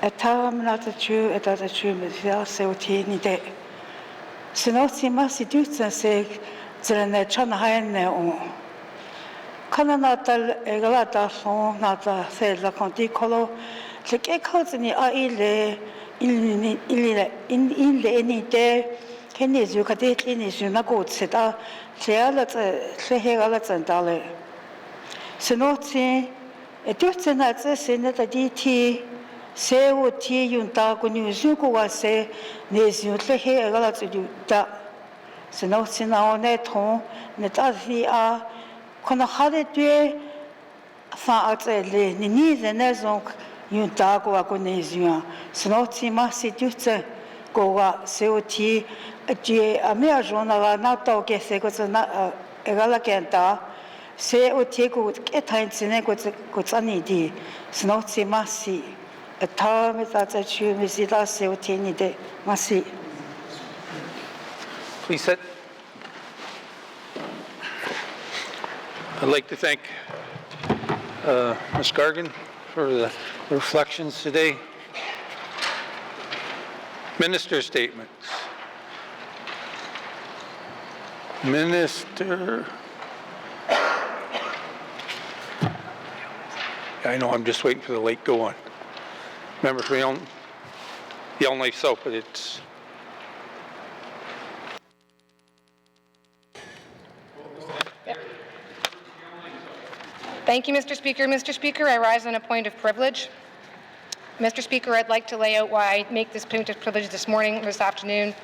Atamanatachu etatachu mithia sewti nide. Sinotima sidutsan se zrene chanhaene on. Kananatal egalata son nata se la conti colo. Le kekazini a ile enite kenizu kadet inizu nagotseta sealat sehegalat sandale. Sinoti etutsenat senata diti Seo ti yunta kuni zuko wase ne zutle he agala tsuda. Sino sina ne ton ne tazi a kona hade tue fa atele ni ni ne zonk yunta ko kuni zua. Sino ti ma si tutse ko wa seo ti je amea jona ga na to ke se ko na agala kenta seo ti ko ke tain tsine ko tsani di. Sino ti ma si Please sit. I'd like to thank Ms. Gargan for the reflections today. Minister statements. Minister. I know, I'm just waiting for the light go on. Member for Yellowknife South, but it's... Thank you, Mr. Speaker. Mr. Speaker, I rise on a point of privilege. Mr. Speaker, I'd like to lay out why I make this point of privilege this afternoon.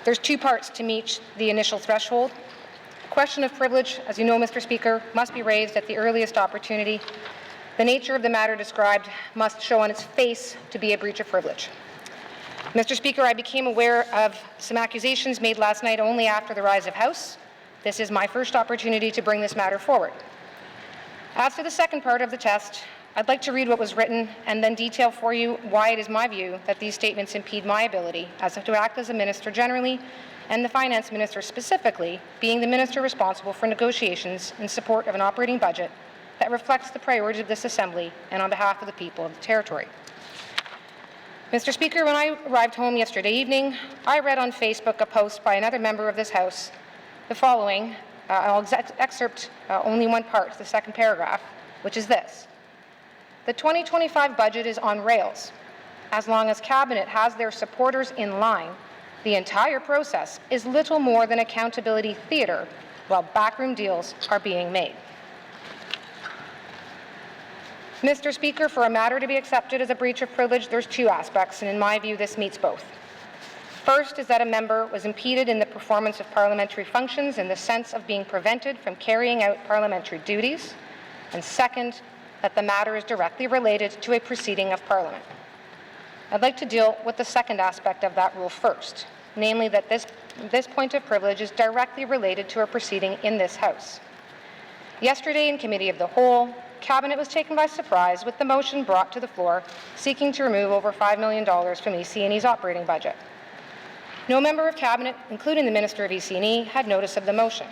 There's two parts to meet the initial threshold. Question of privilege, as you know, Mr. Speaker, must be raised at the earliest opportunity. The nature of the matter described must show on its face to be a breach of privilege. Mr. Speaker, I became aware of some accusations made last night only after the rise of House. This is my first opportunity to bring this matter forward. As to the second part of the test, I'd like to read what was written and then detail for you why it is my view that these statements impede my ability to act as a minister generally and the finance minister specifically, being the minister responsible for negotiations in support of an operating budget that reflects the priorities of this Assembly and on behalf of the people of the Territory. Mr. Speaker, when I arrived home yesterday evening, I read on Facebook a post by another member of this House, the following. I'll excerpt only one part, the second paragraph, which is this. The 2025 budget is on rails. As long as Cabinet has their supporters in line, the entire process is little more than accountability theatre while backroom deals are being made. Mr. Speaker, for a matter to be accepted as a breach of privilege, there's two aspects, and in my view, this meets both. First is that a member was impeded in the performance of parliamentary functions in the sense of being prevented from carrying out parliamentary duties, and second, that the matter is directly related to a proceeding of Parliament. I'd like to deal with the second aspect of that rule first, namely that this point of privilege is directly related to a proceeding in this House. Yesterday in Committee of the Whole, Cabinet was taken by surprise with the motion brought to the floor seeking to remove over $5 million from EC&E's operating budget. No member of Cabinet, including the Minister of EC&E, had notice of the motion,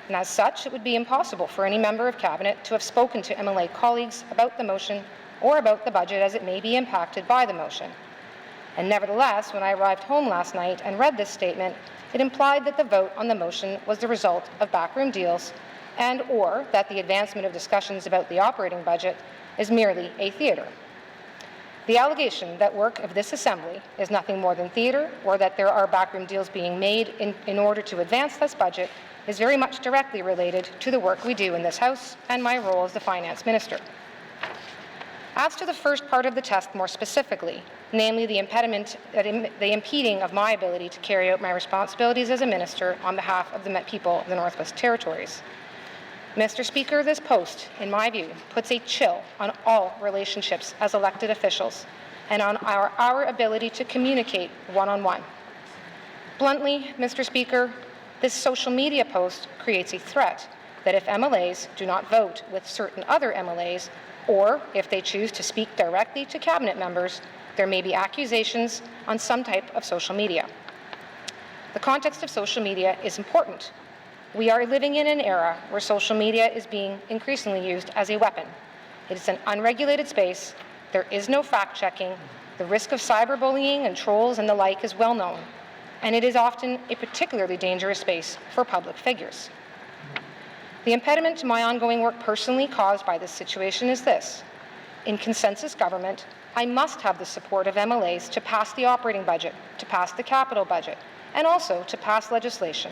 and as such, it would be impossible for any member of Cabinet to have spoken to MLA colleagues about the motion or about the budget as it may be impacted by the motion. And nevertheless, when I arrived home last night and read this statement, it implied that the vote on the motion was the result of backroom deals and or that the advancement of discussions about the operating budget is merely a theatre. The allegation that work of this Assembly is nothing more than theatre or that there are backroom deals being made in order to advance this budget is very much directly related to the work we do in this House and my role as the Finance Minister. As to the first part of the test more specifically, namely the impeding of my ability to carry out my responsibilities as a minister on behalf of the people of the Northwest Territories, Mr. Speaker, this post, in my view, puts a chill on all relationships as elected officials and on our ability to communicate one-on-one. Bluntly, Mr. Speaker, this social media post creates a threat that if MLAs do not vote with certain other MLAs, or if they choose to speak directly to Cabinet members, there may be accusations on some type of social media. The context of social media is important. We are living in an era where social media is being increasingly used as a weapon. It is an unregulated space, there is no fact-checking, The risk of cyberbullying and trolls and the like is well known, and it is often a particularly dangerous space for public figures. The impediment to my ongoing work personally caused by this situation is this. In consensus government, I must have the support of MLAs to pass the operating budget, to pass the capital budget, and also to pass legislation.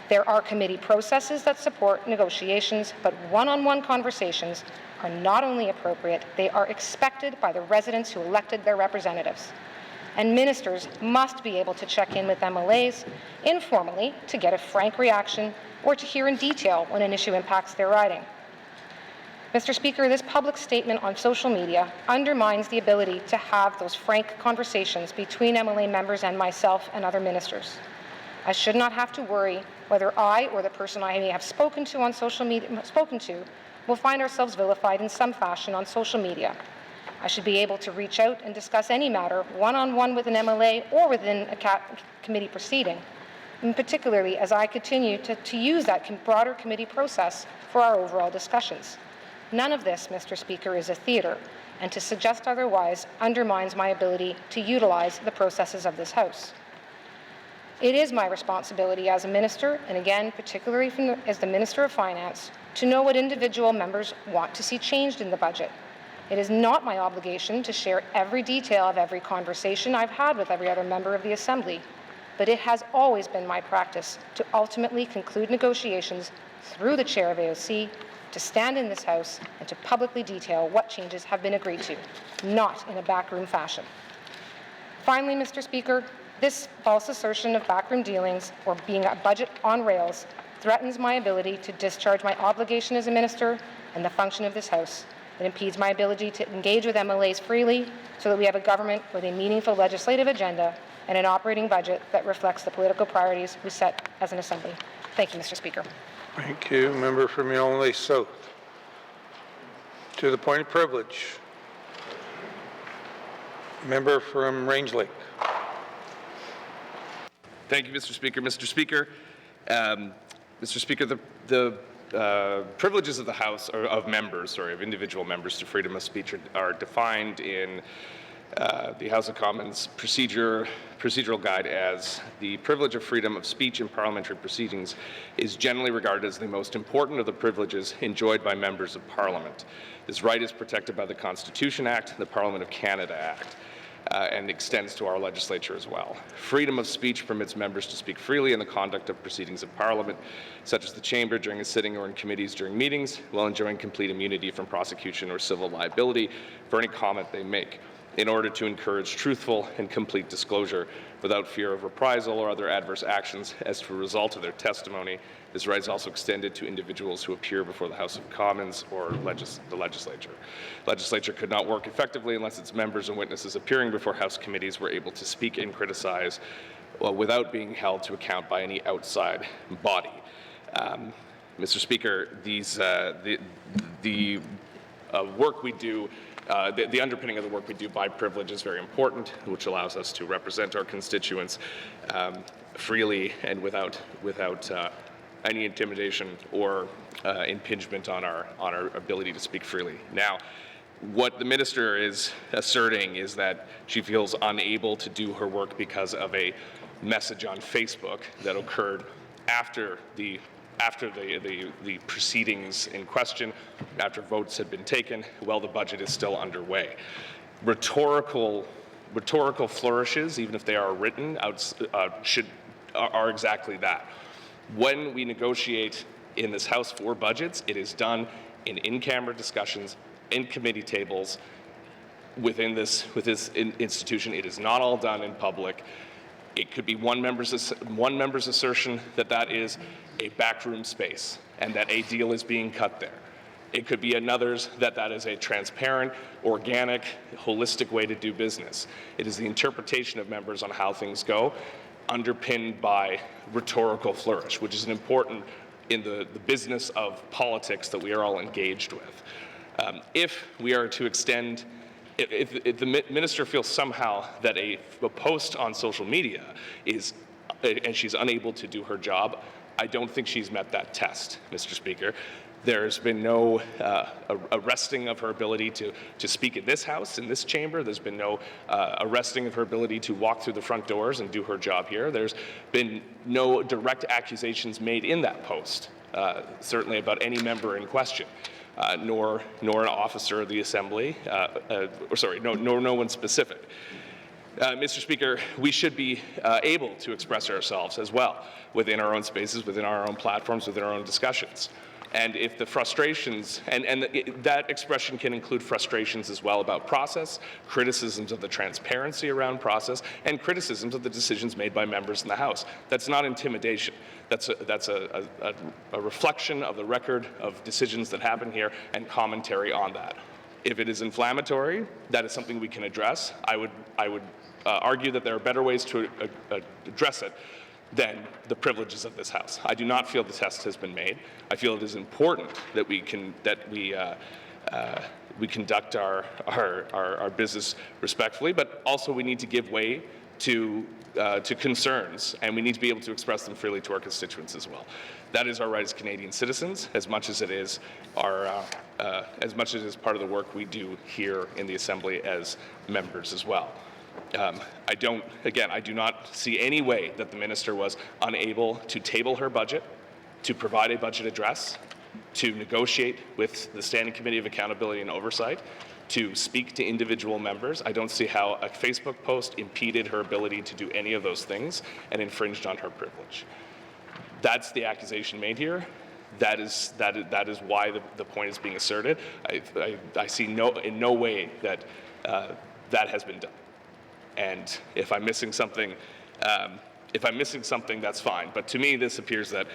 There are committee processes that support negotiations, but one-on-one conversations are not only appropriate, they are expected by the residents who elected their representatives. And ministers must be able to check in with MLAs informally to get a frank reaction or to hear in detail when an issue impacts their riding. Mr. Speaker, this public statement on social media undermines the ability to have those frank conversations between MLA members and myself and other ministers. I should not have to worry whether I or the person I may have spoken to on social media will find ourselves vilified in some fashion on social media. I should be able to reach out and discuss any matter one-on-one with an MLA or within a committee proceeding, and particularly as I continue to use that broader committee process for our overall discussions. None of this, Mr. Speaker, is a theatre, and to suggest otherwise undermines my ability to utilize the processes of this House. It is my responsibility as a minister, and again, particularly as the Minister of Finance, to know what individual members want to see changed in the budget. It is not my obligation to share every detail of every conversation I've had with every other member of the Assembly, but it has always been my practice to ultimately conclude negotiations through the Chair of AOC, to stand in this House and to publicly detail what changes have been agreed to, not in a backroom fashion. Finally, Mr. Speaker, this false assertion of backroom dealings or being a budget on rails threatens my ability to discharge my obligation as a minister and the function of this House. It impedes my ability to engage with MLAs freely so that we have a government with a meaningful legislative agenda and an operating budget that reflects the political priorities we set as an Assembly. Thank you, Mr. Speaker. Thank you. Member from Yonge Lake South. To the point of privilege. Member from Range Lake. Thank you, Mr. Speaker. Mr. Speaker, the privileges of the House, or of members, of individual members to freedom of speech are defined in the House of Commons procedural guide as the privilege of freedom of speech in parliamentary proceedings is generally regarded as the most important of the privileges enjoyed by members of Parliament. This right is protected by the Constitution Act, the Parliament of Canada Act, and extends to our legislature as well. Freedom of speech permits members to speak freely in the conduct of proceedings of Parliament, such as the Chamber during a sitting or in committees during meetings, while enjoying complete immunity from prosecution or civil liability for any comment they make, in order to encourage truthful and complete disclosure without fear of reprisal or other adverse actions as to a result of their testimony. This right is also extended to individuals who appear before the House of Commons or the legislature. The legislature could not work effectively unless its members and witnesses appearing before House committees were able to speak and criticize without being held to account by any outside body. Mr. Speaker, the work we do, the underpinning of the work we do by privilege is very important, which allows us to represent our constituents freely and without any intimidation or impingement on our ability to speak freely. Now, what the minister is asserting is that she feels unable to do her work because of a message on Facebook that occurred after the proceedings in question, after votes had been taken, while the budget is still underway. Rhetorical flourishes, even if they are written, are exactly that. When we negotiate in this House for budgets, it is done in-camera discussions, in committee tables, within this institution. It is not all done in public. It could be one member's assertion that is a backroom space and that a deal is being cut there. It could be another's that is a transparent, organic, holistic way to do business. It is the interpretation of members on how things go, underpinned by rhetorical flourish, which is important in the business of politics that we are all engaged with. If we are to extend, if the minister feels somehow that a post on social media is, and she's unable to do her job, I don't think she's met that test, Mr. Speaker. There's been no arresting of her ability to speak in this House, in this chamber. There's been no arresting of her ability to walk through the front doors and do her job here. There's been no direct accusations made in that post, certainly about any member in question, nor an officer of the Assembly, nor no one specific. Mr. Speaker, we should be able to express ourselves as well within our own spaces, within our own platforms, within our own discussions. And if the frustrations, that expression can include frustrations as well about process, criticisms of the transparency around process, and criticisms of the decisions made by members in the House. That's not intimidation. That's a reflection of the record of decisions that happen here and commentary on that. If it is inflammatory, that is something we can address. I would argue that there are better ways to address it than the privileges of this House. I do not feel the test has been made. I feel it is important that we conduct our business respectfully, but also we need to give way to concerns, and we need to be able to express them freely to our constituents as well. That is our right as Canadian citizens, as much as it is part of the work we do here in the Assembly as members as well. I do not see any way that the minister was unable to table her budget, to provide a budget address, to negotiate with the Standing Committee of Accountability and Oversight, to speak to individual members. I don't see how a Facebook post impeded her ability to do any of those things and infringed on her privilege. That's the accusation made here. That is why the point is being asserted. I see in no way that that has been done. And if I'm missing something, that's fine. But to me, this appears that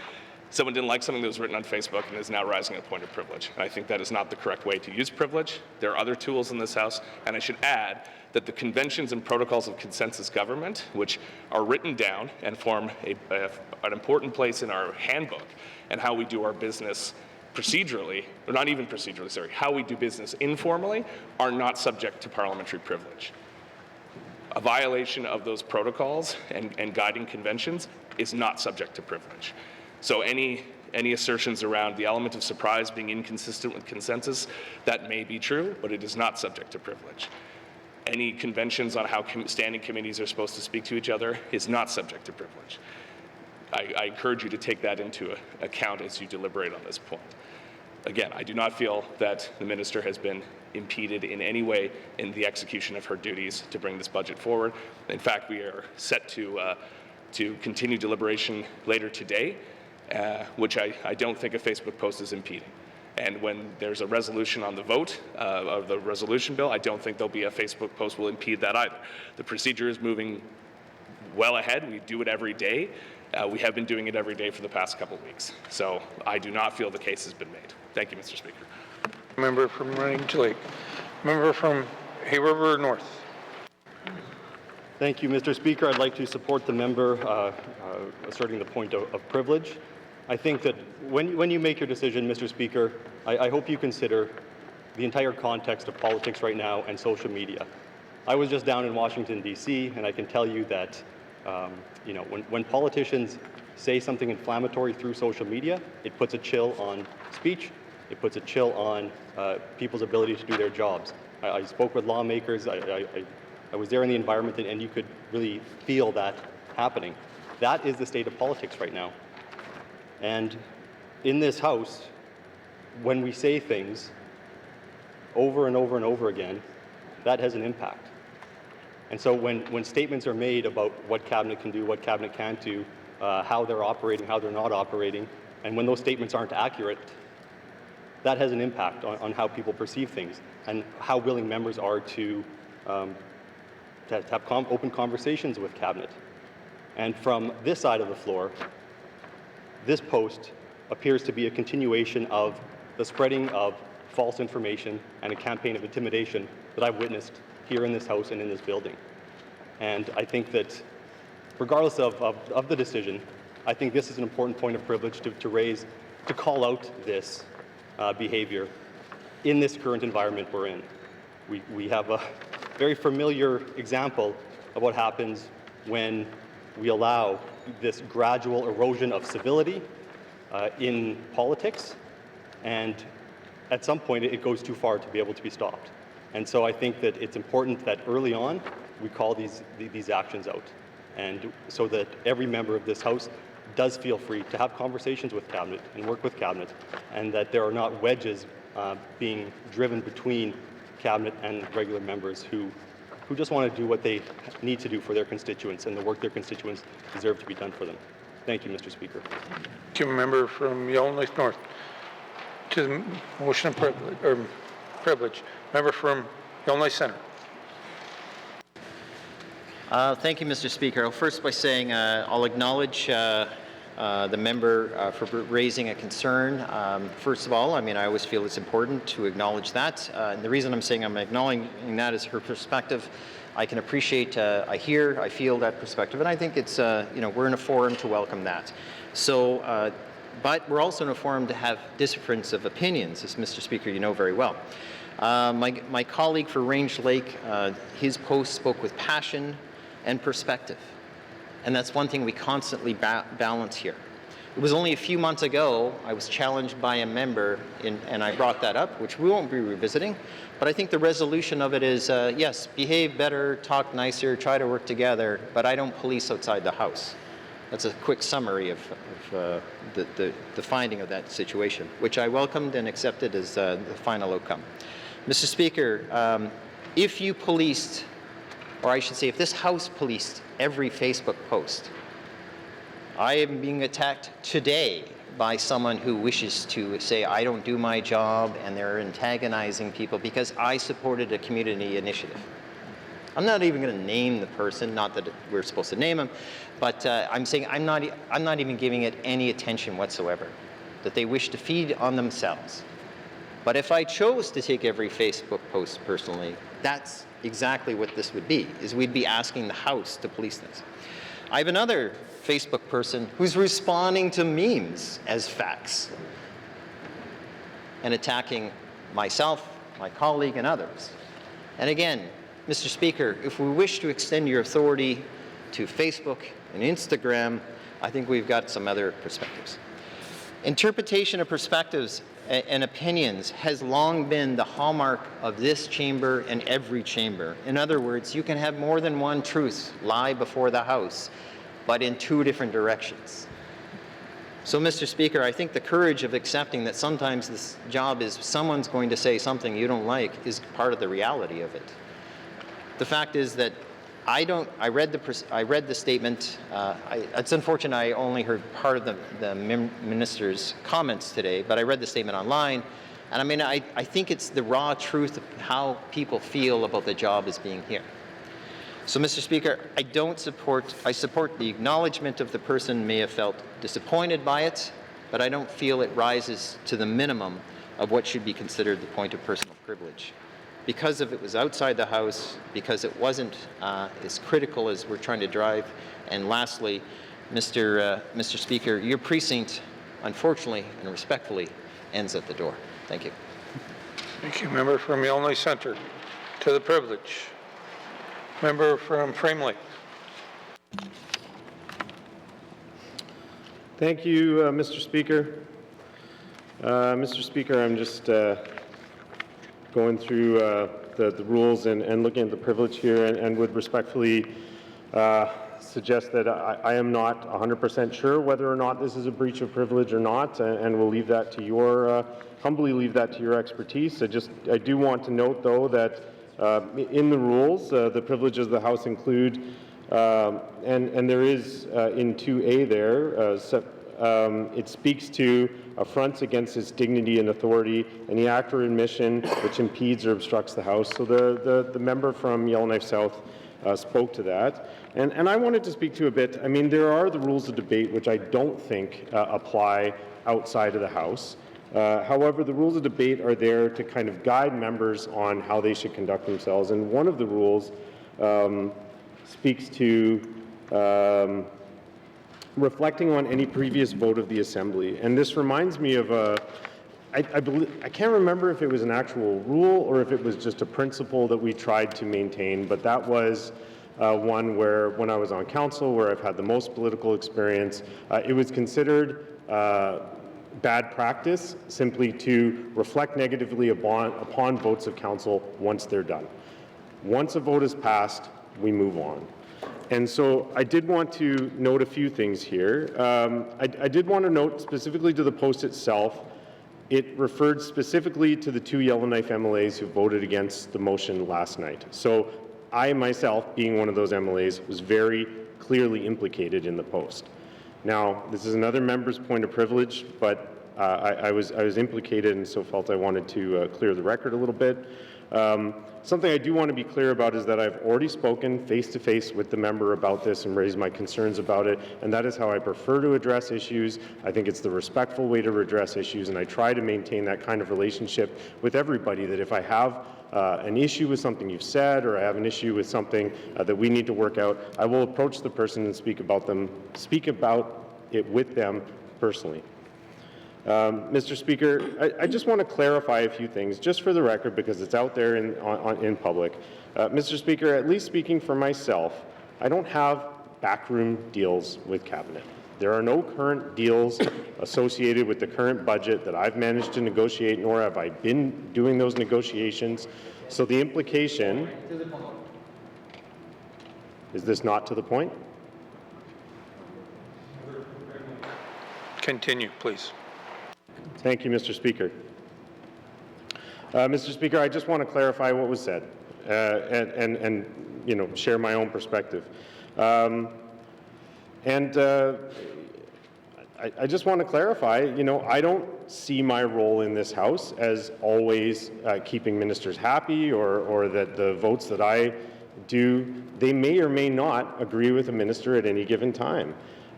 someone didn't like something that was written on Facebook and is now rising a point of privilege. And I think that is not the correct way to use privilege. There are other tools in this House, and I should add that the conventions and protocols of consensus government, which are written down and form an important place in our handbook and how we do our business procedurally, or not even procedurally, sorry, how we do business informally, are not subject to parliamentary privilege. A violation of those protocols and guiding conventions is not subject to privilege. So any assertions around the element of surprise being inconsistent with consensus, that may be true, but it is not subject to privilege. Any conventions on how standing committees are supposed to speak to each other is not subject to privilege. I encourage you to take that into account as you deliberate on this point. Again, I do not feel that the minister has been impeded in any way in the execution of her duties to bring this budget forward. In fact, we are set to continue deliberation later today, which I don't think a Facebook post is impeding. And when there's a resolution on the vote of the resolution bill, I don't think there'll be a Facebook post will impede that either. The procedure is moving well ahead. We do it every day. We have been doing it every day for the past couple of weeks. So I do not feel the case has been made. Thank you, Mr. Speaker. Member from Range Lake. Member from Hay River North. Thank you, Mr. Speaker. I'd like to support the member asserting the point of privilege. I think that when you make your decision, Mr. Speaker, I hope you consider the entire context of politics right now and social media. I was just down in Washington, D.C., and I can tell you that when politicians say something inflammatory through social media, it puts a chill on speech. It puts a chill on people's ability to do their jobs. I spoke with lawmakers. I was there in the environment, and you could really feel that happening. That is the state of politics right now. And in this House, when we say things over and over and over again, that has an impact. And so when statements are made about what Cabinet can do, what Cabinet can't do, how they're operating, how they're not operating, and when those statements aren't accurate, that has an impact on how people perceive things and how willing members are to have open conversations with Cabinet. And from this side of the floor, this post appears to be a continuation of the spreading of false information and a campaign of intimidation that I've witnessed here in this House and in this building. And I think that regardless of the decision, I think this is an important point of privilege to raise, to call out this behavior in this current environment we're in. We have a very familiar example of what happens when we allow this gradual erosion of civility in politics, and at some point it goes too far to be able to be stopped. And so I think that it's important that early on we call these actions out, and so that every member of this House does feel free to have conversations with Cabinet and work with Cabinet, and that there are not wedges being driven between Cabinet and regular members who just want to do what they need to do for their constituents and the work their constituents deserve to be done for them. Thank you, Mr. Speaker. Thank you, member from Yellowknife North. To the motion of privilege, member from Yellowknife Centre. Thank you, Mr. Speaker. I'll first by saying I'll acknowledge the member for raising a concern. First of all, I mean, I always feel it's important to acknowledge that. And the reason I'm saying I'm acknowledging that is her perspective. I can appreciate, I feel that perspective, and I think it's, we're in a forum to welcome that. So, but we're also in a forum to have difference of opinions, as Mr. Speaker, you know very well. My colleague for Range Lake, his post spoke with passion and perspective. And that's one thing we constantly balance here. It was only a few months ago I was challenged by a member, and I brought that up, which we won't be revisiting, but I think the resolution of it is, yes, behave better, talk nicer, try to work together, but I don't police outside the House. That's a quick summary of the finding of that situation, which I welcomed and accepted as the final outcome. Mr. Speaker, if you policed, or I should say if this House policed every Facebook post, I am being attacked today by someone who wishes to say I don't do my job and they're antagonizing people because I supported a community initiative. I'm not even going to name the person, not that we're supposed to name him, but I'm saying I'm not even giving it any attention whatsoever, that they wish to feed on themselves. But if I chose to take every Facebook post personally, that's exactly what this would be, is we'd be asking the House to police this. I have another Facebook person who's responding to memes as facts and attacking myself, my colleague, and others. And again, Mr. Speaker, if we wish to extend your authority to Facebook and Instagram, I think we've got some other perspectives. Interpretation of perspectives and opinions has long been the hallmark of this chamber and every chamber. In other words, you can have more than one truth lie before the House, but in two different directions. So, Mr. Speaker, I think the courage of accepting that sometimes this job is someone's going to say something you don't like is part of the reality of it. The fact is that I read the statement. It's unfortunate I only heard part of the minister's comments today, but I read the statement online. And I mean, I think it's the raw truth of how people feel about the job as being here. So, Mr. Speaker, I support the acknowledgement of the person may have felt disappointed by it, but I don't feel it rises to the minimum of what should be considered the point of personal privilege. Because if it was outside the House, because it wasn't as critical as we're trying to drive. And lastly, Mr. Speaker, your precinct, unfortunately and respectfully, ends at the door. Thank you. Thank you, member from Yellowknife Centre. To the privilege, member from Frame Lake. Thank you, Mr. Speaker. Mr. Speaker, I'm just going through the rules and looking at the privilege here, and would respectfully suggest that I am not 100% sure whether or not this is a breach of privilege or not, and will leave that to your, humbly leave that to your expertise. I do want to note, though, that in the rules, the privileges of the House include, and there is in 2A there, it speaks to affronts against its dignity and authority, any act or admission which impedes or obstructs the House. So the member from Yellowknife South spoke to that. And I wanted to speak to a bit, I mean, there are the rules of debate which I don't think apply outside of the House. However, the rules of debate are there to kind of guide members on how they should conduct themselves. And one of the rules speaks to reflecting on any previous vote of the Assembly. And this reminds me of I can't remember if it was an actual rule or if it was just a principle that we tried to maintain, but that was one where, when I was on council, where I've had the most political experience, it was considered bad practice simply to reflect negatively upon votes of council once they're done. Once a vote is passed, we move on. And so I did want to note a few things here. I did want to note specifically to the post itself, it referred specifically to the 2 Yellowknife MLAs who voted against the motion last night. So I myself, being one of those MLAs, was very clearly implicated in the post. Now, this is another member's point of privilege, but I was implicated and so felt I wanted to clear the record a little bit. Something I do want to be clear about is that I've already spoken face-to-face with the member about this and raised my concerns about it, and that is how I prefer to address issues. I think it's the respectful way to address issues, and I try to maintain that kind of relationship with everybody, that if I have an issue with something you've said, or I have an issue with something that we need to work out, I will approach the person and speak about it with them personally. Mr. Speaker, I just want to clarify a few things, just for the record, because it's out there in public. Mr. Speaker, at least speaking for myself, I don't have backroom deals with Cabinet. There are no current deals associated with the current budget that I've managed to negotiate, nor have I been doing those negotiations. So the implication... Is this not to the point? Continue, please. Thank you, Mr. Speaker. Mr. Speaker, I just want to clarify what was said and share my own perspective. I just want to clarify, I don't see my role in this House as always keeping ministers happy, or that the votes that I do, they may or may not agree with a minister at any given time.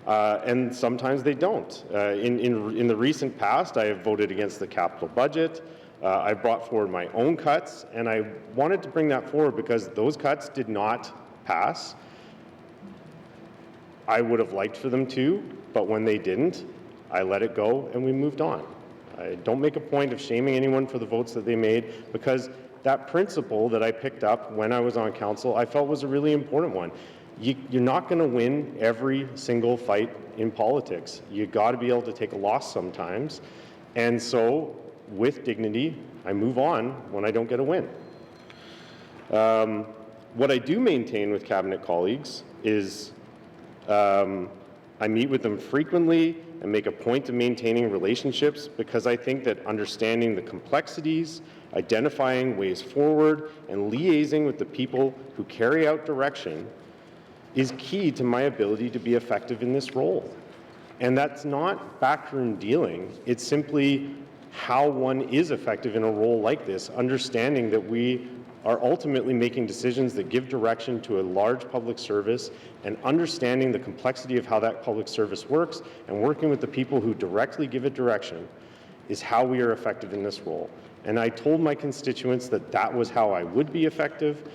And sometimes they don't. In the recent past, I have voted against the capital budget. I brought forward my own cuts, and I wanted to bring that forward because those cuts did not pass. I would have liked for them to, but when they didn't, I let it go and we moved on. I don't make a point of shaming anyone for the votes that they made, because that principle that I picked up when I was on council, I felt was a really important one. You're not going to win every single fight in politics. You've got to be able to take a loss sometimes. And so, with dignity, I move on when I don't get a win. What I do maintain with Cabinet colleagues is I meet with them frequently and make a point of maintaining relationships, because I think that understanding the complexities, identifying ways forward, and liaising with the people who carry out direction is key to my ability to be effective in this role. And that's not backroom dealing. It's simply how one is effective in a role like this, understanding that we are ultimately making decisions that give direction to a large public service, and understanding the complexity of how that public service works and working with the people who directly give it direction is how we are effective in this role. And I told my constituents that that was how I would be effective.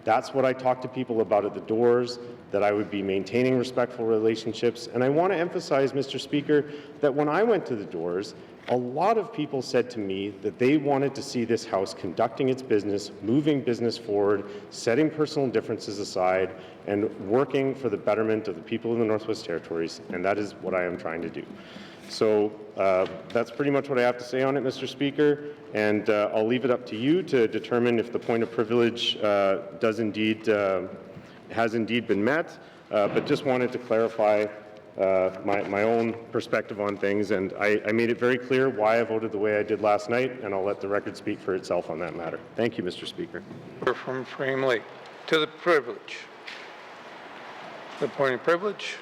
That's what I talked to people about at the doors, that I would be maintaining respectful relationships. And I want to emphasize, Mr. Speaker, that when I went to the doors, a lot of people said to me that they wanted to see this House conducting its business, moving business forward, setting personal differences aside, and working for the betterment of the people in the Northwest Territories, and that is what I am trying to do. So that's pretty much what I have to say on it, Mr. Speaker, and I'll leave it up to you to determine if the point of privilege has indeed been met, but just wanted to clarify my own perspective on things, and I made it very clear why I voted the way I did last night, and I'll let the record speak for itself on that matter. Thank you, Mr. Speaker. From Frame Lake to the privilege. The point of privilege.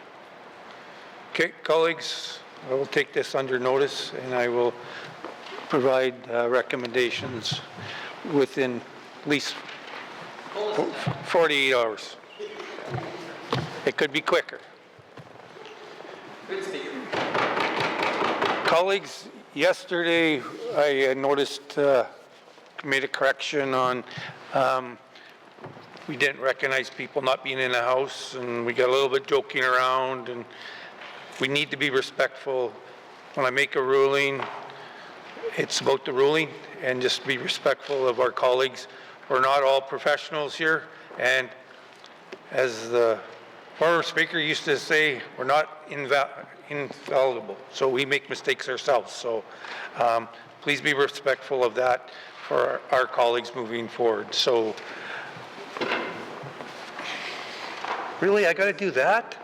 Okay, colleagues, I will take this under notice, and I will provide recommendations within at least 48 hours. It could be quicker. Colleagues, yesterday I noticed, made a correction on, we didn't recognize people not being in the house, and we got a little bit joking around, and we need to be respectful. When I make a ruling, it's about the ruling, and just be respectful of our colleagues. We're not all professionals here, and as the former speaker used to say, we're not infallible, so we make mistakes ourselves. So please be respectful of that for our colleagues moving forward. So, really, I got to do that?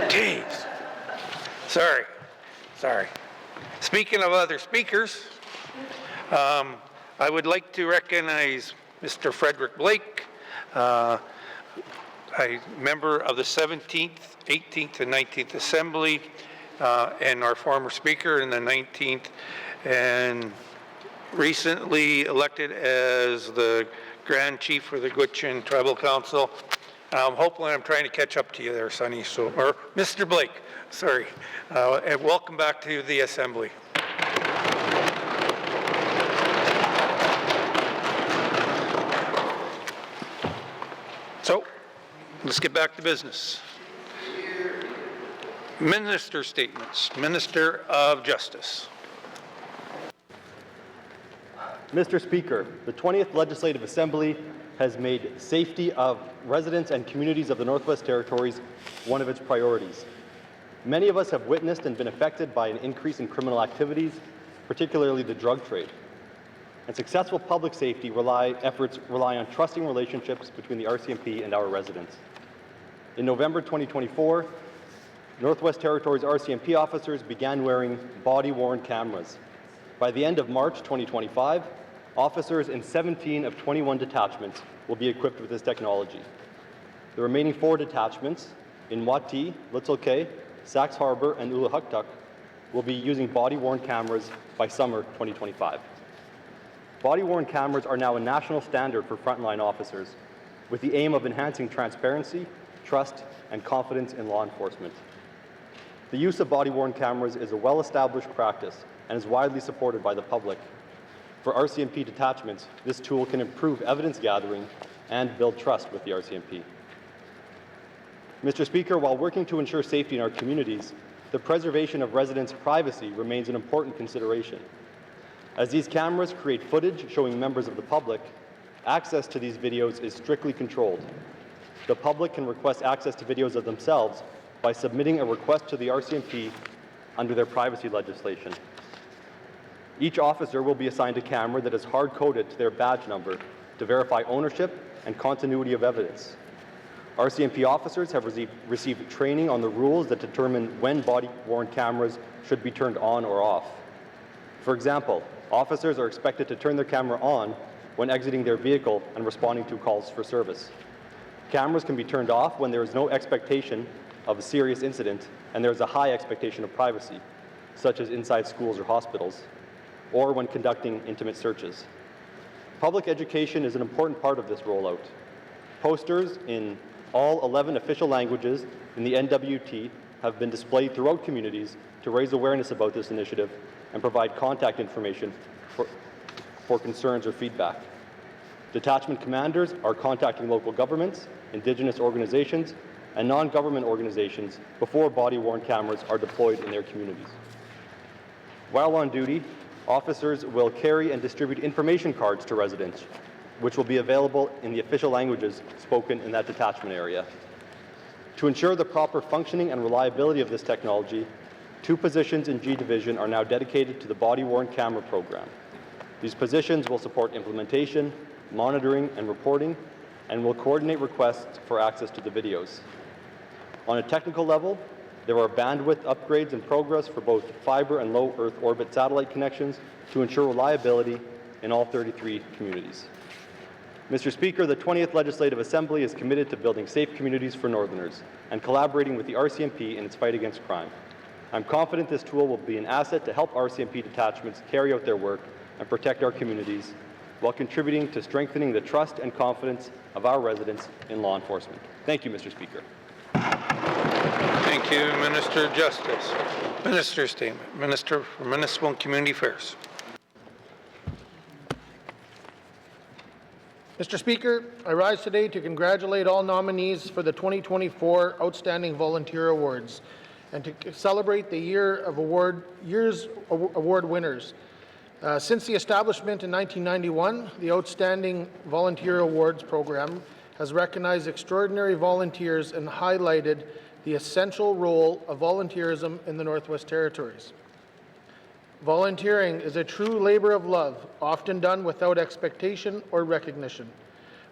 Jeez. Sorry. Speaking of other speakers, I would like to recognize Mr. Frederick Blake, a member of the 17th, 18th, and 19th Assembly, and our former speaker in the 19th, and recently elected as the Grand Chief for the Gwich'in Tribal Council. Hopefully I'm trying to catch up to you there, Sonny, or Mr. Blake, sorry. And welcome back to the Assembly. So, let's get back to business. Minister statements. Minister of Justice. Mr. Speaker, the 20th Legislative Assembly has made safety of residents and communities of the Northwest Territories one of its priorities. Many of us have witnessed and been affected by an increase in criminal activities, particularly the drug trade. And successful public safety efforts rely on trusting relationships between the RCMP and our residents. In November 2024, Northwest Territories RCMP officers began wearing body-worn cameras. By the end of March 2025, officers in 17 of 21 detachments will be equipped with this technology. The remaining 4 detachments in Wati, Little Cay, Sax Harbor, and Uluhuktuk will be using body-worn cameras by summer 2025. Body-worn cameras are now a national standard for frontline officers, with the aim of enhancing transparency, trust, and confidence in law enforcement. The use of body-worn cameras is a well-established practice and is widely supported by the public. For RCMP detachments, this tool can improve evidence gathering and build trust with the RCMP. Mr. Speaker, while working to ensure safety in our communities, the preservation of residents' privacy remains an important consideration. As these cameras create footage showing members of the public, access to these videos is strictly controlled. The public can request access to videos of themselves by submitting a request to the RCMP under their privacy legislation. Each officer will be assigned a camera that is hard-coded to their badge number to verify ownership and continuity of evidence. RCMP officers have received training on the rules that determine when body-worn cameras should be turned on or off. For example, officers are expected to turn their camera on when exiting their vehicle and responding to calls for service. Cameras can be turned off when there is no expectation of a serious incident and there is a high expectation of privacy, such as inside schools or hospitals, or when conducting intimate searches. Public education is an important part of this rollout. Posters in all 11 official languages in the NWT have been displayed throughout communities to raise awareness about this initiative and provide contact information for concerns or feedback. Detachment commanders are contacting local governments, Indigenous organizations, and non-government organizations before body-worn cameras are deployed in their communities. While on duty, officers will carry and distribute information cards to residents, which will be available in the official languages spoken in that detachment area. To ensure the proper functioning and reliability of this technology, 2 positions in G Division are now dedicated to the body-worn camera program. These positions will support implementation, monitoring, and reporting, and will coordinate requests for access to the videos. On a technical level, there are bandwidth upgrades in progress for both fiber and low Earth orbit satellite connections to ensure reliability in all 33 communities. Mr. Speaker, the 20th Legislative Assembly is committed to building safe communities for Northerners and collaborating with the RCMP in its fight against crime. I'm confident this tool will be an asset to help RCMP detachments carry out their work and protect our communities while contributing to strengthening the trust and confidence of our residents in law enforcement. Thank you, Mr. Speaker. Thank you, Minister of Justice. Minister's statement. Minister for Municipal and Community Affairs. Mr. Speaker, I rise today to congratulate all nominees for the 2024 Outstanding Volunteer Awards and to celebrate the year's award winners. Since the establishment in 1991, the Outstanding Volunteer Awards program has recognized extraordinary volunteers and highlighted the essential role of volunteerism in the Northwest Territories. Volunteering is a true labor of love, often done without expectation or recognition.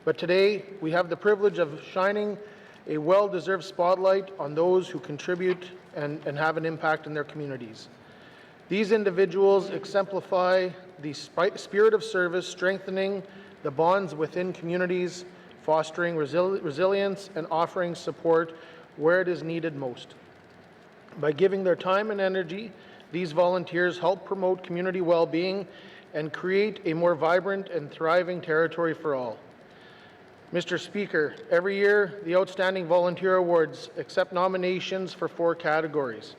But today, we have the privilege of shining a well-deserved spotlight on those who contribute and have an impact in their communities. These individuals exemplify the spirit of service, strengthening the bonds within communities, fostering resilience, and offering support where it is needed most. By giving their time and energy, these volunteers help promote community well-being and create a more vibrant and thriving territory for all. Mr. Speaker, every year, the Outstanding Volunteer Awards accept nominations for 4 categories: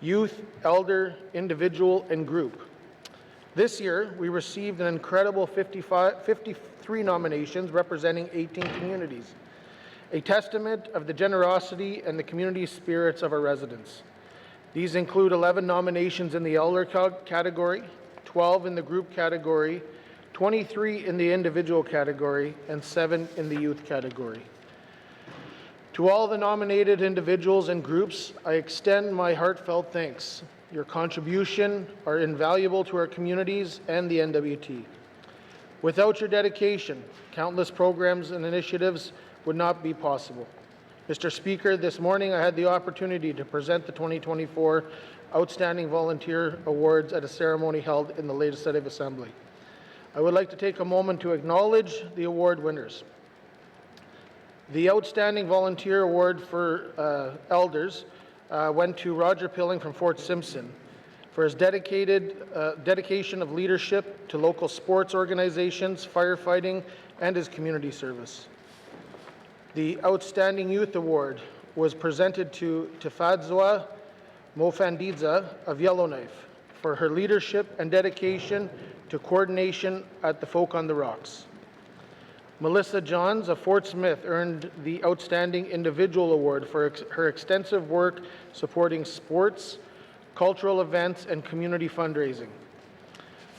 youth, elder, individual, and group. This year, we received an incredible 53 nominations representing 18 communities, a testament of the generosity and the community spirits of our residents. These include 11 nominations in the elder category, 12 in the group category, 23 in the individual category, and 7 in the youth category. To all the nominated individuals and groups, I extend my heartfelt thanks. Your contributions are invaluable to our communities and the NWT. Without your dedication, countless programs and initiatives would not be possible. Mr. Speaker, this morning I had the opportunity to present the 2024 Outstanding Volunteer Awards at a ceremony held in the Legislative Assembly. I would like to take a moment to acknowledge the award winners. The Outstanding Volunteer Award for Elders went to Roger Pilling from Fort Simpson for his dedication of leadership to local sports organizations, firefighting, and his community service. The Outstanding Youth Award was presented to Tafadzwa Mofandidza of Yellowknife for her leadership and dedication to coordination at the Folk on the Rocks. Melissa Johns of Fort Smith earned the Outstanding Individual Award for her extensive work supporting sports, cultural events, and community fundraising.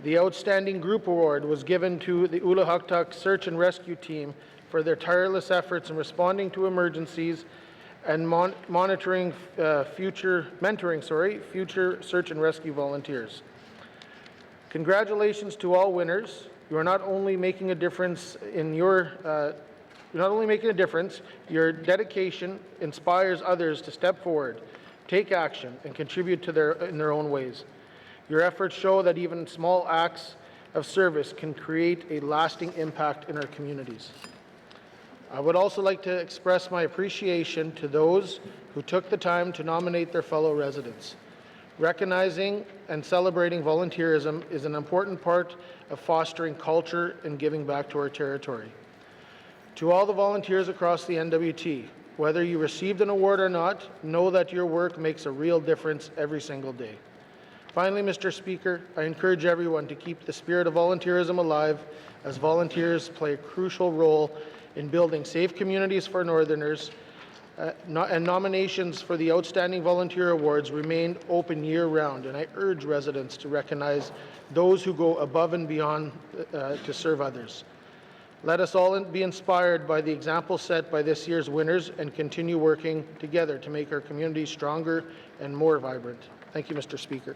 The Outstanding Group Award was given to the Ulahaktak Search and Rescue Team for their tireless efforts in responding to emergencies and mentoring future search and rescue volunteers. Congratulations to all winners. You are not only making a difference your dedication inspires others to step forward, take action, and contribute to in their own ways. Your efforts show that even small acts of service can create a lasting impact in our communities. I would also like to express my appreciation to those who took the time to nominate their fellow residents. Recognizing and celebrating volunteerism is an important part of fostering culture and giving back to our territory. To all the volunteers across the NWT, whether you received an award or not, know that your work makes a real difference every single day. Finally, Mr. Speaker, I encourage everyone to keep the spirit of volunteerism alive, as volunteers play a crucial role in building safe communities for Northerners, and nominations for the Outstanding Volunteer Awards remain open year-round, and I urge residents to recognize those who go above and beyond to serve others. Let us all be inspired by the example set by this year's winners and continue working together to make our communities stronger and more vibrant. Thank you, Mr. Speaker.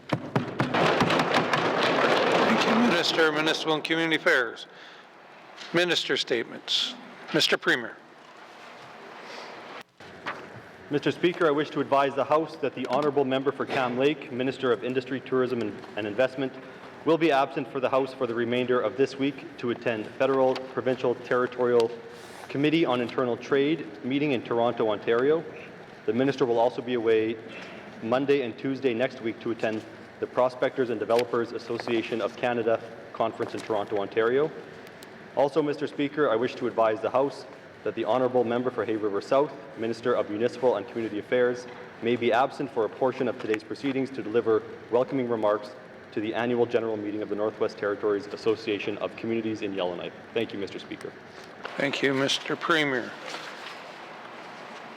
Thank you, Minister, Municipal and Community Affairs. Minister statements. Mr. Premier. Mr. Speaker, I wish to advise the House that the Honourable Member for Cam Lake, Minister of Industry, Tourism and Investment, will be absent for the House for the remainder of this week to attend Federal, Provincial, Territorial Committee on Internal Trade meeting in Toronto, Ontario. The Minister will also be away Monday and Tuesday next week to attend the Prospectors and Developers Association of Canada Conference in Toronto, Ontario. Also, Mr. Speaker, I wish to advise the House that the Honourable Member for Hay River South, Minister of Municipal and Community Affairs, may be absent for a portion of today's proceedings to deliver welcoming remarks to the annual general meeting of the Northwest Territories Association of Communities in Yellowknife. Thank you, Mr. Speaker. Thank you, Mr. Premier.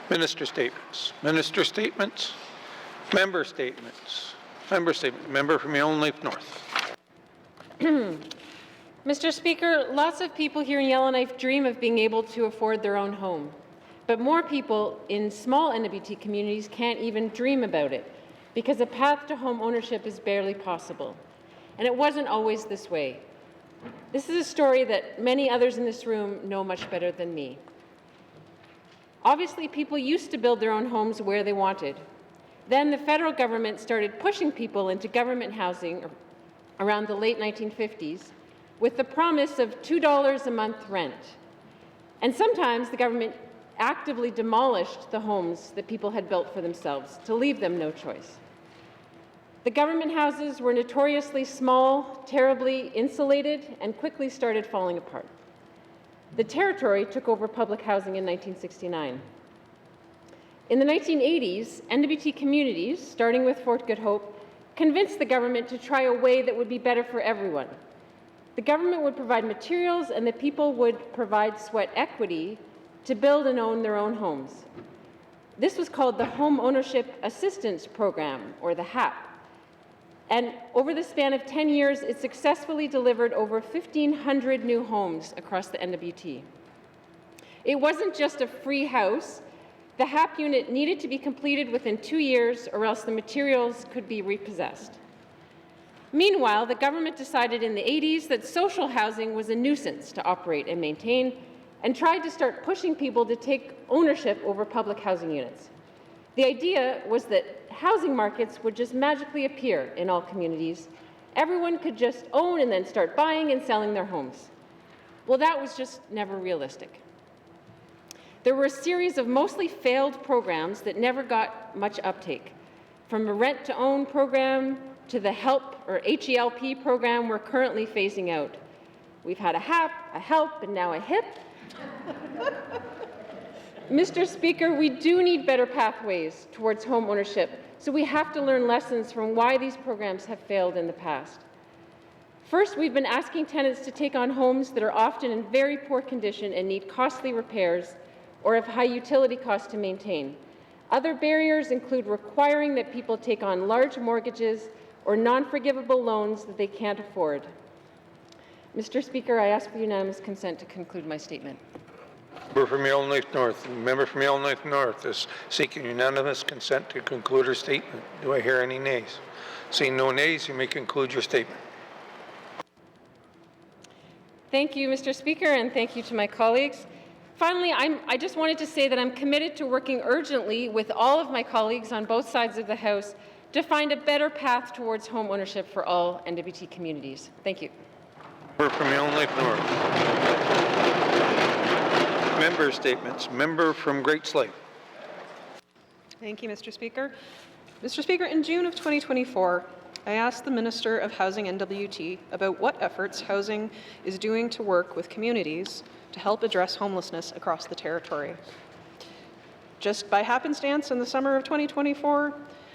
Minister statements. Minister statements. Member statements. Member statement. Member from Yellowknife North. Mr. Speaker, lots of people here in Yellowknife dream of being able to afford their own home. But more people in small NWT communities can't even dream about it because a path to home ownership is barely possible. And it wasn't always this way. This is a story that many others in this room know much better than me. Obviously, people used to build their own homes where they wanted. Then the federal government started pushing people into government housing around the late 1950s with the promise of $2 a month rent. And sometimes the government actively demolished the homes that people had built for themselves to leave them no choice. The government houses were notoriously small, terribly insulated, and quickly started falling apart. The territory took over public housing in 1969. In the 1980s, NWT communities, starting with Fort Good Hope, convinced the government to try a way that would be better for everyone. The government would provide materials and the people would provide sweat equity to build and own their own homes. This was called the Home Ownership Assistance Program, or the HAP. And over the span of 10 years, it successfully delivered over 1,500 new homes across the NWT. It wasn't just a free house. The HAP unit needed to be completed within 2 years, or else the materials could be repossessed. Meanwhile, the government decided in the 80s that social housing was a nuisance to operate and maintain, and tried to start pushing people to take ownership over public housing units. The idea was that housing markets would just magically appear in all communities. Everyone could just own and then start buying and selling their homes. Well, that was just never realistic. There were a series of mostly failed programs that never got much uptake, from a rent-to-own program to the HELP, or H-E-L-P program we're currently phasing out. We've had a HAP, a HELP, and now a HIP. Mr. Speaker, we do need better pathways towards home ownership, so we have to learn lessons from why these programs have failed in the past. First, we've been asking tenants to take on homes that are often in very poor condition and need costly repairs or have high utility costs to maintain. Other barriers include requiring that people take on large mortgages or non-forgivable loans that they can't afford. Mr. Speaker, I ask for unanimous consent to conclude my statement. Member from Yellowknife North. The member from Yellowknife North is seeking unanimous consent to conclude her statement. Do I hear any nays? Seeing no nays, you may conclude your statement. Thank you, Mr. Speaker, and thank you to my colleagues. Finally, I just wanted to say that I'm committed to working urgently with all of my colleagues on both sides of the House to find a better path towards home ownership for all NWT communities. Thank you. Member from Yellowknife North. Member statements. Member from Great Slave. Thank you, Mr. Speaker. Mr. Speaker, in June of 2024, I asked the Minister of Housing NWT about what efforts Housing is doing to work with communities to help address homelessness across the territory. Just by happenstance, in the summer of 2024,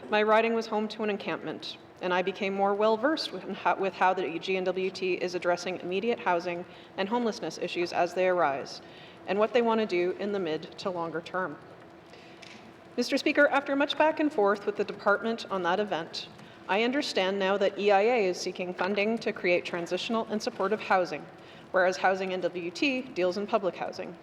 my riding was home to an encampment, and I became more well-versed with how the GNWT is addressing immediate housing and homelessness issues as they arise, and what they want to do in the mid to longer term. Mr. Speaker, after much back and forth with the department on that event, I understand now that EIA is seeking funding to create transitional and supportive housing, whereas Housing NWT deals in public housing.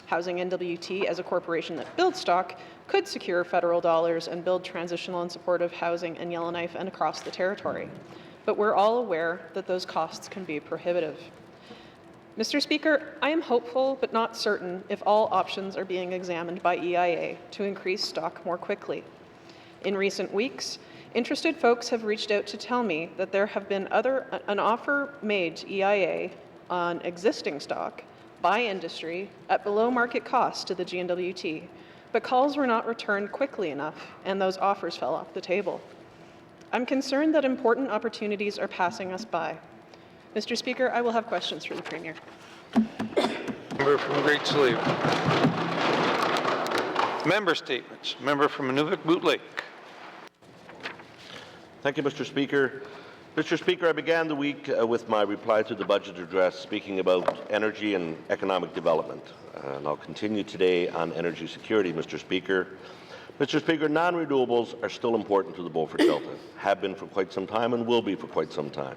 Housing NWT, as a corporation that builds stock, could secure federal dollars and build transitional and supportive housing in Yellowknife and across the territory. But we're all aware that those costs can be prohibitive. Mr. Speaker, I am hopeful but not certain if all options are being examined by EIA to increase stock more quickly. In recent weeks, interested folks have reached out to tell me that there have been an offer made to EIA on existing stock by industry at below market cost to the GNWT, but calls were not returned quickly enough and those offers fell off the table. I'm concerned that important opportunities are passing us by. Mr. Speaker, I will have questions for the Premier. Member from Great Slave. Member statements. Member from Inuvik-Boot Lake. Thank you, Mr. Speaker. Mr. Speaker, I began the week with my reply to the budget address speaking about energy and economic development. And I'll continue today on energy security, Mr. Speaker. Mr. Speaker, non-renewables are still important to the Beaufort Delta, have been for quite some time and will be for quite some time.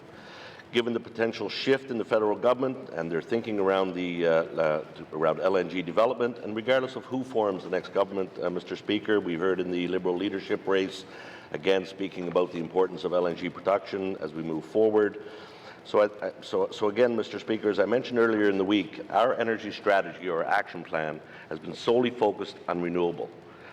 Given the potential shift in the federal government and their thinking around around LNG development, and regardless of who forms the next government, Mr. Speaker, we heard in the Liberal leadership race, again speaking about the importance of LNG production as we move forward. So again, Mr. Speaker, as I mentioned earlier in the week, our energy strategy or action plan has been solely focused on renewable.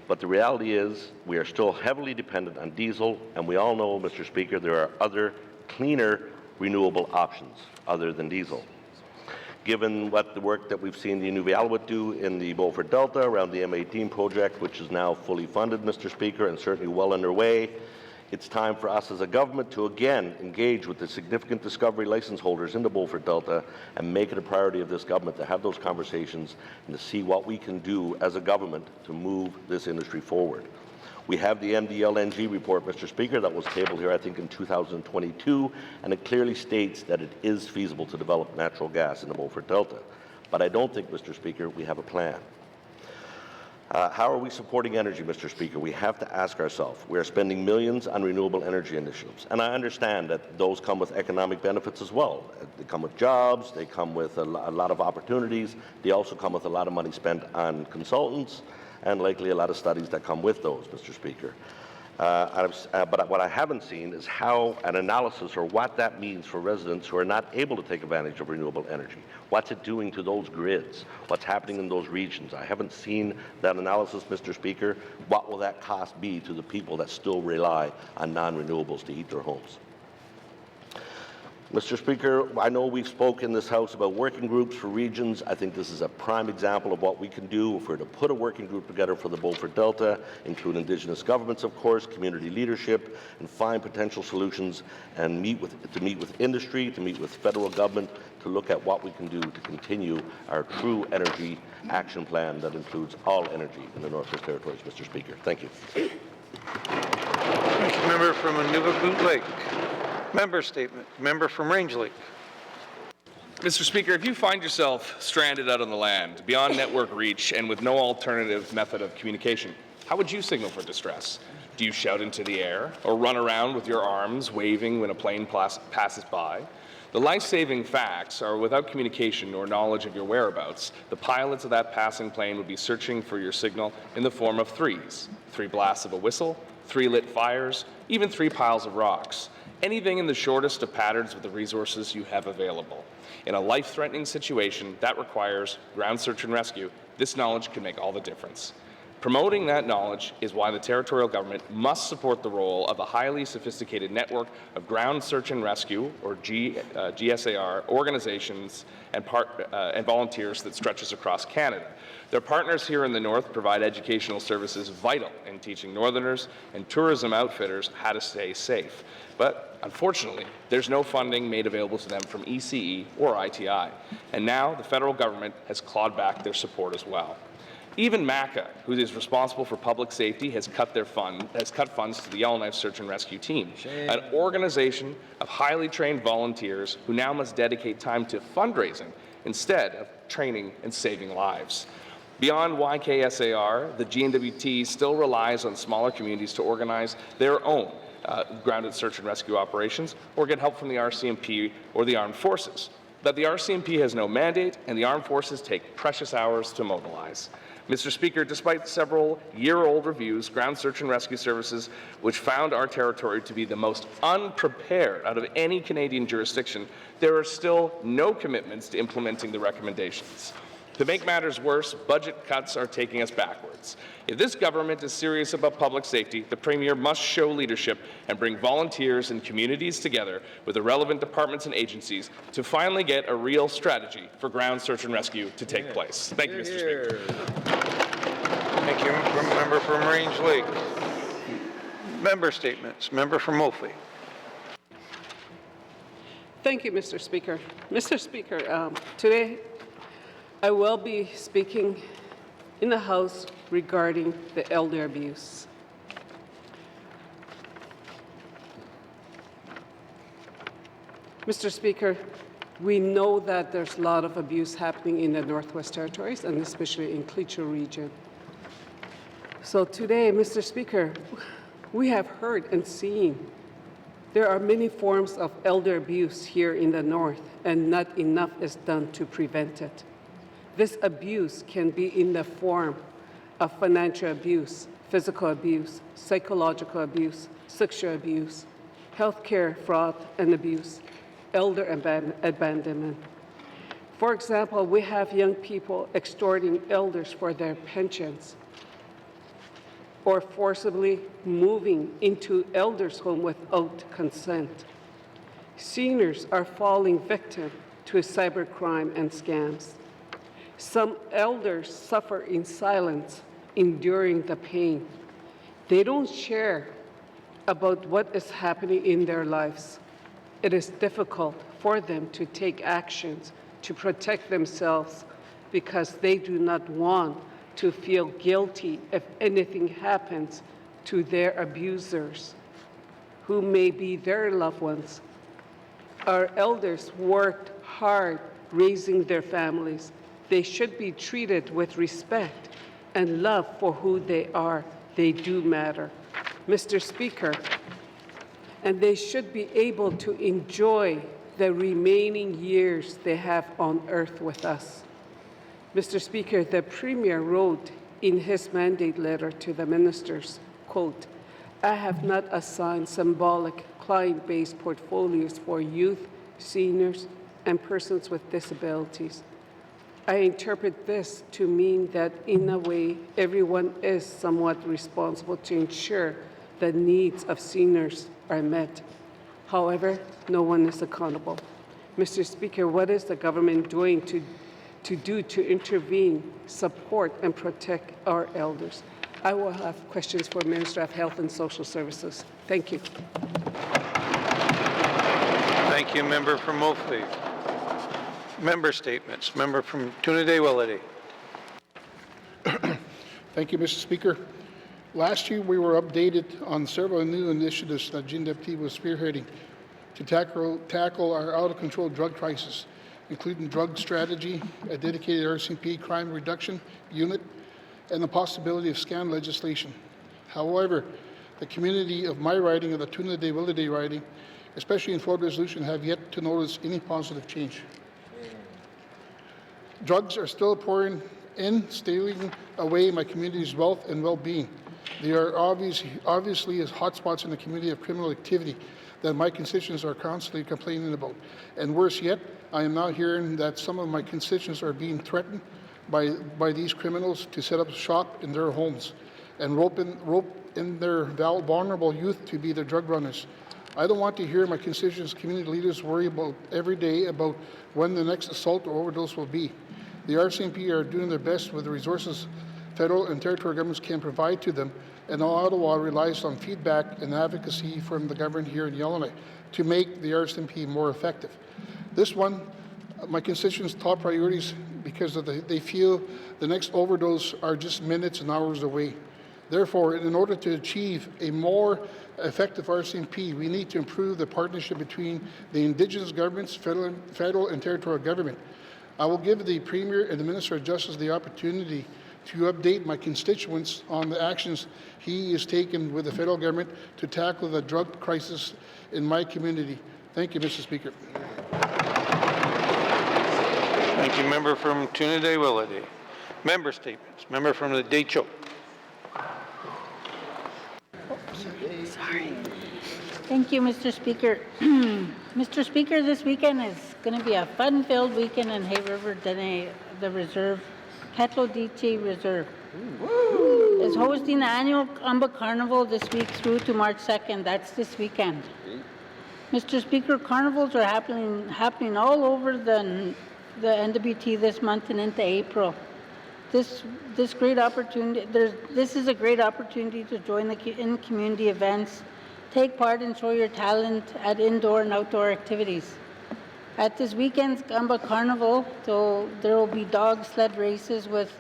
But the reality is we are still heavily dependent on diesel, and we all know, Mr. Speaker, there are other cleaner renewable options other than diesel. Given what the work that we've seen the Inuvialuit do in the Beaufort Delta around the M18 project, which is now fully funded, Mr. Speaker, and certainly well underway, it's time for us as a government to again engage with the significant discovery license holders in the Beaufort Delta and make it a priority of this government to have those conversations and to see what we can do as a government to move this industry forward. We have the MDLNG report, Mr. Speaker, that was tabled here, I think, in 2022, and it clearly states that it is feasible to develop natural gas in the Beaufort Delta. But I don't think, Mr. Speaker, we have a plan. How are we supporting energy, Mr. Speaker? We have to ask ourselves. We are spending millions on renewable energy initiatives, and I understand that those come with economic benefits as well. They come with jobs, they come with a lot of opportunities, they also come with a lot of money spent on consultants, and likely a lot of studies that come with those, Mr. Speaker. But what I haven't seen is how an analysis or what that means for residents who are not able to take advantage of renewable energy. What's it doing to those grids? What's happening in those regions? I haven't seen that analysis, Mr. Speaker. What will that cost be to the people that still rely on non-renewables to heat their homes? Mr. Speaker, I know we've spoken in this House about working groups for regions. I think this is a prime example of what we can do if we're to put a working group together for the Beaufort Delta, include Indigenous governments, of course, community leadership, and find potential solutions and to meet with industry, to meet with federal government, to look at what we can do to continue our true energy action plan that includes all energy in the Northwest Territories, Mr. Speaker. Thank you. Thank you, member from Nunavut Lake. Member statement. Member from Range Lake. Mr. Speaker, if you find yourself stranded out on the land, beyond network reach, and with no alternative method of communication, how would you signal for distress? Do you shout into the air, or run around with your arms waving when a plane passes by? The life-saving facts are without communication or knowledge of your whereabouts, the pilots of that passing plane would be searching for your signal in the form of threes. 3 blasts of a whistle, 3 lit fires, even 3 piles of rocks. Anything in the shortest of patterns with the resources you have available. In a life-threatening situation that requires ground search and rescue, this knowledge can make all the difference. Promoting that knowledge is why the territorial government must support the role of a highly sophisticated network of ground search and rescue, or GSAR, organizations and volunteers that stretches across Canada. Their partners here in the north provide educational services vital in teaching northerners and tourism outfitters how to stay safe. But unfortunately, there's no funding made available to them from ECE or ITI. And now the federal government has clawed back their support as well. Even MACA, who is responsible for public safety, has cut funds to the Yellowknife Search and Rescue Team, an organization of highly trained volunteers who now must dedicate time to fundraising instead of training and saving lives. Beyond YKSAR, the GNWT still relies on smaller communities to organize their own grounded search and rescue operations or get help from the RCMP or the Armed Forces. But the RCMP has no mandate, and the Armed Forces take precious hours to mobilize. Mr. Speaker, despite several year-old reviews, ground search and rescue services, which found our territory to be the most unprepared out of any Canadian jurisdiction, there are still no commitments to implementing the recommendations. To make matters worse, budget cuts are taking us backwards. If this government is serious about public safety, the Premier must show leadership and bring volunteers and communities together with the relevant departments and agencies to finally get a real strategy for ground search and rescue to take place. Thank you, Mr. Speaker. Thank you, member from Range Lake. Member statements. Member from Mophie. Thank you, Mr. Speaker. Mr. Speaker, today I will be speaking in the House regarding the elder abuse. Mr. Speaker, we know that there's a lot of abuse happening in the Northwest Territories and especially in Cleacher region. So today, Mr. Speaker, we have heard and seen There are many forms of elder abuse here in the North, and not enough is done to prevent it. This abuse can be in the form of financial abuse, physical abuse, psychological abuse, sexual abuse, healthcare fraud and abuse, elder abandonment. For example, we have young people extorting elders for their pensions or forcibly moving into elders' home without consent. Seniors are falling victim to cybercrime and scams. Some elders suffer in silence, enduring the pain. They don't share about what is happening in their lives. It is difficult for them to take actions to protect themselves because they do not want to feel guilty if anything happens to their abusers, who may be their loved ones. Our elders worked hard raising their families. They should be treated with respect and love for who they are. They do matter, Mr. Speaker, and they should be able to enjoy the remaining years they have on earth with us. Mr. Speaker, the Premier wrote in his mandate letter to the ministers, quote, "I have not assigned symbolic client-based portfolios for youth, seniors, and persons with disabilities. I interpret this to mean that, in a way, everyone is somewhat responsible to ensure the needs of seniors are met. However, no one is accountable." Mr. Speaker, what is the government doing to intervene, support, and protect our elders? I will have questions for Minister of Health and Social Services. Thank you. Thank you, Member from Moultrie. Member statements. Member from Tune-Day-Willity. Thank you, Mr. Speaker. Last year, we were updated on several new initiatives that Jean Deputy was spearheading to tackle our out-of-control drug crisis, including drug strategy, a dedicated RCMP crime reduction unit, and the possibility of scan legislation. However, the community of my riding of the Tune-Day-Willity riding, especially in Flood Resolution, have yet to notice any positive change. Drugs are still pouring in, stealing away my community's wealth and well-being. They are obviously as hotspots in the community of criminal activity that my constituents are constantly complaining about. And worse yet, I am now hearing that some of my constituents are being threatened by these criminals to set up shop in their homes and rope in their vulnerable youth to be their drug runners. I don't want to hear my constituents' community leaders worry about every day about when the next assault or overdose will be. The RCMP are doing their best with the resources federal and territorial governments can provide to them, and Ottawa relies on feedback and advocacy from the government here in Yellowknife to make the RCMP more effective. This one, my constituents' top priorities because they feel the next overdose are just minutes and hours away. Therefore, in order to achieve a more effective RCMP, we need to improve the partnership between the Indigenous governments, federal and territorial government. I will give the Premier and the Minister of Justice the opportunity to update my constituents on the actions he is taking with the federal government to tackle the drug crisis in my community. Thank you, Mr. Speaker. Thank you, Member from Tune-Day-Willity. Member statements. Member from the Deschaux. Sorry. Thank you, Mr. Speaker. Mr. Speaker, this weekend is going to be a fun-filled weekend in Hay River Dene, the reserve, Ketlo DT Reserve. Is hosting the annual Amba Carnival this week through to March 2nd. That's this weekend. Mr. Speaker, carnivals are happening all over the NWT this month and into April. This great opportunity. This is a great opportunity to join in community events, take part and show your talent at indoor and outdoor activities. At this weekend's Amba Carnival, there will be dog sled races with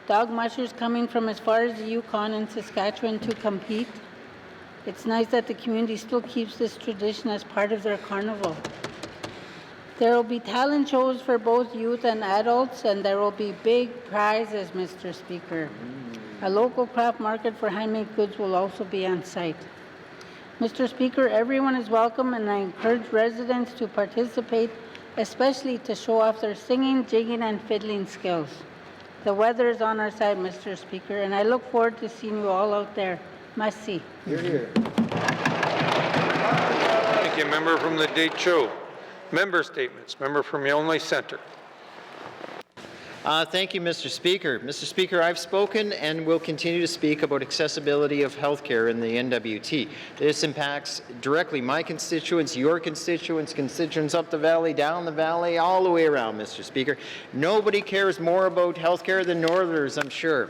dog mushers coming from as far as the Yukon and Saskatchewan to compete. It's nice that the community still keeps this tradition as part of their carnival. There will be talent shows for both youth and adults, and there will be big prizes, Mr. Speaker. A local craft market for handmade goods will also be on site. Mr. Speaker, everyone is welcome, and I encourage residents to participate, especially to show off their singing, jigging, and fiddling skills. The weather is on our side, Mr. Speaker, and I look forward to seeing you all out there. Merci. You're here. Thank you. Member from the Deschutes. Member statements. Member from Yonge Centre. Thank you, Mr. Speaker. Mr. Speaker, I've spoken and will continue to speak about accessibility of healthcare in the NWT. This impacts directly my constituents, your constituents, constituents up the valley, down the valley, all the way around, Mr. Speaker. Nobody cares more about healthcare than Northerners, I'm sure.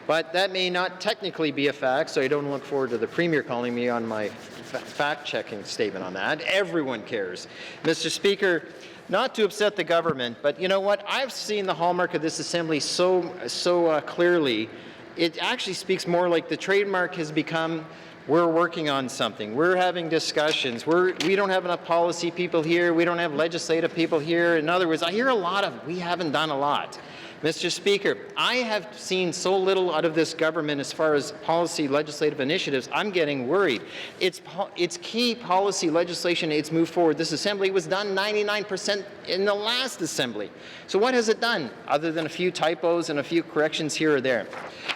But that may not technically be a fact, so I don't look forward to the Premier calling me on my fact-checking statement on that. Everyone cares. Mr. Speaker, not to upset the government, but you know what? I've seen the hallmark of this assembly so clearly. It actually speaks more like the trademark has become, we're working on something. We're having discussions. We don't have enough policy people here. We don't have legislative people here. In other words, I hear a lot of, we haven't done a lot. Mr. Speaker, I have seen so little out of this government as far as policy legislative initiatives, I'm getting worried. It's key policy legislation, it's moved forward. This assembly was done 99% in the last assembly. So what has it done other than a few typos and a few corrections here or there?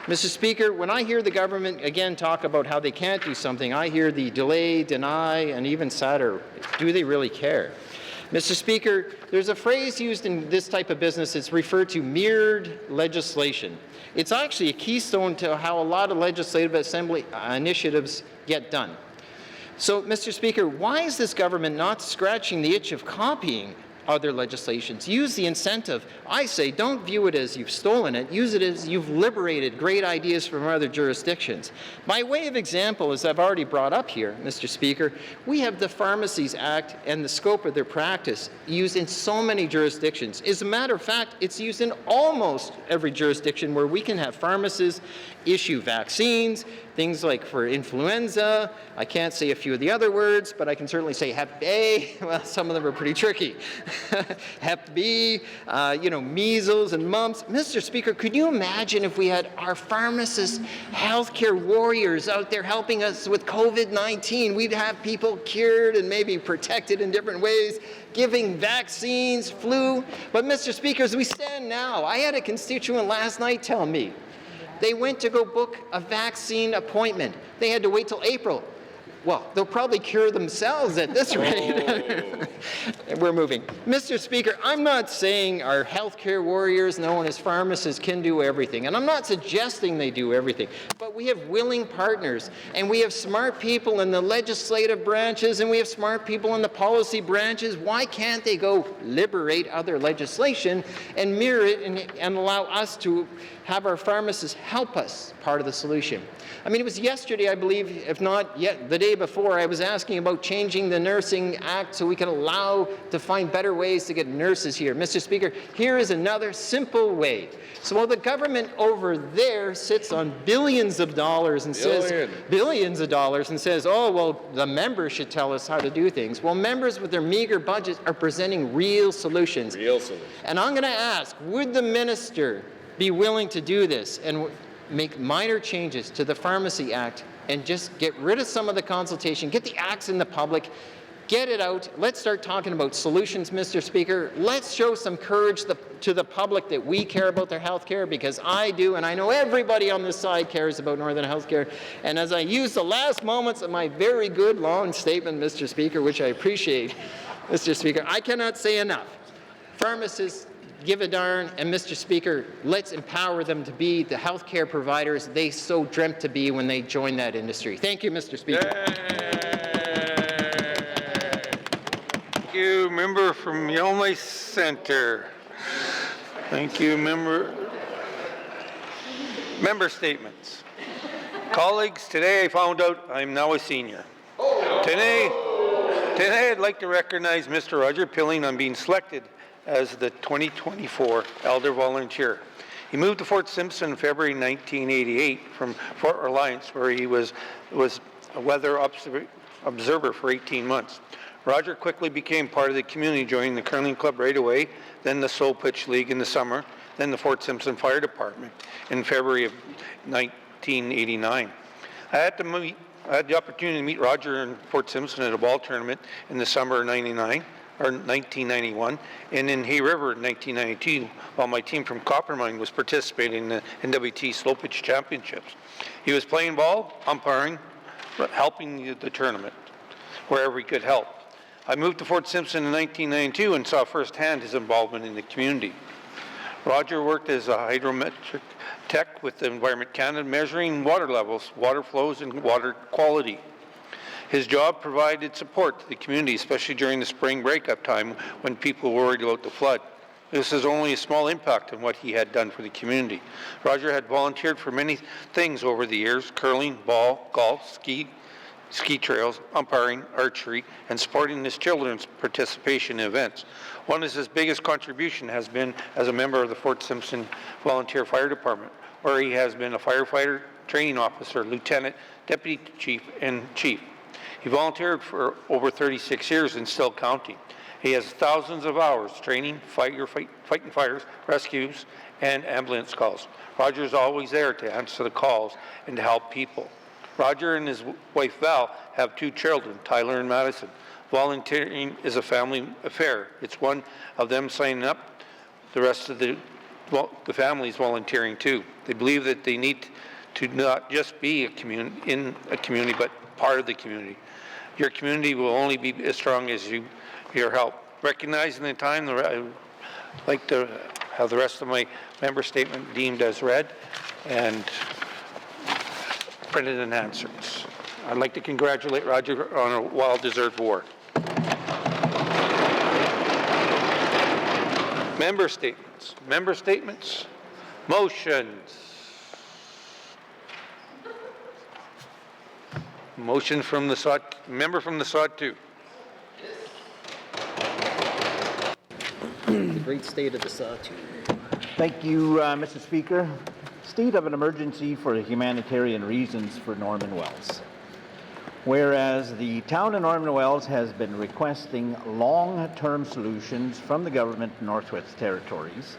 Mr. Speaker, when I hear the government again talk about how they can't do something, I hear the delay, deny, and even sadder, do they really care? Mr. Speaker, there's a phrase used in this type of business, it's referred to mirrored legislation. It's actually a keystone to how a lot of legislative assembly initiatives get done. So, Mr. Speaker, why is this government not scratching the itch of copying other legislations? Use the incentive. I say don't view it as you've stolen it, use it as you've liberated great ideas from other jurisdictions. By way of example, as I've already brought up here, Mr. Speaker, we have the Pharmacies Act and the scope of their practice used in so many jurisdictions. As a matter of fact, it's used in almost every jurisdiction where we can have pharmacists issue vaccines, things like for influenza. I can't say a few of the other words, but I can certainly say Hep A. Well, some of them are pretty tricky. Hep B, measles and mumps. Mr. Speaker, could you imagine if we had our pharmacists, healthcare warriors out there helping us with COVID-19? We'd have people cured and maybe protected in different ways, giving vaccines, flu. But Mr. Speaker, as we stand now, I had a constituent last night tell me, they went to go book a vaccine appointment. They had to wait till April. Well, they'll probably cure themselves at this rate. We're moving. Mr. Speaker, I'm not saying our healthcare warriors known as pharmacists can do everything, and I'm not suggesting they do everything, but we have willing partners, and we have smart people in the legislative branches, and we have smart people in the policy branches. Why can't they go liberate other legislation and mirror it and allow us to have our pharmacists help us part of the solution? I mean, it was yesterday, I believe, if not yet the day before, I was asking about changing the Nursing Act so we can allow to find better ways to get nurses here. Mr. Speaker, here is another simple way. So while the government over there sits on billions of dollars and says, billions of dollars and says, oh, well, the members should tell us how to do things. Well, members with their meager budgets are presenting real solutions. And I'm going to ask, would the minister be willing to do this and make minor changes to the Pharmacy Act and just get rid of some of the consultation, get the acts in the public, get it out. Let's start talking about solutions, Mr. Speaker. Let's show some courage to the public that we care about their health care, because I do, and I know everybody on this side cares about Northern health care. And as I use the last moments of my very good long statement, Mr. Speaker, which I appreciate, Mr. Speaker, I cannot say enough. Pharmacists give a darn, and Mr. Speaker, let's empower them to be the healthcare providers they so dreamt to be when they joined that industry. Thank you, Mr. Speaker. Thank you. Member from Yonge Centre. Thank you, member. Member statements. Colleagues, today I found out I'm now a senior. Today I'd like to recognize Mr. Roger Pilling on being selected as the 2024 Elder Volunteer. He moved to Fort Simpson in February 1988 from Fort Reliance, where he was a weather observer for 18 months. Roger quickly became part of the community, joining the Curling Club right away, then the Soul Pitch League in the summer, then the Fort Simpson Fire Department in February of 1989. I had to meet I had the opportunity to meet Roger in Fort Simpson at a ball tournament in the summer of 1991, and in Hay River in 1992, while my team from Coppermine was participating in the NWT Slow Pitch Championships. He was playing ball, umpiring, helping the tournament wherever he could help. I moved to Fort Simpson in 1992 and saw firsthand his involvement in the community. Roger worked as a hydrometric tech with the Environment Canada, measuring water levels, water flows, and water quality. His job provided support to the community, especially during the spring breakup time when people were worried about the flood. This is only a small impact on what he had done for the community. Roger had volunteered for many things over the years: curling, ball, golf, ski trails, umpiring, archery, and supporting his children's participation in events. One of his biggest contribution has been as a member of the Fort Simpson Volunteer Fire Department, where he has been a firefighter, training officer, lieutenant, deputy chief, and chief. He volunteered for over 36 years and still counting. He has thousands of hours training, fighting fires, rescues, and ambulance calls. Roger is always there to answer the calls and to help people. Roger and his wife Val have 2 children, Tyler and Madison. Volunteering is a family affair. It's one of them signing up, the rest of the family's volunteering too. They believe that they need to not just be in a community, but part of the community. Your community will only be as strong as your help. Recognizing the time, I'd like to have the rest of my member statement deemed as read and printed in answers. I'd like to congratulate Roger on a well-deserved award. Member statements. Member statements. Motions. Motion from the member from the Sod 2. The great state of the Sawtooth. Thank you, Mr. Speaker. State of an emergency for humanitarian reasons for Norman Wells. Whereas the town of Norman Wells has been requesting long-term solutions from the government of Northwest Territories,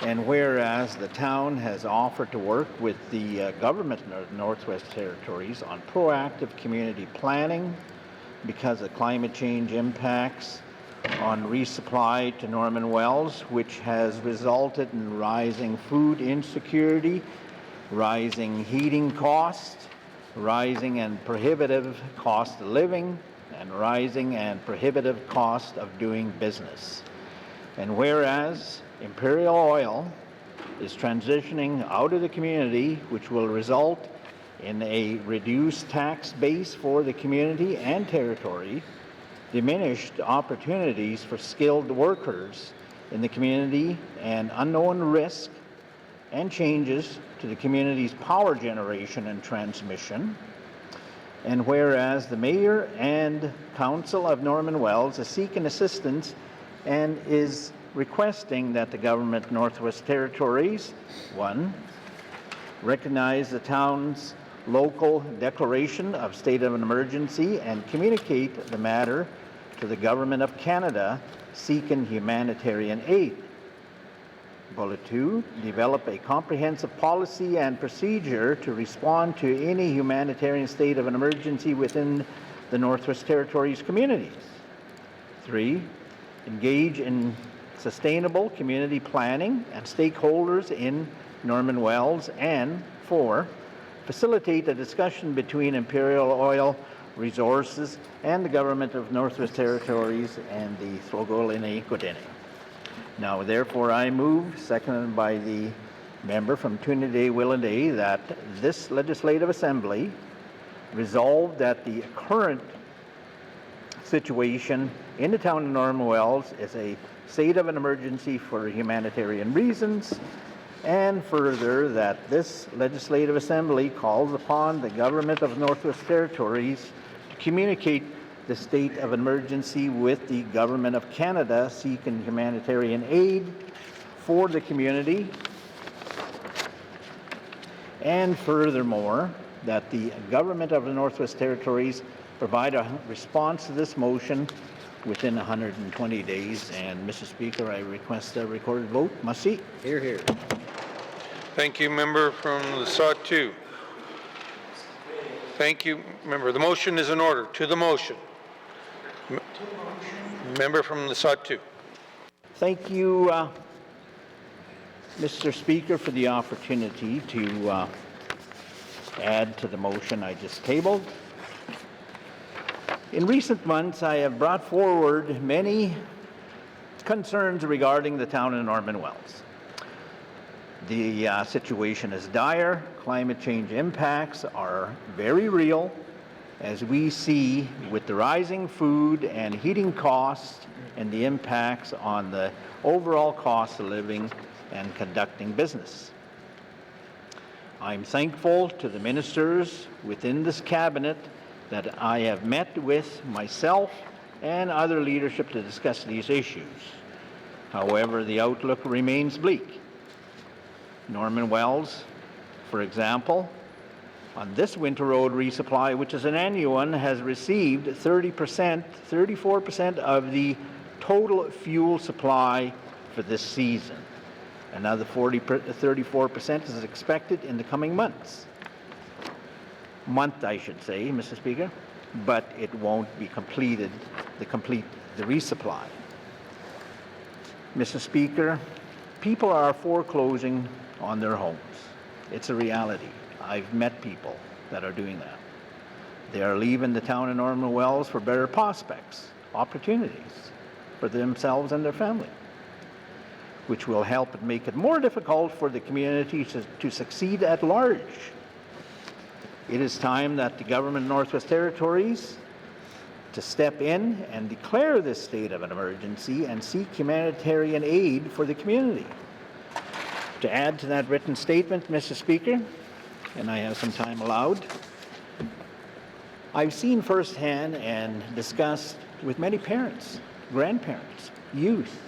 and whereas the town has offered to work with the government of Northwest Territories on proactive community planning because of climate change impacts on resupply to Norman Wells, which has resulted in rising food insecurity, rising heating costs, rising and prohibitive cost of living, and rising and prohibitive cost of doing business. And whereas Imperial Oil is transitioning out of the community, which will result in a reduced tax base for the community and territory, diminished opportunities for skilled workers in the community, and unknown risk and changes to the community's power generation and transmission. And whereas the Mayor and Council of Norman Wells is seeking assistance and is requesting that the government of Northwest Territories, 1, recognize the town's local declaration of state of an emergency and communicate the matter to the Government of Canada seeking humanitarian aid. Bullet 2, develop a comprehensive policy and procedure to respond to any humanitarian state of an emergency within the Northwest Territories communities. 3, engage in sustainable community planning and stakeholders in Norman Wells. And 4, facilitate a discussion between Imperial Oil Resources and the Government of Northwest Territories and the Thlogolinay-Godinay. Now, therefore, I move, seconded by the member from Trinidad-Willowday, that this Legislative Assembly resolve that the current situation in the town of Norman Wells is a state of an emergency for humanitarian reasons, and further, that this Legislative Assembly calls upon the Government of Northwest Territories to communicate the state of emergency with the Government of Canada seeking humanitarian aid for the community. And furthermore, that the Government of the Northwest Territories provide a response to this motion within 120 days. And Mr. Speaker, I request a recorded vote. Must see. Hear, hear. Thank you, member from the Sod 2. Thank you, member. The motion is in order. To the motion. Member from the Sod-2. Thank you, Mr. Speaker, for the opportunity to add to the motion I just tabled. In recent months, I have brought forward many concerns regarding the town of Norman Wells. The situation is dire. Climate change impacts are very real, as we see with the rising food and heating costs and the impacts on the overall cost of living and conducting business. I'm thankful to the ministers within this cabinet that I have met with myself and other leadership to discuss these issues. However, the outlook remains bleak. Norman Wells, for example, on this winter road resupply, which is an annual one, has received 34% of the total fuel supply for this season. Another 34% is expected in the coming months. I should say, Mr. Speaker, but it won't be completed, the resupply. Mr. Speaker, people are foreclosing on their homes. It's a reality. I've met people that are doing that. They are leaving the town of Norman Wells for better prospects, opportunities for themselves and their family, which will help make it more difficult for the community to succeed at large. It is time that the government of Northwest Territories to step in and declare this state of an emergency and seek humanitarian aid for the community. To add to that written statement, Mr. Speaker, and I have some time allowed, I've seen firsthand and discussed with many parents, grandparents, youth,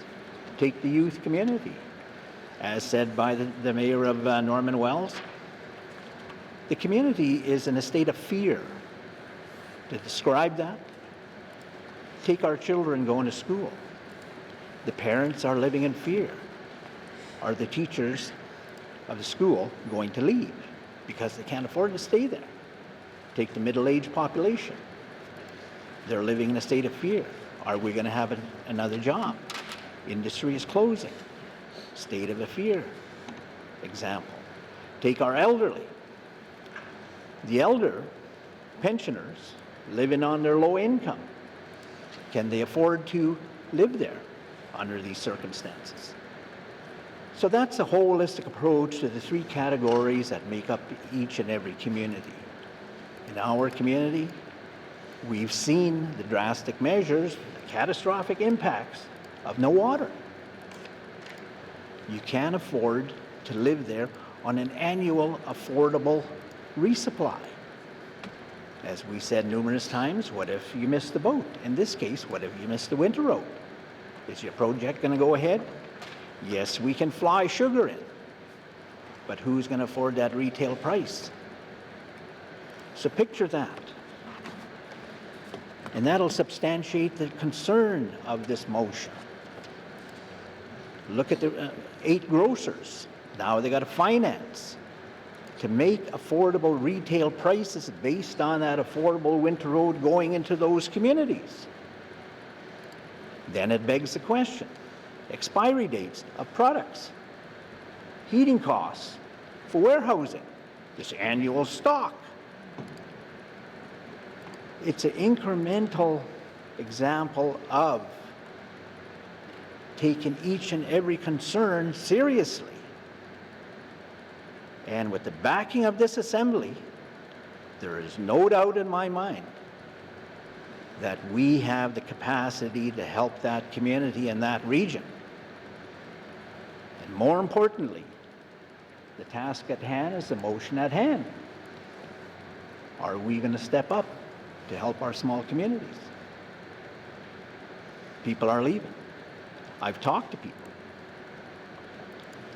take the youth community. As said by the mayor of Norman Wells, the community is in a state of fear. To describe that, take our children going to school. The parents are living in fear. Are the teachers of the school going to leave because they can't afford to stay there? Take the middle-aged population. They're living in a state of fear. Are we going to have another job? Industry is closing. State of a fear. Example. Take our elderly. The elder pensioners living on their low income. Can they afford to live there under these circumstances? So that's a holistic approach to the three categories that make up each and every community. In our community, we've seen the drastic measures, the catastrophic impacts of no water. You can't afford to live there on an annual affordable resupply. As we said numerous times, what if you miss the boat? In this case, what if you miss the winter road? Is your project going to go ahead? Yes, we can fly sugar in, but who's going to afford that retail price? So picture that. And that'll substantiate the concern of this motion. Look at the 8 grocers. Now they got to finance to make affordable retail prices based on that affordable winter road going into those communities. Then it begs the question, expiry dates of products, heating costs for warehousing, this annual stock. It's an incremental example of taking each and every concern seriously. And with the backing of this assembly, there is no doubt in my mind that we have the capacity to help that community and that region. And more importantly, the task at hand is the motion at hand. Are we going to step up to help our small communities? People are leaving. I've talked to people.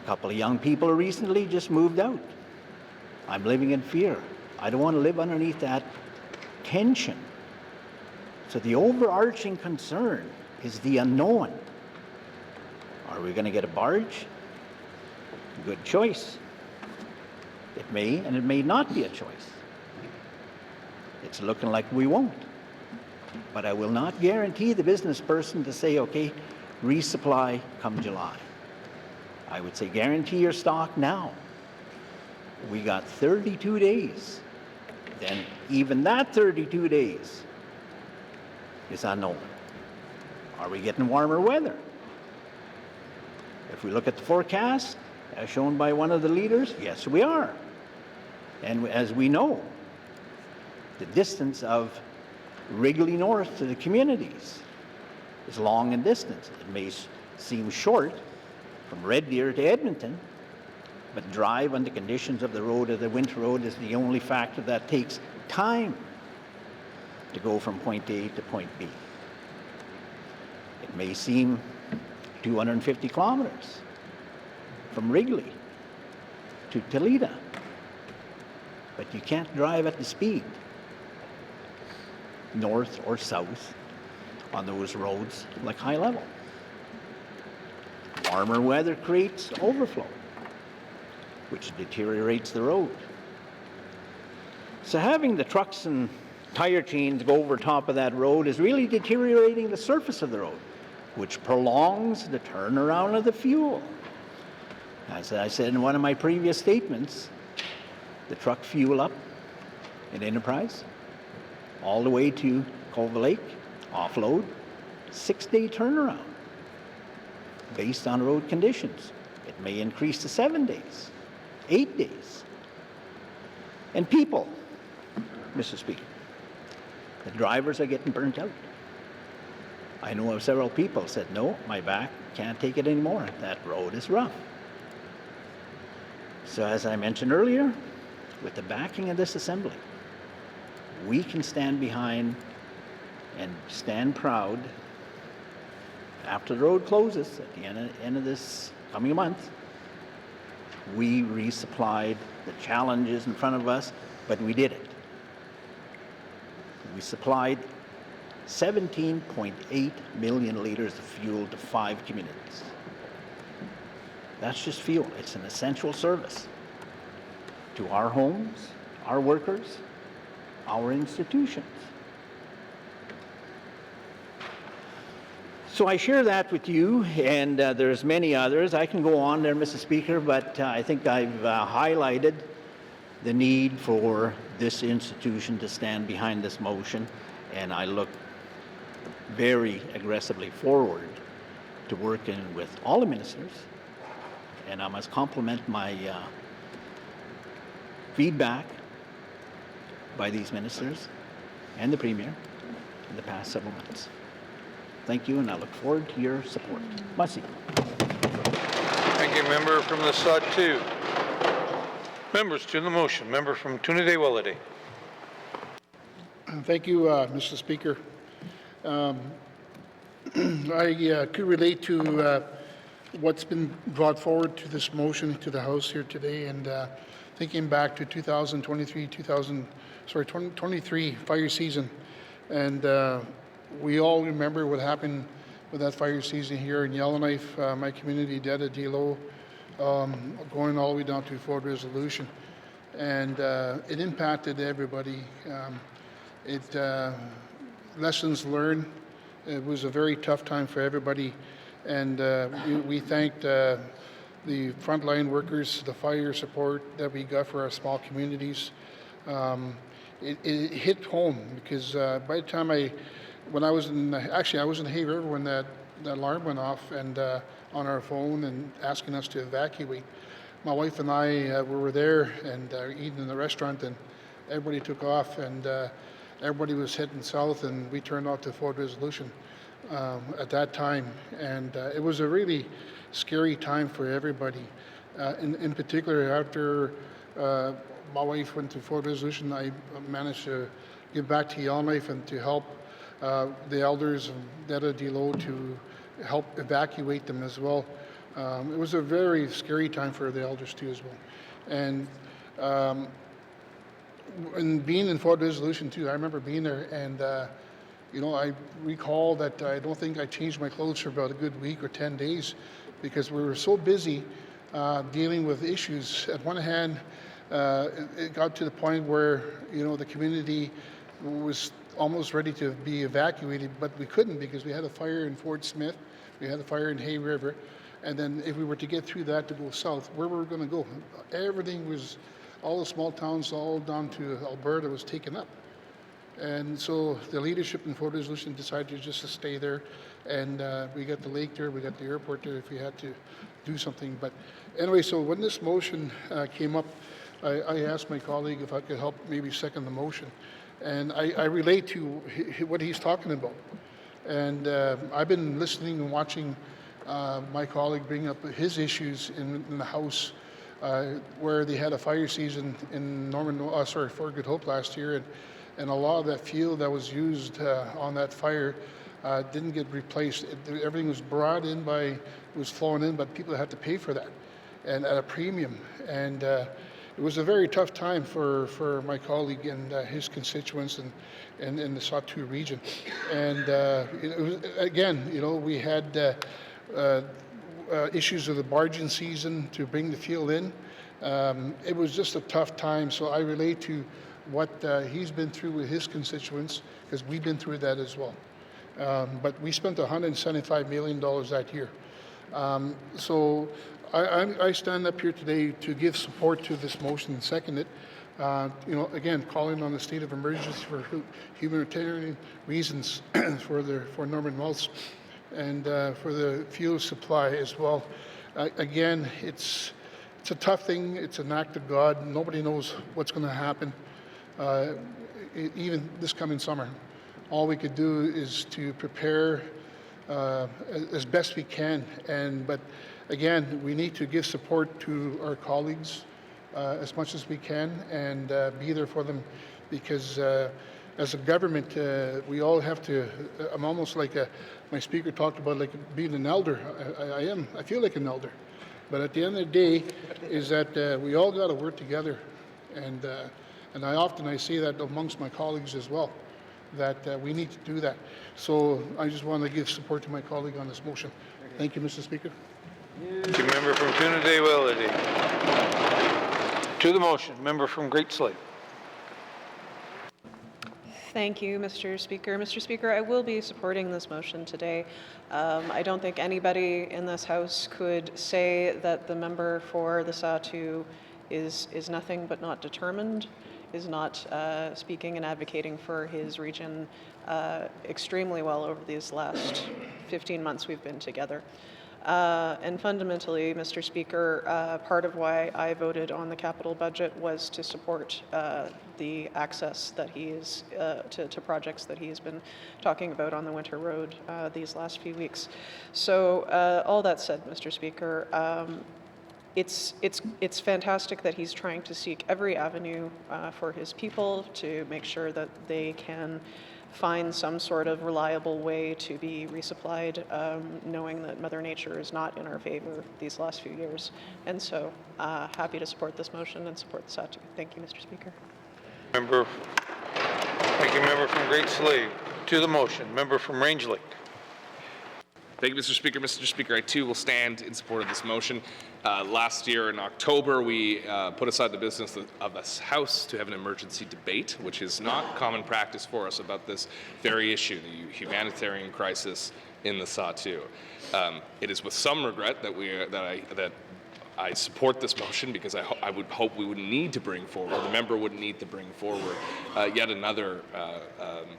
A couple of young people recently just moved out. I'm living in fear. I don't want to live underneath that tension. So the overarching concern is the unknown. Are we going to get a barge? Good choice. It may and it may not be a choice. It's looking like we won't. But I will not guarantee the business person to say, okay, resupply come July. I would say guarantee your stock now. We got 32 days. Then even that 32 days is unknown. Are we getting warmer weather? If we look at the forecast, as shown by one of the leaders, yes, we are. And as we know, the distance of Wrigley North to the communities is long in distance. It may seem short from Red Deer to Edmonton, but drive on the conditions of the road or the winter road is the only factor that takes time to go from point A to point B. It may seem 250 kilometers from Wrigley to Toledo, but you can't drive at the speed north or south on those roads like High Level. Warmer weather creates overflow, which deteriorates the road. So having the trucks and tire chains go over top of that road is really deteriorating the surface of the road, which prolongs the turnaround of the fuel. As I said in one of my previous statements, the truck fuel up in Enterprise, all the way to Culver Lake, offload, 6-day turnaround based on road conditions. It may increase to 7 days, 8 days. And people, Mr. Speaker, the drivers are getting burnt out. I know of several people said, no, my back can't take it anymore. That road is rough. So as I mentioned earlier, with the backing of this assembly, we can stand behind and stand proud after the road closes at the end of this coming month. We resupplied the challenges in front of us, but we did it. We supplied 17.8 million liters of fuel to 5 communities. That's just fuel. It's an essential service to our homes, our workers, our institutions. So I share that with you, and there's many others. I can go on there, Mr. Speaker, but I think I've highlighted the need for this institution to stand behind this motion, and I look very aggressively forward to working with all the ministers, and I must compliment my feedback by these ministers and the Premier in the past several months. Thank you, and I look forward to your support. Merci. Thank you, member from the Sud 2. Members to the motion. Member from Trinidad-Willowday. Thank you, Mr. Speaker. I could relate to what's been brought forward to this motion to the House here today, and thinking back to 2023 fire season, and we all remember what happened with that fire season here in Yellowknife, my community, Detta Delo, going all the way down to Fort Resolution, and it impacted everybody. Lessons learned. It was a very tough time for everybody, and we thanked the frontline workers, the fire support that we got for our small communities. It hit home because by the time I was in Hay River when that alarm went off, and on our phone and asking us to evacuate. My wife and I were there and eating in the restaurant, and everybody took off, and everybody was heading south, and we turned off to Fort Resolution at that time, and it was a really scary time for everybody. In particular, after my wife went to Fort Resolution, I managed to give back to Yellowknife and to help the elders of Detta Delo to help evacuate them as well. It was a very scary time for the elders too as well. And being in Fort Resolution too, I remember being there, and I recall that I don't think I changed my clothes for about a good week or 10 days because we were so busy dealing with issues. At one hand, it got to the point where the community was almost ready to be evacuated, but we couldn't because we had a fire in Fort Smith, we had a fire in Hay River, and then if we were to get through that to go south, where were we going to go? Everything was, all the small towns, all down to Alberta was taken up. And so the leadership in Fort Resolution decided just to stay there, and we got the lake there, we got the airport there if we had to do something. But anyway, so when this motion came up, I asked my colleague if I could help maybe second the motion. And I relate to what he's talking about. And I've been listening and watching my colleague bring up his issues in the House where they had a fire season in Fort Good Hope last year, and a lot of that fuel that was used on that fire didn't get replaced. Everything was brought in was flown in, but people had to pay for that, and at a premium. And it was a very tough time for my colleague and his constituents and in the Sahtu region. And it was, again, we had issues of the barging season to bring the fuel in. It was just a tough time, so I relate to what he's been through with his constituents, because we've been through that as well. But we spent $175 million that year. So I stand up here today to give support to this motion and second it. Again, calling on the state of emergency for humanitarian reasons for Norman Wells and for the fuel supply as well. Again, it's a tough thing. It's an act of God. Nobody knows what's going to happen, even this coming summer. All we could do is to prepare as best we can. But again, we need to give support to our colleagues as much as we can and be there for them, because as a government, we all have to, I'm almost like my speaker talked about, like being an elder. I feel like an elder. But at the end of the day, is that we all got to work together. And I say that amongst my colleagues as well, that we need to do that. So I just want to give support to my colleague on this motion. Thank you, Mr. Speaker. Thank you, member from Trinidad-Willoughby. To the motion, member from Great Slave. Thank you, Mr. Speaker. Mr. Speaker, I will be supporting this motion today. I don't think anybody in this House could say that the member for the Sahtu is nothing but not determined, is not speaking and advocating for his region extremely well over these last 15 months we've been together. And fundamentally, Mr. Speaker, part of why I voted on the capital budget was to support the access that he is to projects that he has been talking about on the Winter Road these last few weeks. So all that said, Mr. Speaker, it's fantastic that he's trying to seek every avenue for his people to make sure that they can find some sort of reliable way to be resupplied, knowing that Mother Nature is not in our favor these last few years. And so happy to support this motion and support the Sahtu. Thank you, Mr. Speaker. Thank you, member from Great Slave. To the motion, member from Range Lake. Thank you, Mr. Speaker. Mr. Speaker, I too will stand in support of this motion. Last year in October, we put aside the business of this House to have an emergency debate, which is not common practice for us, about this very issue, the humanitarian crisis in the Sahtu. It is with some regret that I support this motion, because I would hope we wouldn't need to bring forward, the member wouldn't need to bring forward yet another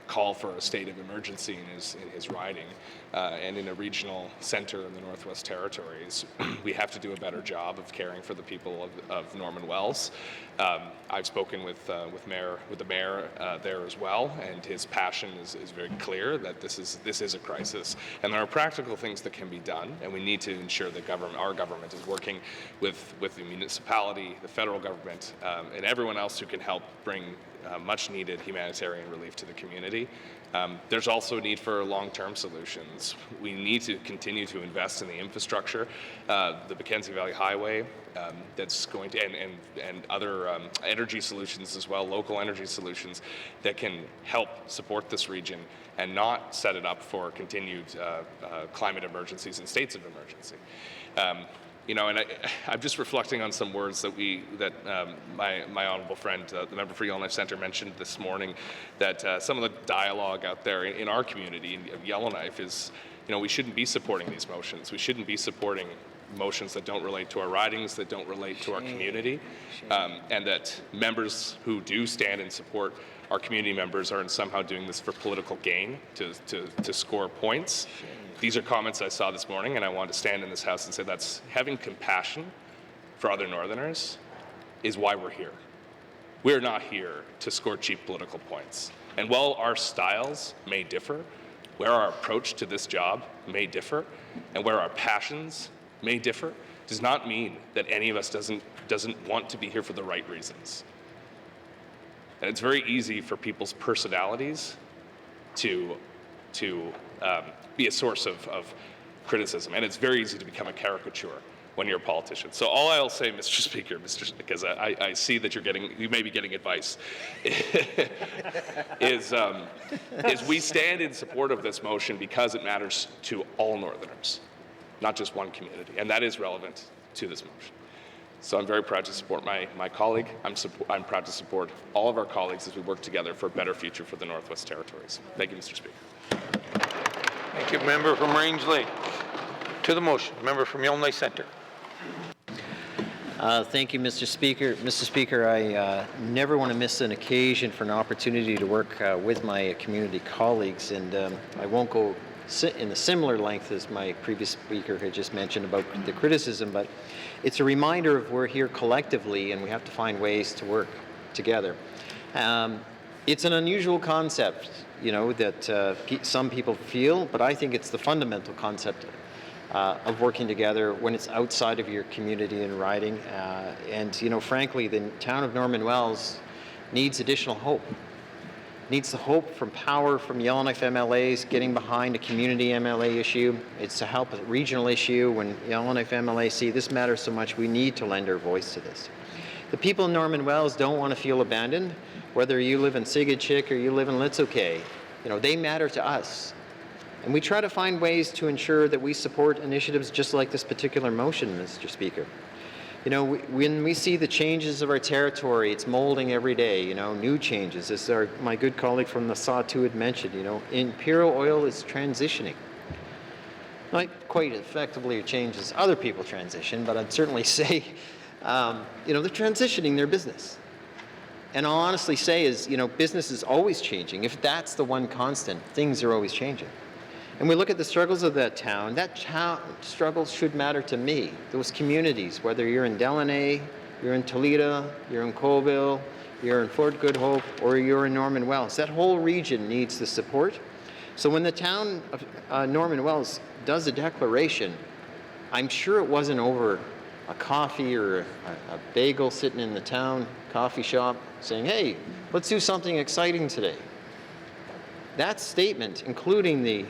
call for a state of emergency in his riding and in a regional center in the Northwest Territories. We have to do a better job of caring for the people of Norman Wells. I've spoken with the mayor there as well, and his passion is very clear that this is a crisis, and there are practical things that can be done, and we need to ensure that our government is working with the municipality, the federal government, and everyone else who can help bring much needed humanitarian relief to the community. There's also a need for long-term solutions. We need to continue to invest in the infrastructure, the Mackenzie Valley Highway, that's going to, and other energy solutions as well, local energy solutions that can help support this region and not set it up for continued climate emergencies and states of emergency. And I'm just reflecting on some words that my honourable friend, the member for Yellowknife Centre, mentioned this morning, that some of the dialogue out there in our community of Yellowknife is, we shouldn't be supporting these motions. We shouldn't be supporting motions that don't relate to our ridings, that don't relate to our community, and that members who do stand and support our community members are somehow doing this for political gain, to score points. These are comments I saw this morning, and I want to stand in this House and say that's having compassion for other Northerners is why we're here. We're not here to score cheap political points. And while our styles may differ, where our approach to this job may differ, and where our passions may differ, does not mean that any of us doesn't want to be here for the right reasons. And it's very easy for people's personalities to be a source of criticism, and it's very easy to become a caricature when you're a politician. So all I'll say, Mr. Speaker, because I see that you may be getting advice, is we stand in support of this motion because it matters to all Northerners, not just one community, and that is relevant to this motion. So I'm very proud to support my colleague. I'm proud to support all of our colleagues as we work together for a better future for the Northwest Territories. Thank you, Mr. Speaker. Thank you, member from Rangeley. To the motion, member from Yellowknife Centre. Thank you, Mr. Speaker. Mr. Speaker, I never want to miss an occasion for an opportunity to work with my community colleagues, and I won't go in a similar length as my previous speaker had just mentioned about the criticism, but it's a reminder of we're here collectively and we have to find ways to work together. It's an unusual concept, that some people feel, but I think it's the fundamental concept of working together when it's outside of your community and riding. Frankly, the town of Norman Wells needs additional hope. Needs the hope from power from Yellowknife MLAs getting behind a community MLA issue. It's to help a regional issue. When Yellowknife MLAs see this matters so much, we need to lend our voice to this. The people in Norman Wells don't want to feel abandoned, whether you live in Sigachik or you live in Litzoke. They matter to us. And we try to find ways to ensure that we support initiatives just like this particular motion, Mr. Speaker. When we see the changes of our territory, it's molding every day, new changes. As my good colleague from the Sawtooth had mentioned, Imperial Oil is transitioning. Not quite effectively changes other people transition, but I'd certainly say, they're transitioning their business. And I'll honestly say is, business is always changing. If that's the one constant, things are always changing. And we look at the struggles of that town struggles should matter to me, those communities, whether you're in Delaney, you're in Toledo, you're in Colville, you're in Fort Good Hope, or you're in Norman Wells. That whole region needs the support. So when the town of Norman Wells does a declaration, I'm sure it wasn't over a coffee or a bagel sitting in the town coffee shop saying, hey, let's do something exciting today. That statement, including the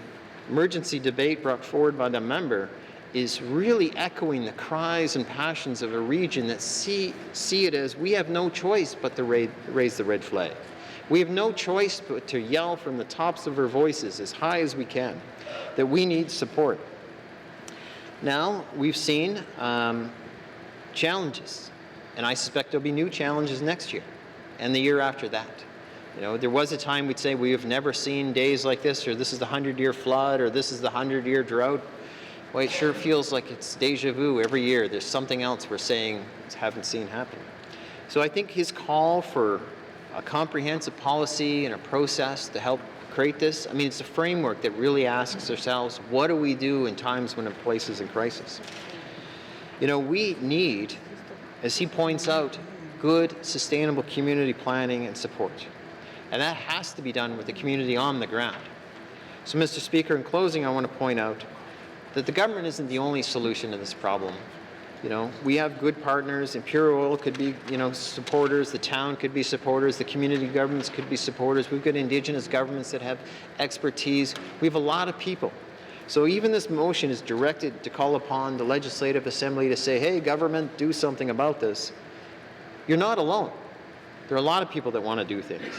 emergency debate brought forward by the member, is really echoing the cries and passions of a region that see it as we have no choice but to raise the red flag. We have no choice but to yell from the tops of our voices as high as we can that we need support. Now, we've seen challenges, and I suspect there'll be new challenges next year and the year after that. There was a time we'd say we have never seen days like this, or this is the 100-year flood, or this is the 100-year drought. Well, it sure feels like it's deja vu every year. There's something else we're saying haven't seen happen. So I think his call for a comprehensive policy and a process to help create this, it's a framework that really asks ourselves, what do we do in times when a place is in crisis? We need, as he points out, good, sustainable community planning and support. And that has to be done with the community on the ground. So, Mr. Speaker, in closing, I want to point out that the government isn't the only solution to this problem. We have good partners. Imperial Oil could be, supporters. The town could be supporters. The community governments could be supporters. We've got Indigenous governments that have expertise. We have a lot of people. So even this motion is directed to call upon the Legislative Assembly to say, hey, government, do something about this. You're not alone. There are a lot of people that want to do things.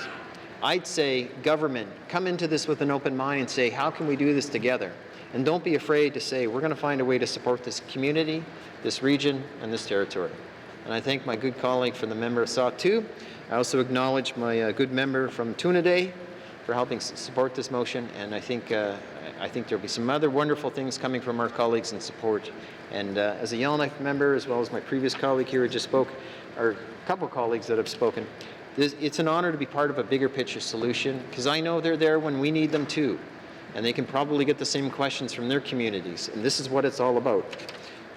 I'd say, government, come into this with an open mind and say, how can we do this together? And don't be afraid to say, we're going to find a way to support this community, this region, and this territory. And I thank my good colleague from the member of Sawtoo. I also acknowledge my good member from Tunaday for helping support this motion, and I think there'll be some other wonderful things coming from our colleagues in support. And as a Yellowknife member, as well as my previous colleague here who just spoke, or a couple colleagues that have spoken, it's an honor to be part of a bigger picture solution, because I know they're there when we need them too. And they can probably get the same questions from their communities. And this is what it's all about.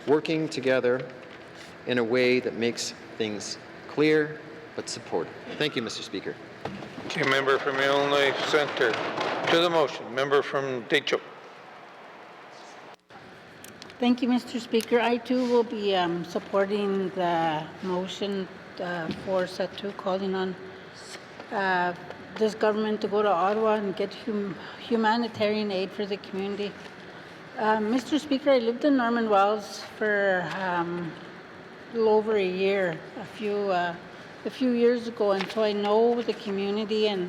Working together in a way that makes things clear but supportive. Thank you, Mr. Speaker. Okay, member from Illinois Centre. To the motion, member from Deschutes. Thank you, Mr. Speaker. I too will be supporting the motion for Satu calling on this government to go to Ottawa and get humanitarian aid for the community. Mr. Speaker, I lived in Norman Wells for a little over a year, a few years ago, and so I know the community, and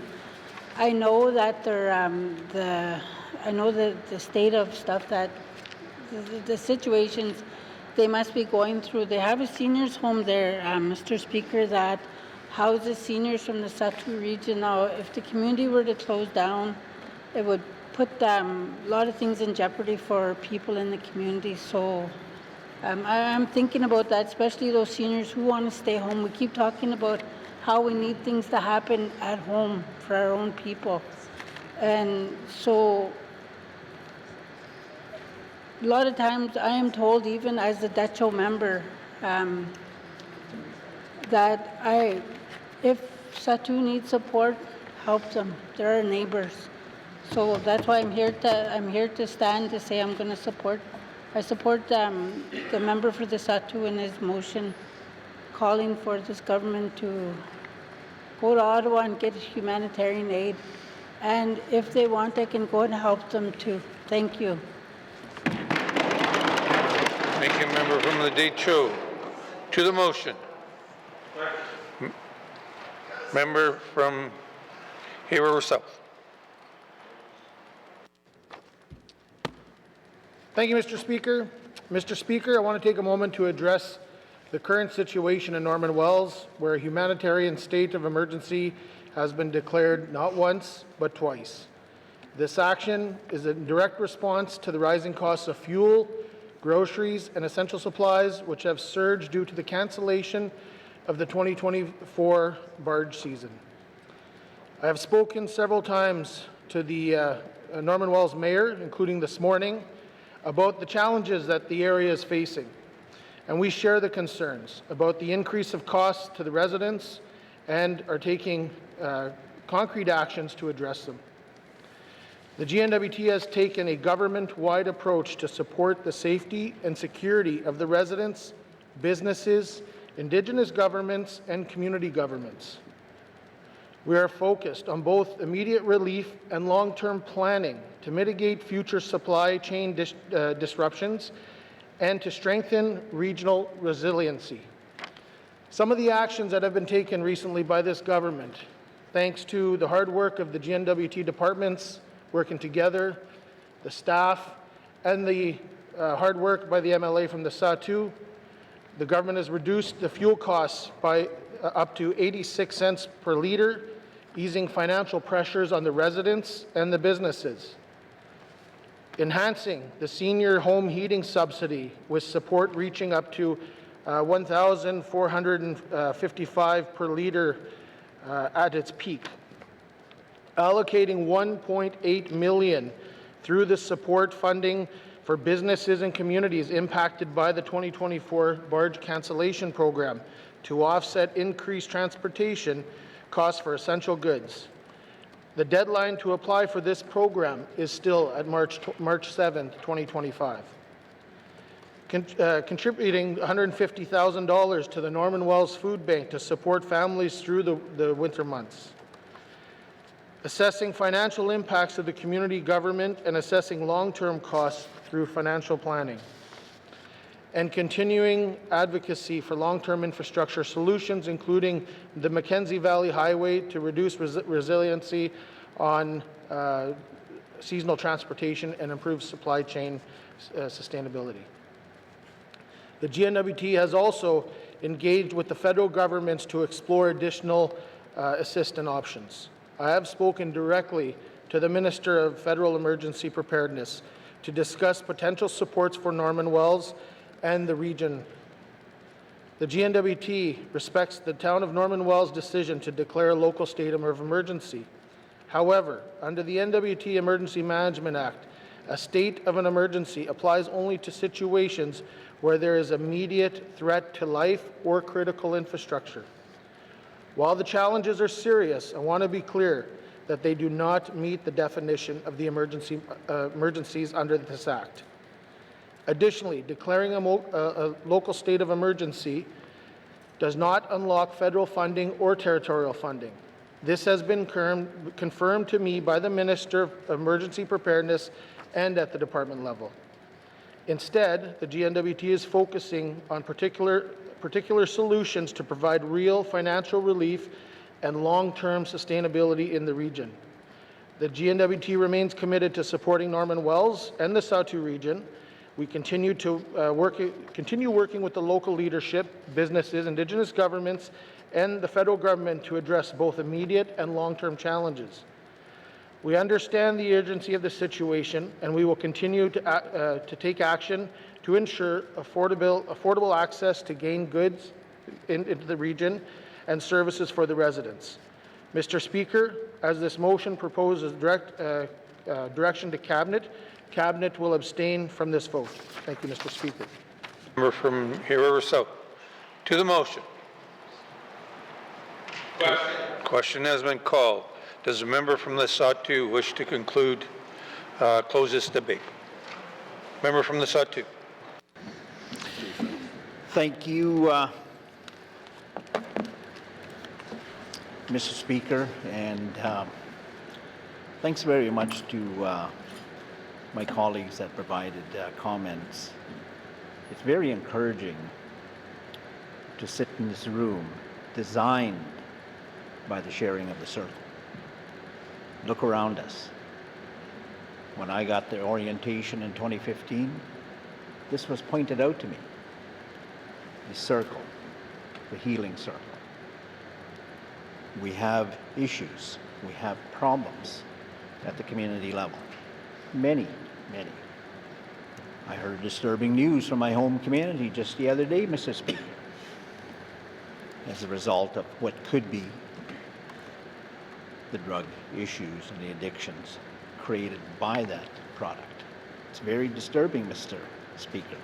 I know that I know the state of stuff that the situations they must be going through. They have a seniors home there, Mr. Speaker, that houses seniors from the Satu region. Now, if the community were to close down, it would put a lot of things in jeopardy for people in the community. So I'm thinking about that, especially those seniors who want to stay home. We keep talking about how we need things to happen at home for our own people. And so a lot of times I am told, even as a DECHO member, that if Satu needs support, help them. They're our neighbors. So that's why I'm here to stand to say I'm going to support. I support the member for the Satu in his motion calling for this government to go to Ottawa and get humanitarian aid. And if they want, I can go and help them too. Thank you. Thank you, member from the Deschutes. To the motion. Member from Hay-River South. Thank you, Mr. Speaker. Mr. Speaker, I want to take a moment to address the current situation in Norman Wells, where a humanitarian state of emergency has been declared not once, but twice. This action is a direct response to the rising costs of fuel, groceries, and essential supplies, which have surged due to the cancellation of the 2024 barge season. I have spoken several times to the Norman Wells mayor, including this morning, about the challenges that the area is facing. And we share the concerns about the increase of costs to the residents and are taking concrete actions to address them. The GNWT has taken a government-wide approach to support the safety and security of the residents, businesses, Indigenous governments, and community governments. We are focused on both immediate relief and long-term planning to mitigate future supply chain disruptions and to strengthen regional resiliency. Some of the actions that have been taken recently by this government, thanks to the hard work of the GNWT departments working together, the staff, and the hard work by the MLA from the Satu, the government has reduced the fuel costs by up to 86 cents per litre, easing financial pressures on the residents and the businesses. Enhancing the senior home heating subsidy with support reaching up to 1,455 per litre at its peak. Allocating $1.8 million through the support funding for businesses and communities impacted by the 2024 barge cancellation program to offset increased transportation costs for essential goods. The deadline to apply for this program is still at March 7th, 2025. Contributing $150,000 to the Norman Wells Food Bank to support families through the winter months. Assessing financial impacts of the community government and assessing long-term costs through financial planning. And continuing advocacy for long-term infrastructure solutions, including the Mackenzie Valley Highway to reduce resiliency on seasonal transportation and improve supply chain sustainability. The GNWT has also engaged with the federal governments to explore additional assistance options. I have spoken directly to the Minister of Federal Emergency Preparedness to discuss potential supports for Norman Wells and the region. The GNWT respects the Town of Norman Wells' decision to declare a local state of emergency. However, under the NWT Emergency Management Act, a state of an emergency applies only to situations where there is immediate threat to life or critical infrastructure. While the challenges are serious, I want to be clear that they do not meet the definition of the emergencies under this Act. Additionally, declaring a local state of emergency does not unlock federal funding or territorial funding. This has been confirmed to me by the Minister of Emergency Preparedness and at the department level. Instead, the GNWT is focusing on particular solutions to provide real financial relief and long-term sustainability in the region. The GNWT remains committed to supporting Norman Wells and the Sahtu region. We continue working with the local leadership, businesses, Indigenous governments, and the federal government to address both immediate and long-term challenges. We understand the urgency of the situation, and we will continue to take action to ensure affordable access to gain goods into the region and services for the residents. Mr. Speaker, as this motion proposes direction to Cabinet, Cabinet will abstain from this vote. Thank you, Mr. Speaker. Member from River South. To the motion. Question has been called. Does a member from the Sahtu wish to close this debate? Member from the Sahtu. Thank you, Mr. Speaker, and thanks very much to my colleagues that provided comments. It's very encouraging to sit in this room designed by the sharing of the circle. Look around us. When I got the orientation in 2015, this was pointed out to me. The circle, the healing circle. We have issues, we have problems at the community level. Many. I heard disturbing news from my home community just the other day, Mr. Speaker, as a result of what could be the drug issues and the addictions created by that product. It's very disturbing, Mr. Speaker.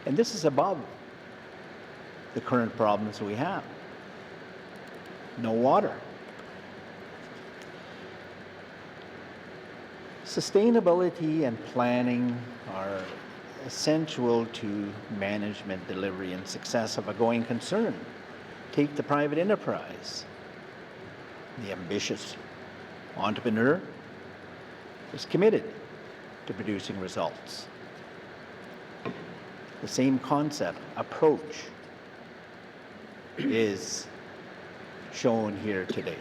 And this is above the current problems we have. No water. Sustainability and planning are essential to management, delivery, and success of a going concern. Take the private enterprise. The ambitious entrepreneur is committed to producing results. The same concept, approach, is shown here today.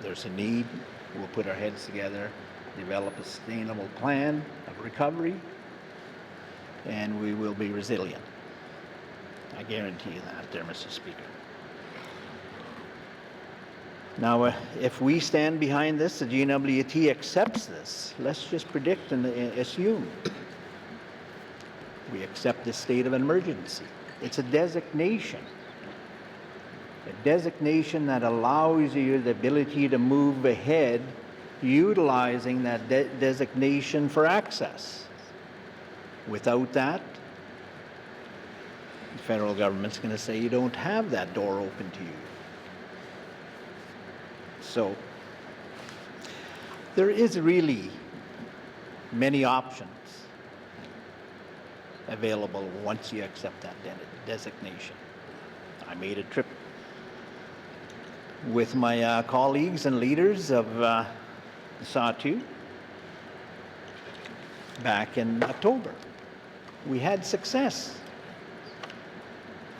There's a need. We'll put our heads together, develop a sustainable plan of recovery, and we will be resilient. I guarantee you that there, Mr. Speaker. Now, if we stand behind this, the GNWT accepts this, let's just predict and assume we accept this state of emergency. It's a designation that allows you the ability to move ahead utilizing that designation for access. Without that, the federal government's going to say you don't have that door open to you. So there is really many options available once you accept that designation. I made a trip with my colleagues and leaders of the Sahtu back in October. We had success,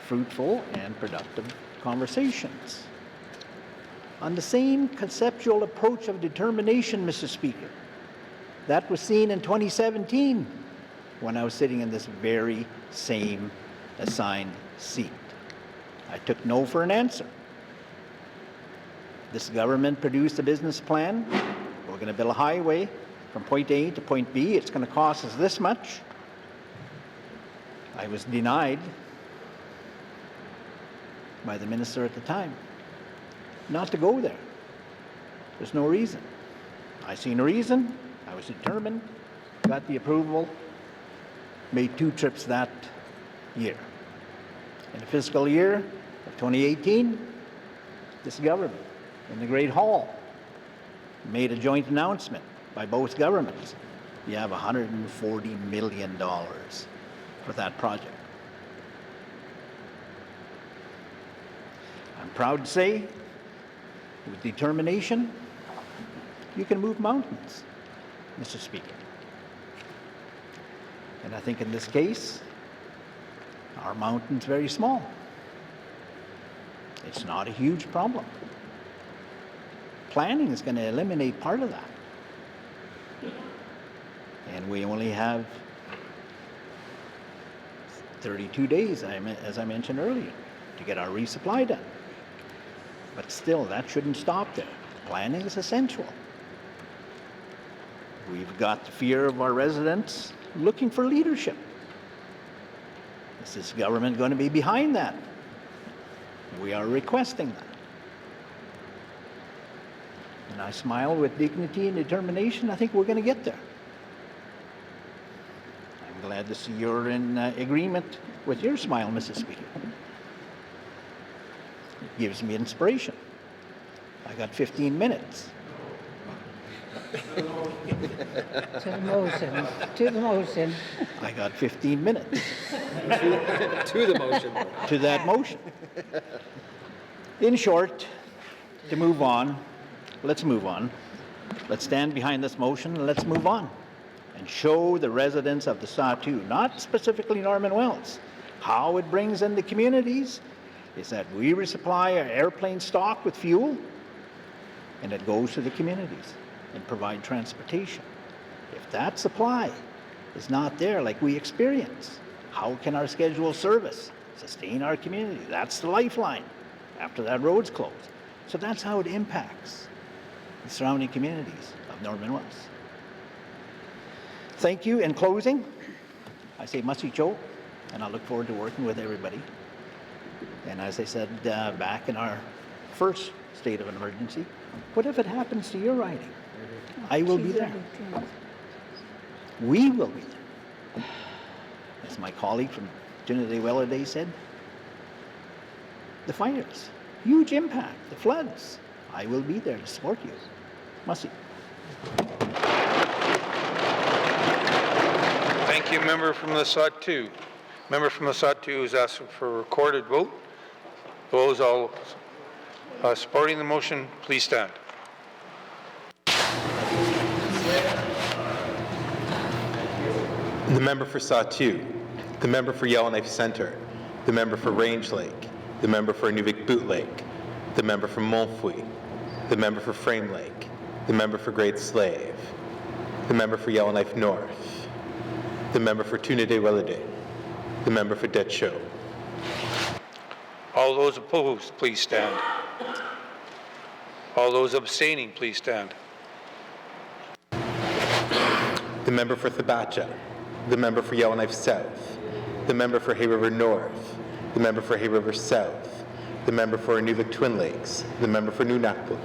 fruitful and productive conversations on the same conceptual approach of determination, Mr. Speaker. That was seen in 2017 when I was sitting in this very same assigned seat. I took no for an answer. This government produced a business plan. We're going to build a highway from point A to point B. It's going to cost us this much. I was denied by the minister at the time not to go there. There's no reason. I seen a reason. I was determined, got the approval, made 2 trips that year. In the fiscal year of 2018, this government in the Great Hall made a joint announcement by both governments. You have $140 million for that project. I'm proud to say, with determination, you can move mountains, Mr. Speaker. And I think in this case, our mountain's very small. It's not a huge problem. Planning is going to eliminate part of that. And we only have 32 days, as I mentioned earlier, to get our resupply done. But still, that shouldn't stop there. Planning is essential. We've got the fear of our residents looking for leadership. Is this government going to be behind that? We are requesting that. And I smile with dignity and determination. I think we're going to get there. I'm glad to see you're in agreement with your smile, Mrs. Speaker. It gives me inspiration. I got 15 minutes. To the motion. To the motion. I got 15 minutes. To the motion. To that motion. In short, to move on, let's move on. Let's stand behind this motion and let's move on and show the residents of the Sahtu, not specifically Norman Wells, how it brings in the communities is that we resupply our airplane stock with fuel and it goes to the communities and provide transportation. If that supply is not there like we experience, how can our scheduled service sustain our community? That's the lifeline after that road's closed. So that's how it impacts the surrounding communities of Norman Wells. Thank you. In closing, I say Masi Cho, and I look forward to working with everybody. And as I said back in our first state of an emergency, what if it happens to your riding? I will be there. We will be there. As my colleague from Trinidad Day said, the fires, huge impact, the floods. I will be there to support you. Masi. Thank you, member from the Sahtu. Member from the Sahtu is asking for a recorded vote. Those all supporting the motion, please stand. The member for Sahtu, the member for Yellowknife Centre, the member for Range Lake, the member for Inuvik Boot Lake, the member for Montfouille, the member for Frame Lake, the member for Great Slave, the member for Yellowknife North, the member for Trinidad the member for Deschaux. All those opposed, please stand. All those abstaining, please stand. The member for Thabacha, the member for Yellowknife South, the member for Hay River North, the member for Hay River South, the member for Inuvik Twin Lakes, the member for Nunavut.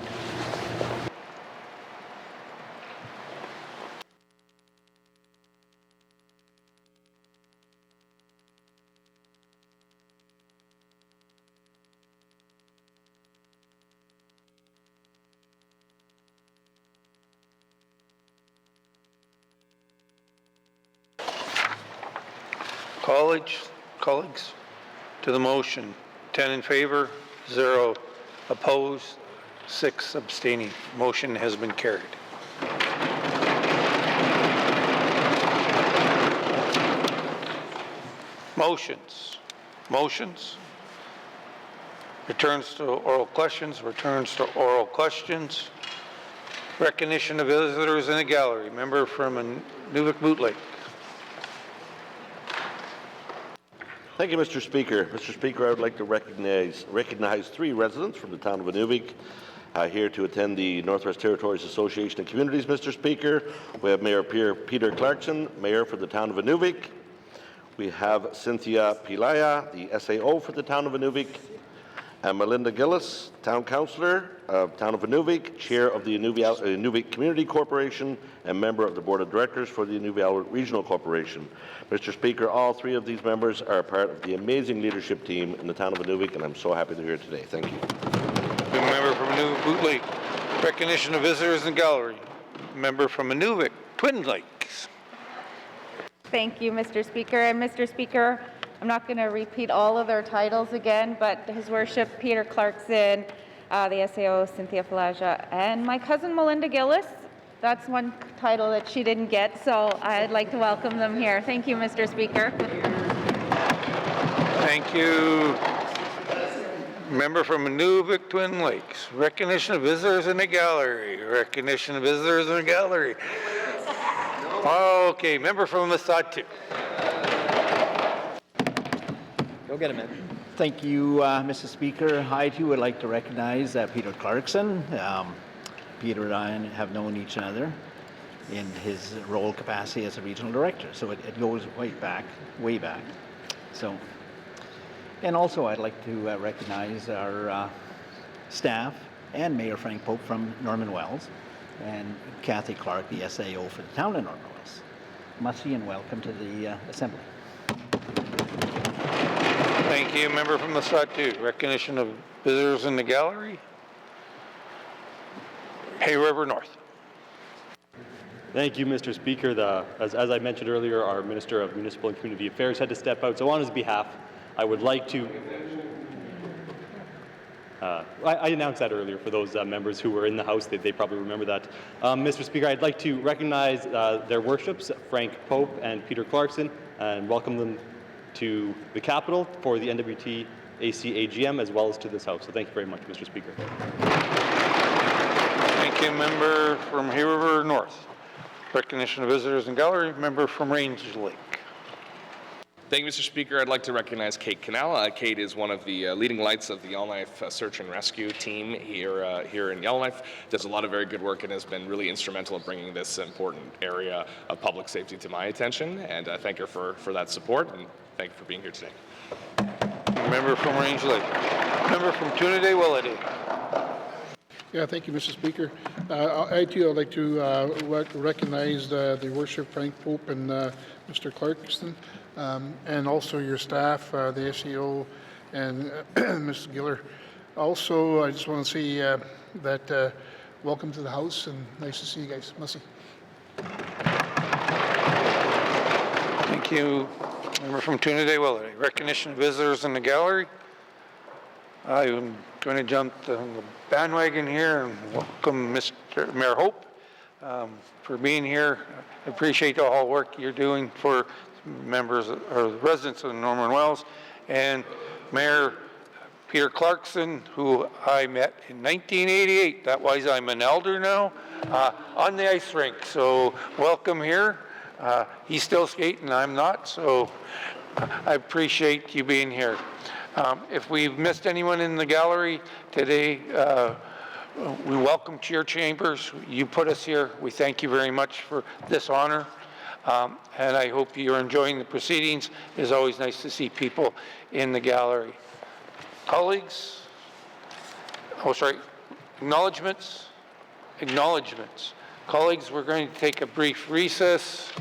Colleagues, to the motion, 10 in favor, 0 opposed, 6 abstaining. Motion has been carried. Motions. Returns to oral questions. Recognition of visitors in the gallery. Member from Nuvik Boot Lake. Thank you, Mr. Speaker. Mr. Speaker, I would like to recognize 3 residents from the town of Inuvik here to attend the Northwest Territories Association of Communities, Mr. Speaker. We have Mayor Peter Clarkson, Mayor for the town of Inuvik. We have Cynthia Pilaya, the SAO for the town of Inuvik, and Melinda Gillis, Town Councillor of Town of Inuvik, Chair of the Inuvik Community Corporation, and member of the Board of Directors for the Inuvik Regional Corporation. Mr. Speaker, all 3 of these members are part of the amazing leadership team in the town of Inuvik, and I'm so happy they're here today. Thank you. The member from Inuvik Boot Lake. Recognition of visitors in the gallery. Member from Inuvik Twin Lakes. Thank you, Mr. Speaker. And Mr. Speaker, I'm not going to repeat all of their titles again, but His Worship Peter Clarkson, the SAO Cynthia Falaja, and my cousin Melinda Gillis. That's one title that she didn't get, so I'd like to welcome them here. Thank you, Mr. Speaker. Thank you. Member from Inuvik Twin Lakes. Recognition of visitors in the gallery. Recognition of visitors in the gallery. Okay, member from Masatu. Go get him, man. Thank you, Mr. Speaker. I too would like to recognize Peter Clarkson. Peter and I have known each other in his role capacity as a regional director, so it goes way back. So, and also I'd like to recognize our staff and Mayor Frank Pope from Norman Wells, and Kathy Clark, the SAO for the town of Norman Wells. Musty and welcome to the Assembly. Thank you. Member from the Satu. Recognition of visitors in the gallery. Hay River North. Thank you, Mr. Speaker. As I mentioned earlier, our Minister of Municipal and Community Affairs had to step out. So on his behalf, I would like to... I announced that earlier for those members who were in the House. They probably remember that. Mr. Speaker, I'd like to recognize their worships, Frank Pope and Peter Clarkson, and welcome them to the Capitol for the NWT AC AGM, as well as to this House. So thank you very much, Mr. Speaker. Thank you. Member from Hay River North. Recognition of visitors in gallery. Member from Range Lake. Thank you, Mr. Speaker. I'd like to recognize Kate Cannell. Kate is one of the leading lights of the Yellowknife Search and Rescue team here in Yellowknife. Does a lot of very good work and has been really instrumental in bringing this important area of public safety to my attention. And I thank her for that support, and thank you for being here today. Member from Range Lake. Member from Trinidad Willity. Yeah, thank you, Mr. Speaker. I too would like to recognize the Worship Frank Pope and Mr. Clarkson, and also your staff, the SEO and Ms. Giller. Also, I just want to say that welcome to the House and nice to see you guys. Mussy. Thank you. Member from Trinidad Willity. Recognition of visitors in the gallery. I'm going to jump on the bandwagon here and welcome Mr. Mayor Hope for being here. I appreciate all the work you're doing for members or residents of Norman Wells, and Mayor Peter Clarkson, who I met in 1988. That was, I'm an elder now, on the ice rink. So welcome here. He's still skating, I'm not, so I appreciate you being here. If we've missed anyone in the gallery today, we welcome to your chambers. You put us here. We thank you very much for this honor. And I hope you're enjoying the proceedings. It's always nice to see people in the gallery. Colleagues, acknowledgements. Colleagues, we're going to take a brief recess.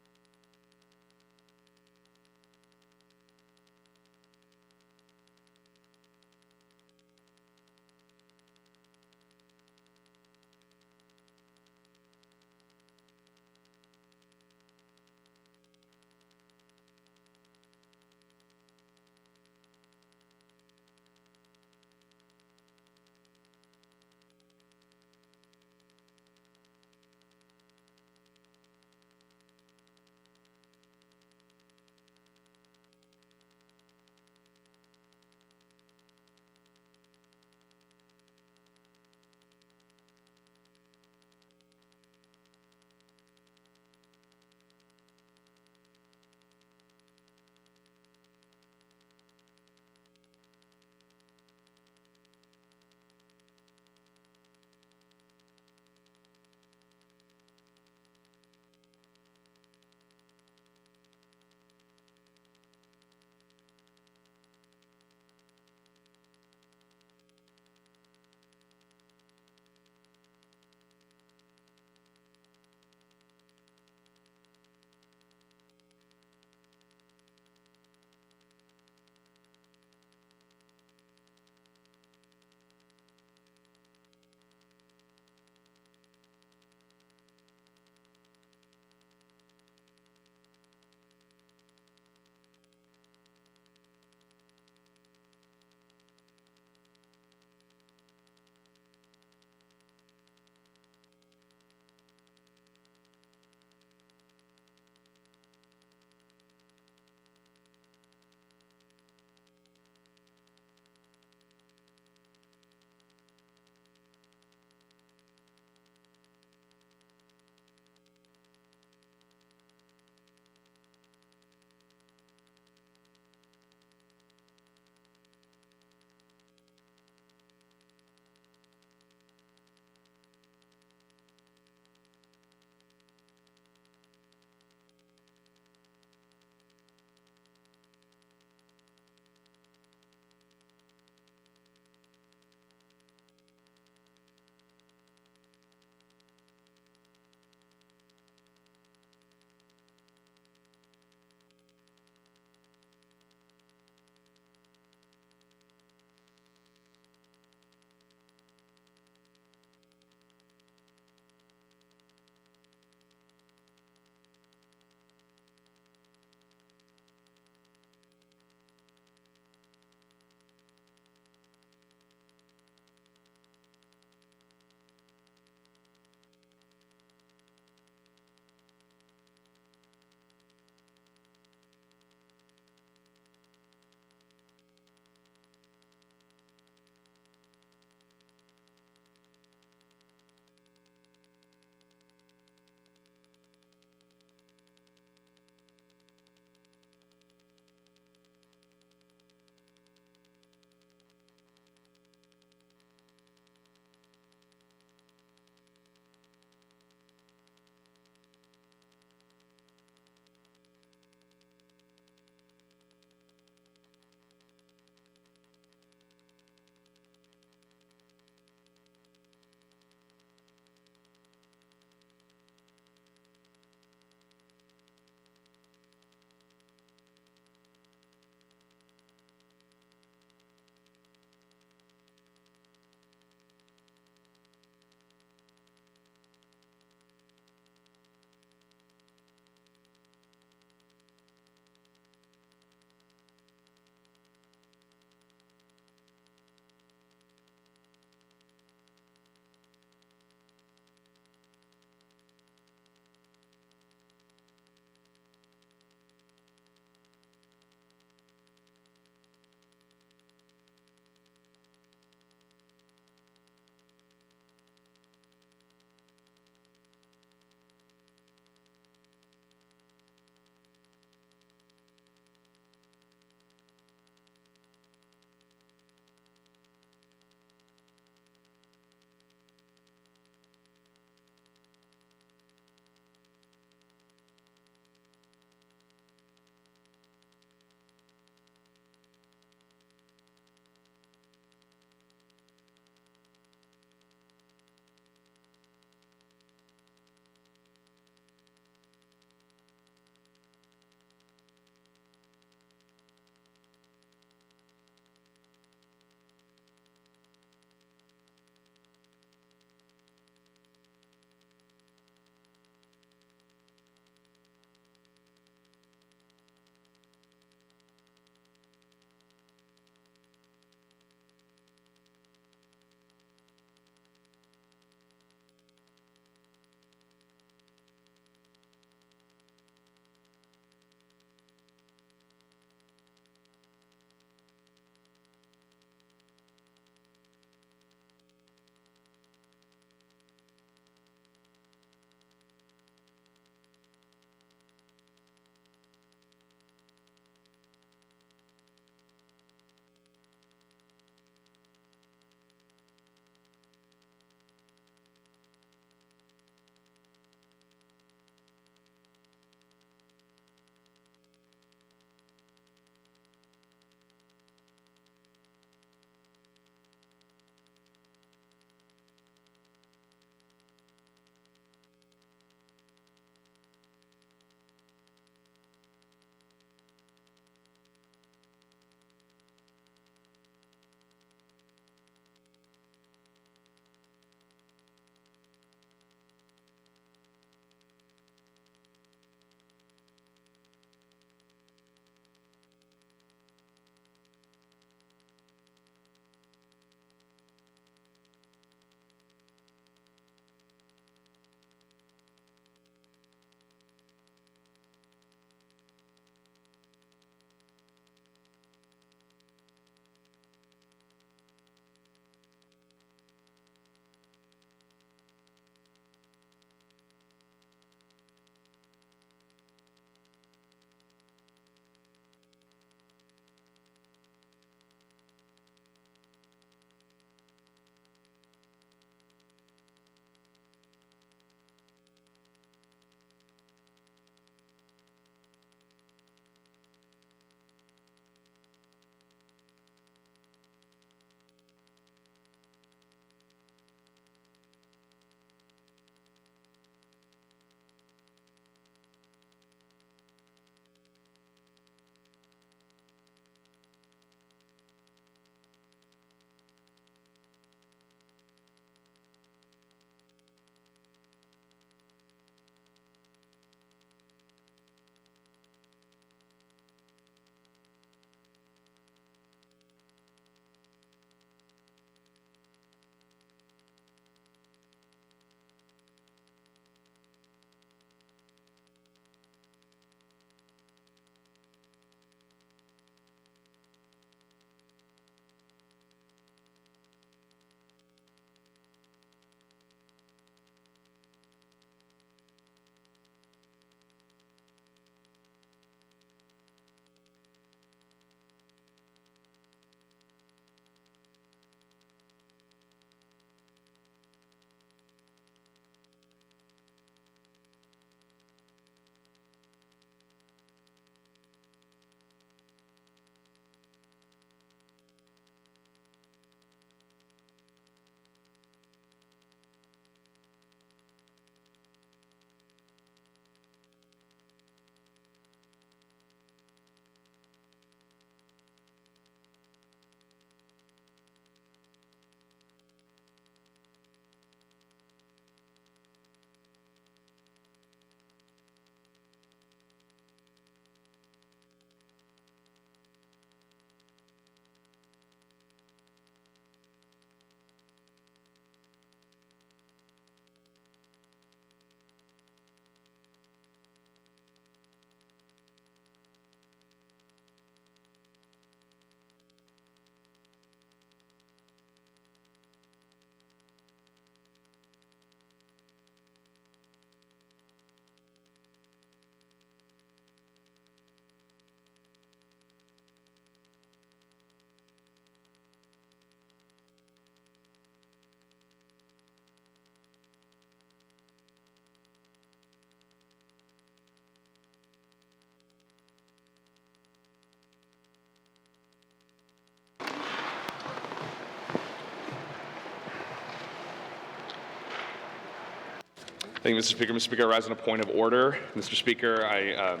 Thank you, Mr. Speaker. Mr. Speaker, I rise on a point of order. Mr. Speaker, I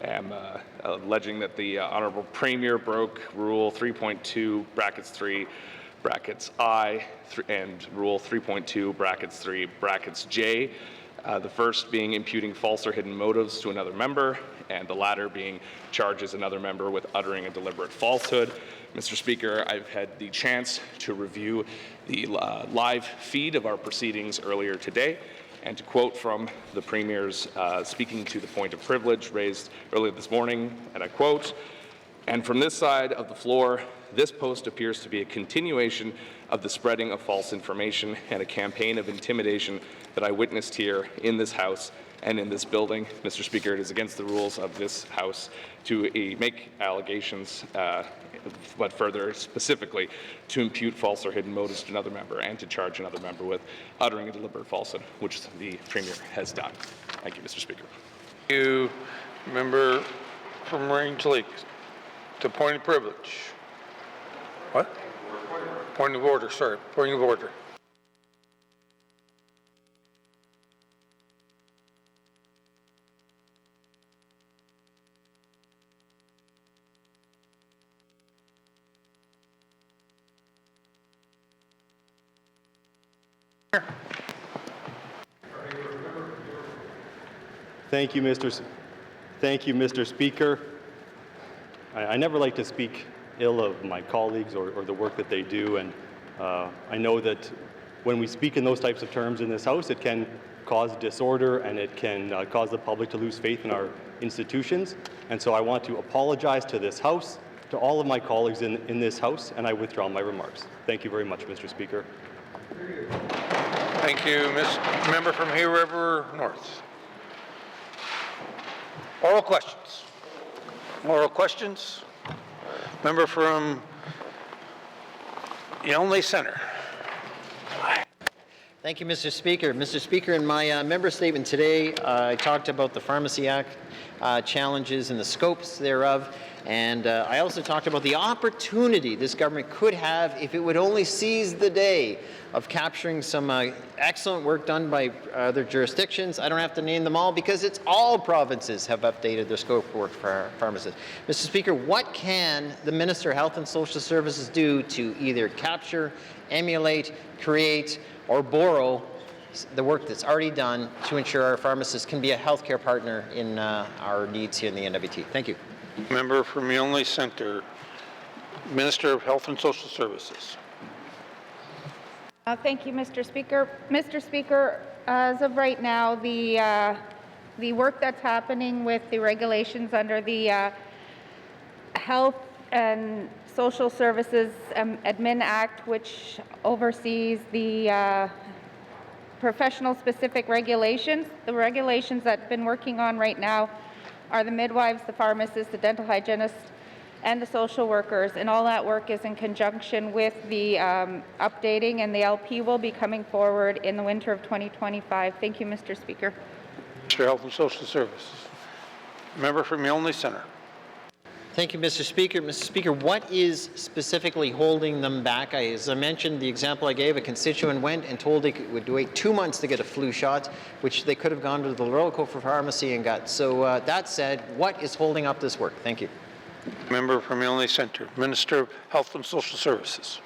am alleging that the Honourable Premier broke Rule 3.2, brackets 3, brackets I, and Rule 3.2, brackets 3, brackets J. The first being imputing false or hidden motives to another member, and the latter being charges another member with uttering a deliberate falsehood. Mr. Speaker, I've had the chance to review the live feed of our proceedings earlier today, and to quote from the Premier's speaking to the point of privilege raised earlier this morning, and I quote, "And from this side of the floor, this post appears to be a continuation of the spreading of false information and a campaign of intimidation that I witnessed here in this House and in this building. Mr. Speaker, it is against the rules of this House to make allegations, but further specifically to impute false or hidden motives to another member and to charge another member with uttering a deliberate falsehood, which the Premier has done." Thank you, Mr. Speaker. Thank you, member from Range Lake. To point of privilege. What? Point of order, sorry. Point of order. Thank you, Mr. Speaker. I never like to speak ill of my colleagues or the work that they do, and I know that when we speak in those types of terms in this House, it can cause disorder and it can cause the public to lose faith in our institutions. And so I want to apologize to this House, to all of my colleagues in this House, and I withdraw my remarks. Thank you very much, Mr. Speaker. Thank you, member from Hay River North. Oral questions. Oral questions. Member from Yonley Centre. Thank you, Mr. Speaker. Mr. Speaker, in my member statement today, I talked about the Pharmacy Act challenges and the scopes thereof, and I also talked about the opportunity this government could have if it would only seize the day of capturing some excellent work done by other jurisdictions. I don't have to name them all because it's all provinces have updated their scope of work for our pharmacists. Mr. Speaker, what can the Minister of Health and Social Services do to either capture, emulate, create, or borrow the work that's already done to ensure our pharmacists can be a healthcare partner in our needs here in the NWT? Thank you. Member from Yonley Centre, Minister of Health and Social Services. Thank you, Mr. Speaker. Mr. Speaker, as of right now, the work that's happening with the regulations under the Health and Social Services Admin Act, which oversees the professional-specific regulations. The regulations that I've been working on right now are the midwives, the pharmacists, the dental hygienists, and the social workers, and all that work is in conjunction with the updating, and the LP will be coming forward in the winter of 2025. Thank you, Mr. Speaker. Minister of Health and Social Services. Member from Yonley Centre. Thank you, Mr. Speaker. Mr. Speaker, what is specifically holding them back? As I mentioned, the example I gave, a constituent went and told they would wait 2 months to get a flu shot, which they could have gone to the Royal Court for Pharmacy and got. So that said, what is holding up this work? Thank you. Member from Yonley Centre, Minister of Health and Social Services.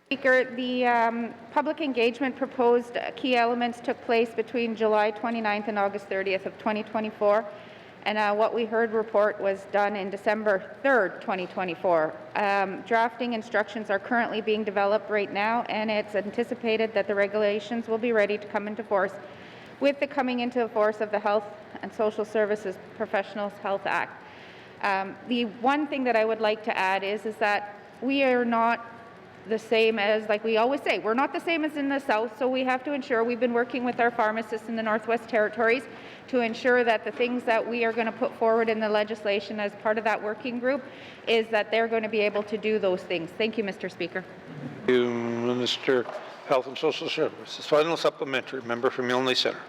Speaker, the public engagement proposed key elements took place between July 29th and August 30th of 2024. And what we heard report was done in December 3rd, 2024. Drafting instructions are currently being developed right now, and it's anticipated that the regulations will be ready to come into force with the coming into force of the Health and Social Services Professionals Health Act. The one thing that I would like to add is that we are not the same as, like we always say, we're not the same as in the South, so we have to ensure, we've been working with our pharmacists in the Northwest Territories to ensure that the things that we are going to put forward in the legislation as part of that working group is that they're going to be able to do those things. Thank you, Mr. Speaker. Thank you, Minister of Health and Social Services. Final supplementary, member from Yonley Centre.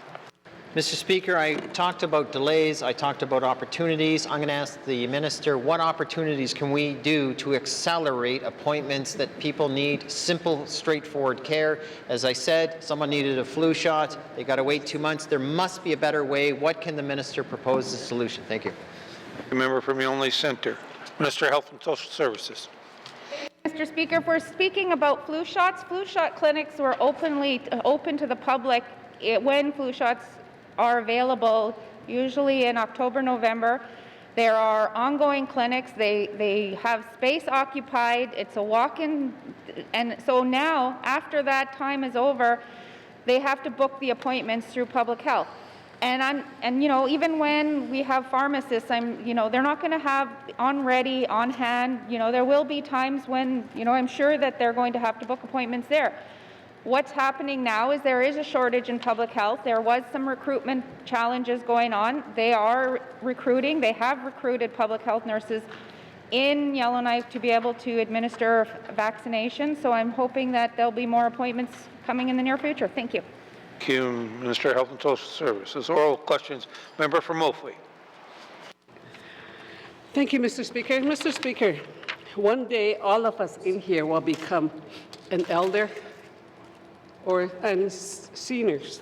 Mr. Speaker, I talked about delays, I talked about opportunities. I'm going to ask the Minister, what opportunities can we do to accelerate appointments that people need? Simple, straightforward care. As I said, someone needed a flu shot, they got to wait 2 months. There must be a better way. What can the Minister propose as a solution? Thank you. The member for Mjolnir Centre, Minister of Health and Social Services. Mr. Speaker, if we're speaking about flu shot clinics were open to the public when flu shots are available, usually in October, November. There are ongoing clinics. They have space occupied. It's a walk-in. And so now, after that time is over, they have to book the appointments through public health. And you know, even when we have pharmacists, you know, they're not going to have on ready, on hand. You know, there will be times when, you know, I'm sure that they're going to have to book appointments there. What's happening now is there is a shortage in public health. There was some recruitment challenges going on. They are recruiting. They have recruited public health nurses in Yellowknife to be able to administer vaccinations. So I'm hoping that there'll be more appointments coming in the near future. Thank you. Thank you, Minister of Health and Social Services. Oral questions. Member for Moultrie. Thank you, Mr. Speaker. Mr. Speaker, one day all of us in here will become an elder and seniors.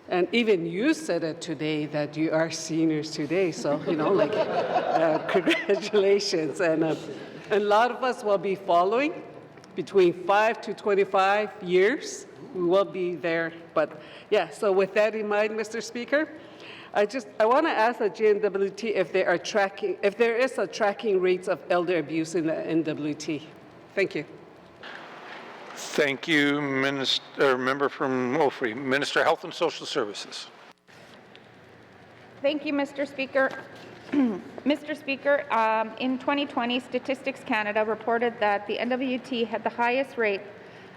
And even you said it today that you are seniors today. So, you know, like, congratulations. And a lot of us will be following between 5 to 25 years. We will be there. But yeah, so with that in mind, Mr. Speaker, I want to ask the GNWT if there is a tracking rates of elder abuse in the NWT. Thank you. Thank you, member from Moultrie. Minister of Health and Social Services. Thank you, Mr. Speaker. Mr. Speaker, in 2020, Statistics Canada reported that the NWT had the highest rate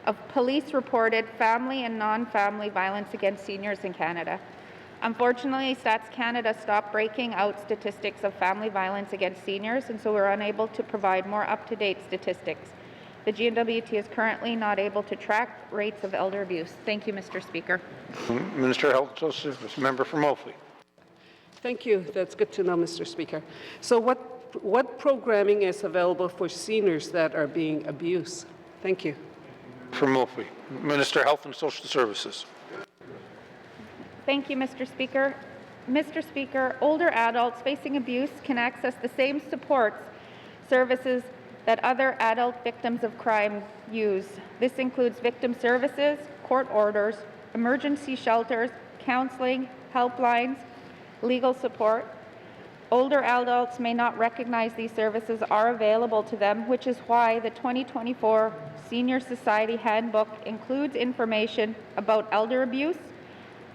of police-reported family and non-family violence against seniors in Canada. Unfortunately, Stats Canada stopped breaking out statistics of family violence against seniors, and so we're unable to provide more up-to-date statistics. The GNWT is currently not able to track rates of elder abuse. Thank you, Mr. Speaker. Minister of Health and Social Services, member for Moultrie. Thank you. That's good to know, Mr. Speaker. So what programming is available for seniors that are being abused? Thank you. For Moultrie, Minister of Health and Social Services. Thank you, Mr. Speaker. Mr. Speaker, older adults facing abuse can access the same supports, services that other adult victims of crime use. This includes victim services, court orders, emergency shelters, counseling, helplines, legal support. Older adults may not recognize these services are available to them, which is why the 2024 Senior Society Handbook includes information about elder abuse,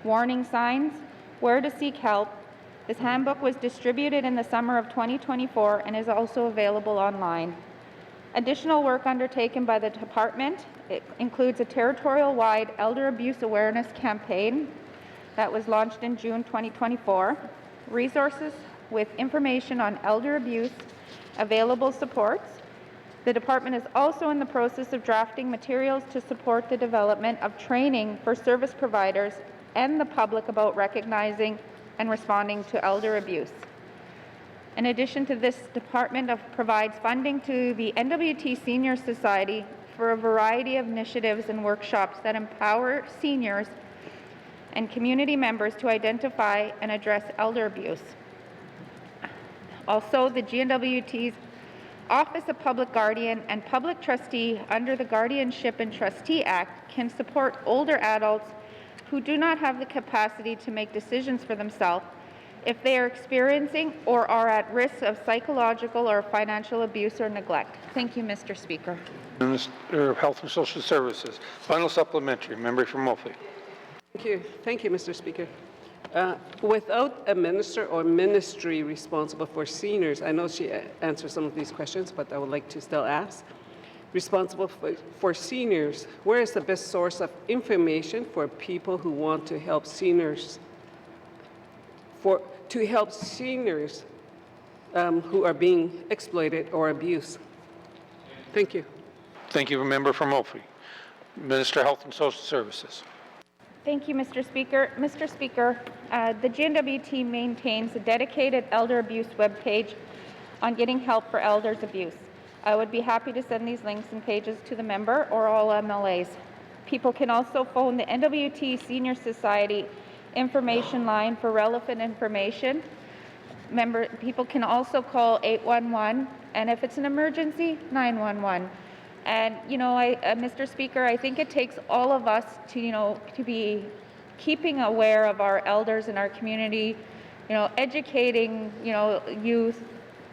warning signs, where to seek help. This handbook was distributed in the summer of 2024 and is also available online. Additional work undertaken by the department includes a territorial-wide elder abuse awareness campaign that was launched in June 2024, resources with information on elder abuse, available supports. The department is also in the process of drafting materials to support the development of training for service providers and the public about recognizing and responding to elder abuse. In addition to this, department provides funding to the NWT Senior Society for a variety of initiatives and workshops that empower seniors and community members to identify and address elder abuse. Also, the GNWT's Office of Public Guardian and Public Trustee under the Guardianship and Trustee Act can support older adults who do not have the capacity to make decisions for themselves if they are experiencing or are at risk of psychological or financial abuse or neglect. Thank you, Mr. Speaker. Minister of Health and Social Services. Final supplementary, member from Moultrie. Thank you. Thank you, Mr. Speaker. Without a minister or ministry responsible for seniors, I know she answered some of these questions, but I would like to still ask. Responsible for seniors, where is the best source of information for people who want to help seniors who are being exploited or abused? Thank you. Thank you, member from Moultrie. Minister of Health and Social Services. Thank you, Mr. Speaker. Mr. Speaker, The GNWT maintains a dedicated elder abuse webpage on getting help for elders abuse. I would be happy to send these links and pages to the member or all MLAs. People can also phone the NWT Senior Society information line for relevant information. People can also call 811, and if it's an emergency, 911. And, Mr. Speaker, I think it takes all of us to be keeping aware of our elders in our community, educating, youth,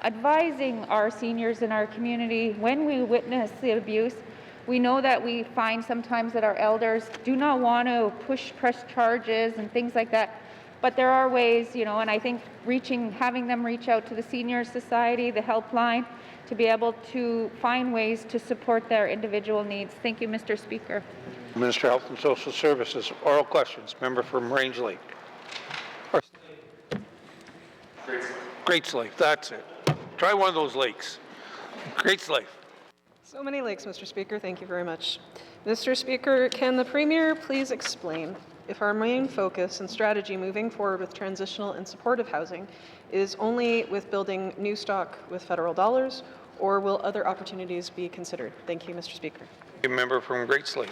advising our seniors in our community when we witness the abuse. We know that we find sometimes that our elders do not want to press charges and things like that, but there are ways, and I think having them reach out to the Senior Society, the helpline, to be able to find ways to support their individual needs. Thank you, Mr. Speaker. Minister of Health and Social Services, oral questions. Member from Range Lake. Great Slave, that's it. Try one of those lakes. Great Slave. So many lakes, Mr. Speaker. Thank you very much. Mr. Speaker, can the Premier please explain if our main focus and strategy moving forward with transitional and supportive housing is only with building new stock with federal dollars, or will other opportunities be considered? Thank you, Mr. Speaker. Member from Great Slave.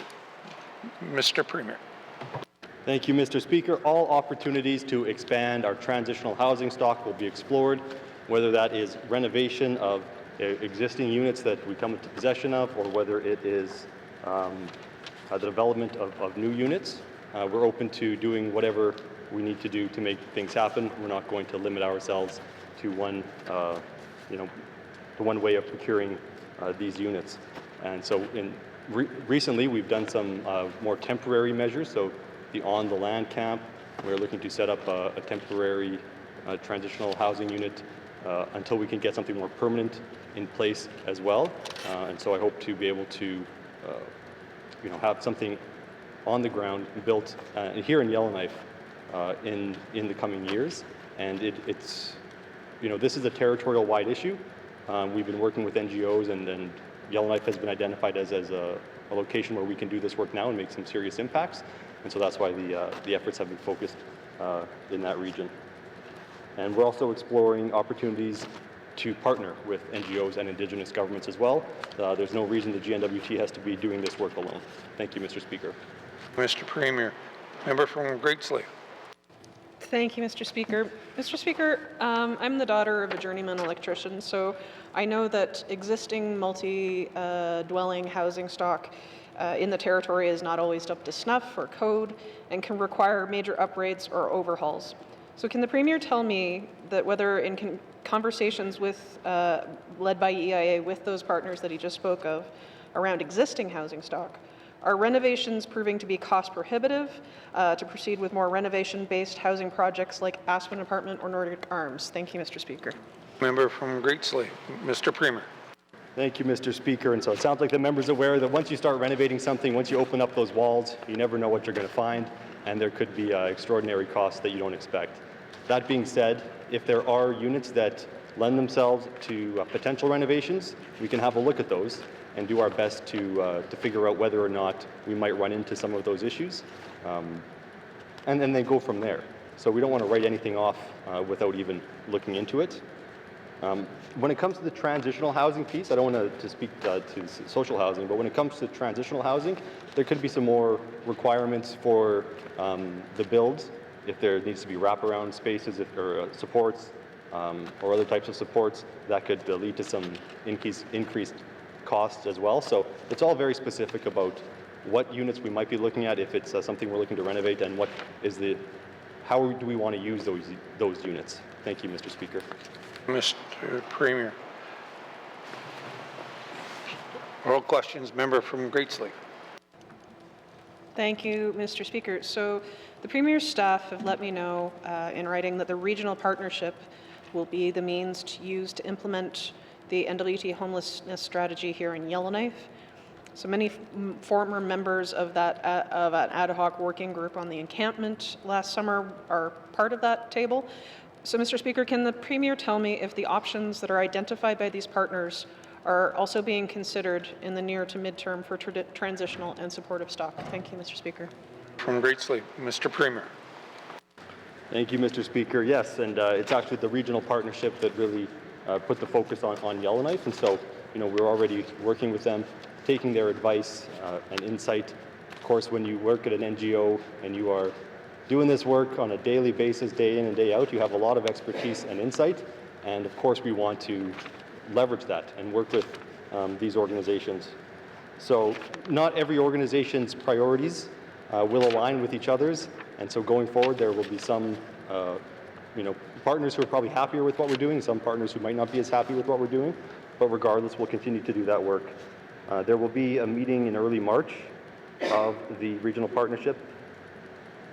Mr. Premier. Thank you, Mr. Speaker. All opportunities to expand our transitional housing stock will be explored, whether that is renovation of existing units that we come into possession of, or whether it is the development of new units. We're open to doing whatever we need to do to make things happen. We're not going to limit ourselves to one way of procuring these units. And so recently we've done some more temporary measures. So the On the Land camp, we're looking to set up a temporary transitional housing unit until we can get something more permanent in place as well. And so I hope to be able to have something on the ground built here in Yellowknife in the coming years. And it's this is a territorial-wide issue. We've been working with NGOs, and Yellowknife has been identified as a location where we can do this work now and make some serious impacts. And so that's why the efforts have been focused in that region. And we're also exploring opportunities to partner with NGOs and Indigenous governments as well. There's no reason the GNWT has to be doing this work alone. Thank you, Mr. Speaker. Mr. Premier. Member from Great Slave. Thank you, Mr. Speaker. Mr. Speaker, I'm the daughter of a journeyman electrician, so I know that existing multi-dwelling housing stock in the territory is not always up to snuff or code and can require major upgrades or overhauls. So can the Premier tell me that whether in conversations with, led by EIA with those partners that he just spoke of around existing housing stock, are renovations proving to be cost prohibitive to proceed with more renovation-based housing projects like Aspen Apartment or Nordic Arms? Thank you, Mr. Speaker. Member from Great Slave. Mr. Premier. Thank you, Mr. Speaker. And so it sounds like the member's aware that once you start renovating something, once you open up those walls, you never know what you're going to find, and there could be extraordinary costs that you don't expect. That being said, if there are units that lend themselves to potential renovations, we can have a look at those and do our best to figure out whether or not we might run into some of those issues, and then they go from there. So we don't want to write anything off without even looking into it. When it comes to the transitional housing piece, I don't want to speak to social housing, but when it comes to transitional housing, there could be some more requirements for the builds, if there needs to be wraparound spaces or supports or other types of supports, that could lead to some increased costs as well. So it's all very specific about what units we might be looking at if it's something we're looking to renovate, and what is how do we want to use those units. Thank you, Mr. Speaker. Mr. Premier. Oral questions. Member from Great Slave. Thank you, Mr. Speaker. So the Premier's staff have let me know in writing that the regional partnership will be the means to use to implement the NWT homelessness strategy here in Yellowknife. So many former members of that of an ad hoc working group on the encampment last summer are part of that table. So, Mr. Speaker, can the Premier tell me if the options that are identified by these partners are also being considered in the near to midterm for transitional and supportive stock? Thank you, Mr. Speaker. From Great Slave. Mr. Premier. Thank you, Mr. Speaker. Yes, and it's actually the regional partnership that really put the focus on Yellowknife, and so we're already working with them, taking their advice and insight. Of course, when you work at an NGO and you are doing this work on a daily basis, day in and day out, you have a lot of expertise and insight, and of course we want to leverage that and work with these organizations. So not every organization's priorities will align with each other's, and so going forward there will be some partners who are probably happier with what we're doing, some partners who might not be as happy with what we're doing, but regardless we'll continue to do that work. There will be a meeting in early March of the regional partnership,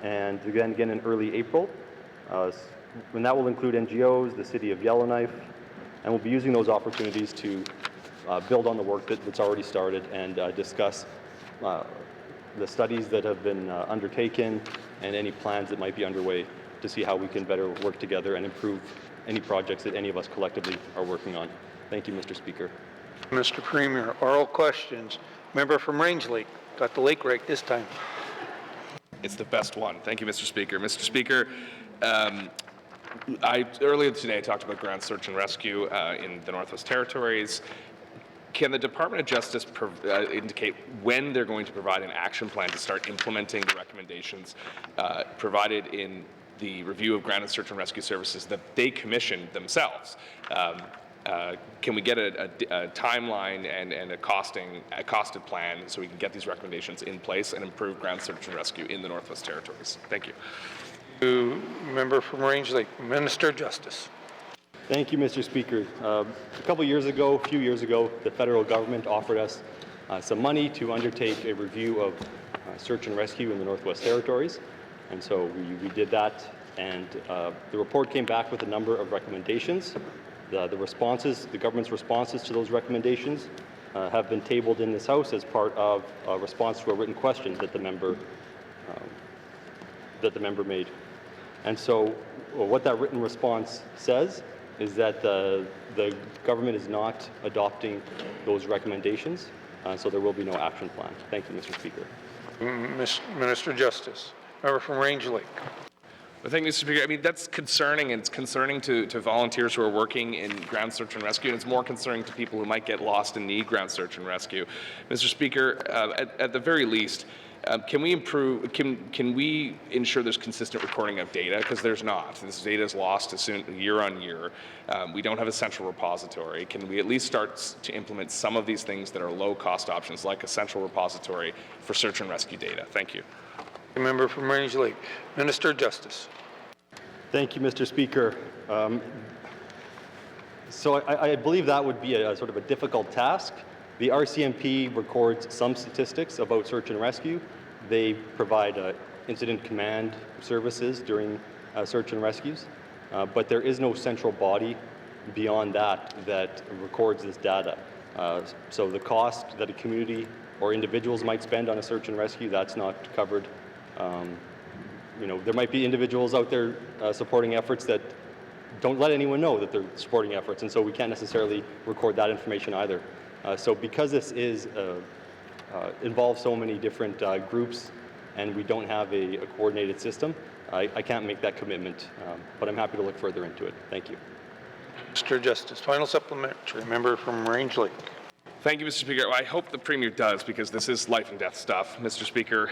and again in early April, and that will include NGOs, the City of Yellowknife, and we'll be using those opportunities to build on the work that's already started and discuss the studies that have been undertaken and any plans that might be underway to see how we can better work together and improve any projects that any of us collectively are working on. Thank you, Mr. Speaker. Mr. Premier, oral questions. Member from Range Lake. Got the lake right this time. It's the best one. Thank you, Mr. Speaker. Mr. Speaker, earlier today I talked about ground search and rescue in the Northwest Territories. Can the Department of Justice indicate when they're going to provide an action plan to start implementing the recommendations provided in the review of ground and search and rescue services that they commissioned themselves? Can we get a timeline and a costed plan so we can get these recommendations in place and improve ground search and rescue in the Northwest Territories? Thank you. Member from Range Lake, Minister of Justice. Thank you, Mr. Speaker. A few years ago, the federal government offered us some money to undertake a review of search and rescue in the Northwest Territories, and so we did that, and the report came back with a number of recommendations. The government's responses to those recommendations have been tabled in this House as part of a response to a written question that the member made. And so what that written response says is that the government is not adopting those recommendations, so there will be no action plan. Thank you, Mr. Speaker. Minister of Justice. Member from Range Lake. Well, thank you, Mr. Speaker. I mean, that's concerning, and it's concerning to volunteers who are working in ground search and rescue, and it's more concerning to people who might get lost and need ground search and rescue. Mr. Speaker, at the very least, can we improve? Can we ensure there's consistent recording of data? Because there's not. This data is lost year on year. We don't have a central repository. Can we at least start to implement some of these things that are low-cost options, like a central repository for search and rescue data? Thank you. Member from Range Lake, Minister of Justice. Thank you, Mr. Speaker. So I believe that would be a sort of a difficult task. The RCMP records some statistics about search and rescue. They provide incident command services during search and rescues, but there is no central body beyond that records this data. So the cost that a community or individuals might spend on a search and rescue, that's not covered. There might be individuals out there supporting efforts that don't let anyone know that they're supporting efforts, and so we can't necessarily record that information either. So because this involves so many different groups and we don't have a coordinated system, I can't make that commitment, but I'm happy to look further into it. Thank you. Mr. Justice, final supplementary. Member from Range Lake. Thank you, Mr. Speaker. Well, I hope the Premier does, because this is life and death stuff. Mr. Speaker,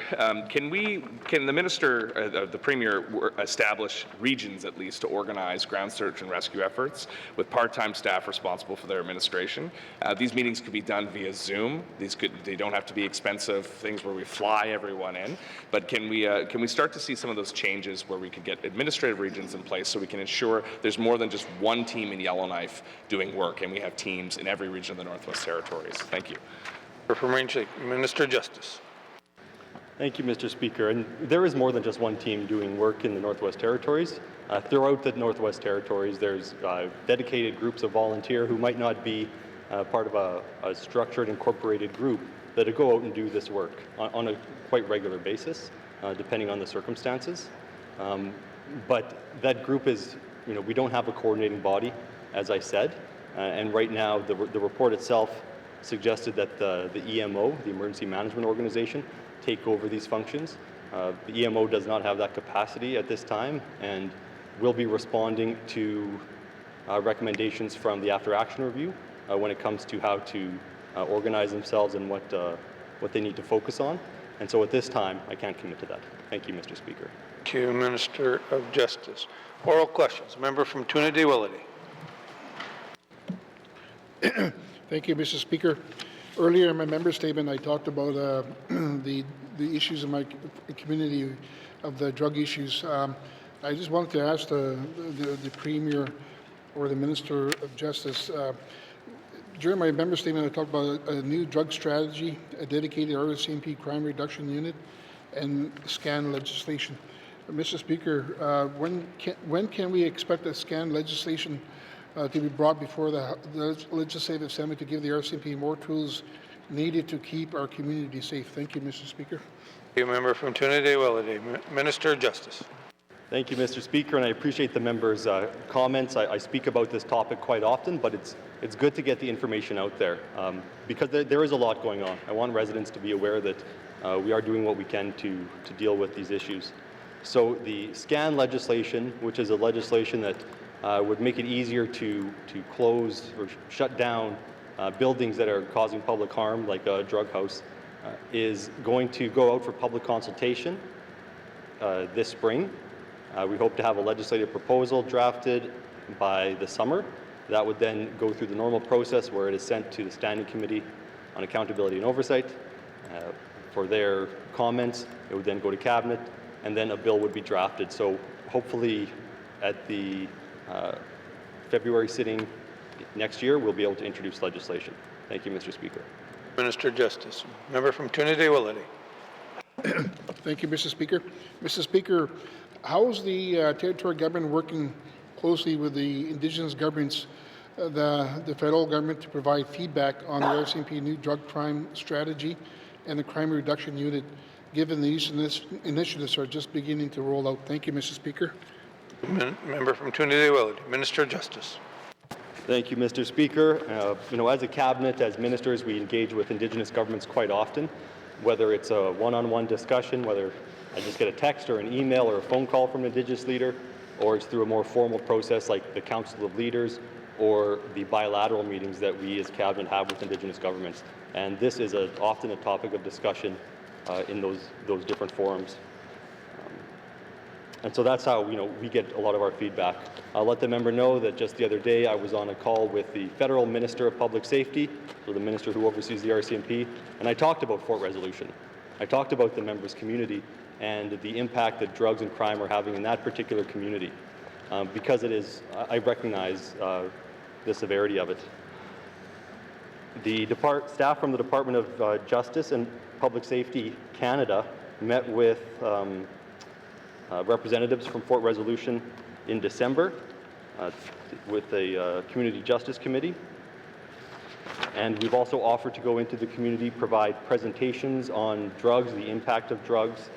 can the Minister, the Premier, establish regions at least to organize ground search and rescue efforts with part-time staff responsible for their administration? These meetings could be done via Zoom. They don't have to be expensive things where we fly everyone in. But can we start to see some of those changes where we could get administrative regions in place so we can ensure there's more than just one team in Yellowknife doing work, and we have teams in every region of the Northwest Territories? Thank you. From Range Lake, Minister of Justice. Thank you, Mr. Speaker. And there is more than just one team doing work in the Northwest Territories. Throughout the Northwest Territories, there's dedicated groups of volunteers who might not be part of a structured, incorporated group that go out and do this work on a quite regular basis, depending on the circumstances. But that group is, we don't have a coordinating body, as I said. And right now, the report itself suggested that the EMO, the Emergency Management Organization, take over these functions. The EMO does not have that capacity at this time, and will be responding to recommendations from the after action review when it comes to how to organize themselves and what they need to focus on. And so at this time, I can't commit to that. Thank you, Mr. Speaker. Thank you, Minister of Justice. Oral questions. Member from Trinity Willoughby. Thank you, Mr. Speaker. Earlier in my member statement, I talked about the issues in my community of the drug issues. I just wanted to ask the Premier or the Minister of Justice. During my member statement, I talked about a new drug strategy, a dedicated RCMP crime reduction unit, and SCAN legislation. Mr. Speaker, when can we expect the SCAN legislation to be brought before the Legislative Assembly to give the RCMP more tools needed to keep our community safe? Thank you, Mr. Speaker. Thank you, member from Trinity Willoughby. Minister of Justice. Thank you, Mr. Speaker, and I appreciate the members' comments. I speak about this topic quite often, but it's good to get the information out there because there is a lot going on. I want residents to be aware that we are doing what we can to deal with these issues. So the SCAN legislation, which is a legislation that would make it easier to close or shut down buildings that are causing public harm, like a drug house, is going to go out for public consultation this spring. We hope to have a legislative proposal drafted by the summer. That would then go through the normal process where it is sent to the Standing Committee on Accountability and Oversight for their comments. It would then go to Cabinet, and then a bill would be drafted. So hopefully at the February sitting next year, we'll be able to introduce legislation. Thank you, Mr. Speaker. Minister of Justice. Member from Trinity Willoughby. Thank you, Mr. Speaker. Mr. Speaker, how is the territorial government working closely with the Indigenous governments, the federal government, to provide feedback on the RCMP new drug crime strategy and the crime reduction unit, given these initiatives are just beginning to roll out? Thank you, Mr. Speaker. Member from Trinity Willoughby. Minister of Justice. Thank you, Mr. Speaker. As a cabinet, as ministers, we engage with Indigenous governments quite often, whether it's a one-on-one discussion, whether I just get a text or an email or a phone call from an Indigenous leader, or it's through a more formal process like the Council of Leaders or the bilateral meetings that we as cabinet have with Indigenous governments. And this is often a topic of discussion in those different forums. And so that's how we get a lot of our feedback. I'll let the member know that just the other day I was on a call with the Federal Minister of Public Safety, so the minister who oversees the RCMP, and I talked about Fort Resolution. I talked about the members' community and the impact that drugs and crime are having in that particular community, because I recognize the severity of it. The staff from the Department of Justice and Public Safety Canada met with representatives from Fort Resolution in December with the Community Justice Committee. And we've also offered to go into the community, provide presentations on drugs, the impact of drugs,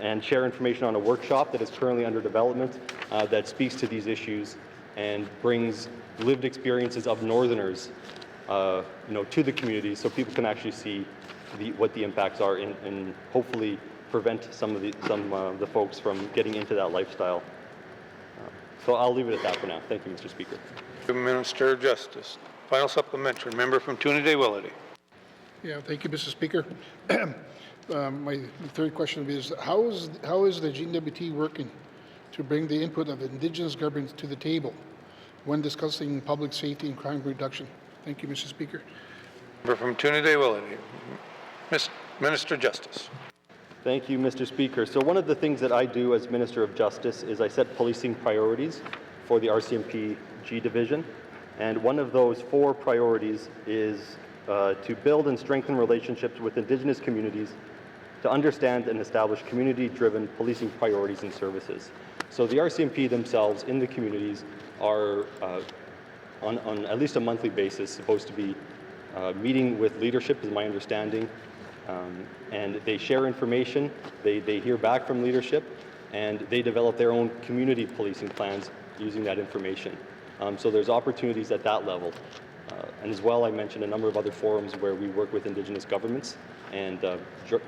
and share information on a workshop that is currently under development that speaks to these issues and brings lived experiences of Northerners to the community so people can actually see what the impacts are and hopefully prevent some of the folks from getting into that lifestyle. So I'll leave it at that for now. Thank you, Mr. Speaker. Minister of Justice. Final supplementary. Member from Trinity Willoughby. Yeah, thank you, Mr. Speaker. My third question is, how is the GNWT working to bring the input of Indigenous governments to the table when discussing public safety and crime reduction? Thank you, Mr. Speaker. Member from Trinity Willoughby. Minister of Justice. Thank you, Mr. Speaker. So one of the things that I do as Minister of Justice is I set policing priorities for the RCMP G Division. And one of those 4 priorities is to build and strengthen relationships with Indigenous communities to understand and establish community-driven policing priorities and services. So the RCMP themselves in the communities are, on at least a monthly basis, supposed to be meeting with leadership, is my understanding, and they share information, they hear back from leadership, and they develop their own community policing plans using that information. So there's opportunities at that level. And as well, I mentioned a number of other forums where we work with Indigenous governments, and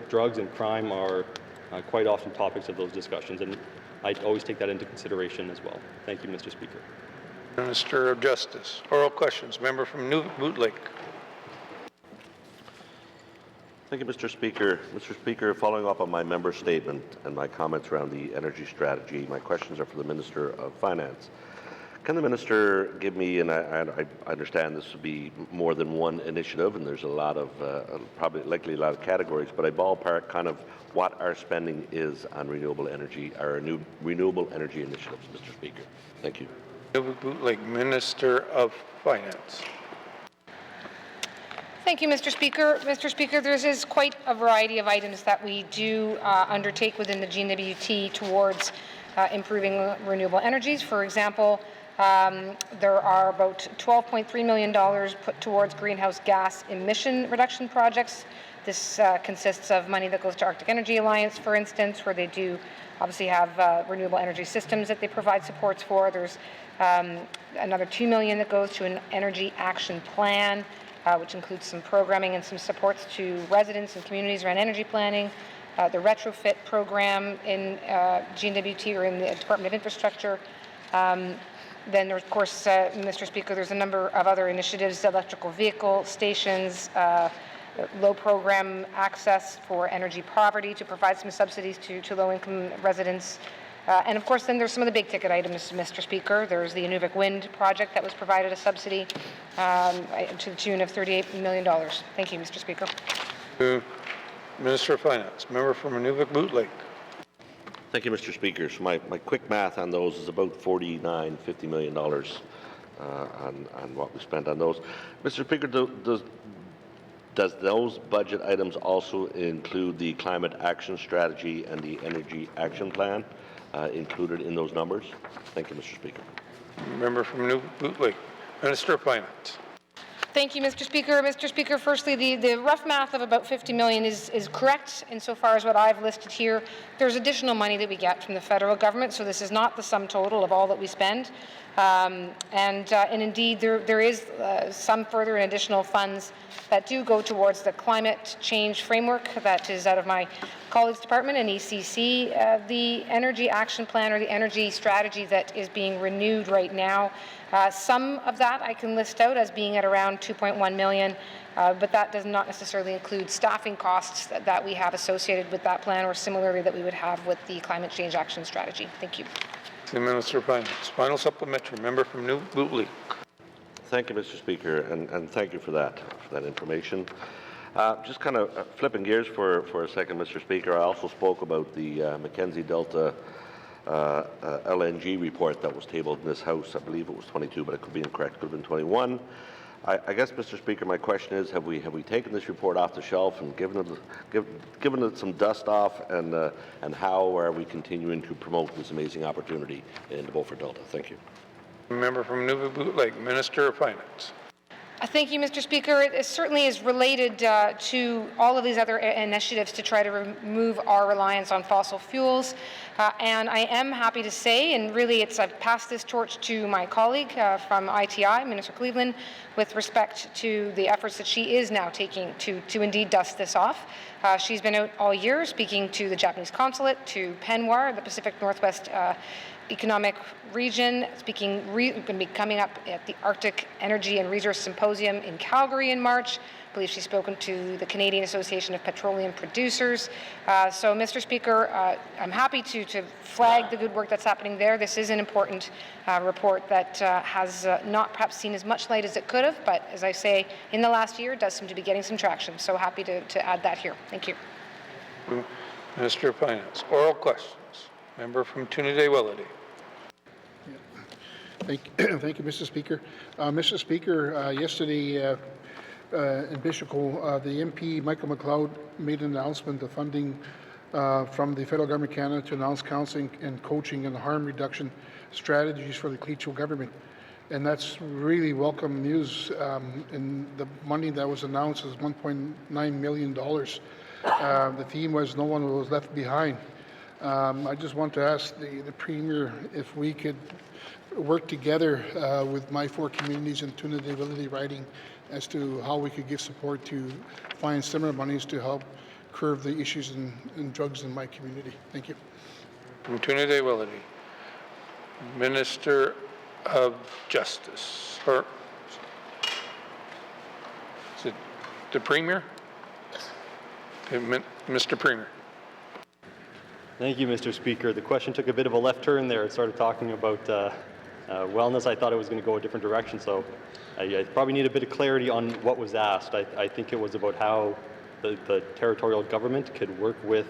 drugs and crime are quite often topics of those discussions, and I always take that into consideration as well. Thank you, Mr. Speaker. Minister of Justice. Oral questions. Member from Nunavut Lake. Thank you, Mr. Speaker. Mr. Speaker, following up on my member statement and my comments around the energy strategy, my questions are for the Minister of Finance. Can the Minister give me, and I understand this would be more than one initiative, and there's a lot of, probably likely a lot of categories, but a ballpark kind of what our spending is on renewable energy, our new renewable energy initiatives, Mr. Speaker. Thank you. Nunavut Lake, Minister of Finance. Thank you, Mr. Speaker. Mr. Speaker, there is quite a variety of items that we do undertake within the GNWT towards improving renewable energies. For example, there are about $12.3 million put towards greenhouse gas emission reduction projects. This consists of money that goes to Arctic Energy Alliance, for instance, where they do obviously have renewable energy systems that they provide supports for. There's another $2 million that goes to an energy action plan, which includes some programming and some supports to residents and communities around energy planning. The retrofit program in GNWT or in the Department of Infrastructure. Then there's, of course, Mr. Speaker, there's a number of other initiatives, electrical vehicle stations, low program access for energy poverty to provide some subsidies to low-income residents. And of course, then there's some of the big ticket items, Mr. Speaker. There's the Inuvik Wind project that was provided a subsidy to the tune of $38 million. Thank you, Mr. Speaker. Minister of Finance. Member from Nunavut Lake. Thank you, Mr. Speaker. So my quick math on those is about $50 million on what we spent on those. Mr. Speaker, does those budget items also include the climate action strategy and the energy action plan included in those numbers? Thank you, Mr. Speaker. Member from Nunavut Lake. Minister of Finance. Thank you, Mr. Speaker. Mr. Speaker, firstly, the rough math of about $50 million is correct insofar as what I've listed here. There's additional money that we get from the federal government, so this is not the sum total of all that we spend. And indeed, there is some further and additional funds that do go towards the climate change framework that is out of my colleague's department and ECC. The energy action plan or the energy strategy that is being renewed right now, some of that I can list out as being at around $2.1 million, but that does not necessarily include staffing costs that we have associated with that plan or similarly that we would have with the climate change action strategy. Thank you. The Minister of Finance. Final supplementary. Member from Nunavut Lake. Thank you, Mr. Speaker, and thank you for that information. Just kind of flipping gears for a second, Mr. Speaker, I also spoke about the Mackenzie Delta LNG report that was tabled in this House. I believe it was 22, but it could be incorrect. It could have been 21. I guess, Mr. Speaker, my question is: Have we taken this report off the shelf and given it some dust off, and how are we continuing to promote this amazing opportunity in the Beaufort Delta? Thank you. Member from Nunavut Lake. Minister of Finance. Thank you, Mr. Speaker. It certainly is related to all of these other initiatives to try to remove our reliance on fossil fuels. And I am happy to say, and really I've passed this torch to my colleague from ITI, Minister Cleveland, with respect to the efforts that she is now taking to indeed dust this off. She's been out all year speaking to the Japanese consulate, to PENWAR, the Pacific Northwest Economic Region, going to be coming up at the Arctic Energy and Resource Symposium in Calgary in March. I believe she's spoken to the Canadian Association of Petroleum Producers. So, Mr. Speaker, I'm happy to flag the good work that's happening there. This is an important report that has not perhaps seen as much light as it could have, but as I say, in the last year, it does seem to be getting some traction. So happy to add that here. Thank you. Minister of Finance. Oral questions. Member from Trinidad-Willity. Thank you, Mr. Speaker. Mr. Speaker, yesterday in Bishopco, the MP, Michael McLeod, made an announcement of funding from the federal government of Canada to announce counseling and coaching and harm reduction strategies for the Cleachville government. And that's really welcome news. And the money that was announced is $1.9 million. The theme was no one was left behind. I just want to ask the Premier if we could work together with my 4 communities in Tuna-Day-Willity riding as to how we could give support to find similar monies to help curb the issues in drugs in my community. Thank you. From Tuna-Day-Willity, Minister of Justice, or is it the Premier? Okay, Mr. Premier. Thank you, Mr. Speaker. The question took a bit of a left turn there. It started talking about wellness. I thought it was going to go a different direction, so I probably need a bit of clarity on what was asked. I think it was about how the territorial government could work with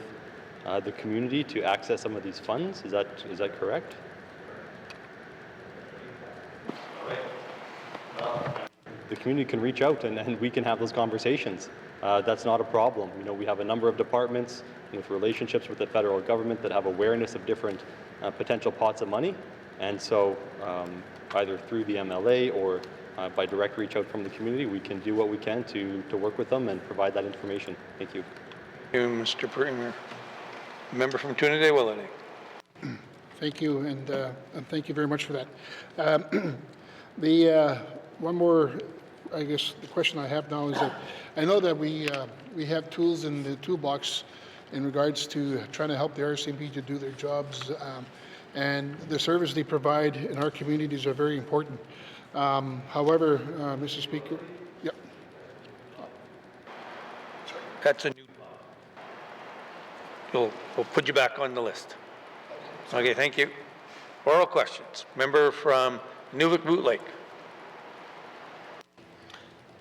the community to access some of these funds. Is that correct? The community can reach out and we can have those conversations. That's not a problem. You know, we have a number of departments with relationships with the federal government that have awareness of different potential pots of money. And so either through the MLA or by direct reach out from the community, we can do what we can to work with them and provide that information. Thank you. Thank you, Mr. Premier. Member from Tuna-Day-Willity. Thank you, and thank you very much for that. One more, I guess, the question I have now is that I know that we have tools in the toolbox in regards to trying to help the RCMP to do their jobs, and the service they provide in our communities are very important. However, Mr. Speaker, yep. That's a new. We'll put you back on the list. Okay, thank you. Oral questions. Member from Nuvik-Boot Lake.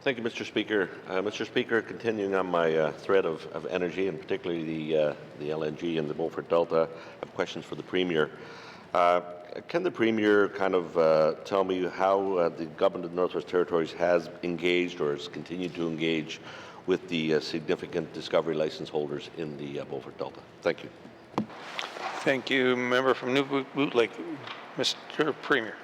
Thank you, Mr. Speaker. Mr. Speaker, continuing on my thread of energy, and particularly the LNG and the Beaufort Delta, I have questions for the Premier. Can the Premier kind of tell me how the government of the Northwest Territories has engaged or has continued to engage with the significant discovery license holders in the Beaufort Delta? Thank you. Thank you. Member from Nuvik-Boot Lake, Mr. Premier.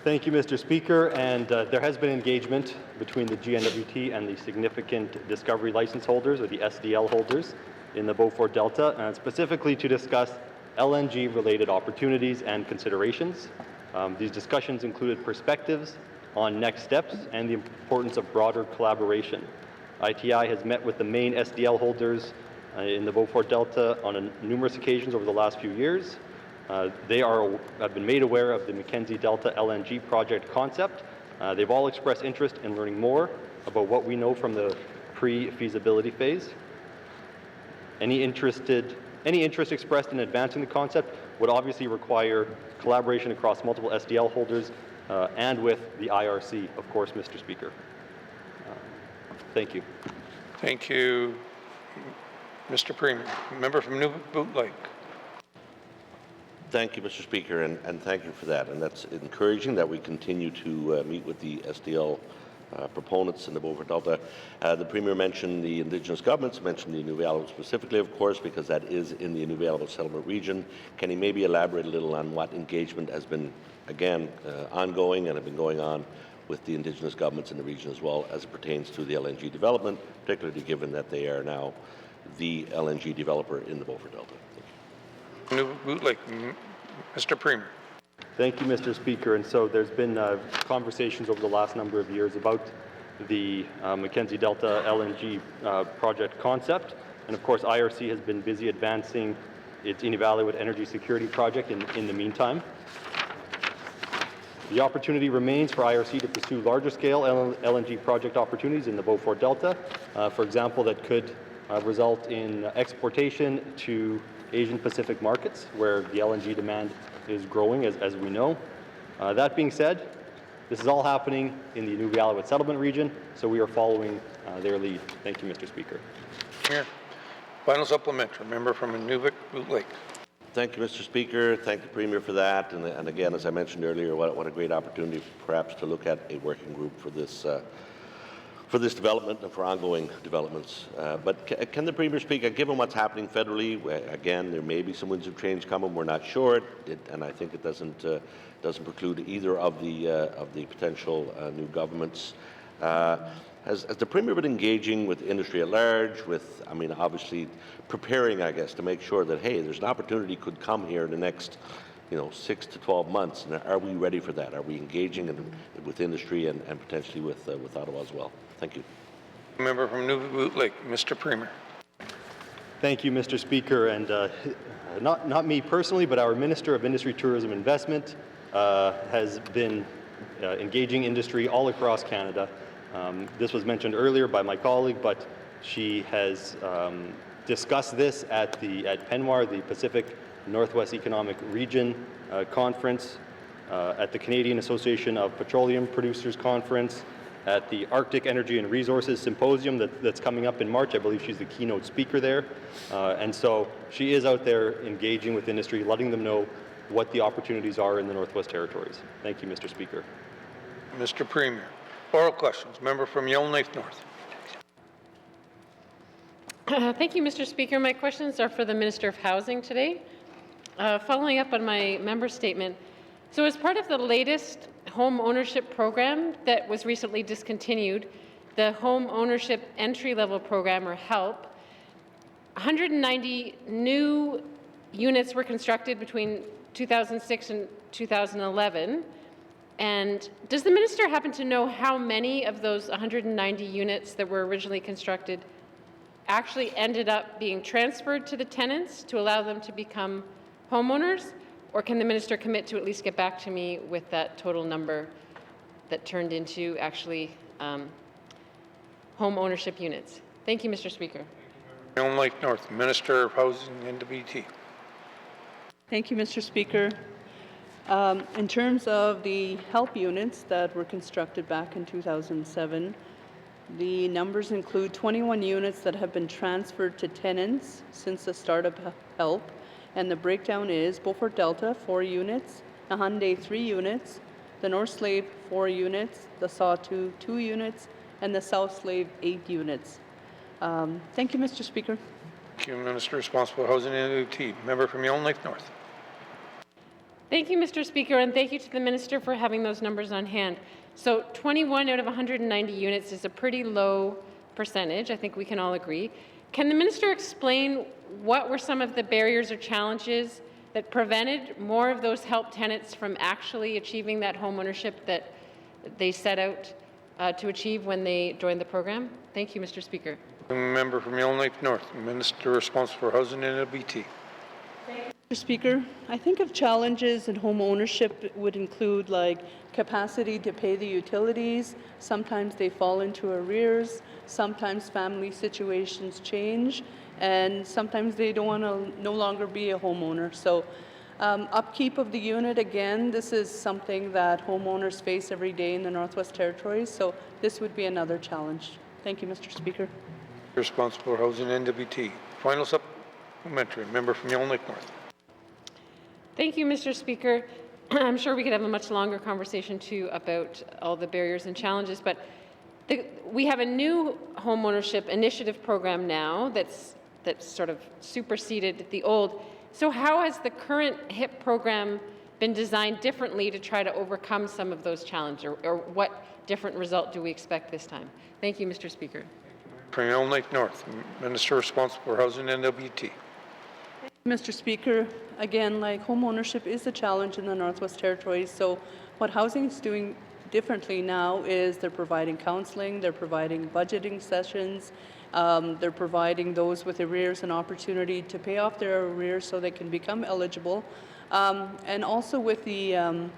Thank you, Mr. Speaker. And there has been engagement between the GNWT and the significant discovery license holders, or the SDL holders, in the Beaufort Delta, and specifically to discuss LNG-related opportunities and considerations. These discussions included perspectives on next steps and the importance of broader collaboration. ITI has met with the main SDL holders in the Beaufort Delta on numerous occasions over the last few years. They have been made aware of the Mackenzie Delta LNG project concept. They've all expressed interest in learning more about what we know from the pre-feasibility phase. Any interest expressed in advancing the concept would obviously require collaboration across multiple SDL holders and with the IRC, of course, Mr. Speaker. Thank you. Thank you, Mr. Premier. Member from Nuvik-Boot Lake. Thank you, Mr. Speaker, and thank you for that. And that's encouraging that we continue to meet with the SDL proponents in the Beaufort Delta. The Premier mentioned the Indigenous governments, mentioned the Nunavut specifically, of course, because that is in the Nunavut settlement region. Can he maybe elaborate a little on what engagement has been, again, ongoing and have been going on with the Indigenous governments in the region as well as it pertains to the LNG development, particularly given that they are now the LNG developer in the Beaufort Delta? Nuvik-Boot Lake, Mr. Premier. Thank you, Mr. Speaker. And so there's been conversations over the last number of years about the Mackenzie Delta LNG project concept. And of course, IRC has been busy advancing its Inevaluate Energy Security project in the meantime. The opportunity remains for IRC to pursue larger scale LNG project opportunities in the Beaufort Delta, for example, that could result in exportation to Asian Pacific markets where the LNG demand is growing, as we know. That being said, this is all happening in the Nunavut settlement region, so we are following their lead. Thank you, Mr. Speaker. Here. Final supplementary. Member from Nuvik-Boot Lake. Thank you, Mr. Speaker. Thank the Premier for that. And again, as I mentioned earlier, what a great opportunity perhaps to look at a working group for this development and for ongoing developments. But can the Premier speak, given what's happening federally, again, there may be some winds of change coming, we're not sure, and I think it doesn't preclude either of the potential new governments Has the Premier been engaging with industry at large, with, I mean, obviously preparing, I guess, to make sure that, hey, there's an opportunity could come here in the next, 6 to 12 months, and are we ready for that? Are we engaging with industry and potentially with Ottawa as well? Thank you. Member from Nunavut Lake, Mr. Premier. Thank you, Mr. Speaker. And not me personally, but our Minister of Industry, Tourism, Investment has been engaging industry all across Canada. This was mentioned earlier by my colleague, but she has discussed this at PENWAR, the Pacific Northwest Economic Region Conference, at the Canadian Association of Petroleum Producers Conference, at the Arctic Energy and Resources Symposium that's coming up in March. I believe she's the keynote speaker there. And so she is out there engaging with industry, letting them know what the opportunities are in the Northwest Territories. Thank you, Mr. Speaker. Mr. Premier. Oral questions. Member from Yellowknife North. Thank you, Mr. Speaker. My questions are for the Minister of Housing today. Following up on my member statement, so as part of the latest home ownership program that was recently discontinued, the Home Ownership Entry-Level Program, or HELP, 190 new units were constructed between 2006 and 2011. And does the minister happen to know how many of those 190 units that were originally constructed actually ended up being transferred to the tenants to allow them to become homeowners? Or can the minister commit to at least get back to me with that total number that turned into actually home ownership units? Thank you, Mr. Speaker. Yellowknife North, Minister of Housing and NWT. Thank you, Mr. Speaker. In terms of the HELP units that were constructed back in 2007, the numbers include 21 units that have been transferred to tenants since the start of HELP, and the breakdown is Beaufort Delta, 4 units, Nahunday, 3 units, the North Slave, 4 units, the Sawtooth, 2 units, and the South Slave, 8 units. Thank you, Mr. Speaker. Thank you, Minister responsible for Housing and NWT. Member from Yellowknife North. Thank you, Mr. Speaker, and thank you to the minister for having those numbers on hand. So 21 out of 190 units is a pretty low percentage. I think we can all agree. Can the minister explain what were some of the barriers or challenges that prevented more of those HELP tenants from actually achieving that home ownership that they set out to achieve when they joined the program? Thank you, Mr. Speaker. Member from Yellowknife North, Minister responsible for Housing and NWT. Mr. Speaker, I think of challenges in home ownership would include like capacity to pay the utilities. Sometimes they fall into arrears. Sometimes family situations change, and sometimes they don't want to no longer be a homeowner. So upkeep of the unit, again, this is something that homeowners face every day in the Northwest Territories. So this would be another challenge. Thank you, Mr. Speaker. Responsible for Housing and NWT. Final supplementary. Member from Yellowknife North. Thank you, Mr. Speaker. I'm sure we could have a much longer conversation too about all the barriers and challenges, but we have a new homeownership initiative program now that's sort of superseded the old. So how has the current HIP program been designed differently to try to overcome some of those challenges, or what different result do we expect this time? Thank you, Mr. Speaker. From Yellowknife North, Minister responsible for Housing and NWT. Mr. Speaker, again, like home ownership is a challenge in the Northwest Territories. So what housing is doing differently now is they're providing counseling, they're providing budgeting sessions, they're providing those with arrears an opportunity to pay off their arrears so they can become eligible. And also with the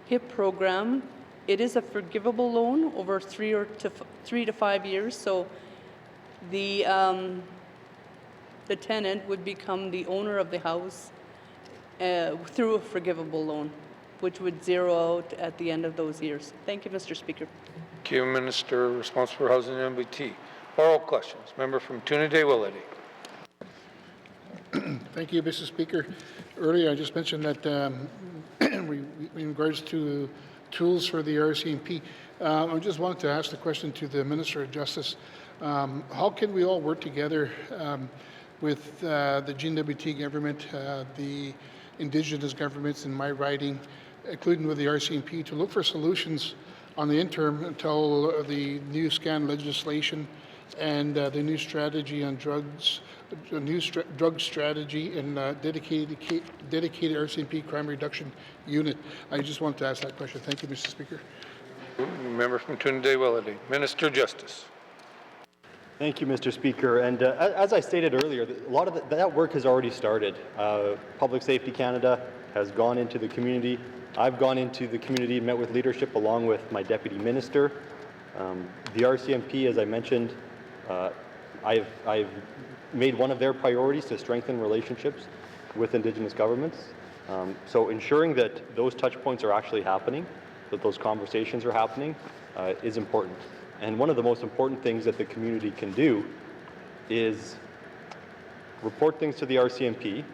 HIP program, it is a forgivable loan over 3 to 5 years. So the tenant would become the owner of the house through a forgivable loan, which would zero out at the end of those years. Thank you, Mr. Speaker. Thank you, Minister responsible for Housing and NWT. Oral questions. Member from Tune-a-Day-Willety. Thank you, Mr. Speaker. Earlier, I just mentioned that in regards to tools for the RCMP, I just wanted to ask the question to the Minister of Justice. How can we all work together with the GNWT government, the Indigenous governments in my riding, including with the RCMP, to look for solutions on the interim until the new scan legislation and the new strategy on drugs, a new drug strategy and dedicated RCMP crime reduction unit. I just wanted to ask that question. Thank you, Mr. Speaker. Member from Trinidad-Willity, Minister Justice. Thank you, Mr. Speaker. And as I stated earlier, a lot of that work has already started. Public Safety Canada has gone into the community. I've gone into the community and met with leadership along with my Deputy Minister. The RCMP, as I mentioned, I've made one of their priorities to strengthen relationships with Indigenous governments. So ensuring that those touch points are actually happening, that those conversations are happening, is important. And one of the most important things that the community can do is report things to the RCMP.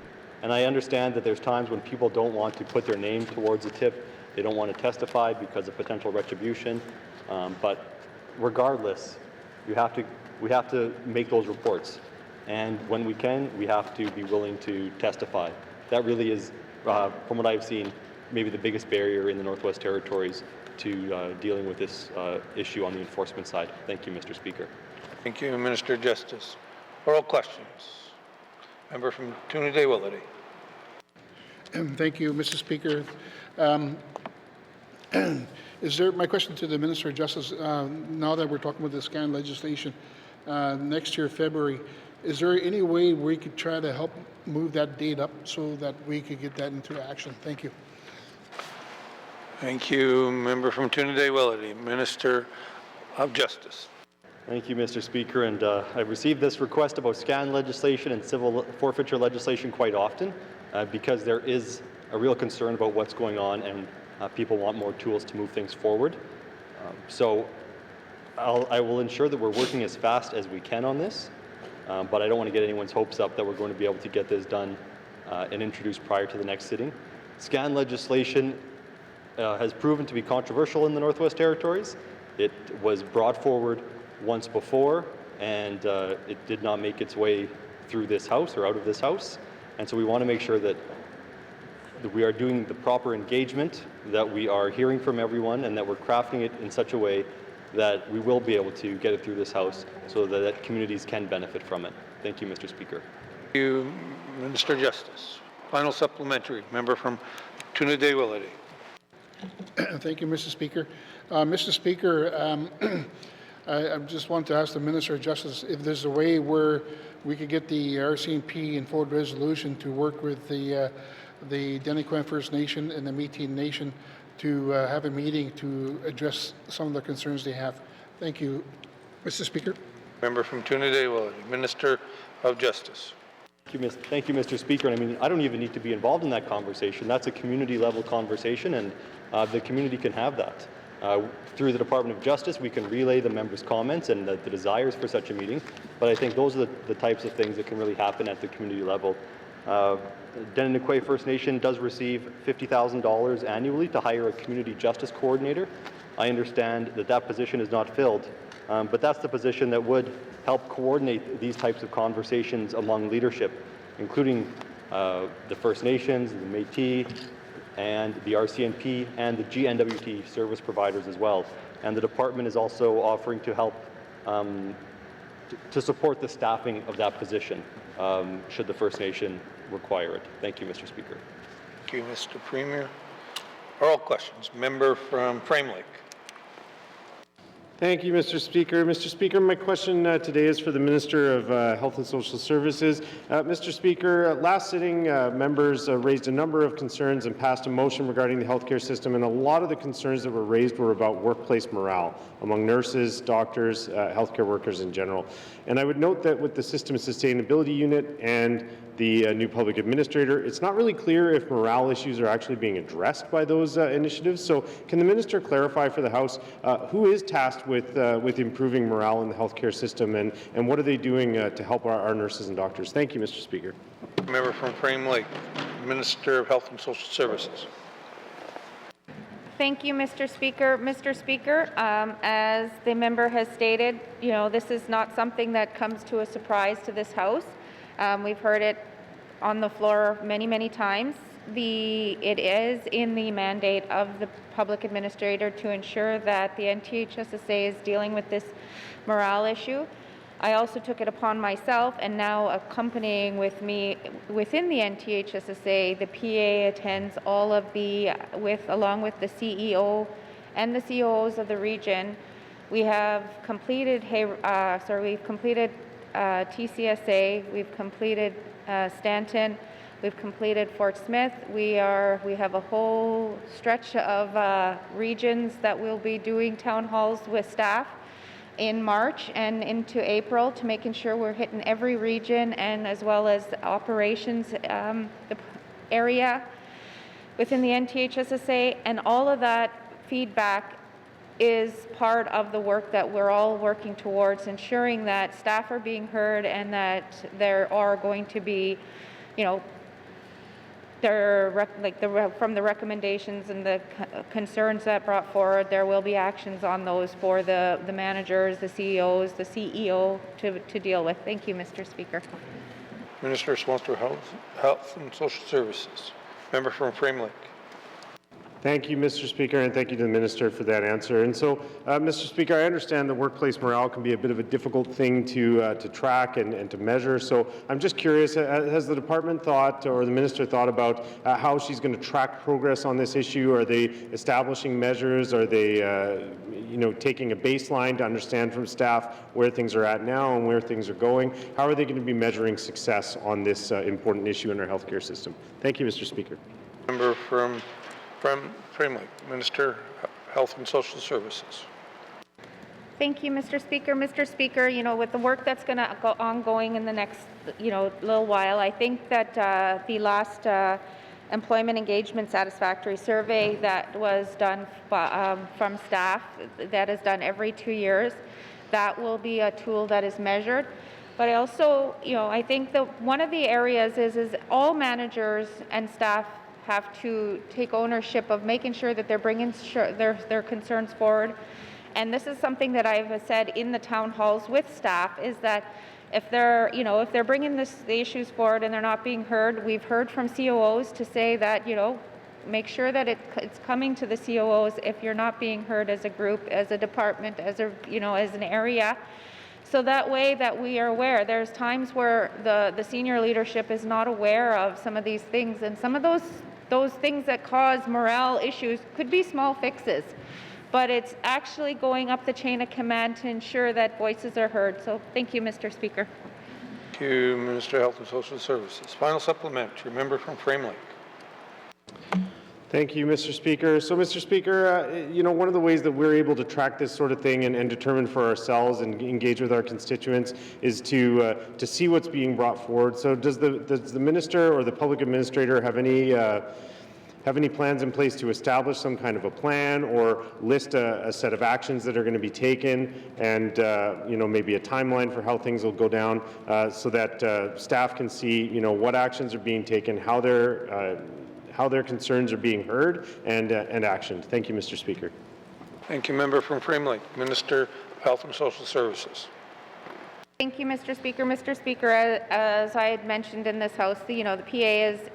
And I understand that there's times when people don't want to put their name towards a tip. They don't want to testify because of potential retribution. But regardless, we have to make those reports. And when we can, we have to be willing to testify. That really is, from what I've seen, maybe the biggest barrier in the Northwest Territories to dealing with this issue on the enforcement side. Thank you, Mr. Speaker. Thank you, Minister Justice. Oral questions. Member from Trinidad-Willity. Thank you, Mr. Speaker. My question to the Minister of Justice, now that we're talking about the scan legislation next year, February, is there any way we could try to help move that date up so that we could get that into action? Thank you. Thank you, member from Trinidad-Willity, Minister of Justice. Thank you, Mr. Speaker. And I've received this request about scan legislation and civil forfeiture legislation quite often because there is a real concern about what's going on and people want more tools to move things forward. So I will ensure that we're working as fast as we can on this, but I don't want to get anyone's hopes up that we're going to be able to get this done and introduced prior to the next sitting. Scan legislation has proven to be controversial in the Northwest Territories. It was brought forward once before, and it did not make its way through this House or out of this House. And so we want to make sure that we are doing the proper engagement, that we are hearing from everyone, and that we're crafting it in such a way that we will be able to get it through this House so that communities can benefit from it. Thank you, Mr. Speaker. Thank you, Minister of Justice. Final supplementary, member from Trinidad-Willity. Thank you, Mr. Speaker. Mr. Speaker, I just want to ask the Minister of Justice if there's a way where we could get the RCMP and forward resolution to work with the Deniquen First Nation and the Métis Nation to have a meeting to address some of the concerns they have. Thank you, Mr. Speaker. Member from Trinidad-Willity, Minister of Justice. Thank you, Mr. Speaker. And I mean, I don't even need to be involved in that conversation. That's a community-level conversation, and the community can have that. Through the Department of Justice, we can relay the members' comments and the desires for such a meeting, but I think those are the types of things that can really happen at the community level. Deniquen First Nation does receive $50,000 annually to hire a community justice coordinator. I understand that that position is not filled, but that's the position that would help coordinate these types of conversations among leadership, including the First Nations, the Métis, and the RCMP and the GNWT service providers as well. And the department is also offering to help to support the staffing of that position should the First Nation require it. Thank you, Mr. Speaker. Thank you, Mr. Premier. Oral questions. Member from Frame Lake. Thank you, Mr. Speaker. Mr. Speaker, my question today is for the Minister of Health and Social Services. Mr. Speaker, last sitting, members raised a number of concerns and passed a motion regarding the healthcare system, and a lot of the concerns that were raised were about workplace morale among nurses, doctors, healthcare workers in general. And I would note that with the System Sustainability Unit and the new public administrator, it's not really clear if morale issues are actually being addressed by those initiatives. So can the minister clarify for the House who is tasked with improving morale in the healthcare system, and what are they doing to help our nurses and doctors? Thank you, Mr. Speaker. Member from Frame Lake, Minister of Health and Social Services. Thank you, Mr. Speaker. Mr. Speaker, as the member has stated, this is not something that comes to a surprise to this House. We've heard it on the floor many, many times. it is in the mandate of the public administrator to ensure that the NTHSSA is dealing with this morale issue. I also took it upon myself, and now accompanying with me within the NTHSSA, the PA attends all of the, along with the CEO and the COOs of the region. We have completed, we've completed TCSA, we've completed Stanton, we've completed Fort Smith. We have a whole stretch of regions that we'll be doing town halls with staff in March and into April, to making sure we're hitting every region, and as well as operations the area within the NTHSSA, and all of that feedback is part of the work that we're all working towards, ensuring that staff are being heard and that there are going to be, you know, from the recommendations and the concerns that brought forward, there will be actions on those for the managers, the CEOs, the CEO to deal with. Thank you, Mr. Speaker. Minister responsible for Health and Social Services. Member from Frame Lake. Thank you, Mr. Speaker, and thank you to the Minister for that answer. And so, Mr. Speaker, I understand that workplace morale can be a bit of a difficult thing to track and to measure. So I'm just curious, has the department thought, or the Minister thought about how she's going to track progress on this issue? Are they establishing measures? Are they, taking a baseline to understand from staff where things are at now and where things are going? How are they going to be measuring success on this important issue in our healthcare system? Thank you, Mr. Speaker. Member from Frame Lake, Minister, Health and Social Services. Thank you, Mr. Speaker. Mr. Speaker, with the work that's going to go ongoing in the next, little while, I think that the last employment engagement satisfactory survey that was done from staff, that is done every 2 years, that will be a tool that is measured. But I also, I think that one of the areas is all managers and staff have to take ownership of making sure that they're bringing their concerns forward. And this is something that I've said in the town halls with staff, is that if they're bringing the issues forward and they're not being heard, we've heard from COOs to say that, make sure that it's coming to the COOs if you're not being heard as a group, as a department, as an area. So that way that we are aware. There's times where the senior leadership is not aware of some of these things, and some of those things that cause morale issues could be small fixes, but it's actually going up the chain of command to ensure that voices are heard. So thank you, Mr. Speaker. Thank you, Minister of Health and Social Services. Final supplementary, member from Frame Lake. Thank you, Mr. Speaker. So, Mr. Speaker, one of the ways that we're able to track this sort of thing and determine for ourselves and engage with our constituents is to see what's being brought forward. So, does the minister or the public administrator have any plans in place to establish some kind of a plan or list a set of actions that are going to be taken, and maybe a timeline for how things will go down, so that staff can see what actions are being taken, how their concerns are being heard and actioned. Thank you, Mr. Speaker. Thank you, member from Frame Lake. Minister of Health and Social Services. Thank you, Mr. Speaker. Mr. Speaker, as I had mentioned in this House, the PA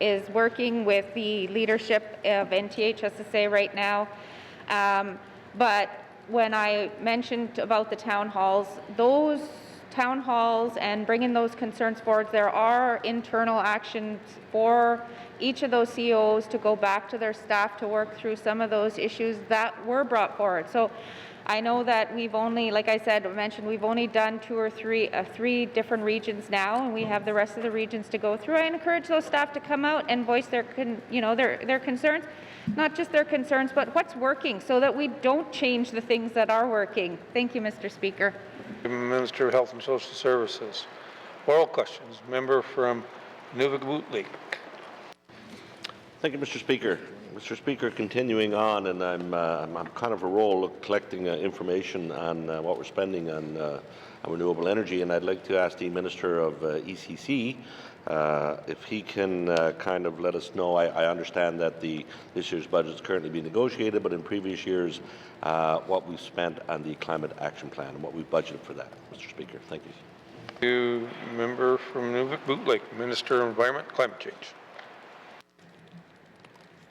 is working with the leadership of NTHSSA right now. But when I mentioned about the town halls, those town halls and bringing those concerns forward, there are internal actions for each of those CEOs to go back to their staff to work through some of those issues that were brought forward. So I know that we've only, like I mentioned, we've only done three different regions now, and we have the rest of the regions to go through. I encourage those staff to come out and voice their concerns, not just their concerns, but what's working, so that we don't change the things that are working. Thank you, Mr. Speaker. Minister of Health and Social Services. Oral questions. Member from Nunavut Lake. Thank you, Mr. Speaker. Mr. Speaker, continuing on, and I'm kind of a role of collecting information on what we're spending on renewable energy, and I'd like to ask the Minister of ECC if he can kind of let us know. I understand that this year's budget is currently being negotiated, but in previous years, what we've spent on the Climate Action Plan and what we've budgeted for that, Mr. Speaker. Thank you. Thank you, member from Nunavut Lake, Minister of Environment, Climate Change.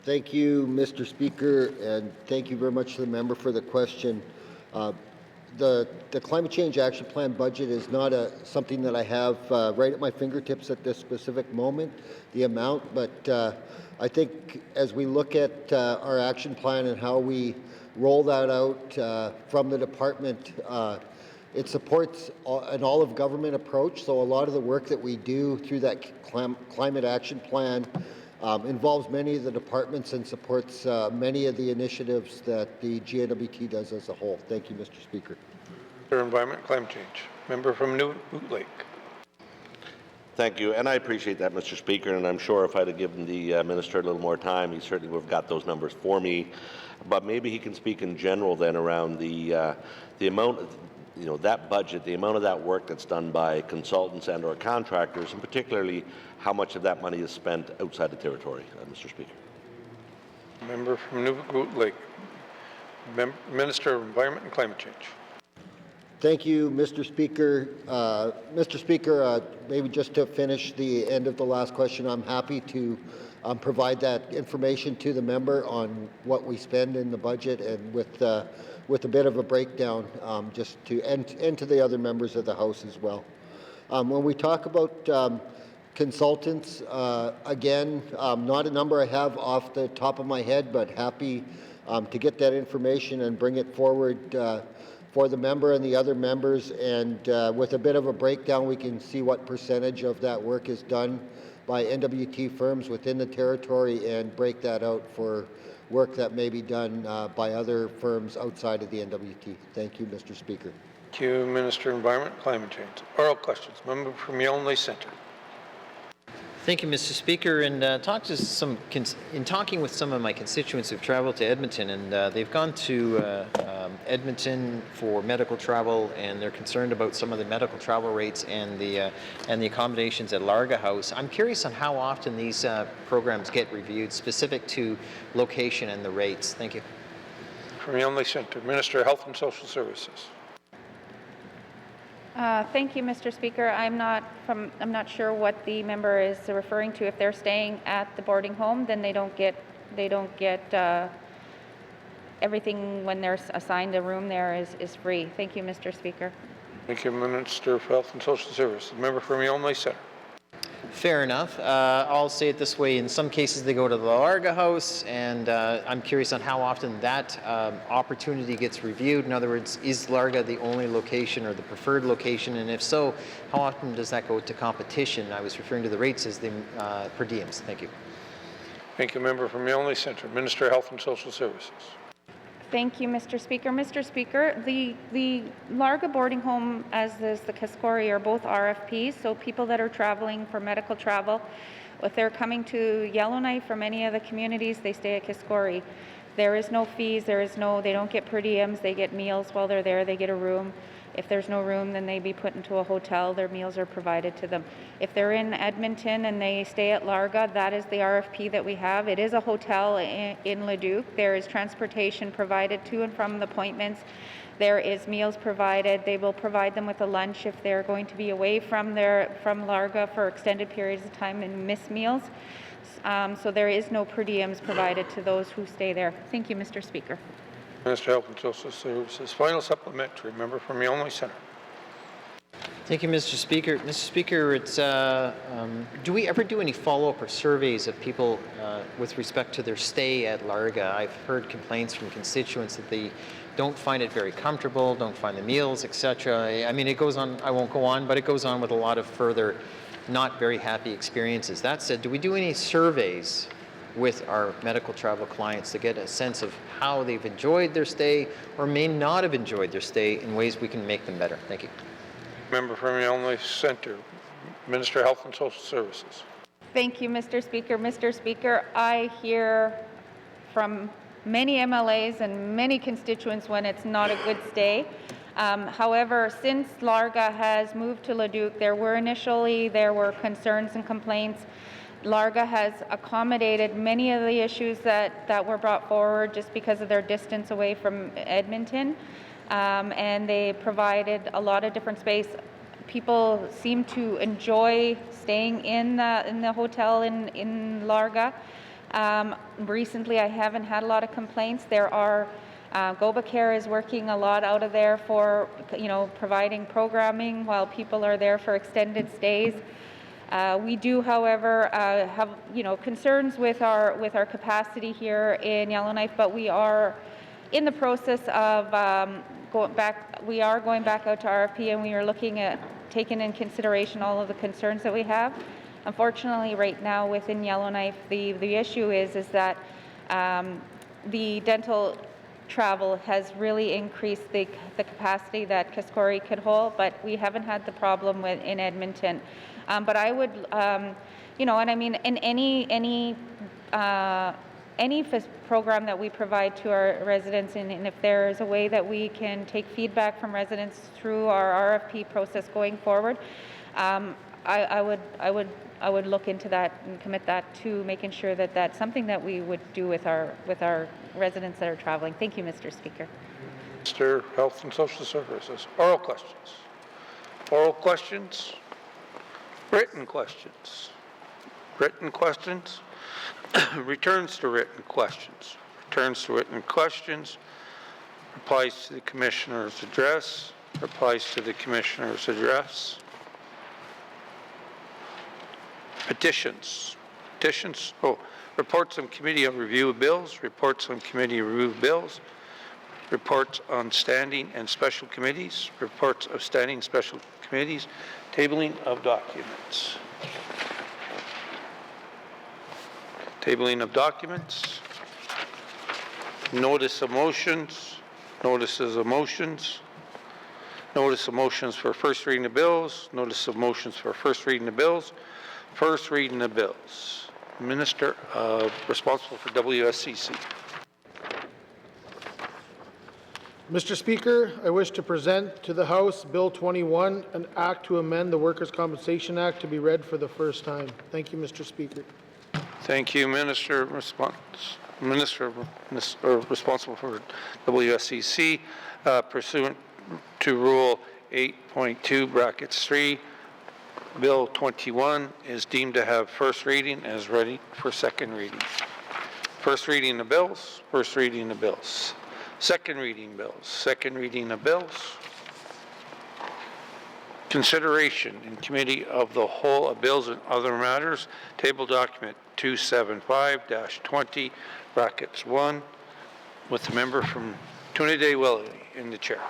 Thank you, Mr. Speaker, and thank you very much to the member for the question. The Climate Change Action Plan budget is not something that I have right at my fingertips at this specific moment, the amount, but I think as we look at our action plan and how we roll that out from the department, it supports an all-of-government approach, so a lot of the work that we do through that Climate Action Plan involves many of the departments and supports many of the initiatives that the GNWT does as a whole. Thank you, Mr. Speaker. Environment and Climate Change. Member from Newt Lake. Thank you, and I appreciate that, Mr. Speaker, and I'm sure if I'd have given the Minister a little more time, he certainly would have got those numbers for me. But maybe he can speak in general then around the amount of, that budget, the amount of that work that's done by consultants and or contractors, and particularly how much of that money is spent outside the territory, Mr. Speaker. Member from Newt Lake. Minister of Environment and Climate Change. Thank you, Mr. Speaker. Mr. Speaker, maybe just to finish the end of the last question, I'm happy to provide that information to the member on what we spend in the budget and with a bit of a breakdown just to and to the other members of the House as well. When we talk about consultants, again, not a number I have off the top of my head, but happy to get that information and bring it forward for the member and the other members, and with a bit of a breakdown, we can see what percentage of that work is done by NWT firms within the territory and break that out for work that may be done by other firms outside of the NWT. Thank you, Mr. Speaker. Thank you, Minister of Environment and Climate Change. Oral questions. Member from Yellowknife Centre. Thank you, Mr. Speaker. And in talking with some of my constituents who've traveled to Edmonton, and they've gone to Edmonton for medical travel, and they're concerned about some of the medical travel rates and the accommodations at Larga House. I'm curious on how often these programs get reviewed, specific to location and the rates. Thank you. From Yellowknife Centre, Minister of Health and Social Services. Thank you, Mr. Speaker. I'm not sure what the member is referring to. If they're staying at the boarding home, then they don't get everything when they're assigned a room there is free. Thank you, Mr. Speaker. Thank you, Minister of Health and Social Services. Member from Yellowknife Centre. Fair enough. I'll say it this way. In some cases, they go to the Larga House, and I'm curious on how often that opportunity gets reviewed. In other words, is Larga the only location or the preferred location? And if so, how often does that go to competition? I was referring to the rates as the per diems. Thank you. Thank you, Member from Yellowknife Centre. Minister of Health and Social Services. Thank you, Mr. Speaker. Mr. Speaker, the Larga boarding home, as is the Kaskori, are both RFPs, so people that are traveling for medical travel, if they're coming to Yellowknife from any of the communities, they stay at Kaskori. There is no fees, they don't get per diems, they get meals while they're there, they get a room. If there's no room, then they be put into a hotel. Their meals are provided to them. If they're in Edmonton and they stay at Larga, that is the RFP that we have. It is a hotel in Leduc. There is transportation provided to and from the appointments. There is meals provided. They will provide them with a lunch if they're going to be away from Larga for extended periods of time and miss meals. So there is no per diems provided to those who stay there. Thank you, Mr. Speaker. Minister of Health and Social Services. Final supplementary. Member from Yellowknife Centre. Thank you, Mr. Speaker. Mr. Speaker, it's, do we ever do any follow-up or surveys of people with respect to their stay at Larga? I've heard complaints from constituents that they don't find it very comfortable, don't find the meals, etc. I mean, it goes on, I won't go on, but it goes on with a lot of further not very happy experiences. That said, do we do any surveys with our medical travel clients to get a sense of how they've enjoyed their stay or may not have enjoyed their stay in ways we can make them better? Thank you. Member from Yellowknife Centre, Minister of Health and Social Services. Thank you, Mr. Speaker. Mr. Speaker, I hear from many MLAs and many constituents when it's not a good stay. However, since Larga has moved to Leduc, there were concerns and complaints. Larga has accommodated many of the issues that were brought forward just because of their distance away from Edmonton, and they provided a lot of different space. People seem to enjoy staying in the hotel in Larga. Recently, I haven't had a lot of complaints. There are GobaCare is working a lot out of there for, providing programming while people are there for extended stays. We do, however, have concerns with our capacity here in Yellowknife, but we are in the process of going back. We are going back out to RFP, and we are looking at taking in consideration all of the concerns that we have. Unfortunately, right now within Yellowknife, the issue is that the dental travel has really increased the capacity that Kaskori could hold, but we haven't had the problem in Edmonton. But I would, and I mean, in any program that we provide to our residents, and if there is a way that we can take feedback from residents through our RFP process going forward, I would look into that and commit that to making sure that that's something that we would do with our residents that are traveling. Thank you, Mr. Speaker. Mr. Health and Social Services. Oral questions. Oral questions. Written questions. Written questions. Returns to written questions. Returns to written questions. Replies to the Commissioner's address. Replies to the Commissioner's address. Petitions. Petitions. Reports on committee on review of bills. Reports on committee review of bills. Reports on standing and special committees. Reports of standing and special committees. Tabling of documents. Tabling of documents. Notice of motions. Notices of motions. Notice of motions for first reading of bills. Notice of motions for first reading of bills. First reading of bills. Minister responsible for WSCC. Mr. Speaker, I wish to present to the House Bill 21, an act to amend the Workers' Compensation Act, to be read for the first time. Thank you, Mr. Speaker. Thank you, Minister. Minister responsible for WSCC, pursuant to Rule 8.2 brackets 3. Bill 21 is deemed to have first reading and is ready for second reading. First reading of bills, first reading of bills. Second reading bills, second reading of bills. Consideration in committee of the whole of bills and other matters. Table document 275-20 brackets 1 with the member from Toonaday-Willoughby in the chair.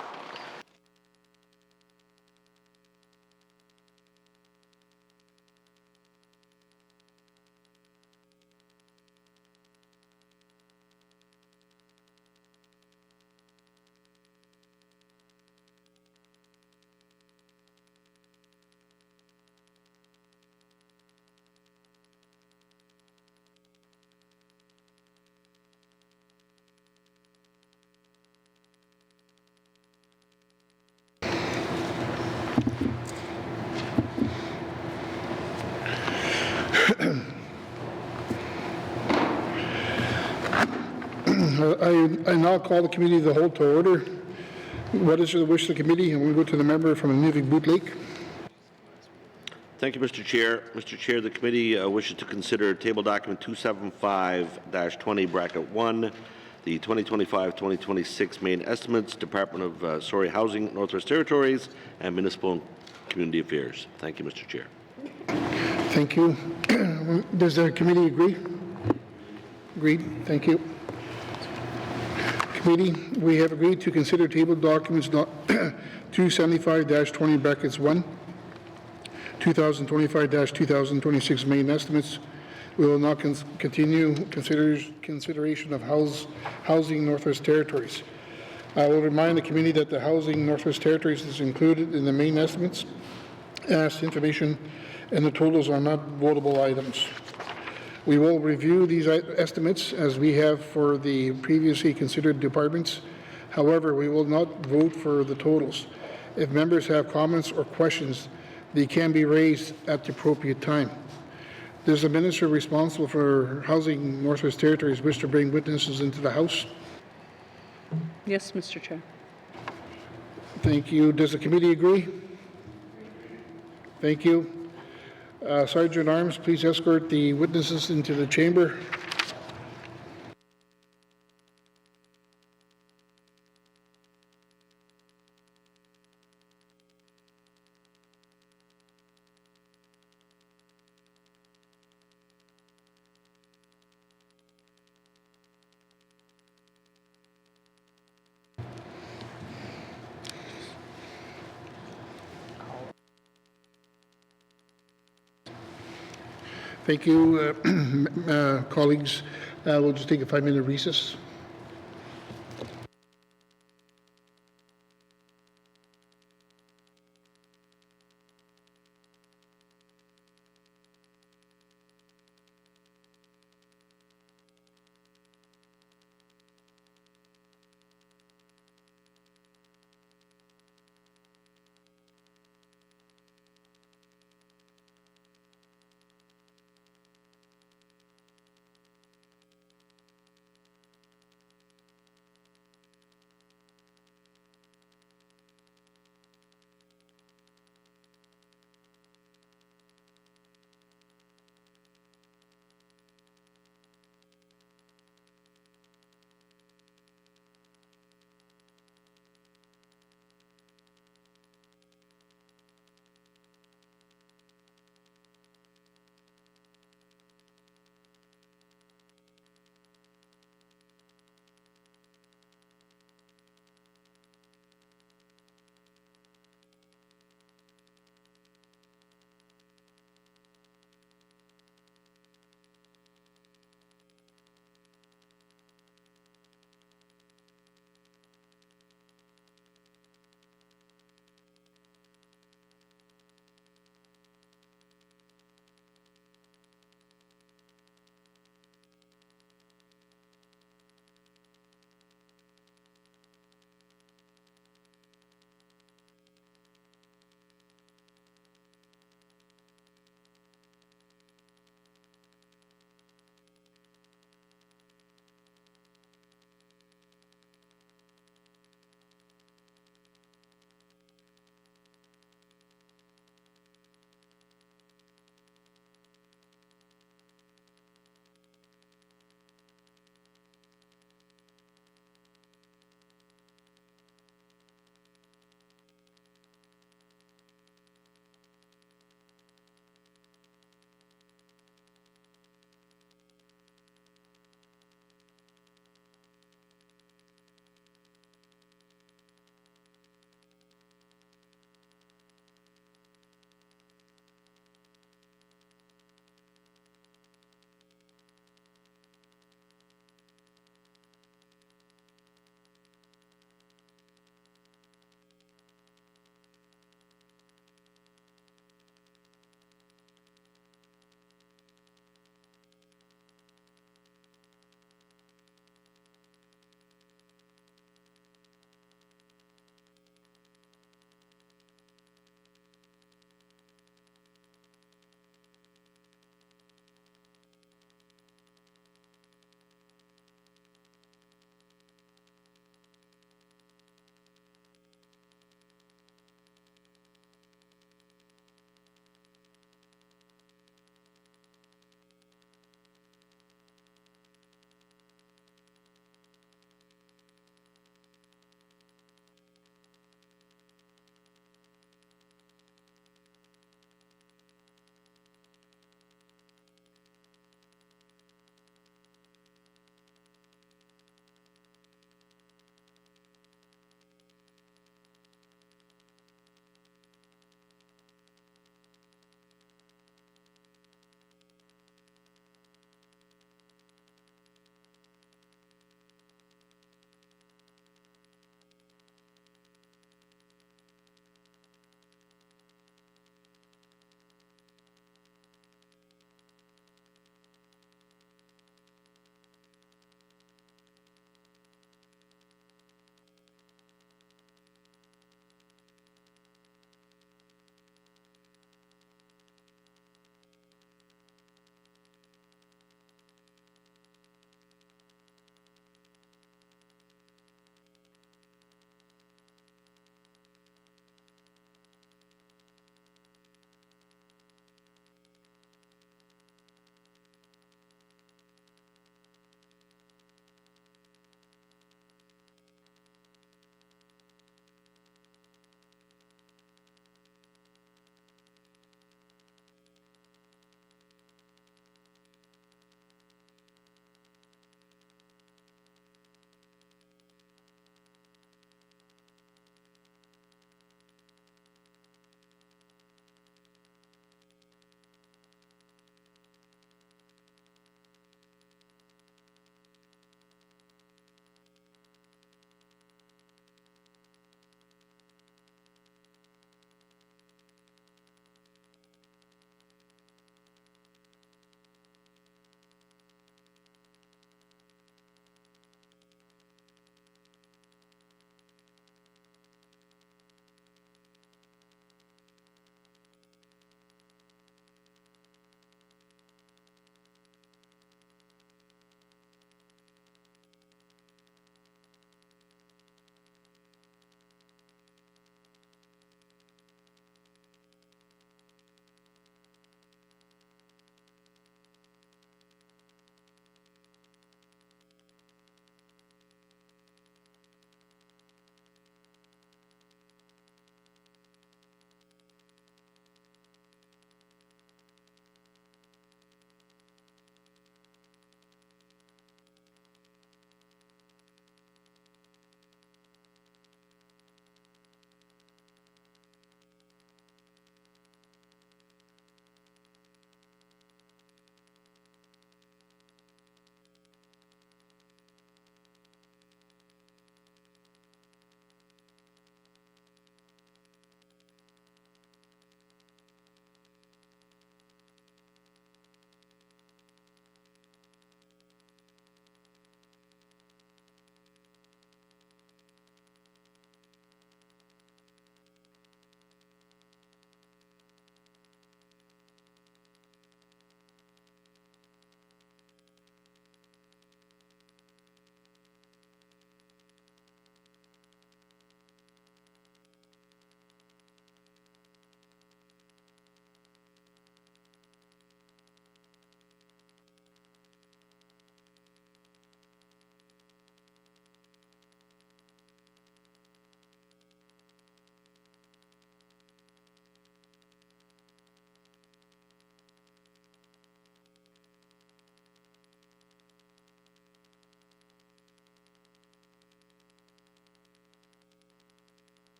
I now call the committee of the whole to order. What is the wish of the committee? And we'll go to the member from Nunavik-Boot Lake. Thank you, Mr. Chair. Mr. Chair, the committee wishes to consider table document 275-20 bracket 1, the 2025-2026 main estimates, Department of Housing, Northwest Territories, and Municipal and Community Affairs. Thank you, Mr. Chair. Thank you. Does the committee agree? Agreed. Thank you. Committee, we have agreed to consider table documents 275-20 brackets 1, 2025-2026 main estimates. We will now continue consideration of Housing Northwest Territories. I will remind the committee that the Housing Northwest Territories is included in the main estimates as information, and the totals are not votable items. We will review these estimates as we have for the previously considered departments. However, we will not vote for the totals. If members have comments or questions, they can be raised at the appropriate time. Does the minister responsible for Housing Northwest Territories wish to bring witnesses into the House? Yes, Mr. Chair. Thank you. Does the committee agree? Thank you. Sergeant Arms, please escort the witnesses into the chamber. Thank you, colleagues. We'll just take a 5-minute recess.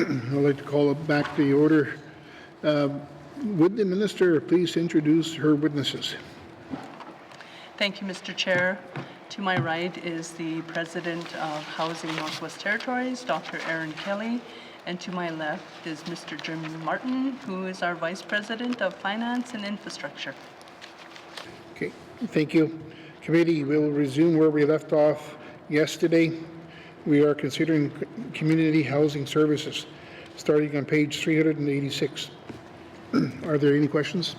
I'd like to call it back to the order. Would the minister please introduce her witnesses? Thank you, Mr. Chair. To my right is the President of Housing Northwest Territories, Dr. Aaron Kelly, and to my left is Mr. Jim Martin, who is our Vice President of Finance and Infrastructure. Okay, thank you. Committee, we will resume where we left off yesterday. We are considering community housing services, starting on page 386. Are there any questions?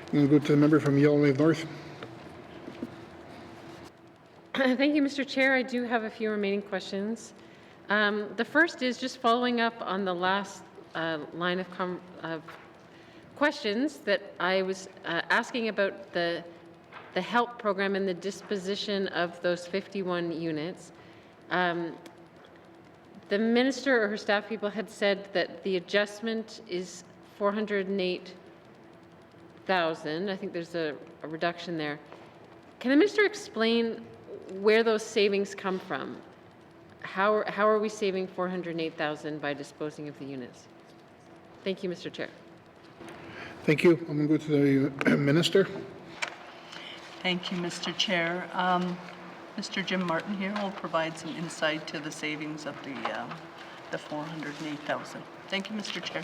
I'm going to go to the member from Yellowknife North. Thank you, Mr. Chair. I do have a few remaining questions. The first is just following up on the last line of questions that I was asking about the HELP program and the disposition of those 51 units. The minister or her staff people had said that the adjustment is 408,000. I think there's a reduction there. Can the minister explain where those savings come from? How are we saving 408,000 by disposing of the units? Thank you, Mr. Chair. Thank you. I'm going to go to the minister. Thank you, Mr. Chair. Mr. Jim Martin here will provide some insight to the savings of the 408,000. Thank you, Mr. Chair.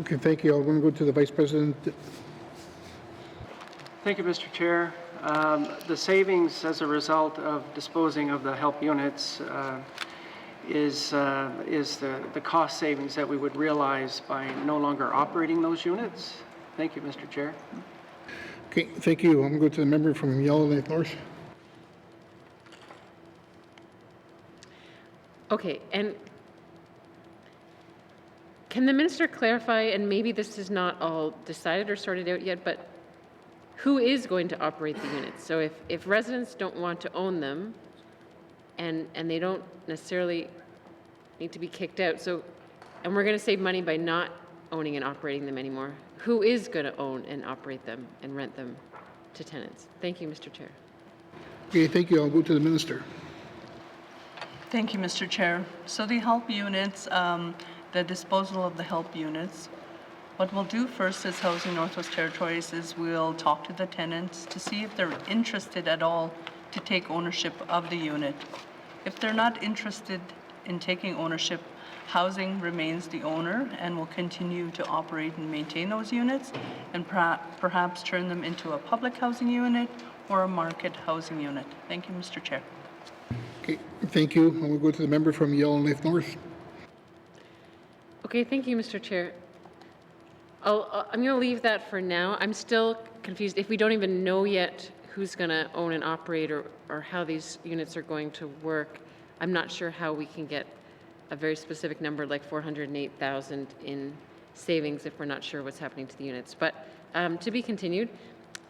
Okay, thank you. I'm going to go to the Vice President. Thank you, Mr. Chair. The savings as a result of disposing of the HELP units is the cost savings that we would realize by no longer operating those units. Thank you, Mr. Chair. Okay, thank you. I'm going to go to the member from Yellowknife North. Okay, and can the minister clarify, and maybe this is not all decided or sorted out yet, but who is going to operate the units? So if residents don't want to own them and they don't necessarily need to be kicked out, and we're going to save money by not owning and operating them anymore, who is going to own and operate them and rent them to tenants? Thank you, Mr. Chair. Okay, thank you. I'll go to the minister. Thank you, Mr. Chair. So the HELP units, the disposal of the HELP units, what we'll do first as Housing Northwest Territories is we'll talk to the tenants to see if they're interested at all to take ownership of the unit. If they're not interested in taking ownership, Housing remains the owner and will continue to operate and maintain those units and perhaps turn them into a public housing unit or a market housing unit. Thank you, Mr. Chair. Okay, thank you. I'm going to go to the member from Yellowknife North. Okay, thank you, Mr. Chair. I'm going to leave that for now. I'm still confused. If we don't even know yet who's going to own and operate or how these units are going to work, I'm not sure how we can get a very specific number like 408,000 in savings if we're not sure what's happening to the units. But to be continued.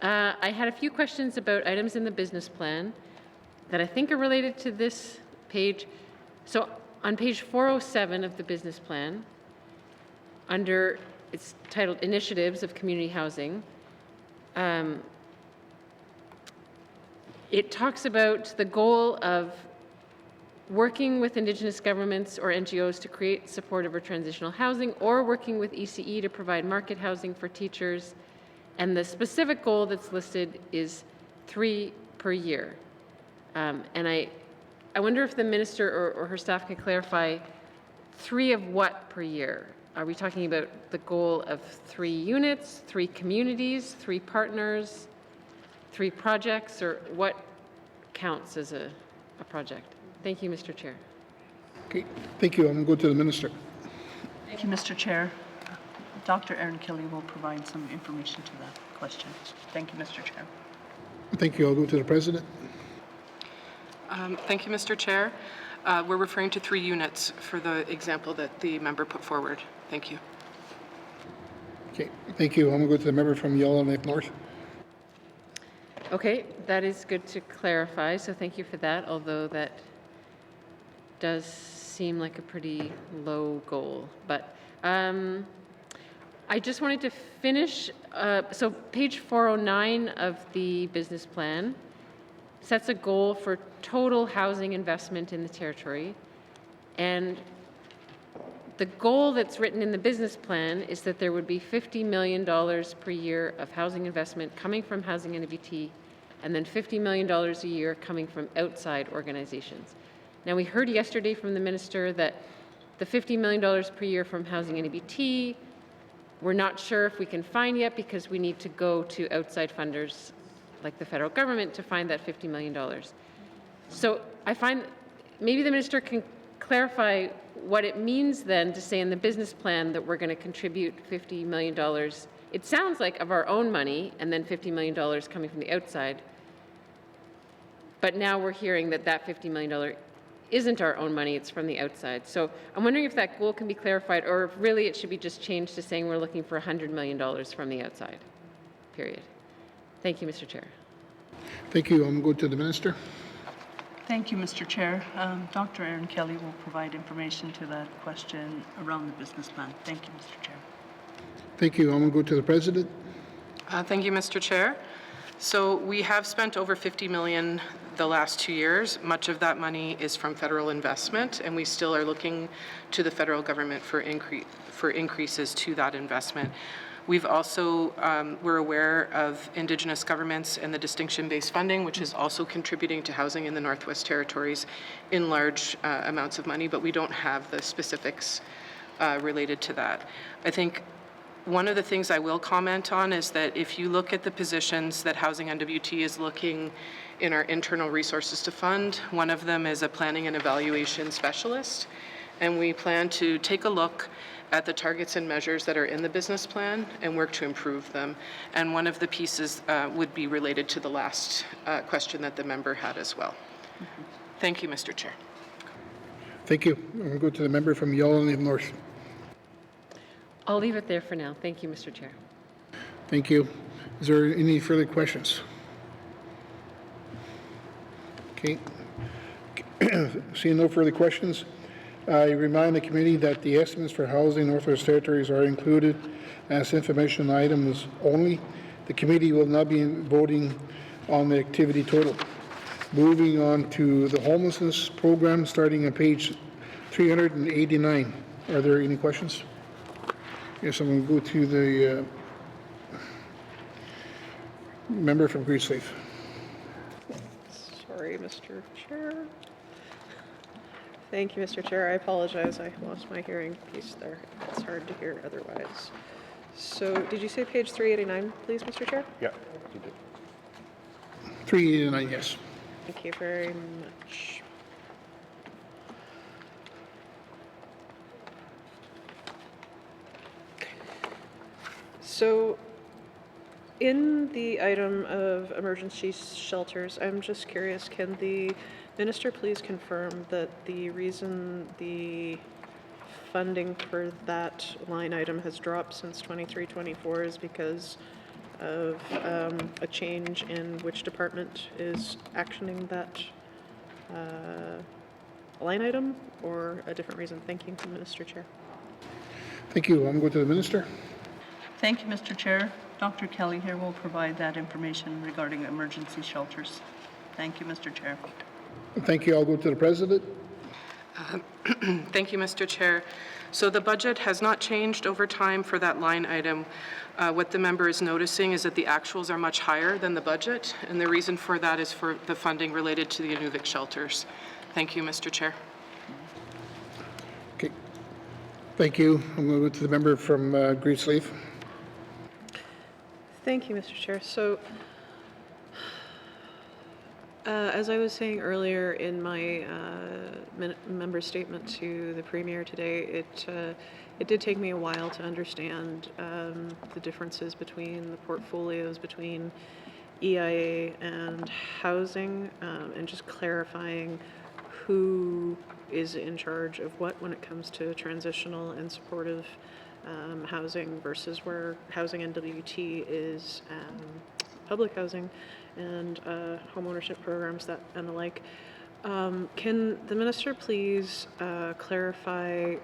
I had a few questions about items in the business plan that I think are related to this page. So on page 407 of the business plan, it's titled Initiatives of Community Housing, it talks about the goal of working with Indigenous governments or NGOs to create supportive or transitional housing, or working with ECE to provide market housing for teachers. And the specific goal that's listed is 3 per year. And I wonder if the minister or her staff can clarify 3 of what per year? Are we talking about the goal of 3 units, 3 communities, 3 partners, 3 projects, or what counts as a project? Thank you, Mr. Chair. Okay, thank you. I'm going to go to the minister. Thank you, Mr. Chair. Dr. Aaron Kelly will provide some information to that question. Thank you, Mr. Chair. Thank you. I'll go to the president. Thank you, Mr. Chair. We're referring to 3 units for the example that the member put forward. Thank you. Okay, thank you. I'm going to go to the member from Yellowknife North. Okay, that is good to clarify, so thank you for that, although that does seem like a pretty low goal. But I just wanted to finish, so page 409 of the business plan sets a goal for total housing investment in the territory. And the goal that's written in the business plan is that there would be $50 million per year of housing investment coming from Housing NWT, and then $50 million a year coming from outside organizations. Now, we heard yesterday from the minister that the $50 million per year from Housing NWT, we're not sure if we can find yet because we need to go to outside funders like the federal government to find that $50 million. So I find maybe the minister can clarify what it means then to say in the business plan that we're going to contribute $50 million. It sounds like of our own money and then $50 million coming from the outside. But now we're hearing that that $50 million isn't our own money, it's from the outside. So I'm wondering if that goal can be clarified, or if really it should be just changed to saying we're looking for $100 million from the outside, period. Thank you, Mr. Chair. Thank you. I'm going to go to the minister. Thank you, Mr. Chair. Dr. Aaron Kelly will provide information to that question around the business plan. Thank you, Mr. Chair. Thank you. I'm going to go to the president. Thank you, Mr. Chair. So we have spent over $50 million the last 2 years. Much of that money is from federal investment, and we still are looking to the federal government for increases to that investment. We've also, we're aware of Indigenous governments and the distinction-based funding, which is also contributing to housing in the Northwest Territories in large amounts of money, but we don't have the specifics related to that. I think one of the things I will comment on is that if you look at the positions that Housing NWT is looking in our internal resources to fund, one of them is a planning and evaluation specialist, and we plan to take a look at the targets and measures that are in the business plan and work to improve them. And one of the pieces would be related to the last question that the member had as well. Thank you, Mr. Chair. Thank you. I'm going to go to the member from Yellowknife North. I'll leave it there for now. Thank you, Mr. Chair. Thank you. Is there any further questions? Okay. Seeing no further questions, I remind the committee that the estimates for housing Northwest Territories are included as information items only. The committee will not be voting on the activity total. Moving on to the homelessness program, starting on page 389. Are there any questions? Yes, I'm going to go to the member from Griesleaf. Sorry, Mr. Chair. Thank you, Mr. Chair. I apologize. I lost my hearing piece there. It's hard to hear otherwise. So did you say page 389, please, Mr. Chair? Yeah, you did. 389, yes. Thank you very much. So in the item of emergency shelters, I'm just curious, can the minister please confirm that the reason the funding for that line item has dropped since 23-24 is because of a change in which department is actioning that line item, or a different reason? Thank you, Mr. Chair. Thank you. I'm going to the minister. Thank you, Mr. Chair. Dr. Kelly here will provide that information regarding emergency shelters. Thank you, Mr. Chair. Thank you. I'll go to the president. Thank you, Mr. Chair. So the budget has not changed over time for that line item. What the member is noticing is that the actuals are much higher than the budget, and the reason for that is for the funding related to the Inuvik shelters. Thank you, Mr. Chair. Okay. Thank you. I'm going to go to the member from Griesleaf. Thank you, Mr. Chair. So, as I was saying earlier in my member statement to the Premier today, it did take me a while to understand the differences between the portfolios between EIA and housing, and just clarifying who is in charge of what when it comes to transitional and supportive housing versus where Housing NWT is public housing and home ownership programs and the like. Can the minister please clarify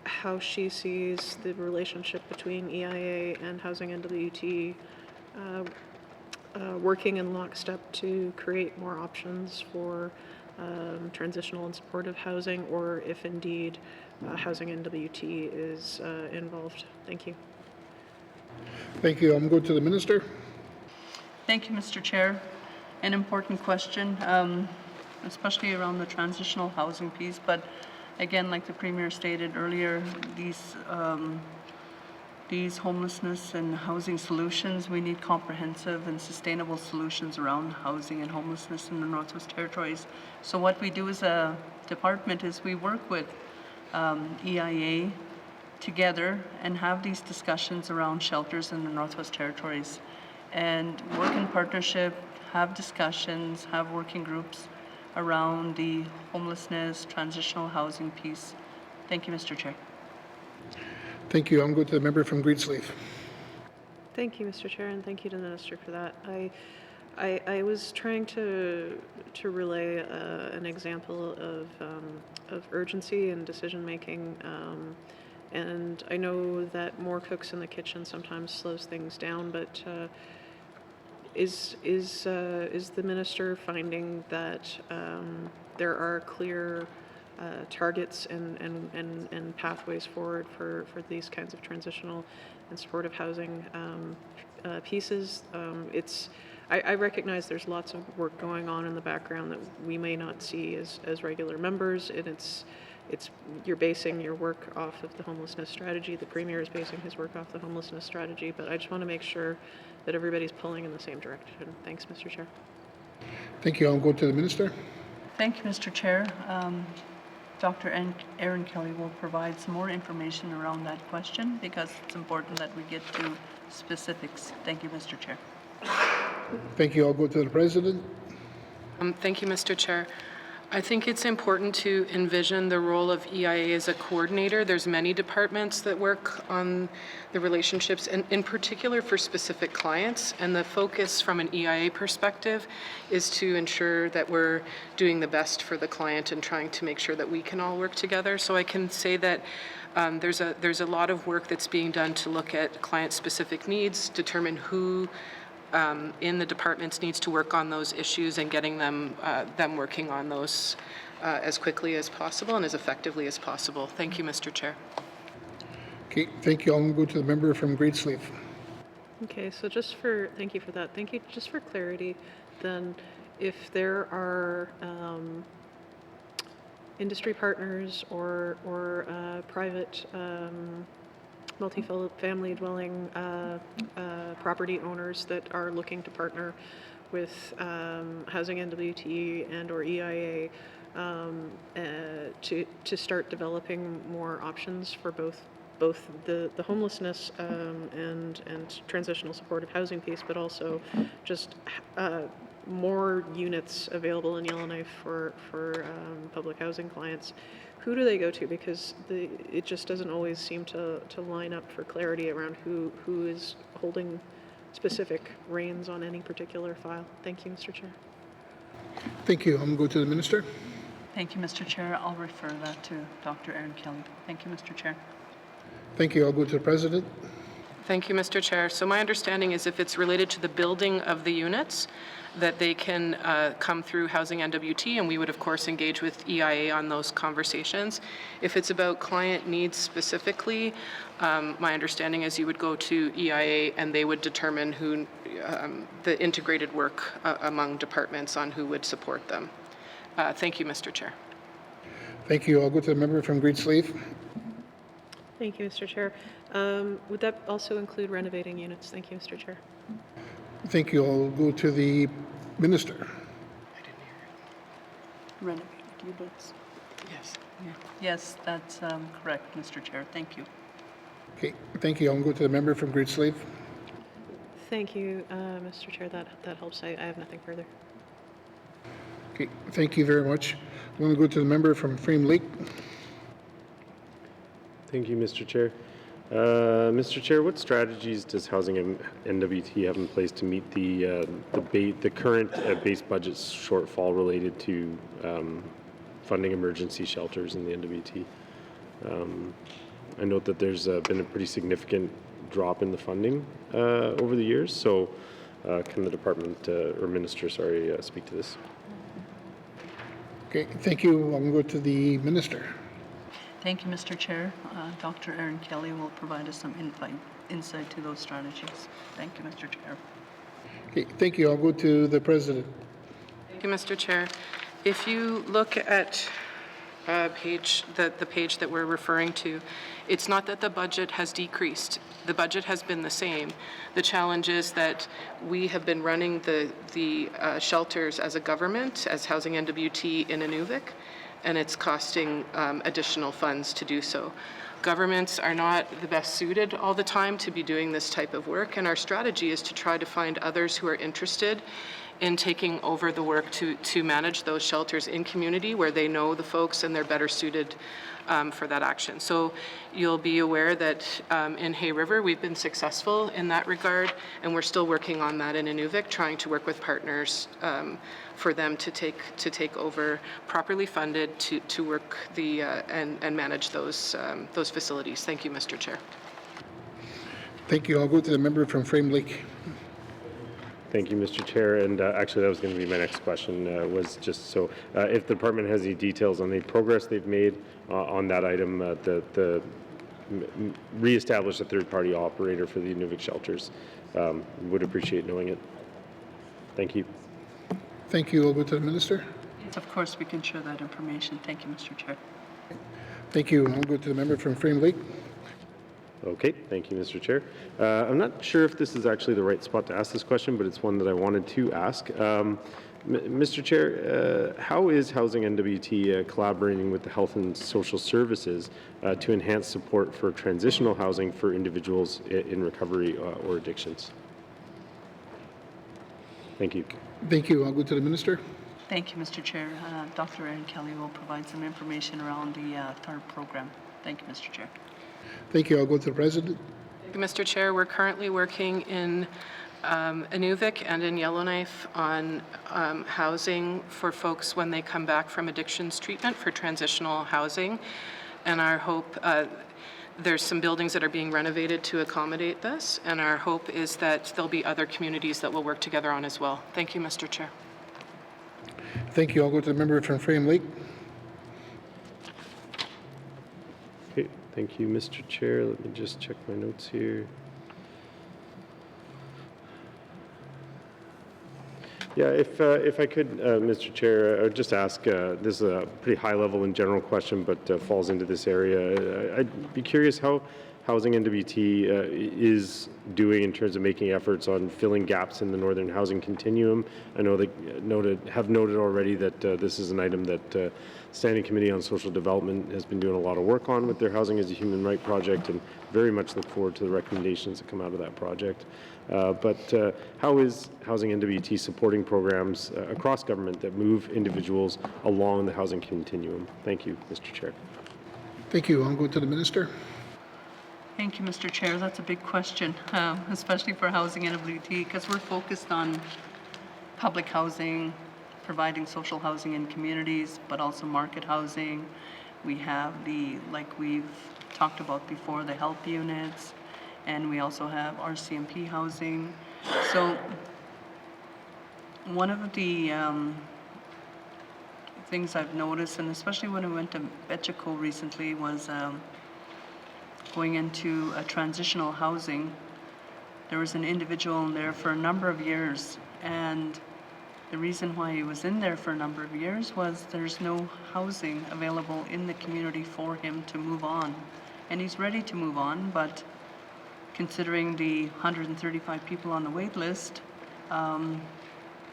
how she sees the relationship between EIA and Housing NWT working in lockstep to create more options for transitional and supportive housing, or if indeed Housing NWT is involved. Thank you. Thank you. I'm going to the Minister. Thank you, Mr. Chair. An important question, especially around the transitional housing piece, but again, like the Premier stated earlier, these homelessness and housing solutions, we need comprehensive and sustainable solutions around housing and homelessness in the Northwest Territories. So what we do as a department is we work with EIA together and have these discussions around shelters in the Northwest Territories and work in partnership, have discussions, have working groups around the homelessness, transitional housing piece. Thank you, Mr. Chair. Thank you. I'm going to the member from Greensleeve. Thank you, Mr. Chair, and thank you to the Minister for that. I was trying to relay an example of urgency and decision making, and I know that more cooks in the kitchen sometimes slows things down. But is the Minister finding that there are clear targets and pathways forward for these kinds of transitional and supportive housing pieces? I recognize there's lots of work going on in the background that we may not see as regular members, and you're basing your work off of the homelessness strategy. The Premier is basing his work off the homelessness strategy, but I just want to make sure that everybody's pulling in the same direction. Thanks, Mr. Chair. Thank you. I'll go to the Minister. Thank you, Mr. Chair. Dr. Erin Kelly will provide some more information around that question because it's important that we get to specifics. Thank you, Mr. Chair. Thank you. I'll go to the President. Thank you, Mr. Chair. I think it's important to envision the role of EIA as a coordinator. There's many departments that work on the relationships, and in particular for specific clients. And the focus from an EIA perspective is to ensure that we're doing the best for the client and trying to make sure that we can all work together. So I can say that there's a lot of work that's being done to look at client-specific needs, determine who in the departments needs to work on those issues, and getting them working on those as quickly as possible and as effectively as possible. Thank you, Mr. Chair. Okay, thank you. I'll go to the member from Greensleeve. Okay, so thank you for that. Thank you. Just for clarity, then, if there are industry partners or private multi-family dwelling property owners that are looking to partner with Housing NWT and or EIA to start developing more options for both the homelessness and transitional supportive housing piece, but also just more units available in Yellowknife for public housing clients. Who do they go to? Because it just doesn't always seem to line up for clarity around who is holding specific reins on any particular file. Thank you, Mr. Chair. Thank you. I'm going to go to the Minister. Thank you, Mr. Chair. I'll refer that to Dr. Erin Kelly. Thank you, Mr. Chair. Thank you. I'll go to the President. Thank you, Mr. Chair. So my understanding is if it's related to the building of the units, that they can come through Housing NWT, and we would, of course, engage with EIA on those conversations. If it's about client needs specifically, my understanding is you would go to EIA, and they would determine who the integrated work among departments on who would support them. Thank you, Mr. Chair. Thank you. I'll go to the member from Greensleeve. Thank you, Mr. Chair. Would that also include renovating units? Thank you, Mr. Chair. Thank you. I'll go to the Minister. Renovated units. Yes. Yes, that's correct, Mr. Chair. Thank you. Okay. Thank you. I'll go to the member from Greensleeve. Thank you, Mr. Chair. That helps. I have nothing further. Okay. Thank you very much. I'm going to go to the member from Frame Lake. Thank you, Mr. Chair. Mr. Chair, what strategies does Housing NWT have in place to meet the current base budget shortfall related to funding emergency shelters in the NWT? I note that there's been a pretty significant drop in the funding over the years. So, can the department or minister, speak to this? Okay. Thank you. I'm going to go to the Minister. Thank you, Mr. Chair. Dr. Aaron Kelly will provide us some insight to those strategies. Thank you, Mr. Chair. Okay, thank you. I'll go to the President. Thank you, Mr. Chair. If you look at the page that we're referring to, it's not that the budget has decreased. The budget has been the same. The challenge is that we have been running the shelters as a government, as Housing NWT in Inuvik, and it's costing additional funds to do so. Governments are not the best suited all the time to be doing this type of work, and our strategy is to try to find others who are interested in taking over the work to manage those shelters in community where they know the folks and they're better suited for that action. So you'll be aware that in Hay River we've been successful in that regard, and we're still working on that in Inuvik, trying to work with partners for them to take over properly funded to work and manage those facilities. Thank you, Mr. Chair. Thank you. I'll go to the member from Frame Lake. Thank you, Mr. Chair. And actually, that was going to be my next question, was just so if the department has any details on the progress they've made on that item, reestablish a third-party operator for the Inuvik shelters. Would appreciate knowing it. Thank you. Thank you. I'll go to the Minister. Yes, of course, we can share that information. Thank you, Mr. Chair. Thank you. I'll go to the member from Frame Lake. Okay, thank you, Mr. Chair. I'm not sure if this is actually the right spot to ask this question, but it's one that I wanted to ask. Mr. Chair, how is Housing NWT collaborating with the Health and Social Services to enhance support for transitional housing for individuals in recovery or addictions? Thank you. Thank you. I'll go to the Minister. Thank you, Mr. Chair. Dr. Aaron Kelly will provide some information around the THARP program. Thank you, Mr. Chair. Thank you. I'll go to the President. Thank you, Mr. Chair. We're currently working in Inuvik and in Yellowknife on housing for folks when they come back from addictions treatment for transitional housing. And our hope, there's some buildings that are being renovated to accommodate this, and our hope is that there'll be other communities that will work together on as well. Thank you, Mr. Chair. Thank you. I'll go to the member from Frame Lake. Okay, thank you, Mr. Chair. Let me just check my notes here. Yeah, if I could, Mr. Chair, I would just ask, this is a pretty high-level and general question, but falls into this area. I'd be curious how Housing NWT is doing in terms of making efforts on filling gaps in the northern housing continuum. I know they have noted already that this is an item that Standing Committee on Social Development has been doing a lot of work on with their Housing as a Human Right project, and very much look forward to the recommendations that come out of that project. But how is Housing NWT supporting programs across government that move individuals along the housing continuum? Thank you, Mr. Chair. Thank you. I'll go to the Minister. Thank you, Mr. Chair. That's a big question, especially for Housing NWT, because we're focused on public housing, providing social housing in communities, but also market housing. We have like we've talked about before, the help units, and we also have RCMP housing. So one of the things I've noticed, and especially when I went to Betchico recently, was going into a transitional housing. There was an individual in there for a number of years, and the reason why he was in there for a number of years was there's no housing available in the community for him to move on. And he's ready to move on, but considering the 135 people on the wait list,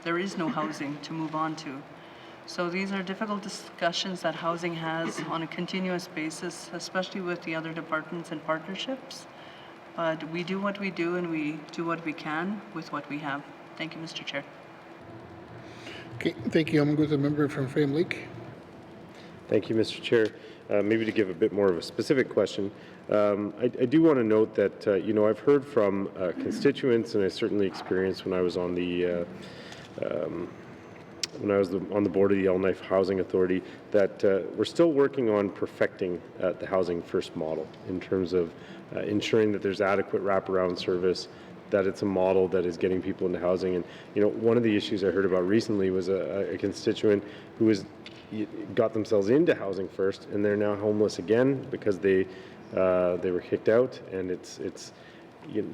there is no housing to move on to. So these are difficult discussions that housing has on a continuous basis, especially with the other departments and partnerships. But we do what we do, and we do what we can with what we have. Thank you, Mr. Chair. Okay, thank you. I'm going to go to the member from Frame Lake. Thank you, Mr. Chair. Maybe to give a bit more of a specific question, I do want to note that, I've heard from constituents, and I certainly experienced when I was on the on the board of the Yellowknife Housing Authority, that we're still working on perfecting the Housing First model in terms of ensuring that there's adequate wraparound service, that it's a model that is getting people into housing. And, you know, one of the issues I heard about recently was a constituent who got themselves into Housing First, and they're now homeless again because they were kicked out. And it's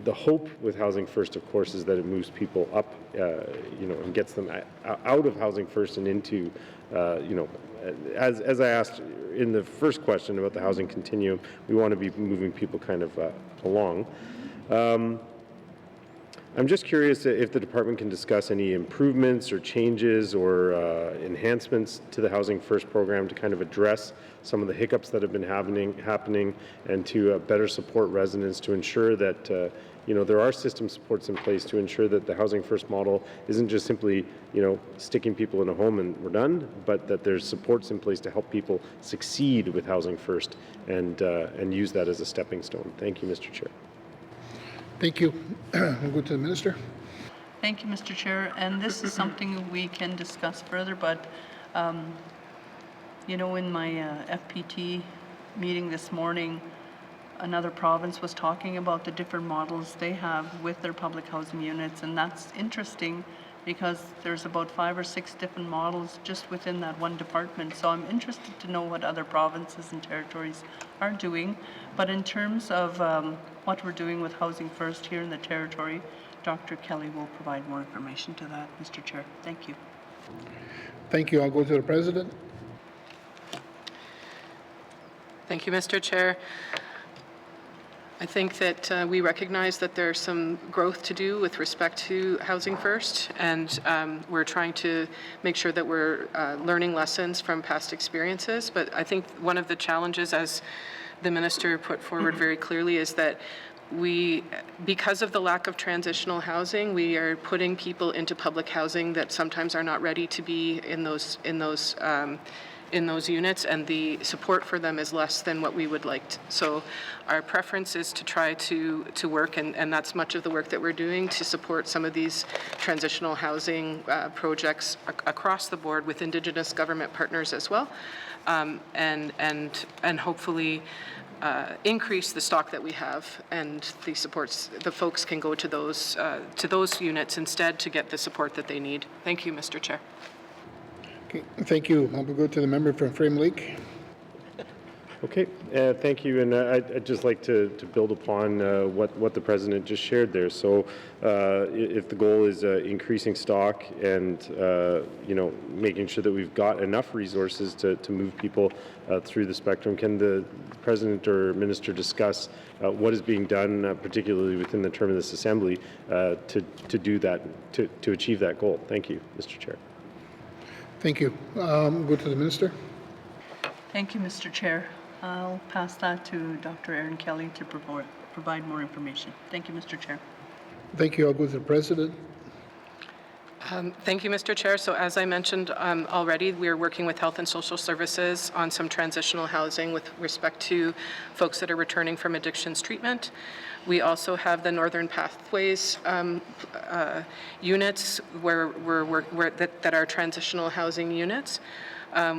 the hope with Housing First, of course, is that it moves people up, and gets them out of Housing First and into, as I asked in the first question about the housing continuum, we want to be moving people kind of along. I'm just curious if the department can discuss any improvements or changes or enhancements to the Housing First program to kind of address some of the hiccups that have been happening and to better support residents to ensure that there are system supports in place to ensure that the Housing First model isn't just simply sticking people in a home and we're done, but that there's supports in place to help people succeed with Housing First and use that as a stepping stone. Thank you, Mr. Chair. Thank you. We'll go to the Minister. Thank you, Mr. Chair. And this is something we can discuss further, but, in my FPT meeting this morning, another province was talking about the different models they have with their public housing units, and that's interesting because there's about 5 or 6 different models just within that one department. So I'm interested to know what other provinces and territories are doing. But in terms of what we're doing with Housing First here in the territory, Dr. Kelly will provide more information to that, Mr. Chair. Thank you. Thank you. I'll go to the President. Thank you, Mr. Chair. I think that we recognize that there's some growth to do with respect to Housing First, and we're trying to make sure that we're learning lessons from past experiences. But I think one of the challenges, as the Minister put forward very clearly, is that because of the lack of transitional housing, we are putting people into public housing that sometimes are not ready to be in those units, and the support for them is less than what we would like. So our preference is to try to work, and that's much of the work that we're doing, to support some of these transitional housing projects across the board with Indigenous government partners as well, and hopefully increase the stock that we have, and the supports, the folks can go to those units instead to get the support that they need. Thank you, Mr. Chair. Okay, thank you. I'll go to the member from Frame Lake. Okay, thank you, and I'd just like to build upon what the President just shared there. So if the goal is increasing stock and making sure that we've got enough resources to move people through the spectrum, can the President or Minister discuss what is being done, particularly within the term of this Assembly, to do that, to achieve that goal? Thank you, Mr. Chair. Thank you. Go to the Minister. Thank you, Mr. Chair. I'll pass that to Dr. Erin Kelly to provide more information. Thank you, Mr. Chair. Thank you. I'll go to the President. Thank you, Mr. Chair. So as I mentioned already, we are working with Health and Social Services on some transitional housing with respect to folks that are returning from addictions treatment. We also have the Northern Pathways units that are transitional housing units.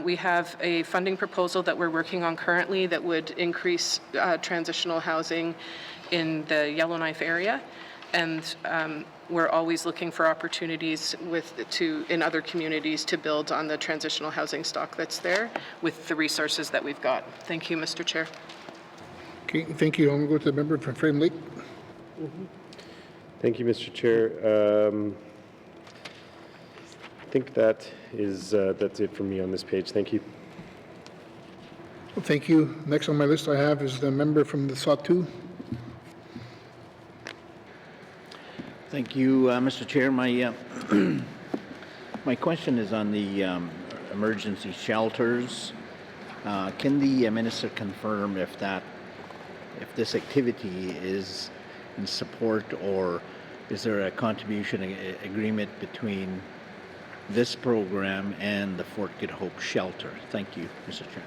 We have a funding proposal that we're working on currently that would increase transitional housing in the Yellowknife area, and we're always looking for opportunities in other communities to build on the transitional housing stock that's there with the resources that we've got. Thank you, Mr. Chair. Okay, thank you. I'm going to go to the member from Frame Lake. Thank you, Mr. Chair. I think that's it from me on this page. Thank you. Well, thank you. Next on my list I have is the member from the Sawtoo. Thank you, Mr. Chair. My my question is on the emergency shelters. Can the minister confirm if this activity is in support, or is there a contribution agreement between this program and the Fort Good Hope shelter? Thank you, Mr. Chair.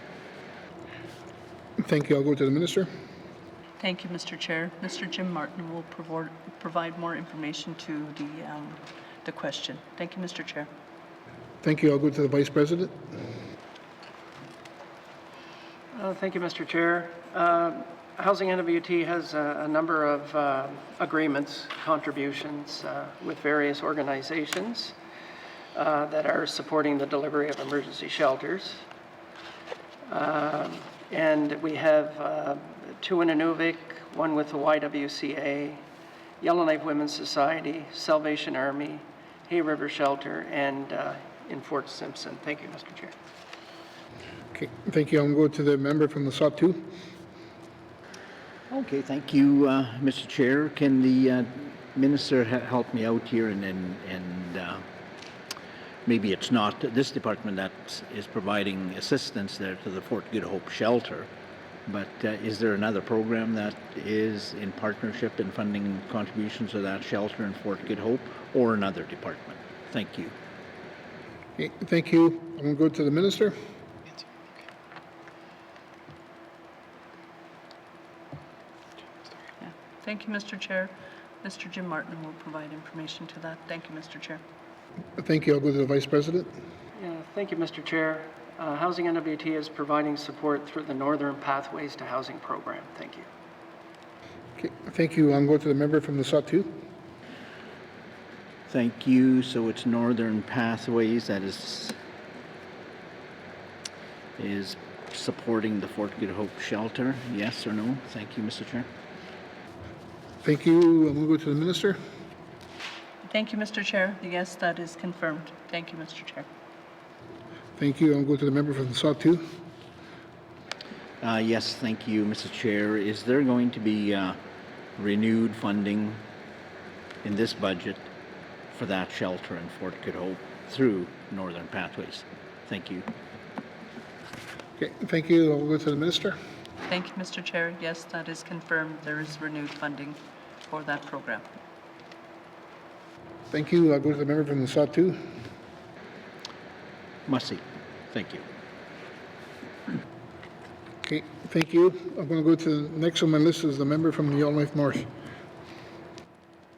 Thank you. I'll go to the Minister. Thank you, Mr. Chair. Mr. Jim Martin will provide more information to the question. Thank you, Mr. Chair. Thank you. I'll go to the Vice President. Thank you, Mr. Chair. Housing NWT has a number of agreements, contributions with various organizations that are supporting the delivery of emergency shelters. And we have 2 in Inuvik, 1 with the YWCA, Yellowknife Women's Society, Salvation Army, Hay River Shelter, and in Fort Simpson. Thank you, Mr. Chair. Okay, thank you. I'll go to the member from the Sawtooth. Okay, thank you, Mr. Chair. Can the minister help me out here and maybe it's not this department that is providing assistance there to the Fort Good Hope shelter, but is there another program that is in partnership and funding contributions to that shelter in Fort Good Hope or another department? Thank you. Okay, thank you. I'm going to go to the minister. Thank you, Mr. Chair. Mr. Jim Martin will provide information to that. Thank you, Mr. Chair. Thank you. I'll go to the Vice President. Yeah, thank you, Mr. Chair. Housing NWT is providing support through the Northern Pathways to Housing program. Thank you. Okay, thank you. I'll go to the member from the Sawtooth. Thank you. So it's Northern Pathways that is supporting the Fort Good Hope shelter. Yes or no? Thank you, Mr. Chair. Thank you. I'm going to go to the minister. Thank you, Mr. Chair. Yes, that is confirmed. Thank you, Mr. Chair. Thank you. I'll go to the member from the Sawtooth. Yes, thank you, Mr. Chair. Is there going to be renewed funding in this budget for that shelter in Fort Good Hope through Northern Pathways? Thank you. Okay, thank you. I'll go to the minister. Thank you, Mr. Chair. Yes, that is confirmed. There is renewed funding for that program. Thank you. I'll go to the member from the Sawtooth. Mussey. Thank you. Okay, thank you. I'm going to go to the next on my list is the member from the Yellowknife North.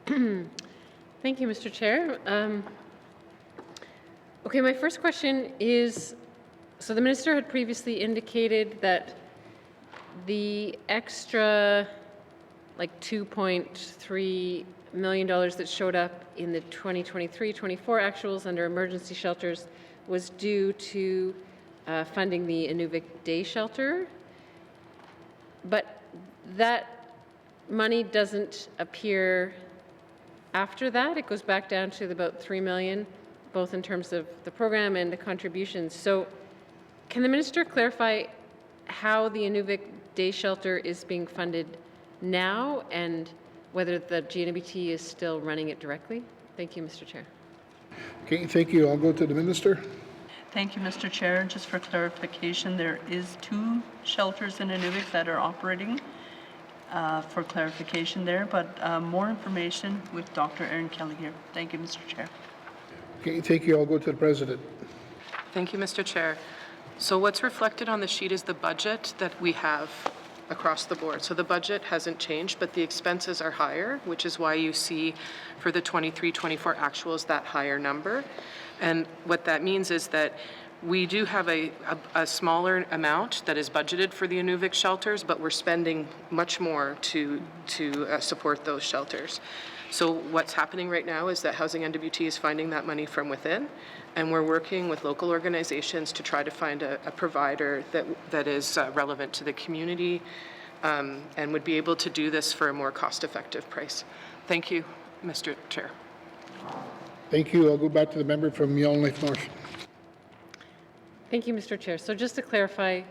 Thank you, Mr. Chair. Okay, my first question is, so the minister had previously indicated that the extra like $2.3 million that showed up in the 2023-24 actuals under emergency shelters was due to funding the Inuvik Day Shelter. But that money doesn't appear after that. It goes back down to about $3 million, both in terms of the program and the contributions. So can the minister clarify how the Inuvik Day Shelter is being funded now and whether the GNWT is still running it directly? Thank you, Mr. Chair. Okay, thank you. I'll go to the minister. Thank you, Mr. Chair. Just for clarification, there is 2 shelters in Inuvik that are operating for clarification there, but more information with Dr. Erin Kelly here. Thank you, Mr. Chair. Okay, thank you. I'll go to the president. Thank you, Mr. Chair. So what's reflected on the sheet is the budget that we have across the board. So the budget hasn't changed, but the expenses are higher, which is why you see for the 23-24 actuals that higher number. And what that means is that we do have a smaller amount that is budgeted for the Inuvik shelters, but we're spending much more to support those shelters. So what's happening right now is that Housing NWT is finding that money from within, and we're working with local organizations to try to find a provider that is relevant to the community and would be able to do this for a more cost-effective price. Thank you, Mr. Chair. Thank you. I'll go back to the member from Yellowknife North. Thank you, Mr. Chair. So just to clarify,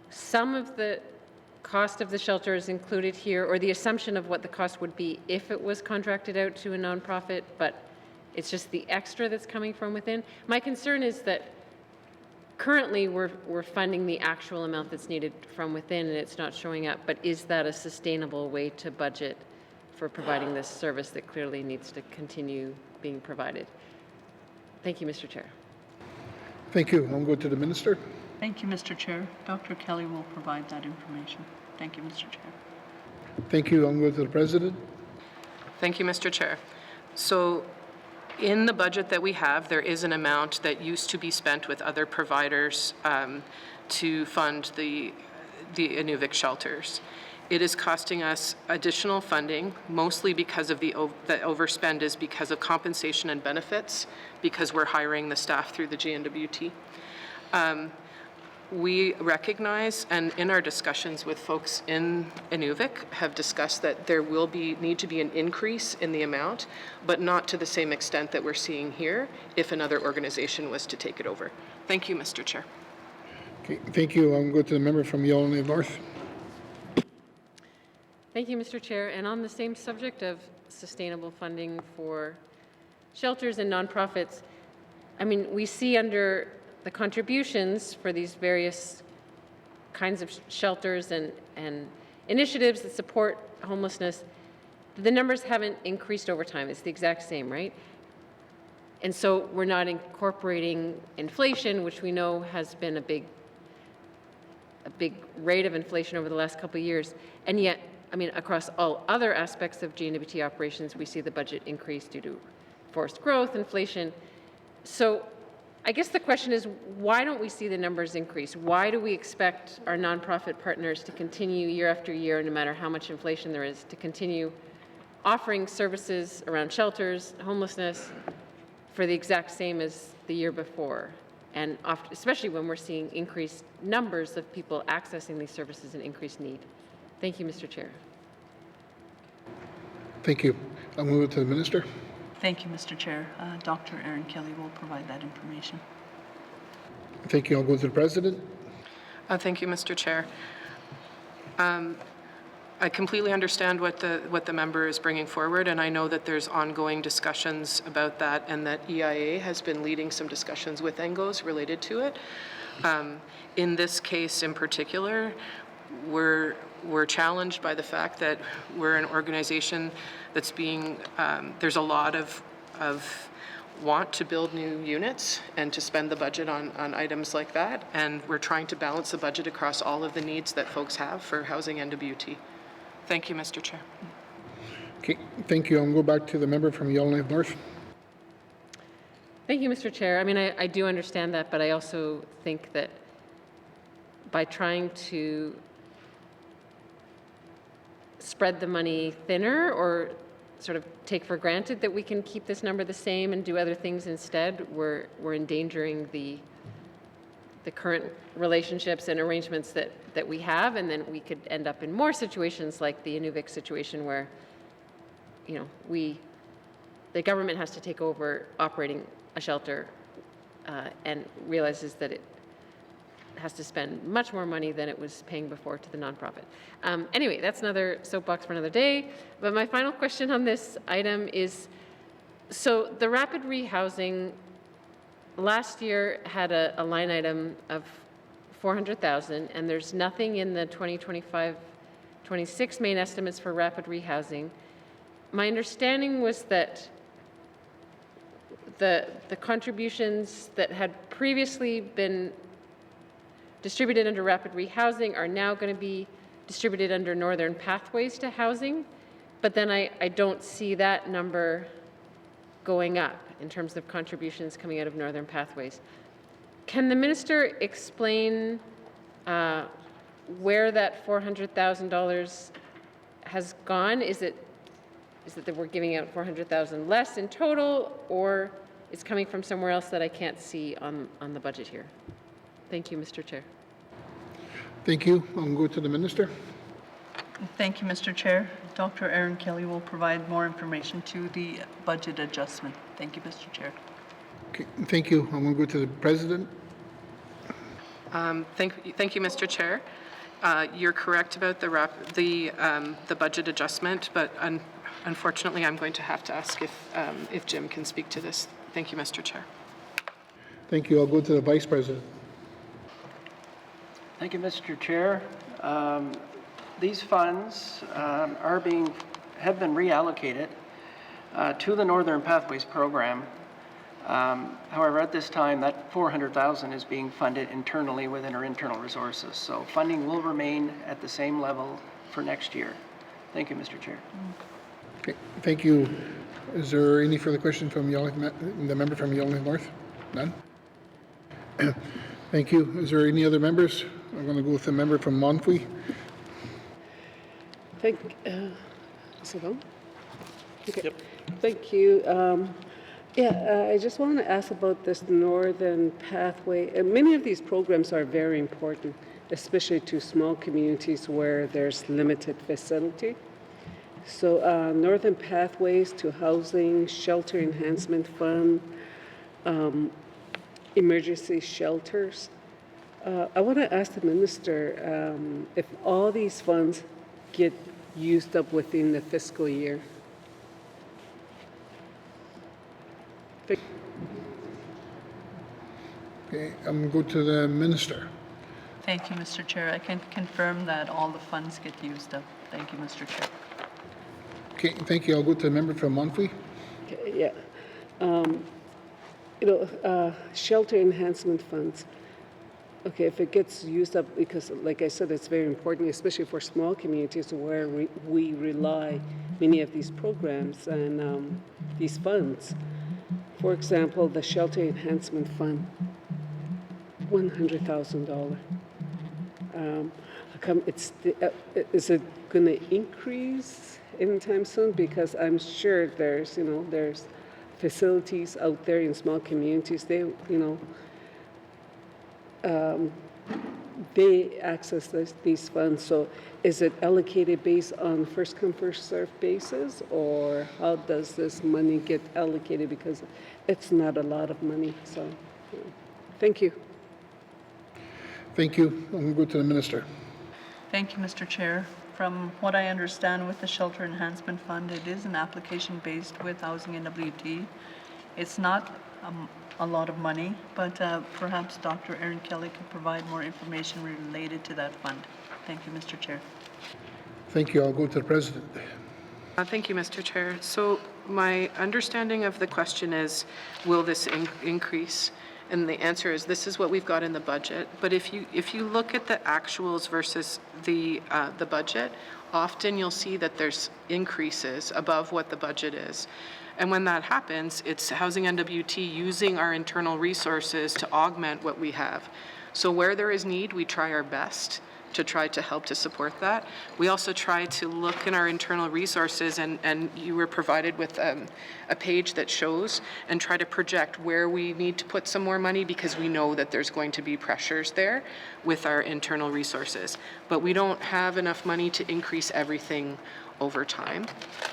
some of the cost of the shelter is included here, or the assumption of what the cost would be if it was contracted out to a nonprofit, but it's just the extra that's coming from within. My concern is that currently we're funding the actual amount that's needed from within and it's not showing up, but is that a sustainable way to budget for providing this service that clearly needs to continue being provided? Thank you, Mr. Chair. Thank you. I'll go to the minister. Thank you, Mr. Chair. Dr. Kelly will provide that information. Thank you, Mr. Chair. Thank you. I'll go to the president. Thank you, Mr. Chair. So in the budget that we have, there is an amount that used to be spent with other providers to fund the Inuvik shelters. It is costing us additional funding, mostly because of the overspend is because of compensation and benefits, because we're hiring the staff through the GNWT. We recognize, and in our discussions with folks in Inuvik, have discussed that there will need to be an increase in the amount, but not to the same extent that we're seeing here if another organization was to take it over. Thank you, Mr. Chair. Okay, thank you. I'll go to the member from Yellowknife North. Thank you, Mr. Chair. And on the same subject of sustainable funding for shelters and nonprofits, I mean, we see under the contributions for these various kinds of shelters and initiatives that support homelessness, the numbers haven't increased over time. It's the exact same, right? And so we're not incorporating inflation, which we know has been a big rate of inflation over the last couple of years. And yet, I mean, across all other aspects of GNWT operations, we see the budget increase due to forced growth, inflation. So I guess the question is, why don't we see the numbers increase? Why do we expect our nonprofit partners to continue year after year, no matter how much inflation there is, to continue offering services around shelters, homelessness, for the exact same as the year before? And especially when we're seeing increased numbers of people accessing these services and increased need. Thank you, Mr. Chair. Thank you. I'll move it to the minister. Thank you, Mr. Chair. Dr. Aaron Kelly will provide that information. Thank you. I'll go to the president. Thank you, Mr. Chair. I completely understand what the member is bringing forward, and I know that there's ongoing discussions about that, and that EIA has been leading some discussions with ENGOs related to it. In this case in particular, we're challenged by the fact that we're an organization that's being, there's a lot of want to build new units and to spend the budget on items like that, and we're trying to balance the budget across all of the needs that folks have for housing NWT. Thank you, Mr. Chair. Okay, thank you. I'll go back to the member from Yellowknife North. Thank you, Mr. Chair. I mean, I do understand that, but I also think that by trying to spread the money thinner or sort of take for granted that we can keep this number the same and do other things instead, we're endangering the current relationships and arrangements that we have, and then we could end up in more situations like the Inuvik situation where, you know, the government has to take over operating a shelter and realizes that it has to spend much more money than it was paying before to the nonprofit. Anyway, that's another soapbox for another day. But my final question on this item is, so the rapid rehousing last year had a line item of $400,000, and there's nothing in the 2025-26 main estimates for rapid rehousing. My understanding was that the contributions that had previously been distributed under rapid rehousing are now going to be distributed under Northern Pathways to Housing, but then I don't see that number going up in terms of contributions coming out of Northern Pathways. Can the minister explain where that $400,000 has gone? Is it that we're giving out $400,000 less in total, or it's coming from somewhere else that I can't see on the budget here? Thank you, Mr. Chair. Thank you. I'll go to the minister. Thank you, Mr. Chair. Dr. Aaron Kelly will provide more information to the budget adjustment. Thank you, Mr. Chair. Okay, thank you. I'm going to go to the president. Thank you, Mr. Chair. You're correct about the budget adjustment, but unfortunately, I'm going to have to ask if Jim can speak to this. Thank you, Mr. Chair. Thank you. I'll go to the vice president. Thank you, Mr. Chair. These funds have been reallocated to the Northern Pathways program. However, at this time, that $400,000 is being funded internally within our internal resources. So funding will remain at the same level for next year. Thank you, Mr. Chair. Okay, thank you. Is there any further questions from the member from Yellowknife North? None? Thank you. Is there any other members? I'm going to go with the member from Montfui. Is it on? Okay. Thank you. I just want to ask about this Northern Pathway. Many of these programs are very important, especially to small communities where there's limited facility. So Northern Pathways to Housing, Shelter Enhancement Fund, emergency shelters. I want to ask the minister if all these funds get used up within the fiscal year. Okay, I'm going to go to the minister. Thank you, Mr. Chair. I can confirm that all the funds get used up. Thank you, Mr. Chair. Okay, thank you. I'll go to the member from Monfrey. Okay, yeah. Shelter enhancement funds. Okay, if it gets used up, because like I said, it's very important, especially for small communities where we rely many of these programs and these funds. For example, the Shelter Enhancement Fund, $100,000. Is it going to increase anytime soon? Because I'm sure there's facilities out there in small communities. They access these funds. So is it allocated based on first come, first served basis, or how does this money get allocated? Because it's not a lot of money. So thank you. Thank you. I'm going to go to the minister. Thank you, Mr. Chair. From what I understand with the Shelter Enhancement Fund, it is an application based with Housing NWT. It's not a lot of money, but perhaps Dr. Erin Kelly could provide more information related to that fund. Thank you, Mr. Chair. Thank you. I'll go to the president. Thank you, Mr. Chair. So my understanding of the question is, will this increase? And the answer is, this is what we've got in the budget. But if you look at the actuals versus the budget, often you'll see that there's increases above what the budget is. And when that happens, it's Housing NWT using our internal resources to augment what we have. So where there is need, we try our best to try to help to support that. We also try to look in our internal resources, and you were provided with a page that shows, and try to project where we need to put some more money, because we know that there's going to be pressures there with our internal resources. But we don't have enough money to increase everything over time.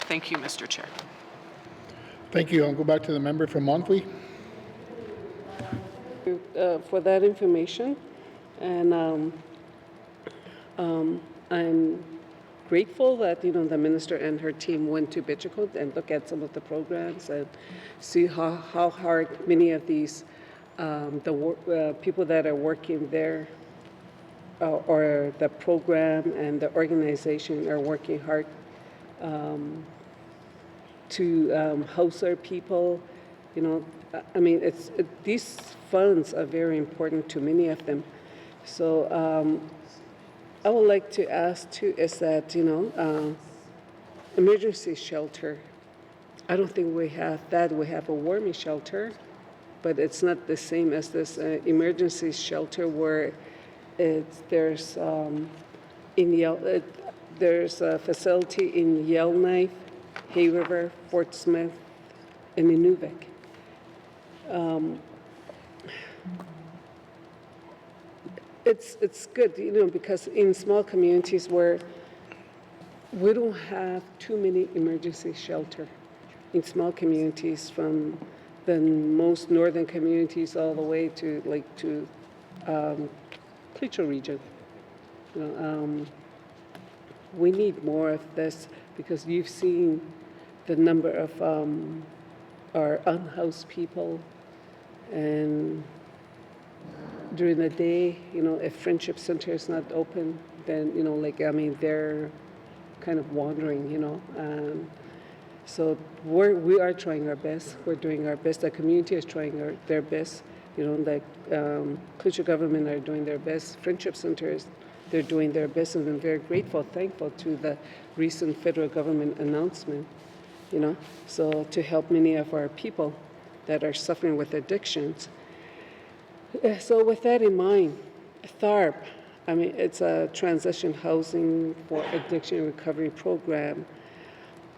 Thank you, Mr. Chair. Thank you. I'll go back to the member from Monfrey. For that information, and I'm grateful that the minister and her team went to Bichicote and look at some of the programs and see how hard many of these people that are working there or the program and the organization are working hard to house our people. I mean, these funds are very important to many of them. So I would like to ask too is that, emergency shelter, I don't think we have that. We have a warming shelter, but it's not the same as this emergency shelter where there's a facility in Yellowknife, Hay River, Fort Smith, and Inuvik. It's good, because in small communities where we don't have too many emergency shelter, in small communities from the most northern communities all the way to Cleacho region. We need more of this because you've seen the number of our unhoused people, and during the day, if Friendship Center is not open, then, they're kind of wandering, So we are trying our best. We're doing our best. The community is trying their best. The Cleacho government are doing their best. Friendship Centers, they're doing their best, and I'm very grateful, thankful to the recent federal government announcement, so to help many of our people that are suffering with addictions. So with that in mind, THARP, I mean, it's a transition housing for addiction recovery program.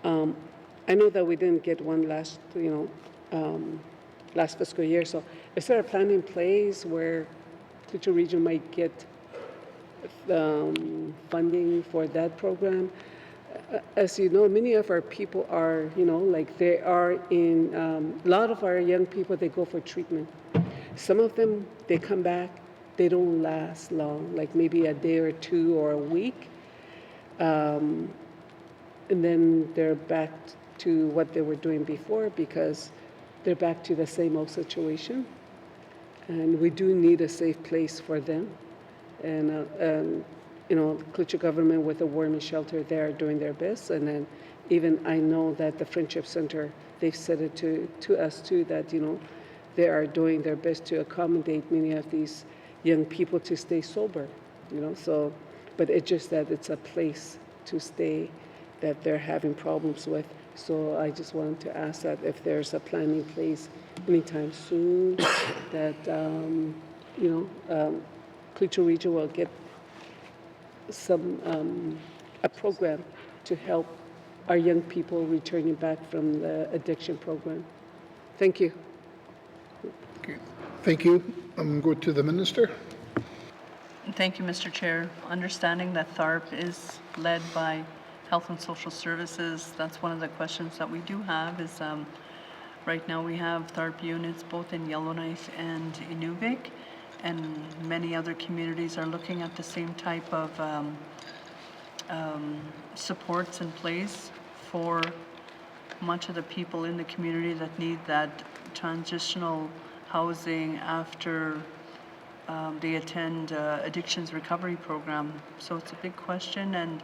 I know that we didn't get one last fiscal year. So is there a plan in place where Coochie Region might get funding for that program? As you know, many of our people are, like they are in, a lot of our young people, they go for treatment. Some of them, they come back, they don't last long, like maybe a day or two or a week. And then they're back to what they were doing before because they're back to the same old situation. And we do need a safe place for them. And Coochie government with the warming shelter, they are doing their best. And then even I know that the Friendship Center, they've said it to us too, that, they are doing their best to accommodate many of these young people to stay sober, so, but it's just that it's a place to stay that they're having problems with. So I just wanted to ask that if there's a plan in place anytime soon that, Coochie Region will get a program to help our young people returning back from the addiction program. Thank you. Okay. Thank you. I'm going to go to the Minister. Thank you, Mr. Chair. Understanding that THARP is led by Health and Social Services, that's one of the questions that we do have is right now we have THARP units both in Yellowknife and Inuvik, and many other communities are looking at the same type of supports in place for much of the people in the community that need that transitional housing after they attend addictions recovery program. So it's a big question, and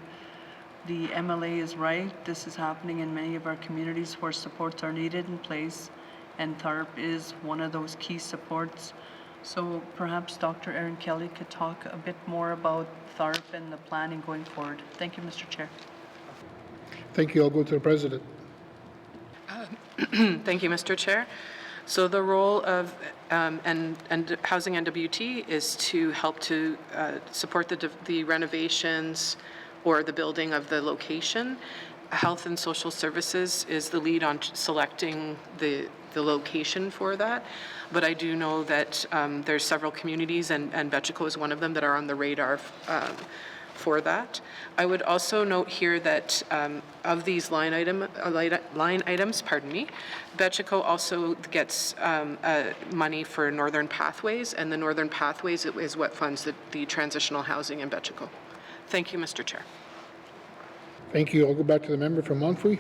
the MLA is right. This is happening in many of our communities where supports are needed in place, and THARP is one of those key supports. So perhaps Dr. Erin Kelly could talk a bit more about THARP and the planning going forward. Thank you, Mr. Chair. Thank you. I'll go to the President. Thank you, Mr. Chair. So the role of and Housing NWT is to help to support the renovations or the building of the location. Health and Social Services is the lead on selecting the location for that. But I do know that there's several communities, and Betchico is one of them, that are on the radar for that. I would also note here that of these line items, Betchico also gets money for Northern Pathways, and the Northern Pathways is what funds the transitional housing in Betchico. Thank you, Mr. Chair. Thank you. I'll go back to the member from Montfrey.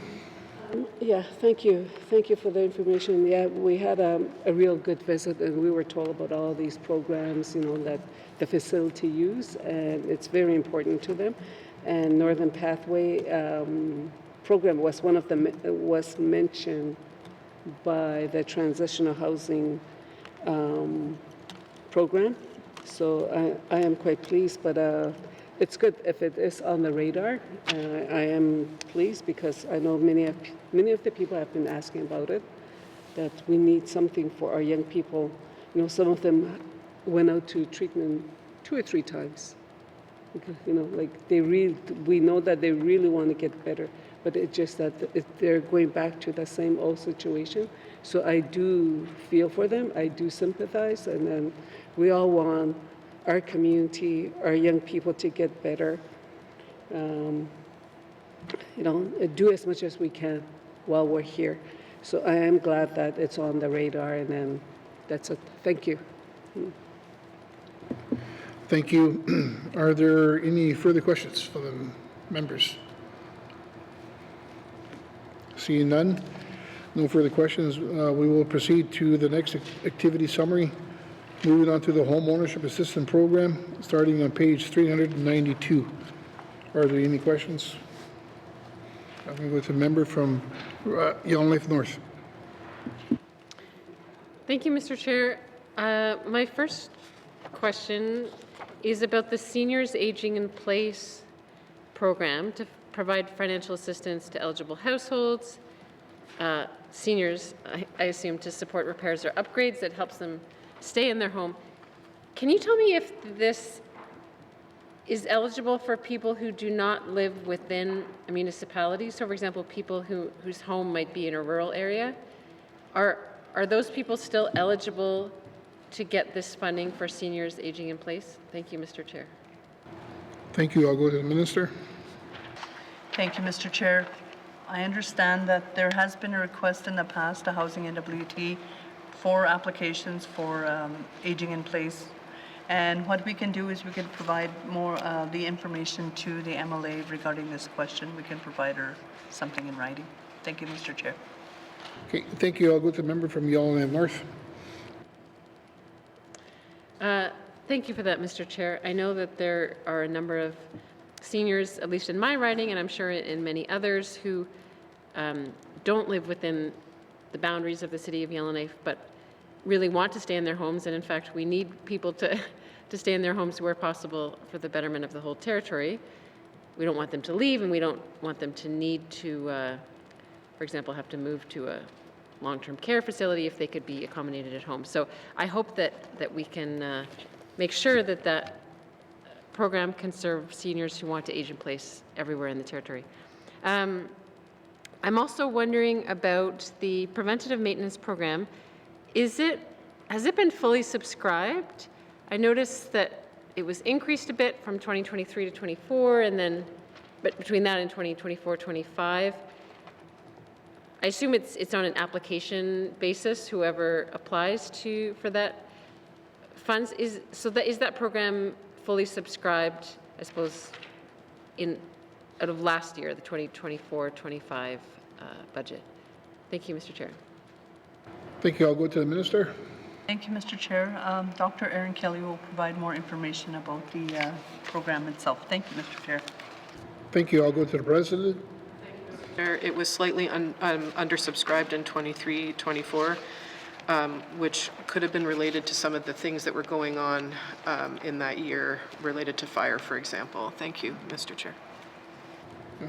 Yeah, thank you. Thank you for the information. Yeah, we had a real good visit, and we were told about all these programs, that the facility use, and it's very important to them. And Northern Pathway program was one of them, was mentioned by the transitional housing program. So I am quite pleased, but it's good if it is on the radar. I am pleased because I know many of the people have been asking about it, that we need something for our young people. Some of them went out to treatment 2 or 3 times. Like we know that they really want to get better, but it's just that they're going back to the same old situation. So I do feel for them. I do sympathize, and then we all want our community, our young people to get better. Do as much as we can while we're here. So I am glad that it's on the radar, and then that's it. Thank you. Thank you. Are there any further questions for the members? Seeing none, no further questions. We will proceed to the next activity summary. Moving on to the Home Ownership Assistance Program, starting on page 392. Are there any questions? I'm going to go to a member from Yellowknife North. Thank you, Mr. Chair. My first question is about the Seniors Aging in Place program to provide financial assistance to eligible households, seniors, I assume, to support repairs or upgrades that helps them stay in their home. Can you tell me if this is eligible for people who do not live within a municipality. So, for example, people whose home might be in a rural area. Are those people still eligible to get this funding for seniors aging in place? Thank you, Mr. Chair. Thank you. I'll go to the Minister. Thank you, Mr. Chair. I understand that there has been a request in the past to Housing NWT for applications for aging in place. And what we can do is we can provide more the information to the MLA regarding this question. We can provide her something in writing. Thank you, Mr. Chair. Okay, thank you. I'll go to the member from Yellowknife North. Thank you for that, Mr. Chair. I know that there are a number of seniors, at least in my riding, and I'm sure in many others, who don't live within the boundaries of the city of Yellowknife, but really want to stay in their homes. And in fact, we need people to stay in their homes where possible for the betterment of the whole territory. We don't want them to leave, and we don't want them to need to, for example, have to move to a long-term care facility if they could be accommodated at home. So I hope that we can make sure that that program can serve seniors who want to age in place everywhere in the territory. I'm also wondering about the preventative maintenance program. Has it been fully subscribed? I noticed that it was increased a bit from 2023 to 24, and then, but between that and 2024-25. I assume it's on an application basis, whoever applies for that funds. Is that program fully subscribed, I suppose, out of last year, the 2024-25 budget? Thank you, Mr. Chair. Thank you. I'll go to the Minister. Thank you, Mr. Chair. Dr. Erin Kelly will provide more information about the program itself. Thank you, Mr. Chair. Thank you. I'll go to the President. It was slightly undersubscribed in 23-24, which could have been related to some of the things that were going on in that year related to fire, for example. Thank you, Mr. Chair.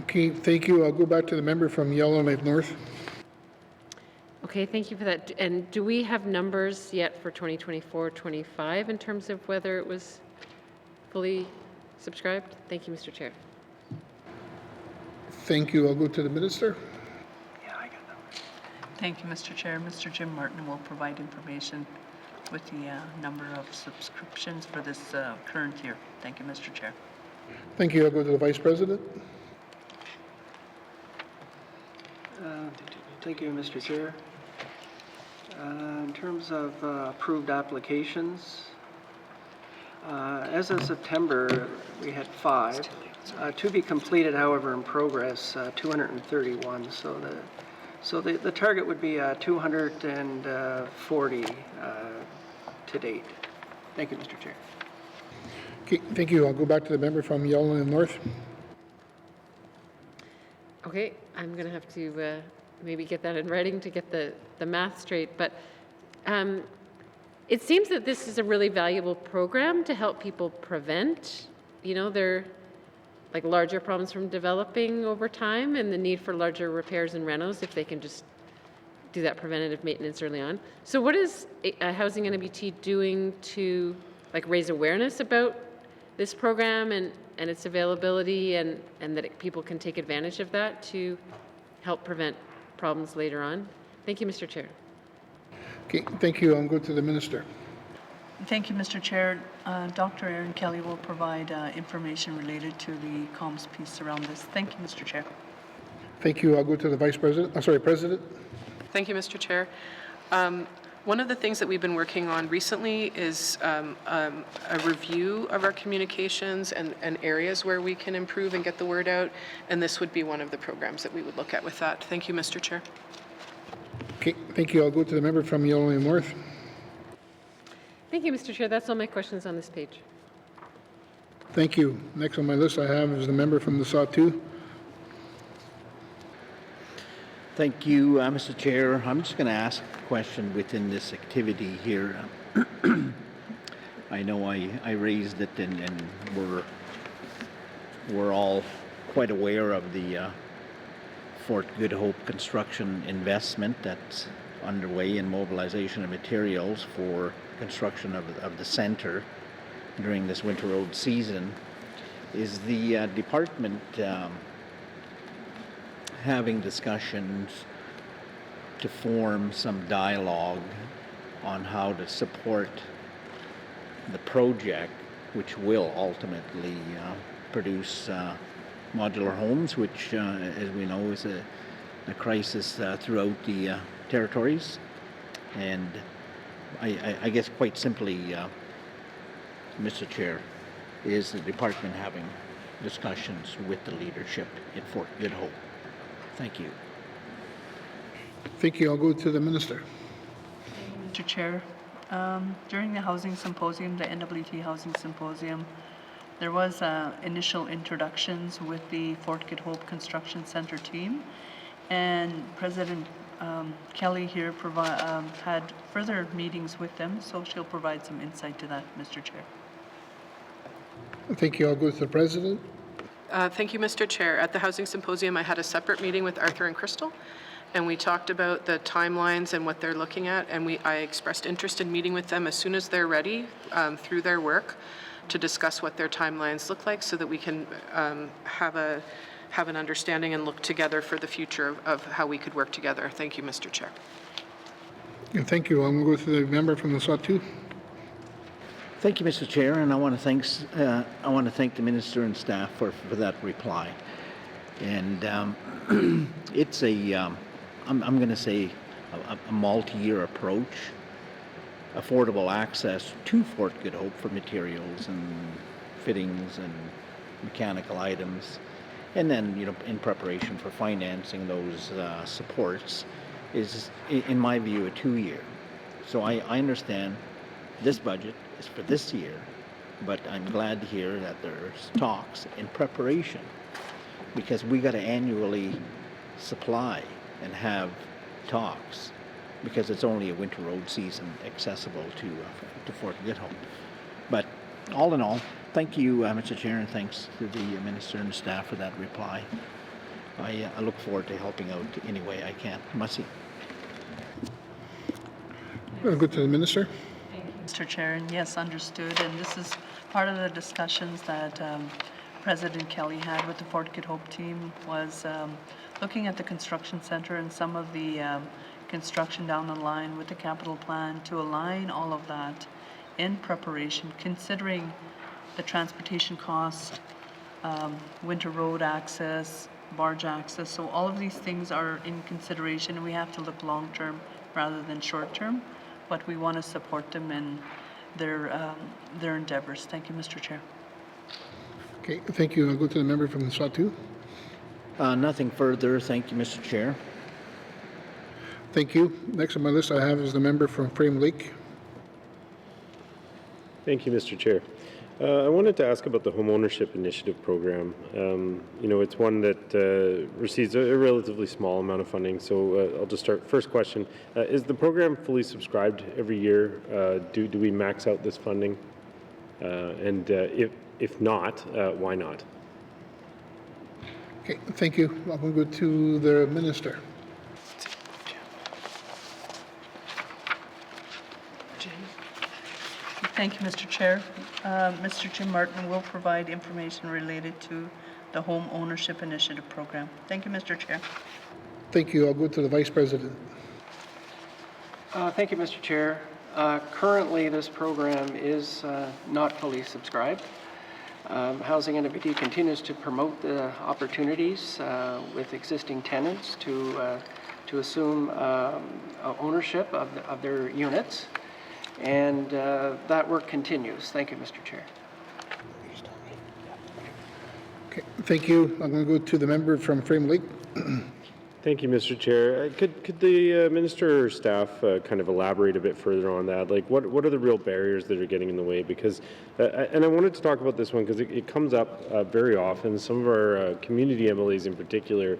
Okay, thank you. I'll go back to the member from Yellowknife North. Okay, thank you for that. And do we have numbers yet for 2024-25 in terms of whether it was fully subscribed? Thank you, Mr. Chair. Thank you. I'll go to the Minister. Thank you, Mr. Chair. Mr. Jim Martin will provide information with the number of subscriptions for this current year. Thank you, Mr. Chair. Thank you. I'll go to the Vice President. Thank you, Mr. Chair. In terms of approved applications, as of September, we had 5. To be completed, however, in progress, 231. So the target would be 240 to date. Thank you, Mr. Chair. Okay, thank you. I'll go back to the member from Yellowknife North. Okay, I'm going to have to maybe get that in writing to get the math straight. But it seems that this is a really valuable program to help people prevent, their like larger problems from developing over time, and the need for larger repairs and renos if they can just do that preventative maintenance early on. So what is Housing NWT doing to raise awareness about this program and its availability, and that people can take advantage of that to help prevent problems later on? Thank you, Mr. Chair. Okay, thank you. I'll go to the Minister. Thank you, Mr. Chair. Dr. Erin Kelly will provide information related to the comms piece around this. Thank you, Mr. Chair. Thank you. I'll go to the Vice President. President. Thank you, Mr. Chair. One of the things that we've been working on recently is a review of our communications and areas where we can improve and get the word out, and this would be one of the programs that we would look at with that. Thank you, Mr. Chair. Okay, thank you. I'll go to the member from Yellowknife North. Thank you, Mr. Chair. That's all my questions on this page. Thank you. Next on my list I have is the member from the Sawtoo. Thank you, Mr. Chair. I'm just going to ask a question within this activity here. I know I raised it, and we're all quite aware of the Fort Good Hope construction investment that's underway in mobilization of materials for construction of the center during this winter road season. is the department having discussions to form some dialogue on how to support the project, which will ultimately produce modular homes, which, as we know, is a crisis throughout the territories. And I guess quite simply, Mr. Chair, is the department having discussions with the leadership in Fort Good Hope. Thank you. Thank you. I'll go to the minister. Mr. Chair, during the housing symposium, the NWT Housing Symposium, there was initial introductions with the Fort Good Hope Construction Center team, and President Kelly here had further meetings with them, so she'll provide some insight to that, Mr. Chair. Thank you. I'll go to the president. Thank you, Mr. Chair. At the Housing Symposium, I had a separate meeting with Arthur and Crystal, and we talked about the timelines and what they're looking at, and I expressed interest in meeting with them as soon as they're ready through their work to discuss what their timelines look like so that we can have an understanding and look together for the future of how we could work together. Thank you, Mr. Chair. Yeah, thank you. I'm going to go to the member from the Sawtooth. Thank you, Mr. Chair, and I want to thank the minister and staff for that reply. And it's I'm going to say a multi-year approach, affordable access to Fort Good Hope for materials and fittings and mechanical items, and then in preparation for financing those supports is, in my view, a 2-year. So I understand this budget is for this year, but I'm glad to hear that there's talks in preparation, because we got to annually supply and have talks, because it's only a winter road season accessible to Fort Good Hope. But all in all, thank you, Mr. Chair, and thanks to the minister and staff for that reply. I look forward to helping out any way I can. Merci. I'll go to the minister. Mr. Chair, and yes, understood. And this is part of the discussions that President Kelly had with the Fort Good Hope team, was looking at the construction center and some of the construction down the line with the capital plan to align all of that in preparation, considering the transportation costs, winter road access, barge access. So all of these things are in consideration, and we have to look long-term rather than short-term. But we want to support them in their endeavors. Thank you, Mr. Chair. Okay, thank you. I'll go to the member from the Sawtooth. Nothing further. Thank you, Mr. Chair. Thank you. Next on my list I have is the member from Frame Lake. Thank you, Mr. Chair. I wanted to ask about the Homeownership Initiative Program. It's one that receives a relatively small amount of funding, so I'll just start. First question, is the program fully subscribed every year? Do we max out this funding? And if not, why not? Okay, thank you. I'm going to go to the minister. Thank you, Mr. Chair. Mr. Jim Martin will provide information related to the Home Ownership Initiative Program. Thank you, Mr. Chair. Thank you. I'll go to the vice president. Thank you, Mr. Chair. Currently, this program is not fully subscribed. Housing NWT continues to promote the opportunities with existing tenants to assume ownership of their units, and that work continues. Thank you, Mr. Chair. Okay, thank you. I'm going to go to the member from Frame Lake. Thank you, Mr. Chair. Could the minister or staff kind of elaborate a bit further on that? Like, what are the real barriers that are getting in the way? Because, and I wanted to talk about this one because it comes up very often. Some of our community MLAs in particular,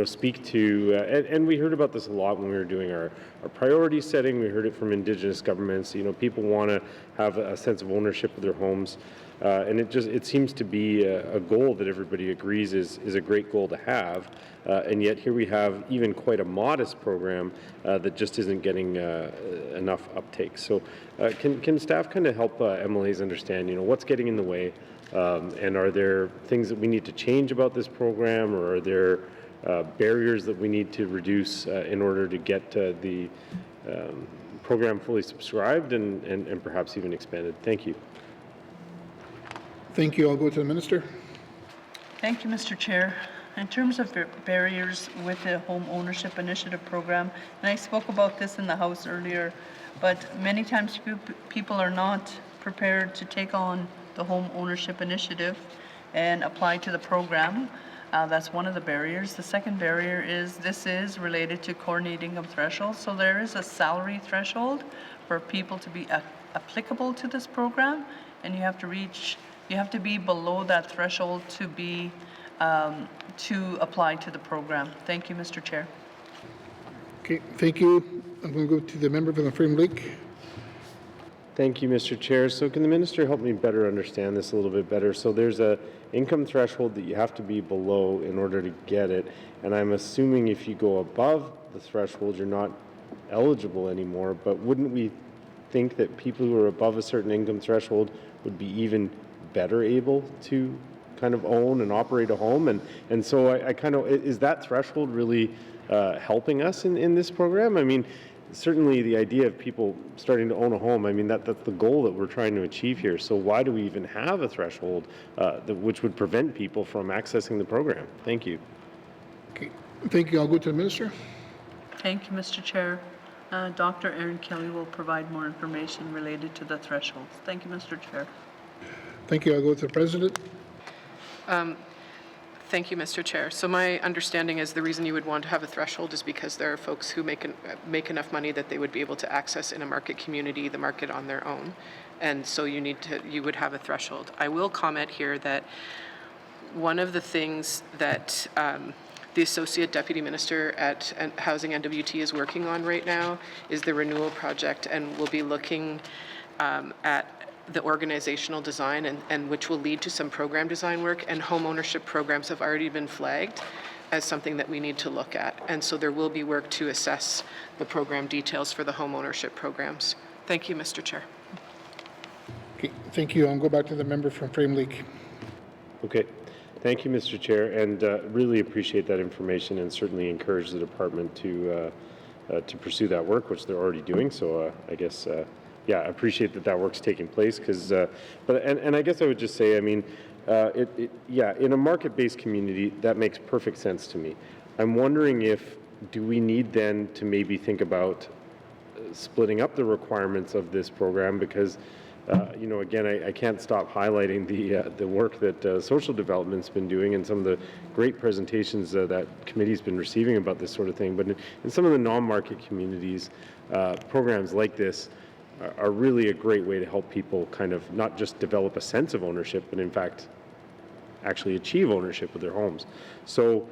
speak to, and we heard about this a lot when we were doing our priority setting. We heard it from Indigenous governments. People want to have a sense of ownership of their homes. And it seems to be a goal that everybody agrees is a great goal to have. And yet here we have even quite a modest program that just isn't getting enough uptake. So can staff kind of help MLAs understand, what's getting in the way? And are there things that we need to change about this program, or are there barriers that we need to reduce in order to get the program fully subscribed and perhaps even expanded? Thank you. Thank you. I'll go to the Minister. Thank you, Mr. Chair. In terms of barriers with the Home Ownership Initiative program, and I spoke about this in the House earlier, but many times people are not prepared to take on the Home Ownership Initiative and apply to the program. That's one of the barriers. The second barrier is this is related to coordinating of thresholds. So there is a salary threshold for people to be applicable to this program, and you have to be below that threshold to be to apply to the program. Thank you, Mr. Chair. Okay, thank you. I'm going to go to the member from the Frame Lake. Thank you, Mr. Chair. So can the minister help me better understand this a little bit better? So there's a income threshold that you have to be below in order to get it, and I'm assuming if you go above the threshold, you're not eligible anymore. But wouldn't we think that people who are above a certain income threshold would be even better able to kind of own and operate a home? And so I kind of, is that threshold really helping us in this program? I mean, certainly the idea of people starting to own a home, I mean, that's the goal that we're trying to achieve here. So why do we even have a threshold which would prevent people from accessing the program? Thank you. Okay, thank you. I'll go to the Minister. Thank you, Mr. Chair. Dr. Aaron Kelly will provide more information related to the thresholds. Thank you, Mr. Chair. Thank you. I'll go to the President. Thank you, Mr. Chair. So my understanding is the reason you would want to have a threshold is because there are folks who make enough money that they would be able to access in a market community the market on their own. And so you would have a threshold. I will comment here that one of the things that the Associate Deputy Minister at Housing NWT is working on right now is the renewal project, and we'll be looking at the organizational design and which will lead to some program design work, and home ownership programs have already been flagged as something that we need to look at. And so there will be work to assess the program details for the home ownership programs. Thank you, Mr. Chair. Okay, thank you. I'll go back to the member from Frame Lake. Okay. Thank you, Mr. Chair, and really appreciate that information, and certainly encourage the department to pursue that work, which they're already doing. So I guess, yeah, I appreciate that work's taking place. Because, and I guess I would just say, I mean, yeah, in a market-based community, that makes perfect sense to me. I'm wondering do we need then to maybe think about splitting up the requirements of this program? Because again, I can't stop highlighting the work that social development's been doing, and some of the great presentations that committee's been receiving about this sort of thing. But in some of the non-market communities, programs like this are really a great way to help people kind of not just develop a sense of ownership, but in fact actually achieve ownership of their homes. So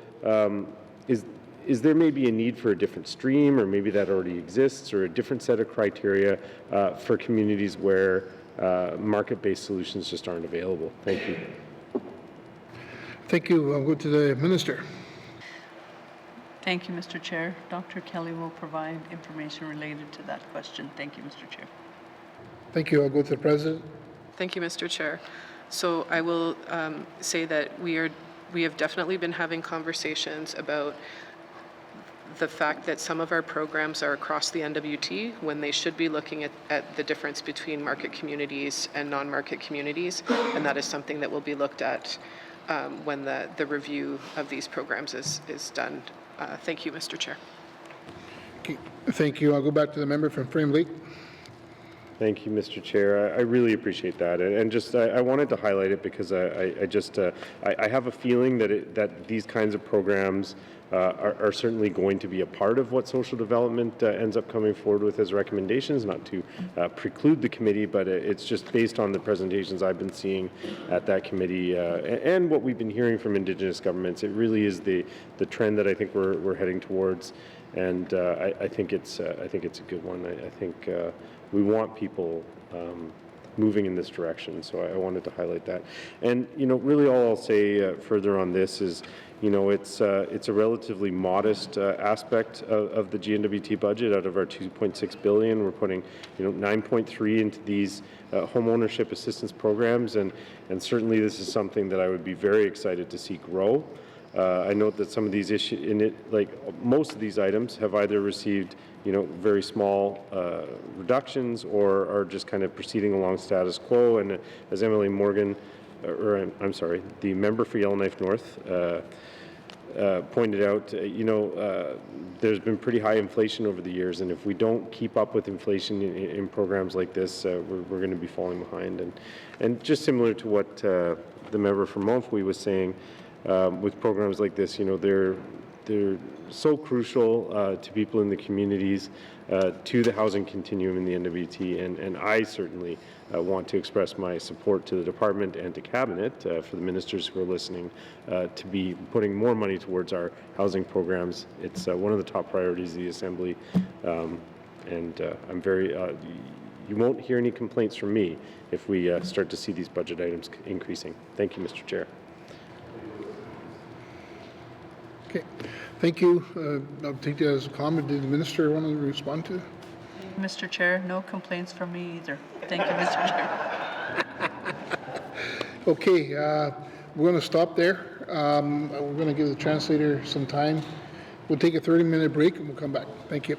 is there maybe a need for a different stream, or maybe that already exists, or a different set of criteria for communities where market-based solutions just aren't available? Thank you. Thank you. I'll go to the Minister. Thank you, Mr. Chair. Dr. Kelly will provide information related to that question. Thank you, Mr. Chair. Thank you. I'll go to the President. Thank you, Mr. Chair. So I will say that we have definitely been having conversations about the fact that some of our programs are across the NWT when they should be looking at the difference between market communities and non-market communities, and that is something that will be looked at when the review of these programs is done. Thank you, Mr. Chair. Okay. Thank you. I'll go back to the member from Frame Lake. Thank you, Mr. Chair. I really appreciate that, and just I wanted to highlight it because I have a feeling that these kinds of programs are certainly going to be a part of what social development ends up coming forward with as recommendations, not to preclude the committee, but it's just based on the presentations I've been seeing at that committee and what we've been hearing from Indigenous governments. It really is the trend that I think we're heading towards, and I think it's a good one. I think we want people moving in this direction. So I wanted to highlight that. And, really all I'll say further on this is, it's a relatively modest aspect of the GNWT budget. Out of our $2.6 billion, we're putting, 9.3 into these home ownership assistance programs, and certainly this is something that I would be very excited to see grow. I note that some of these issues, like most of these items, have either received, very small reductions or are just kind of proceeding along status quo. And as Emily Morgan, I'm sorry, the member for Yellowknife North pointed out, there's been pretty high inflation over the years, and if we don't keep up with inflation in programs like this, we're going to be falling behind. And just similar to what the member from Montfouille was saying, with programs like this, they're so crucial to people in the communities, to the housing continuum in the NWT, and I certainly want to express my support to the department and to cabinet, for the ministers who are listening, to be putting more money towards our housing programs. It's one of the top priorities of the Assembly, and I'm very, you won't hear any complaints from me if we start to see these budget items increasing. Thank you, Mr. Chair. Okay, thank you. I'll take that as a comment. Did the minister want to respond to? Mr. Chair, no complaints from me either. Thank you, Mr. Chair. Okay, we're going to stop there. We're going to give the translator some time. We'll take a 30-minute break and we'll come back. Thank you.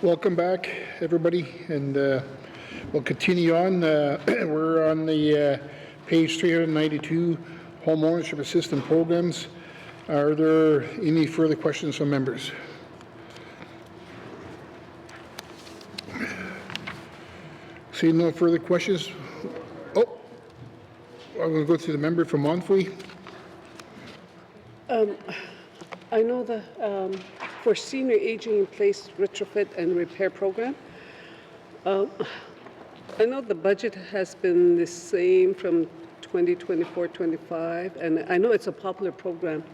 Welcome back, everybody, and we'll continue on. We're on the page 392, Home Ownership Assistance Programs. Are there any further questions from members? Seeing no further questions. Oh, I'm going to go to the member from Montfrey. I know the for senior aging in place retrofit and repair program. I know the budget has been the same from 2024-25, and I know it's a popular program.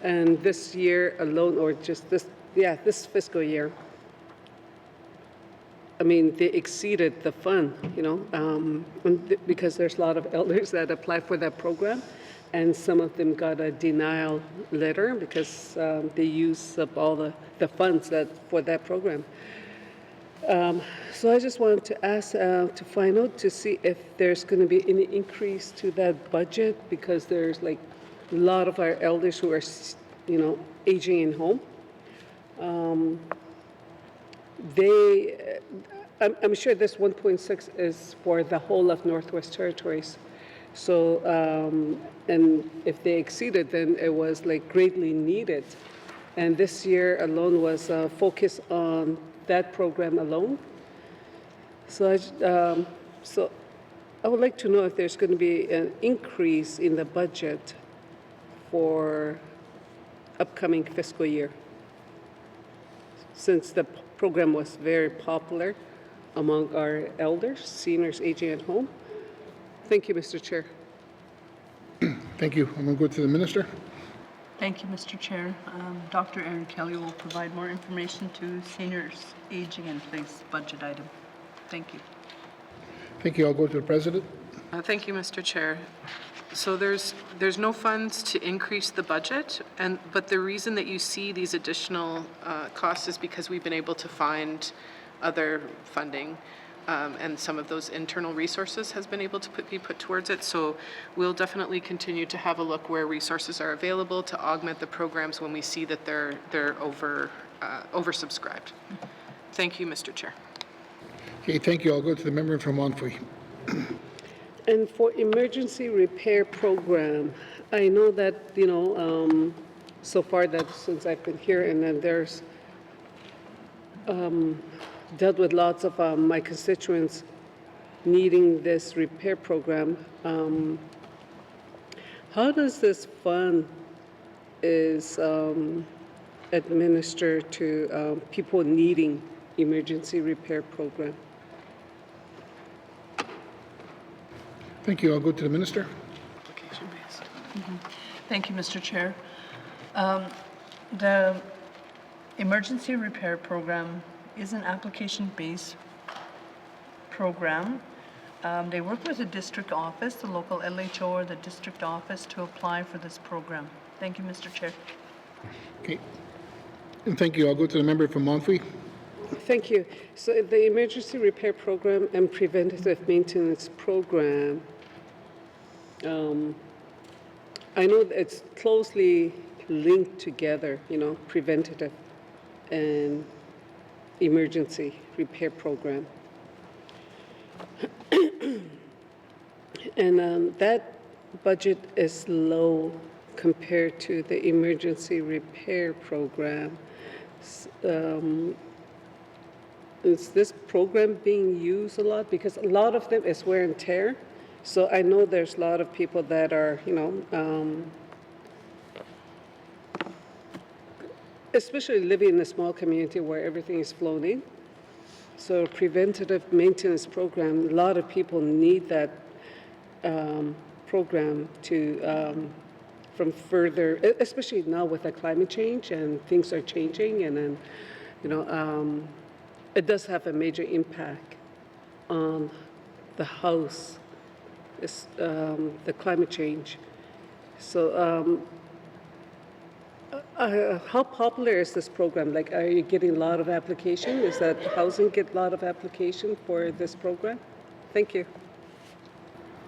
And this year alone, or just this fiscal year, I mean, they exceeded the fund, because there's a lot of elders that apply for that program, and some of them got a denial letter because they use up all the funds for that program. So I just wanted to ask to find out to see if there's going to be any increase to that budget, because there's like a lot of our elders who are, aging in home. I'm sure this 1.6 is for the whole of Northwest Territories. So, and if they exceeded, then it was like greatly needed. And this year alone was focused on that program alone. So I would like to know if there's going to be an increase in the budget for upcoming fiscal year, since the program was very popular among our elders, seniors aging at home. Thank you, Mr. Chair. Thank you. I'm going to go to the minister. Thank you, Mr. Chair. Dr. Aaron Kelly will provide more information to seniors aging in place budget item. Thank you. Thank you. I'll go to the president. Thank you, Mr. Chair. So there's no funds to increase the budget, but the reason that you see these additional costs is because we've been able to find other funding, and some of those internal resources has been able to be put towards it. So we'll definitely continue to have a look where resources are available to augment the programs when we see that they're oversubscribed. Thank you, Mr. Chair. Okay, thank you. I'll go to the member from Montfrey. And for emergency repair program, I know that, so far that since I've been here, and then there's dealt with lots of my constituents needing this repair program. How does this fund is administered to people needing emergency repair program? Thank you. I'll go to the minister. Thank you, Mr. Chair. The emergency repair program is an application-based program. They work with the district office, the local LHO or the district office to apply for this program. Thank you, Mr. Chair. Okay. And thank you. I'll go to the member from Montfrey. Thank you. So the emergency repair program and preventative maintenance program, I know that it's closely linked together, preventative and emergency repair program. And that budget is low compared to the emergency repair program. Is this program being used a lot? Because a lot of them is wear and tear. So I know there's a lot of people that are, especially living in a small community where everything is floating. So preventative maintenance program, a lot of people need that program to, from further, especially now with the climate change and things are changing, and then, it does have a major impact on the house, the climate change. So how popular is this program? Like, are you getting a lot of application? Is that housing get a lot of application for this program? Thank you.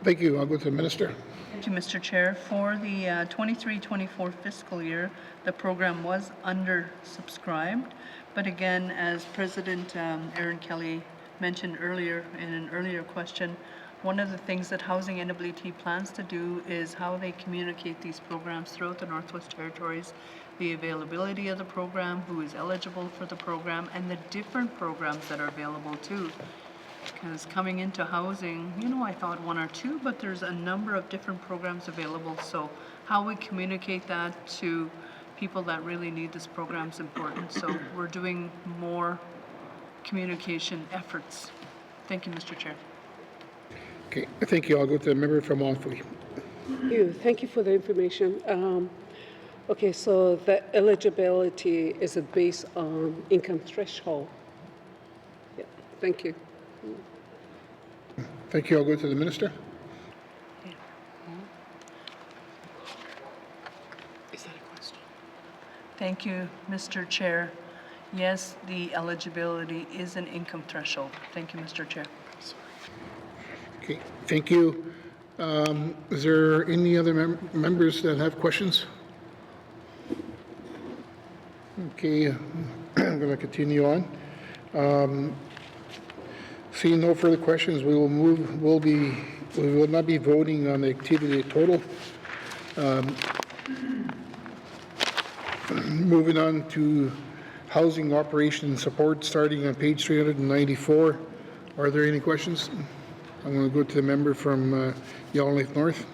Thank you. I'll go to the minister. Thank you, Mr. Chair. For the 23-24 fiscal year, the program was undersubscribed, But again, as President Aaron Kelly mentioned earlier in an earlier question, one of the things that Housing NWT plans to do is how they communicate these programs throughout the Northwest Territories, the availability of the program, who is eligible for the program, and the different programs that are available too. Because coming into housing, you know, I thought one or two, but there's a number of different programs available. So how we communicate that to people that really need this program is important. So we're doing more communication efforts. Thank you, Mr. Chair. Okay, thank you. I'll go to the member from Montfleury. Thank you for the information. Okay, so the eligibility is based on income threshold. Yeah, thank you. Thank you. I'll go to the minister. Is that a question? Thank you, Mr. Chair. Yes, the eligibility is an income threshold. Thank you, Mr. Chair. Okay, thank you. Is there any other members that have questions? Okay, I'm going to continue on. Seeing no further questions, we will move. We will not be voting on the activity total. Moving on to housing operation and support, starting on page 394. Are there any questions? I'm going to go to the member from Yellowknife North.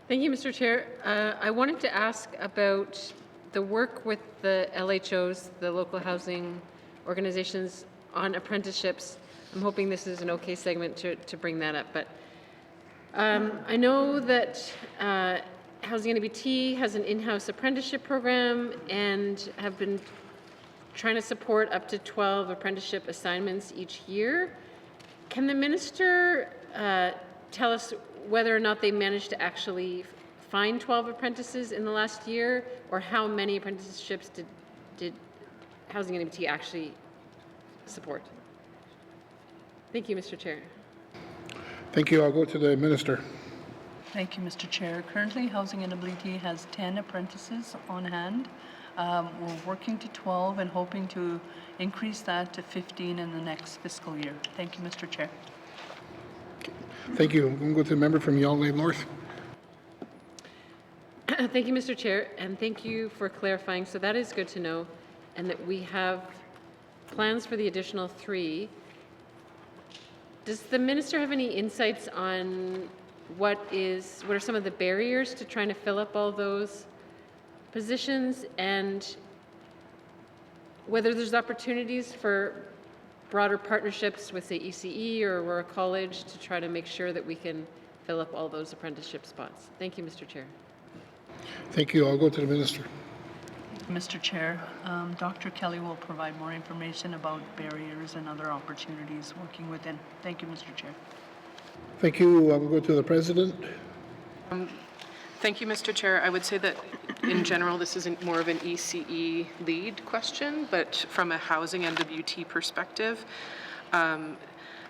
Thank you, Mr. Chair. I wanted to ask about the work with the LHOs, the local housing organizations, on apprenticeships. I'm hoping this is an okay segment to bring that up, but I know that Housing NWT has an in-house apprenticeship program and have been trying to support up to 12 apprenticeship assignments each year. Can the minister tell us whether or not they managed to actually find 12 apprentices in the last year, or how many apprenticeships did Housing NWT actually support? Thank you, Mr. Chair. Thank you. I'll go to the minister. Thank you, Mr. Chair. Currently, Housing NWT has 10 apprentices on hand. We're working to 12 and hoping to increase that to 15 in the next fiscal year. Thank you, Mr. Chair. Thank you. I'm going to go to the member from Yellowknife North. Thank you, Mr. Chair, and thank you for clarifying. So that is good to know, and that we have plans for the additional 3. Does the minister have any insights on what are some of the barriers to trying to fill up all those positions, and whether there's opportunities for broader partnerships with, say, ECE or Aurora College to try to make sure that we can fill up all those apprenticeship spots? Thank you, Mr. Chair. Thank you. I'll go to the minister. Mr. Chair, Dr. Kelly will provide more information about barriers and other opportunities working within. Thank you, Mr. Chair. Thank you. I will go to the president. Thank you, Mr. Chair. I would say that in general, this isn't more of an ECE lead question, but from a Housing NWT perspective,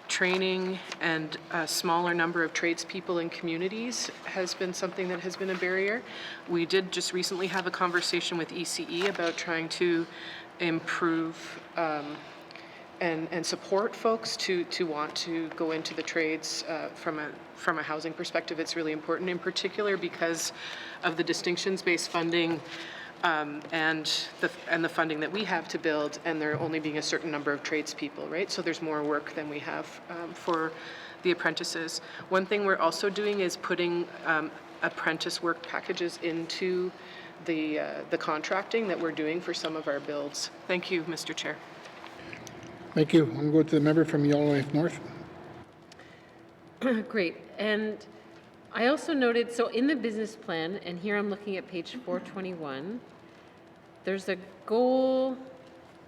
training and a smaller number of tradespeople in communities has been something that has been a barrier. We did just recently have a conversation with ECE about trying to improve and support folks to want to go into the trades from a housing perspective. It's really important, in particular because of the distinctions-based funding and the funding that we have to build, and there only being a certain number of tradespeople, right? So there's more work than we have for the apprentices. One thing we're also doing is putting apprentice work packages into the contracting that we're doing for some of our builds. Thank you, Mr. Chair. Thank you. I'm going to go to the member from Yellowknife North. Great. And I also noted, so in the business plan, and here I'm looking at page 421, there's a goal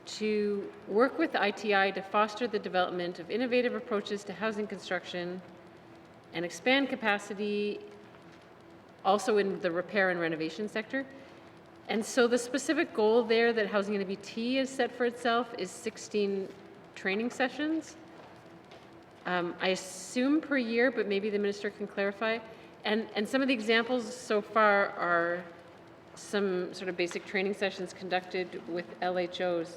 to work with ITI to foster the development of innovative approaches to housing construction and expand capacity also in the repair and renovation sector. And so the specific goal there that Housing NWT has set for itself is 16 training sessions. I assume per year, but maybe the minister can clarify. And some of the examples so far are some sort of basic training sessions conducted with LHOs.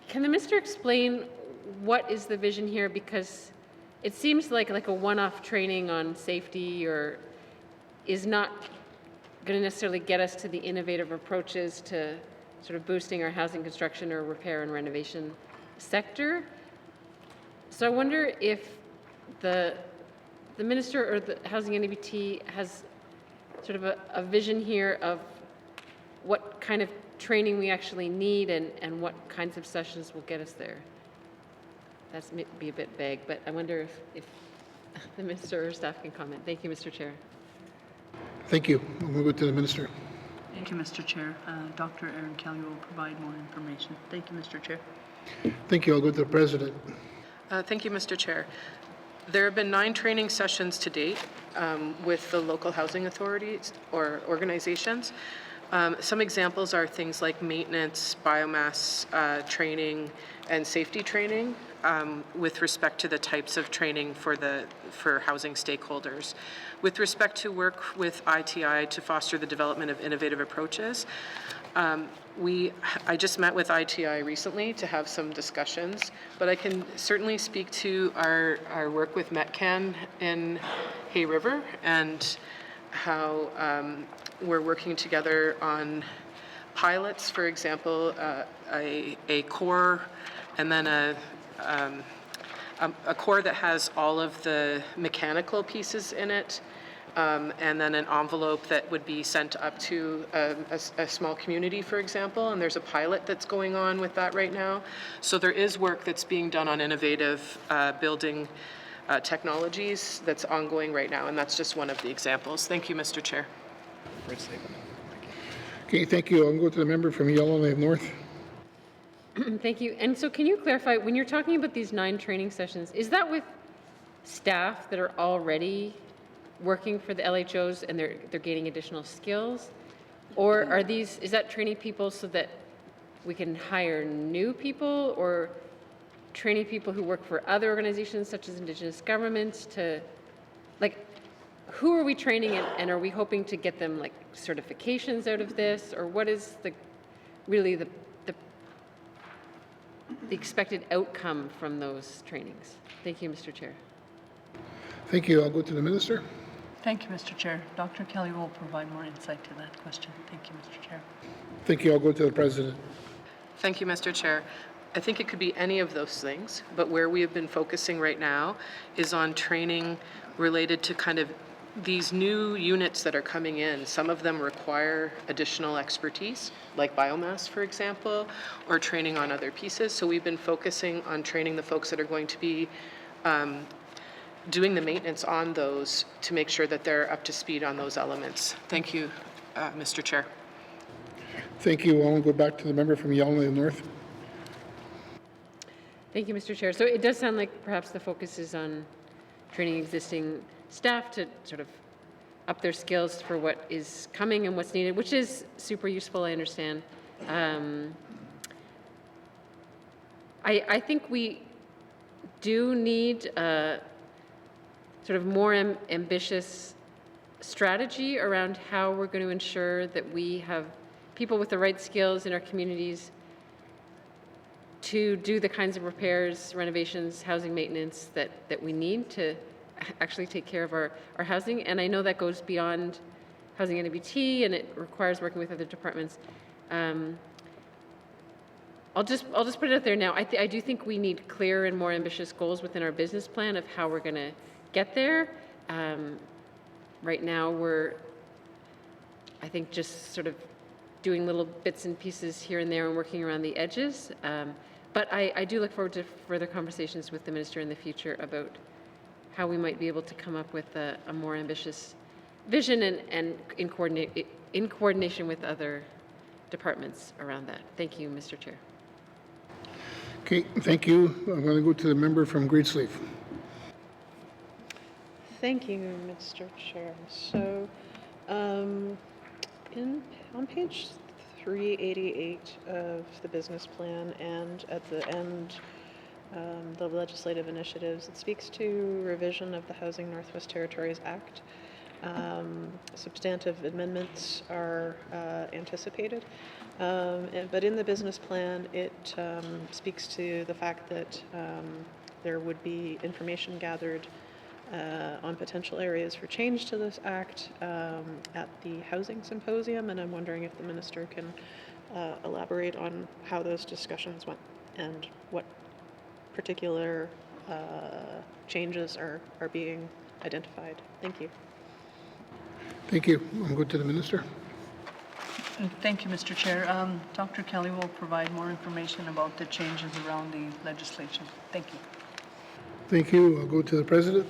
Can the minister explain what is the vision here? Because it seems like a one-off training on safety or is not going to necessarily get us to the innovative approaches to sort of boosting our housing construction or repair and renovation sector. So I wonder if the minister or the Housing NEBT has sort of a vision here of what kind of training we actually need and what kinds of sessions will get us there. That's maybe a bit vague, but I wonder if the minister or staff can comment. Thank you, Mr. Chair. Thank you. We'll move it to the minister. Thank you, Mr. Chair. Dr. Aaron Kelly will provide more information. Thank you, Mr. Chair. Thank you. I'll go to the president. Thank you, Mr. Chair. There have been 9 training sessions to date with the local housing authorities or organizations. Some examples are things like maintenance, biomass training, and safety training with respect to the types of training for housing stakeholders. With respect to work with ITI to foster the development of innovative approaches, I just met with ITI recently to have some discussions, but I can certainly speak to our work with Metcan in Hay River and how we're working together on pilots, for example, a core and then a core that has all of the mechanical pieces in it, and then an envelope that would be sent up to a small community, for example, and there's a pilot that's going on with that right now. So there is work that's being done on innovative building technologies that's ongoing right now, and that's just one of the examples. Thank you, Mr. Chair. Okay, thank you. I'll go to the member from Yellowknife North. Thank you. And so can you clarify, when you're talking about these 9 training sessions, is that with staff that are already working for the LHOs and they're gaining additional skills? Or is that training people so that we can hire new people, or training people who work for other organizations such as Indigenous governments to, who are we training and are we hoping to get them certifications out of this, or what is really the expected outcome from those trainings? Thank you, Mr. Chair. Thank you. I'll go to the minister. Thank you, Mr. Chair. Dr. Kelly will provide more insight to that question. Thank you, Mr. Chair. Thank you. I'll go to the president. Thank you, Mr. Chair. I think it could be any of those things, but where we have been focusing right now is on training related to kind of these new units that are coming in. Some of them require additional expertise, like biomass, for example, or training on other pieces. So we've been focusing on training the folks that are going to be doing the maintenance on those to make sure that they're up to speed on those elements. Thank you, Mr. Chair. Thank you. I'll go back to the member from Yellowknife North. Thank you, Mr. Chair. So it does sound like perhaps the focus is on training existing staff to sort of up their skills for what is coming and what's needed, which is super useful, I understand. I think we do need a sort of more ambitious strategy around how we're going to ensure that we have people with the right skills in our communities to do the kinds of repairs, renovations, housing maintenance that we need to actually take care of our housing. And I know that goes beyond Housing NEBT, and it requires working with other departments. I'll just put it out there now. I do think we need clearer and more ambitious goals within our business plan of how we're going to get there. Right now, we're, I think, just sort of doing little bits and pieces here and there and working around the edges. But I do look forward to further conversations with the minister in the future about how we might be able to come up with a more ambitious vision and in coordination with other departments around that. Thank you, Mr. Chair. Okay, thank you. I'm going to go to the member from Greensleaf. Thank you, Mr. Chair. So, on page 388 of the business plan and at the end, the legislative initiatives, it speaks to revision of the Housing Northwest Territories Act. substantive amendments are anticipated. But in the business plan, it speaks to the fact that there would be information gathered on potential areas for change to this act at the housing symposium, and I'm wondering if the minister can elaborate on how those discussions went and what particular changes are being identified. Thank you. Thank you. I'll go to the minister. Thank you, Mr. Chair. Dr. Kelly will provide more information about the changes around the legislation. Thank you. Thank you. I'll go to the president.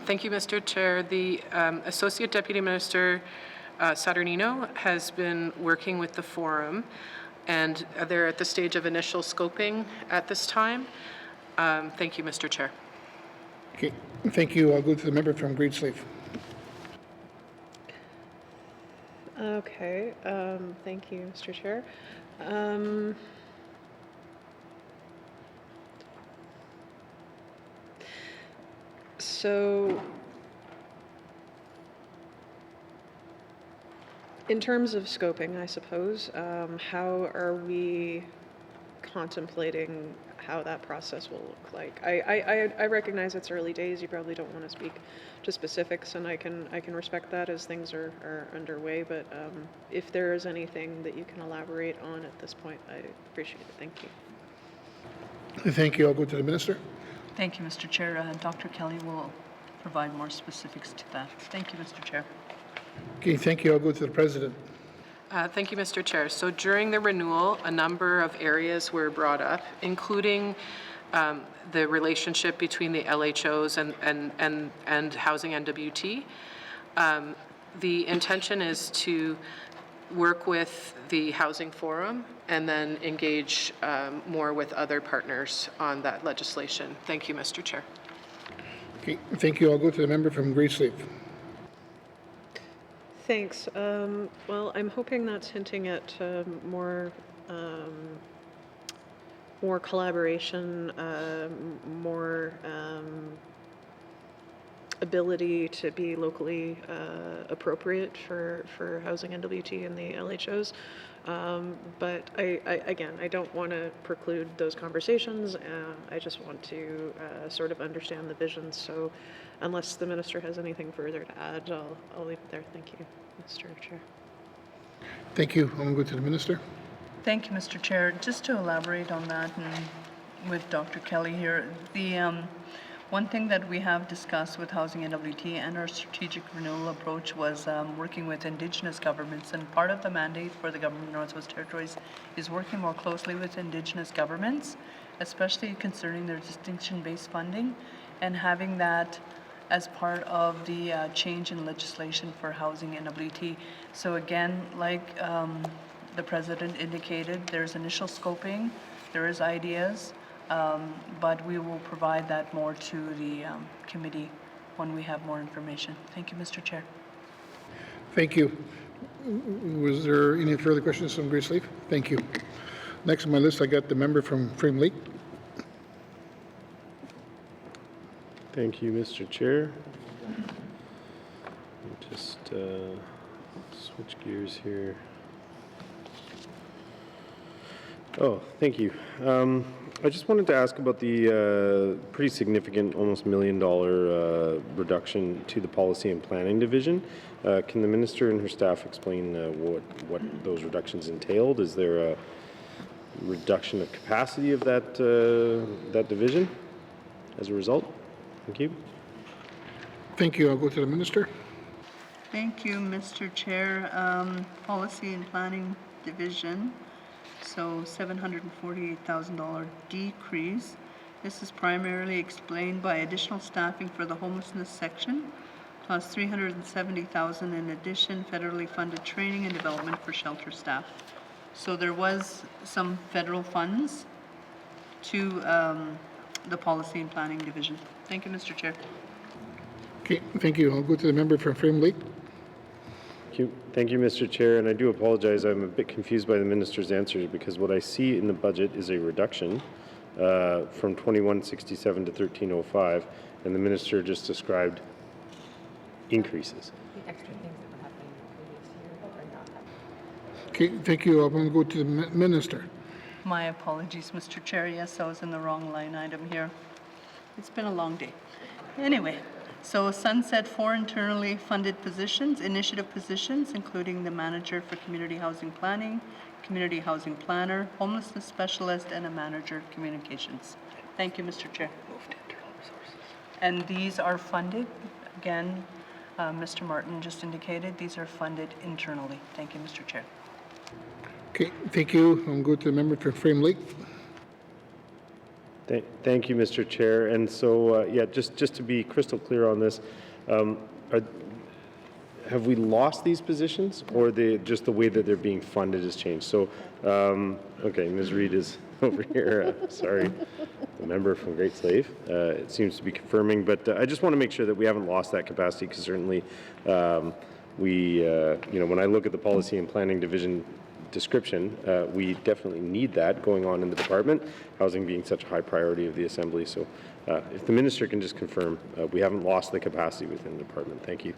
Thank you, Mr. Chair. The Associate Deputy Minister Saturnino has been working with the forum, and they're at the stage of initial scoping at this time. Thank you, Mr. Chair. Okay. Thank you. I'll go to the member from Greensleaf. Okay, thank you, Mr. Chair. So, in terms of scoping, I suppose, how are we contemplating how that process will look like? I recognize it's early days. You probably don't want to speak to specifics, and I can respect that as things are underway. But if there is anything that you can elaborate on at this point, I appreciate it. Thank you. Thank you. I'll go to the minister. Thank you, Mr. Chair. Dr. Kelly will provide more specifics to that. Thank you, Mr. Chair. Okay. Thank you. I'll go to the president. Thank you, Mr. Chair. So during the renewal, a number of areas were brought up, including the relationship between the LHOs and Housing NWT. The intention is to work with the Housing Forum and then engage more with other partners on that legislation. Thank you, Mr. Chair. Okay. Thank you. I'll go to the member from Greensleaf. Thanks. Well, I'm hoping that's hinting at more collaboration, more ability to be locally appropriate for Housing NWT and the LHOs. But again, I don't want to preclude those conversations. I just want to sort of understand the vision. So unless the minister has anything further to add, I'll leave it there. Thank you, Mr. Chair. Thank you. I'm going to go to the minister. Thank you, Mr. Chair. Just to elaborate on that, and with Dr. Kelly here, the one thing that we have discussed with Housing NWT and our strategic renewal approach was working with Indigenous governments, and part of the mandate for the Government of Northwest Territories is working more closely with Indigenous governments, especially concerning their distinction-based funding, and having that as part of the change in legislation for Housing NWT. So again, like the President indicated, there's initial scoping, there is ideas, but we will provide that more to the committee when we have more information. Thank you, Mr. Chair. Thank you. Was there any further questions from Greensleaf? Thank you. Next on my list, I got the member from Frame Lake. Thank you, Mr. Chair. Just switch gears here. Oh, thank you. I just wanted to ask about the pretty significant, almost $1 million reduction to the Policy and Planning Division. Can the minister and her staff explain what those reductions entailed? Is there a reduction of capacity of that that division as a result? Thank you. Thank you. I'll go to the minister. Thank you, Mr. Chair. Policy and Planning Division. So $748,000 decrease. This is primarily explained by additional staffing for the homelessness section, plus $370,000 in addition federally funded training and development for shelter staff. So there was some federal funds to the Policy and Planning Division. Thank you, Mr. Chair. Okay, thank you. I'll go to the member from Frame Lake. Thank you, Mr. Chair, and I do apologize. I'm a bit confused by the minister's answers because what I see in the budget is a reduction from 2167 to 1305, and the minister just described increases. The extra things that were happening in the previous year that are not happening. Okay, thank you. I'm going to go to the Minister. My apologies, Mr. Chair. Yes, I was in the wrong line item here. It's been a long day. Anyway, so sunset 4 internally funded positions, initiative positions, including the manager for community housing planning, community housing planner, homelessness specialist, and a manager of communications. Thank you, Mr. Chair. And these are funded, again, Mr. Martin just indicated, these are funded internally. Thank you, Mr. Chair. Okay, thank you. I'm going to go to the member for Frame Lake. Thank you, Mr. Chair. And so, yeah, just to be crystal clear on this, have we lost these positions, or just the way that they're being funded has changed? So, okay, Ms. Reed is over here. Sorry, the member from Great Slave. It seems to be confirming, but I just want to make sure that we haven't lost that capacity, because certainly we, when I look at the Policy and Planning Division description, we definitely need that going on in the department, housing being such a high priority of the Assembly. So if the Minister can just confirm, we haven't lost the capacity within the department. Thank you.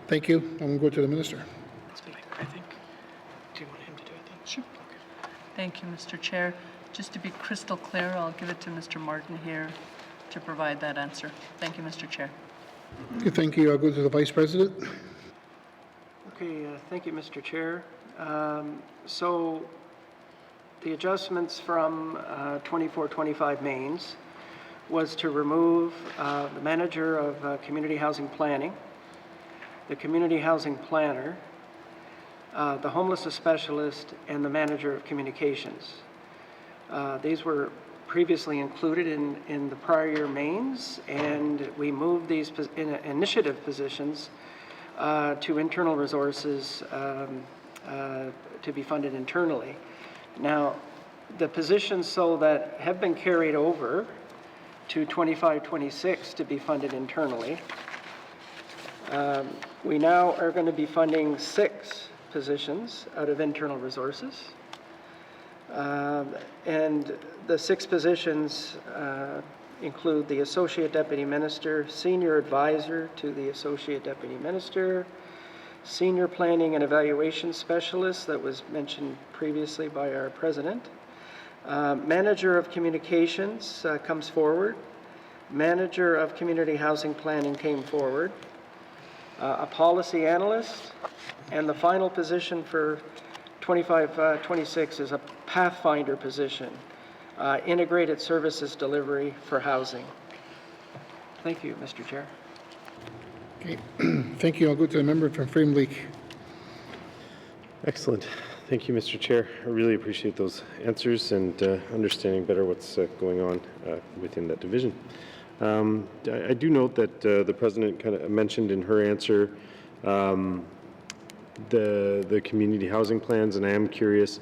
Thank you. I'm going to go to the Minister. I think. Do you want him to do it then? Sure. Thank you, Mr. Chair. Just to be crystal clear, I'll give it to Mr. Martin here to provide that answer. Thank you, Mr. Chair. Okay, thank you. I'll go to the Vice President. Okay, thank you, Mr. Chair. So the adjustments from 24-25 mains was to remove the manager of community housing planning, the community housing planner, the homelessness specialist, and the manager of communications. These were previously included in the prior year mains, and we moved these initiative positions to internal resources to be funded internally. Now, the positions that have been carried over to 25-26 to be funded internally, we now are going to be funding 6 positions out of internal resources. And the 6 positions include the Associate Deputy Minister, Senior Advisor to the Associate Deputy Minister, Senior Planning and Evaluation Specialist that was mentioned previously by our President. Manager of Communications comes forward. Manager of Community Housing Planning came forward. A Policy Analyst, and the final position for 25-26 is a Pathfinder position, Integrated Services Delivery for Housing. Thank you, Mr. Chair. Okay, thank you. I'll go to the member from Frame Lake. Excellent. Thank you, Mr. Chair. I really appreciate those answers and understanding better what's going on within that division. I do note that the President kind of mentioned in her answer the community housing plans, and I am curious,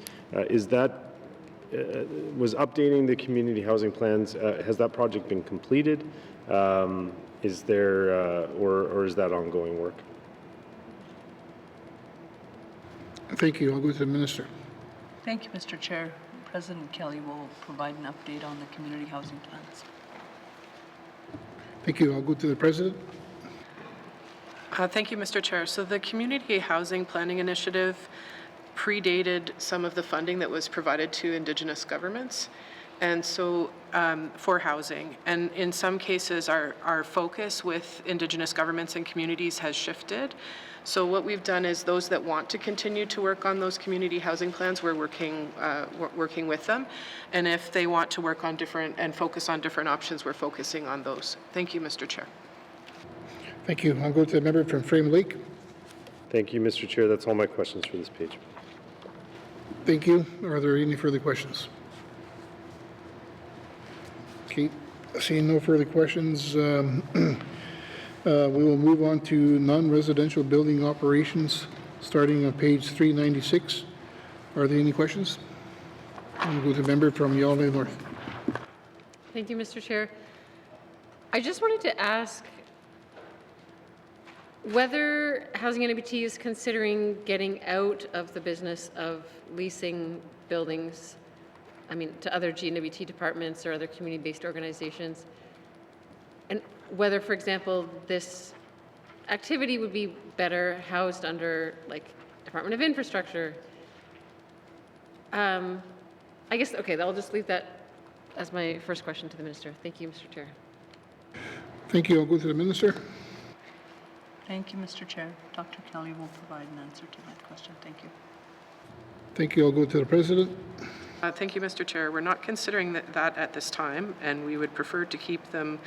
is that was updating the community housing plans, has that project been completed? Is there, or is that ongoing work? Thank you. I'll go to the Minister. Thank you, Mr. Chair. President Kelly will provide an update on the community housing plans. Thank you. I'll go to the President. Thank you, Mr. Chair. So the Community Housing Planning Initiative predated some of the funding that was provided to Indigenous governments, and so for housing. And in some cases, our focus with Indigenous governments and communities has shifted. So what we've done is those that want to continue to work on those community housing plans, we're working with them. And if they want to work on different and focus on different options, we're focusing on those. Thank you, Mr. Chair. Thank you. I'll go to the member from Frame Lake. Thank you, Mr. Chair. That's all my questions for this page. Thank you. Are there any further questions? Okay, seeing no further questions, we will move on to non-residential building operations, starting on page 396. Are there any questions? We'll go to the member from Yellowknife North. Thank you, Mr. Chair. I just wanted to ask whether Housing NWT is considering getting out of the business of leasing buildings, to other GNWT departments or other community-based organizations, and whether, for example, this activity would be better housed under like Department of Infrastructure. I guess, okay, I'll just leave that as my first question to the Minister. Thank you, Mr. Chair. Thank you. I'll go to the Minister. Thank you, Mr. Chair. Dr. Kelly will provide an answer to that question. Thank you. Thank you. I'll go to the President. Thank you, Mr. Chair. We're not considering that at this time, and we would prefer to keep them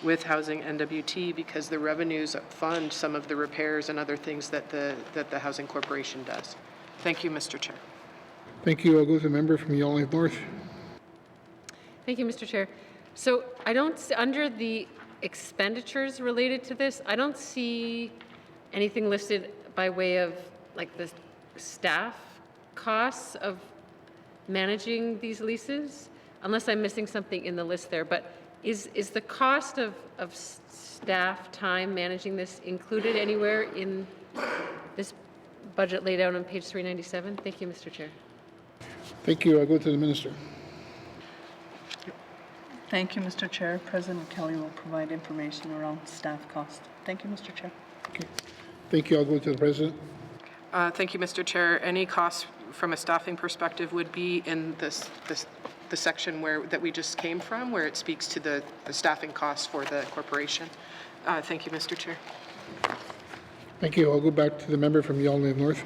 with Housing NWT because the revenues fund some of the repairs and other things that the Housing Corporation does. Thank you, Mr. Chair. Thank you. I'll go to the member from Yellowknife North. Thank you, Mr. Chair. So I don't, under the expenditures related to this, I don't see anything listed by way of like the staff costs of managing these leases, unless I'm missing something in the list there. But is the cost of staff time managing this included anywhere in this budget laid out on page 397? Thank you, Mr. Chair. Thank you. I'll go to the Minister. Thank you, Mr. Chair. President Kelly will provide information around staff cost. Thank you, Mr. Chair. Okay. Thank you. I'll go to the President. Thank you, Mr. Chair. Any costs from a staffing perspective would be in the section that we just came from, where it speaks to the staffing costs for the corporation. Thank you, Mr. Chair. Thank you. I'll go back to the member from Yellowknife North.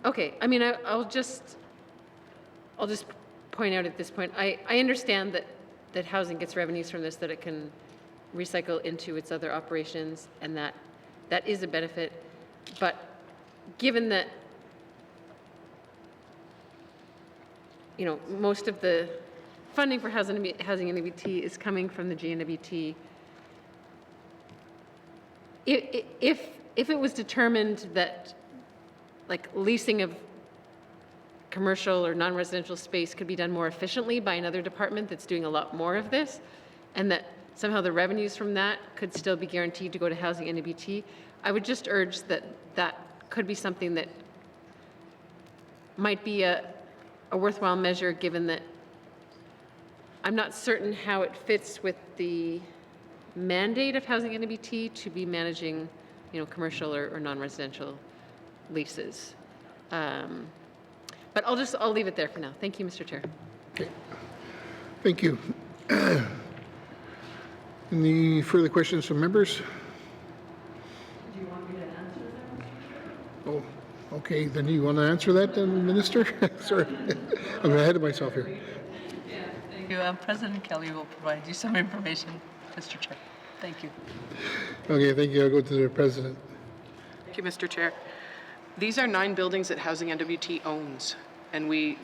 Okay. I mean, I'll just point out at this point, I understand that housing gets revenues from this, that it can recycle into its other operations, and that is a benefit. But given that, you know, most of the funding for housing NWT is coming from the GNWT, if it was determined that like leasing of commercial or non-residential space could be done more efficiently by another department that's doing a lot more of this, and that somehow the revenues from that could still be guaranteed to go to housing NWT, I would just urge that could be something that might be a worthwhile measure, given that I'm not certain how it fits with the mandate of housing NWT to be managing, you know, commercial or non-residential leases. But I'll leave it there for now. Thank you, Mr. Chair. Okay. Thank you. Any further questions from members? Do you want me to answer that? Oh, okay. Then you want to answer that, then, Minister? Sorry, I'm ahead of myself here. Yeah, thank you. President Kelly will provide you some information, Mr. Chair. Thank you. Okay, thank you. I'll go to the President. Thank you, Mr. Chair. These are 9 buildings that Housing NWT owns, and we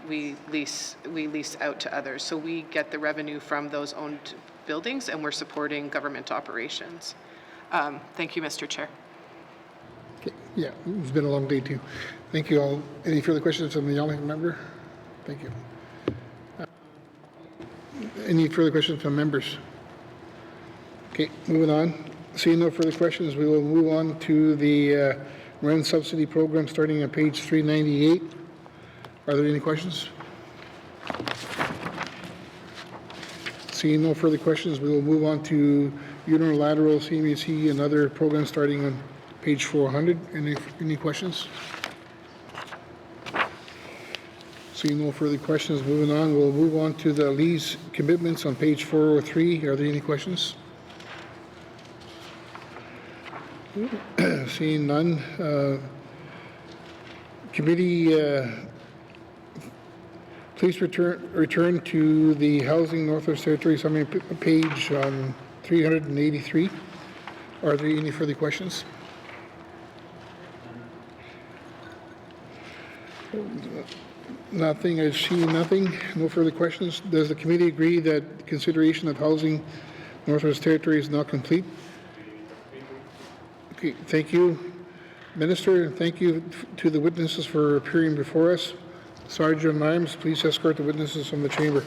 lease out to others. So we get the revenue from those owned buildings, and we're supporting government operations. Thank you, Mr. Chair. Okay. Yeah, it's been a long day too. Thank you all. Any further questions from the Yellowknife member? Thank you. Any further questions from members? Okay, moving on. Seeing no further questions, we will move on to the rent subsidy program starting on page 398. Are there any questions? Seeing no further questions, we will move on to unilateral CMHC and other programs starting on page 400. Any questions? Seeing no further questions, moving on, we'll move on to the lease commitments on page 403. Are there any questions? Seeing none. Committee, please return to the Housing Northwest Territory summary page on 383. Are there any further questions? Nothing. I see nothing. No further questions. Does the committee agree that consideration of Housing Northwest Territory is not complete? Okay, thank you, Minister, and thank you to the witnesses for appearing before us. Sergeant Nimes, please escort the witnesses from the chamber.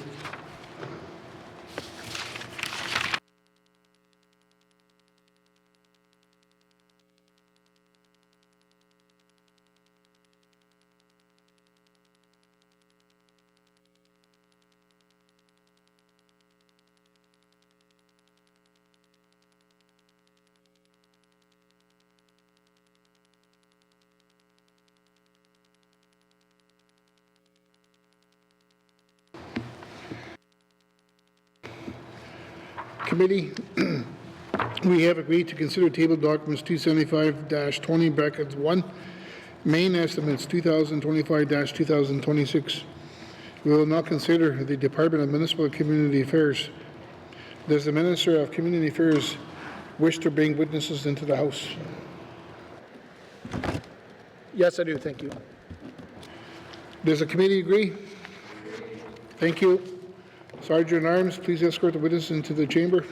Committee, we have agreed to consider table documents 275-20 brackets 1, main estimates 2025-2026. We will now consider the Department of Municipal and Community Affairs. Does the Minister of Community Affairs wish to bring witnesses into the House? Yes, I do. Thank you. Does the committee agree? Thank you. Sergeant at Arms, please escort the witnesses into the chamber.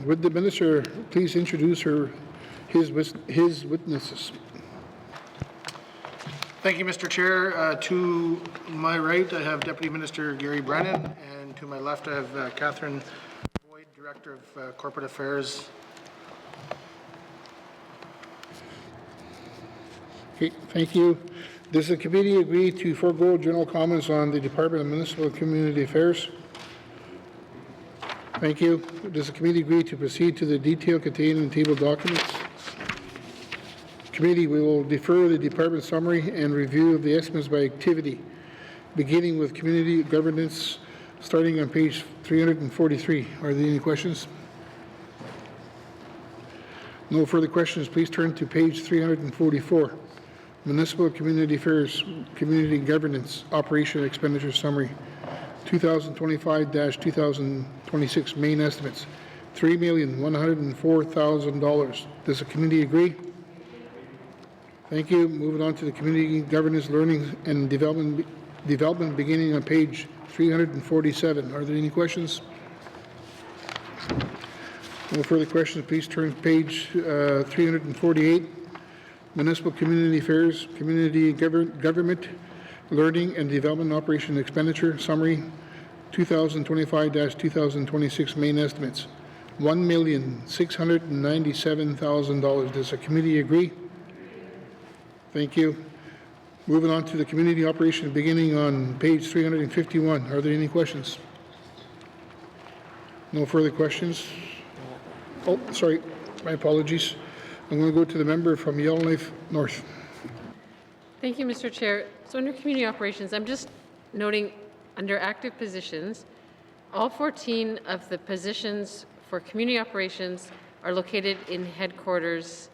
Would the minister please introduce his witnesses? Thank you, Mr. Chair. To my right, I have Deputy Minister Gary Brennan, and to my left, I have Catherine Boyd, Director of Corporate Affairs. Okay, thank you. Does the committee agree to forego general comments on the Department of Municipal and Community Affairs? Thank you. Does the committee agree to proceed to the detail contained in the table documents? Committee, we will defer the department summary and review of the estimates by activity, beginning with community governance, starting on page 343. Are there any questions? No further questions. Please turn to page 344. Municipal Community Affairs, Community Governance, Operation Expenditure Summary. 2025-2026 main estimates, $3,104,000. Does the committee agree? Thank you. Moving on to the Community Governance, Learning and Development beginning on page 347. Are there any questions? No further questions. Please turn to page 348. Municipal Community Affairs, Community Government, Learning and Development Operation Expenditure Summary, 2025-2026 main estimates, $1,697,000. Does the committee agree? Thank you. Moving on to the community operation beginning on page 351. Are there any questions? No further questions? Oh, sorry. My apologies. I'm going to go to the member from Yellowknife North. Thank you, Mr. Chair. So under community operations, I'm just noting under active positions, all 14 of the positions for community operations are located in headquarters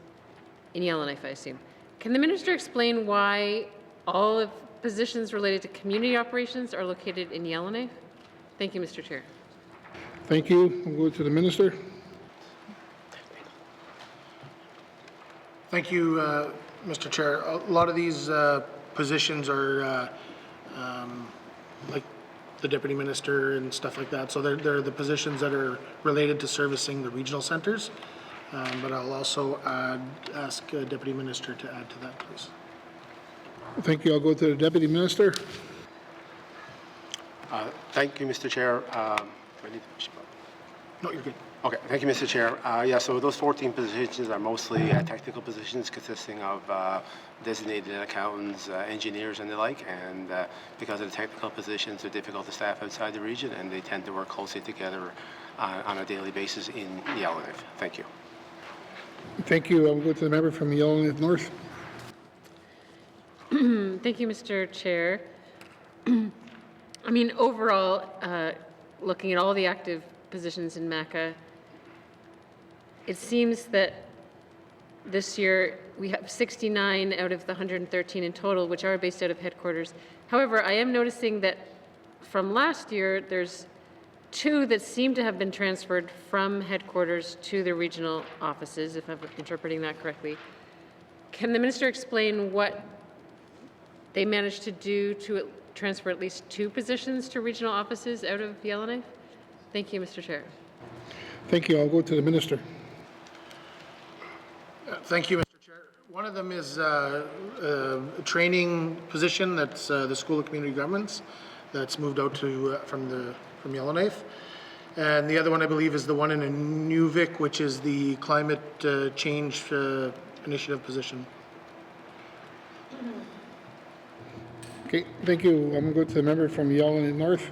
in Yellowknife, I assume. Can the minister explain why all of positions related to community operations are located in Yellowknife? Thank you, Mr. Chair. Thank you. We'll go to the minister. Thank you, Mr. Chair. A lot of these positions are like the deputy minister and stuff like that. So they're the positions that are related to servicing the regional centers. But I'll also ask Deputy Minister to add to that, please. Thank you. I'll go to the Deputy Minister. Thank you, Mr. Chair. No, you're good. Okay, thank you, Mr. Chair. Yeah, so those 14 positions are mostly technical positions consisting of designated accountants, engineers, and the like. And because of the technical positions, they're difficult to staff outside the region, and they tend to work closely together on a daily basis in Yellowknife. Thank you. Thank you. I'll go to the member from Yellowknife North. Thank you, Mr. Chair. I mean, overall, looking at all the active positions in MACA, it seems that this year we have 69 out of the 113 in total, which are based out of headquarters. However, I am noticing that from last year, there's two that seem to have been transferred from headquarters to the regional offices, if I'm interpreting that correctly. Can the minister explain what they managed to do to transfer at least 2 positions to regional offices out of Yellowknife? Thank you, Mr. Chair. Thank you. I'll go to the minister. Thank you, Mr. Chair. One of them is a training position that's the School of Community Governments that's moved out to from Yellowknife. And the other one, I believe, is the one in Inuvik, which is the climate change initiative position. Okay, thank you. I'm going to go to the member from Yellowknife North.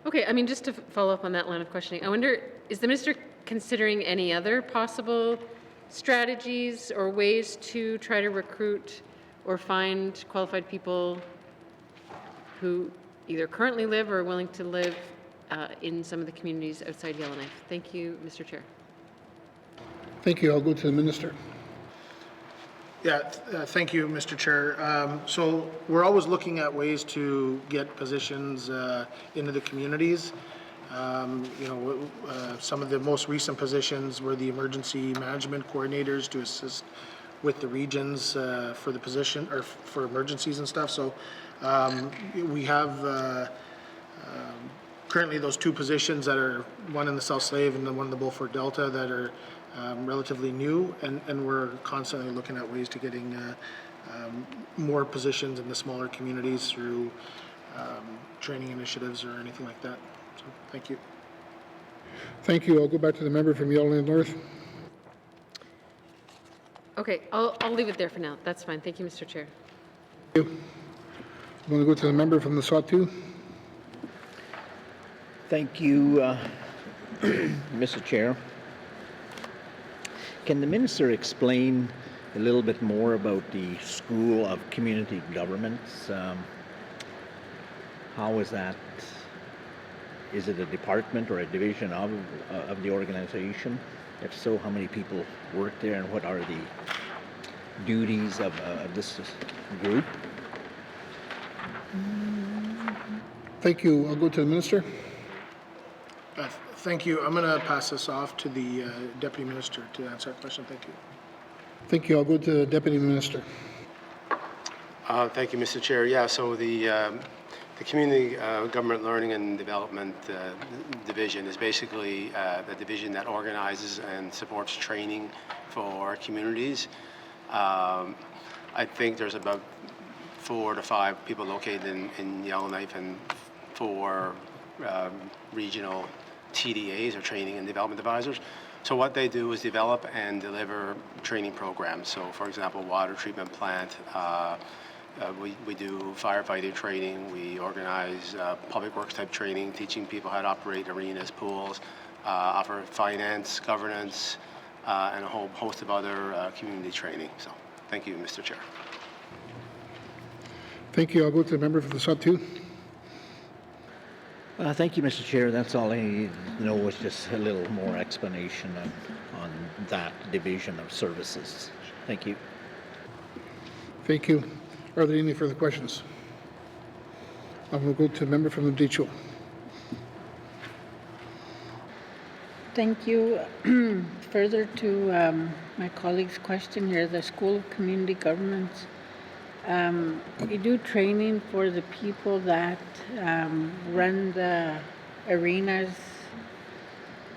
Okay, I mean, just to follow up on that line of questioning, I wonder, is the minister considering any other possible strategies or ways to try to recruit or find qualified people who either currently live or are willing to live in some of the communities outside Yellowknife? Thank you, Mr. Chair. Thank you. I'll go to the minister. Yeah, thank you, Mr. Chair. So we're always looking at ways to get positions into the communities. Some of the most recent positions were the emergency management coordinators to assist with the regions for the position or for emergencies and stuff. So we have currently those 2 positions that are one in the South Slave and the one in the Beaufort Delta that are relatively new, and we're constantly looking at ways to getting more positions in the smaller communities through training initiatives or anything like that. So, thank you. Thank you. I'll go back to the member from Yellowknife North. Okay, I'll leave it there for now. That's fine. Thank you, Mr. Chair. Thank you. I'm going to go to the member from the Sawtooth. Thank you, Mr. Chair. Can the minister explain a little bit more about the School of Community Governments? How is that? Is it a department or a division of the organization? If so, how many people work there, and what are the duties of this group? Thank you. I'll go to the minister. Thank you. I'm going to pass this off to the Deputy Minister to answer that question. Thank you. Thank you. I'll go to the Deputy Minister. Thank you, Mr. Chair. Yeah, so the Community Government Learning and Development Division is basically the division that organizes and supports training for communities. I think there's about 4 to 5 people located in Yellowknife and 4 regional TDAs, or Training and Development Advisors. So what they do is develop and deliver training programs. So for example, water treatment plant, we do firefighting training, we organize public works type training, teaching people how to operate arenas, pools, offer finance, governance, and a whole host of other community training. So thank you, Mr. Chair. Thank you. I'll go to the member for the Sawtooth. Thank you, Mr. Chair. That's all I need to know, was just a little more explanation on that division of services. Thank you. Thank you. Are there any further questions? I'm going to go to the member from the Deschutes. Thank you. Further to my colleague's question here, the School of Community Governments. You do training for the people that run the arenas,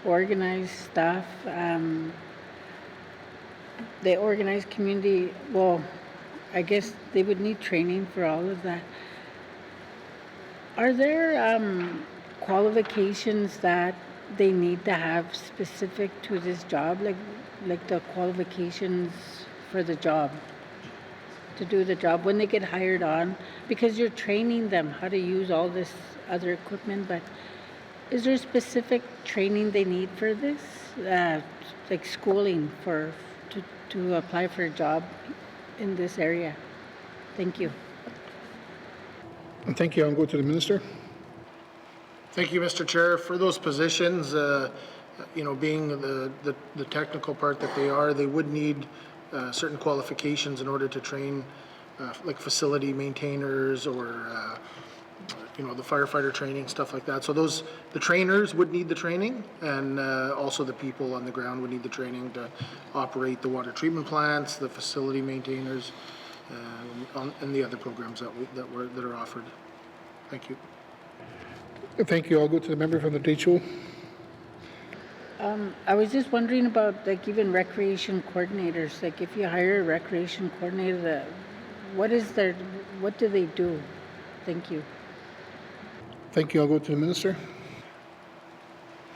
organize stuff. They organize community, well, I guess they would need training for all of that. Are there qualifications that they need to have specific to this job, like the qualifications for the job, to do the job when they get hired on? Because you're training them how to use all this other equipment, but is there specific training they need for this, like schooling to apply for a job in this area? Thank you. And thank you. I'll go to the minister. Thank you, Mr. Chair. For those positions, being the technical part that they are, they would need certain qualifications in order to train, like facility maintainers or the firefighter training, stuff like that. So the trainers would need the training, and also the people on the ground would need the training to operate the water treatment plants, the facility maintainers, and the other programs that are offered. Thank you. Thank you. I'll go to the member from the Deschutes. I was just wondering about like even recreation coordinators. Like if you hire a recreation coordinator, what do they do? Thank you. Thank you. I'll go to the minister.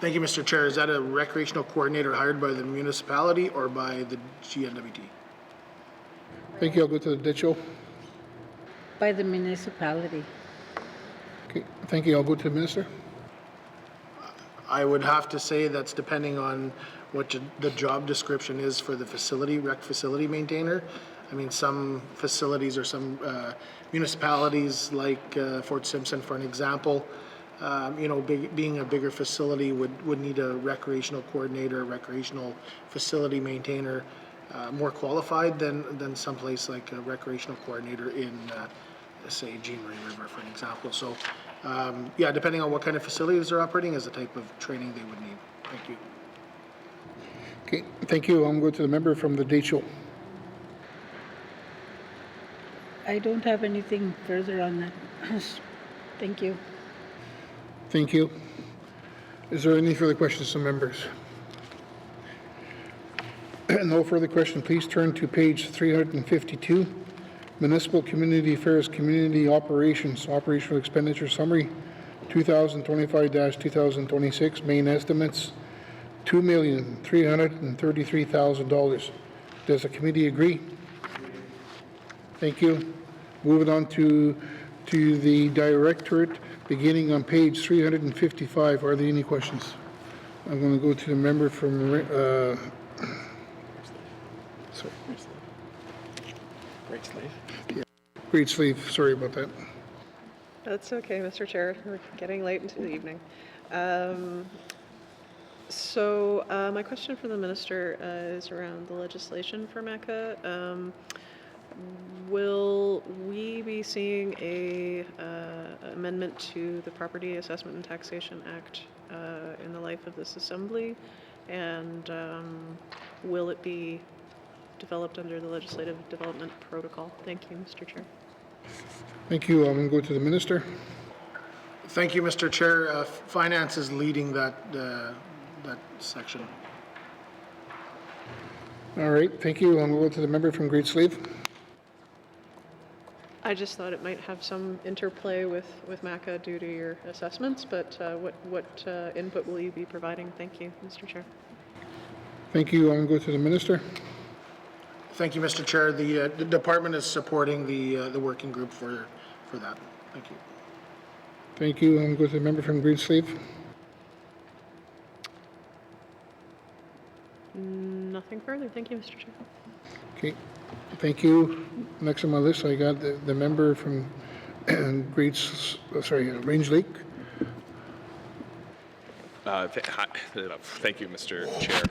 Thank you, Mr. Chair. Is that a recreational coordinator hired by the municipality or by the GNWT? Thank you. I'll go to the Deschutes. By the municipality. Okay. Thank you. I'll go to the minister. I would have to say that's depending on what the job description is for the rec facility maintainer. I mean, some facilities or some municipalities like Fort Simpson, for an example, being a bigger facility would need a recreational coordinator, a recreational facility maintainer, more qualified than someplace like a recreational coordinator in, say, Jean Marie River, for an example. So, yeah, depending on what kind of facilities they're operating is the type of training they would need. Thank you. Okay. Thank you. I'm going to the member from the Deschutes. I don't have anything further on that. Thank you. Thank you. Is there any further questions from members? No further question. Please turn to page 352. Municipal Community Affairs Community Operations Operational Expenditure Summary 2025-2026 main estimates $2,333,000. Does the committee agree? Thank you. Moving on to the directorate, beginning on page 355. Are there any questions? I'm going to go to the member from Great Sleeve. Sorry about that. That's okay, Mr. Chair. We're getting late into the evening. My question for the minister is around the legislation for MECA. Will we be seeing a amendment to the Property Assessment and Taxation Act in the life of this assembly? And will it be developed under the Legislative Development Protocol? Thank you, Mr. Chair. Thank you. I'm going to go to the minister. Thank you, Mr. Chair. Finance is leading that section. All right. Thank you. I'm going to go to the member from Great Sleeve. I just thought it might have some interplay with MACA due to your assessments, but what input will you be providing? Thank you, Mr. Chair. Thank you. I'm going to go to the minister. Thank you, Mr. Chair. The department is supporting the working group for that. Thank you. Thank you. I'm going to go to the member from Green Sleeve. Nothing further. Thank you, Mr. Chair. Okay. Thank you. Next on my list, I got the member from Range Lake. Thank you, Mr. Chair.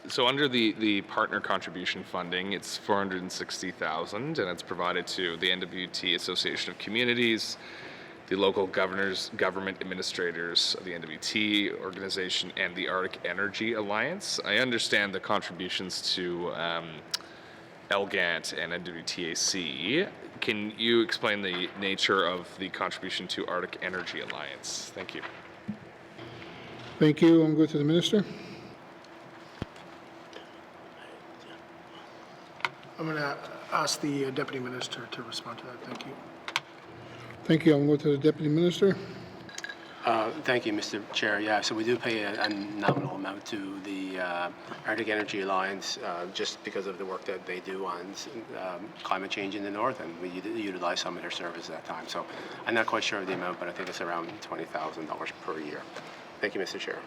So under the partner contribution funding, it's $460,000, and it's provided to the NWT Association of Communities, the local government administrators of the NWT organization, and the Arctic Energy Alliance. I understand the contributions to LGANT and NWTAC. Can you explain the nature of the contribution to Arctic Energy Alliance? Thank you. Thank you. I'm going to the minister. I'm going to ask the deputy minister to respond to that. Thank you. Thank you. I'm going to the deputy minister. Thank you, Mr. Chair. Yeah, so we do pay a nominal amount to the Arctic Energy Alliance just because of the work that they do on climate change in the north, and we utilize some of their service at that time. So I'm not quite sure of the amount, but I think it's around $20,000 per year. Thank you, Mr. Chair.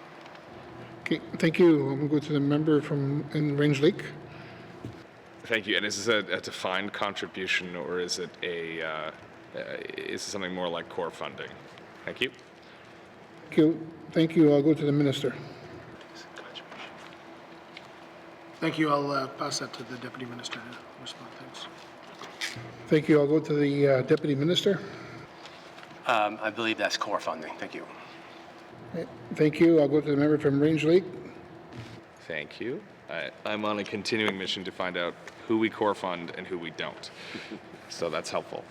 Okay, thank you. I'm going to go to the member from Range Lake. Thank you. And is this a defined contribution, or is it is it something more like core funding? Thank you. Thank you. Thank you. I'll go to the minister. Thank you. I'll pass that to the deputy minister to respond. Thanks. Thank you. I'll go to the deputy minister. I believe that's core funding. Thank you. Thank you. I'll go to the member from Range Lake. Thank you. I'm on a continuing mission to find out who we core fund and who we don't. So that's helpful.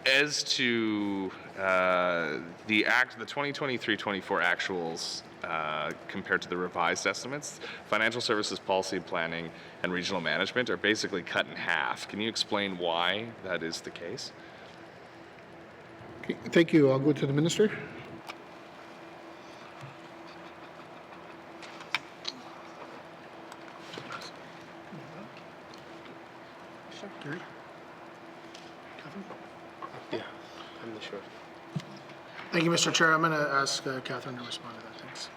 As to the 2023-24 actuals compared to the revised estimates, financial services, policy and planning, and regional management are basically cut in half. Can you explain why that is the case? Okay, thank you. I'll go to the minister. Yeah, I'm not sure. Thank you, Mr. Chair. I'm going to ask Catherine to respond to that. Thanks.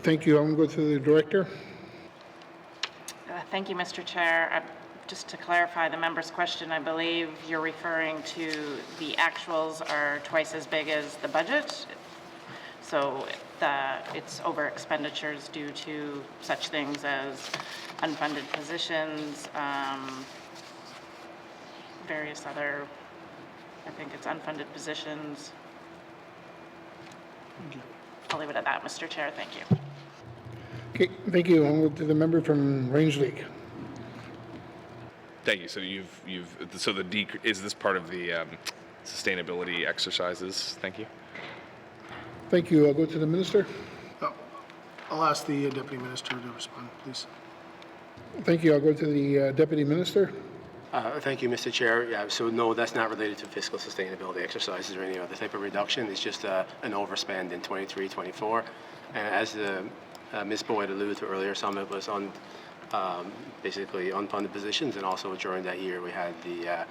Thank you. I'm going to go to the director. Thank you, Mr. Chair. Just to clarify the member's question, I believe you're referring to the actuals are twice as big as the budget. So it's over expenditures due to such things as unfunded positions, various other, I think it's unfunded positions. I'll leave it at that, Mr. Chair. Thank you. Okay, thank you. I'll go to the member from Range Lake. Thank you. So is this part of the sustainability exercises? Thank you. Thank you. I'll go to the minister. I'll ask the Deputy Minister to respond, please. Thank you. I'll go to the Deputy Minister. Thank you, Mr. Chair. Yeah, so no, that's not related to fiscal sustainability exercises or any other type of reduction. It's just an overspend in 23-24. And as Ms. Boyd alluded to earlier, some of it was on basically unfunded positions, and also during that year we had the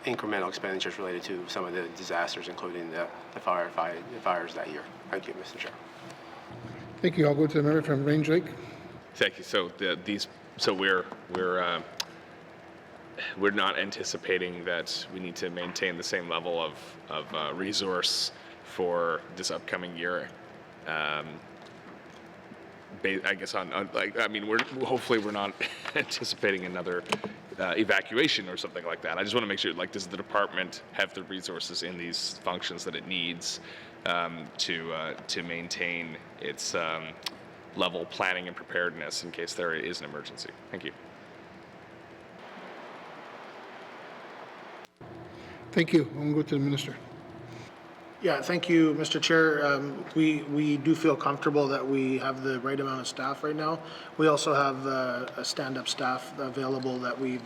incremental expenditures related to some of the disasters, including the fires that year. Thank you, Mr. Chair. Thank you. I'll go to the member from Range Lake. Thank you. So we're not anticipating that we need to maintain the same level of resource for this upcoming year. I guess hopefully we're not anticipating another evacuation or something like that. I just want to make sure, does the department have the resources in these functions that it needs to maintain its level planning and preparedness in case there is an emergency? Thank you. Thank you. I'm going to go to the minister. Yeah, thank you, Mr. Chair. We do feel comfortable that we have the right amount of staff right now. We also have a stand-up staff available that we've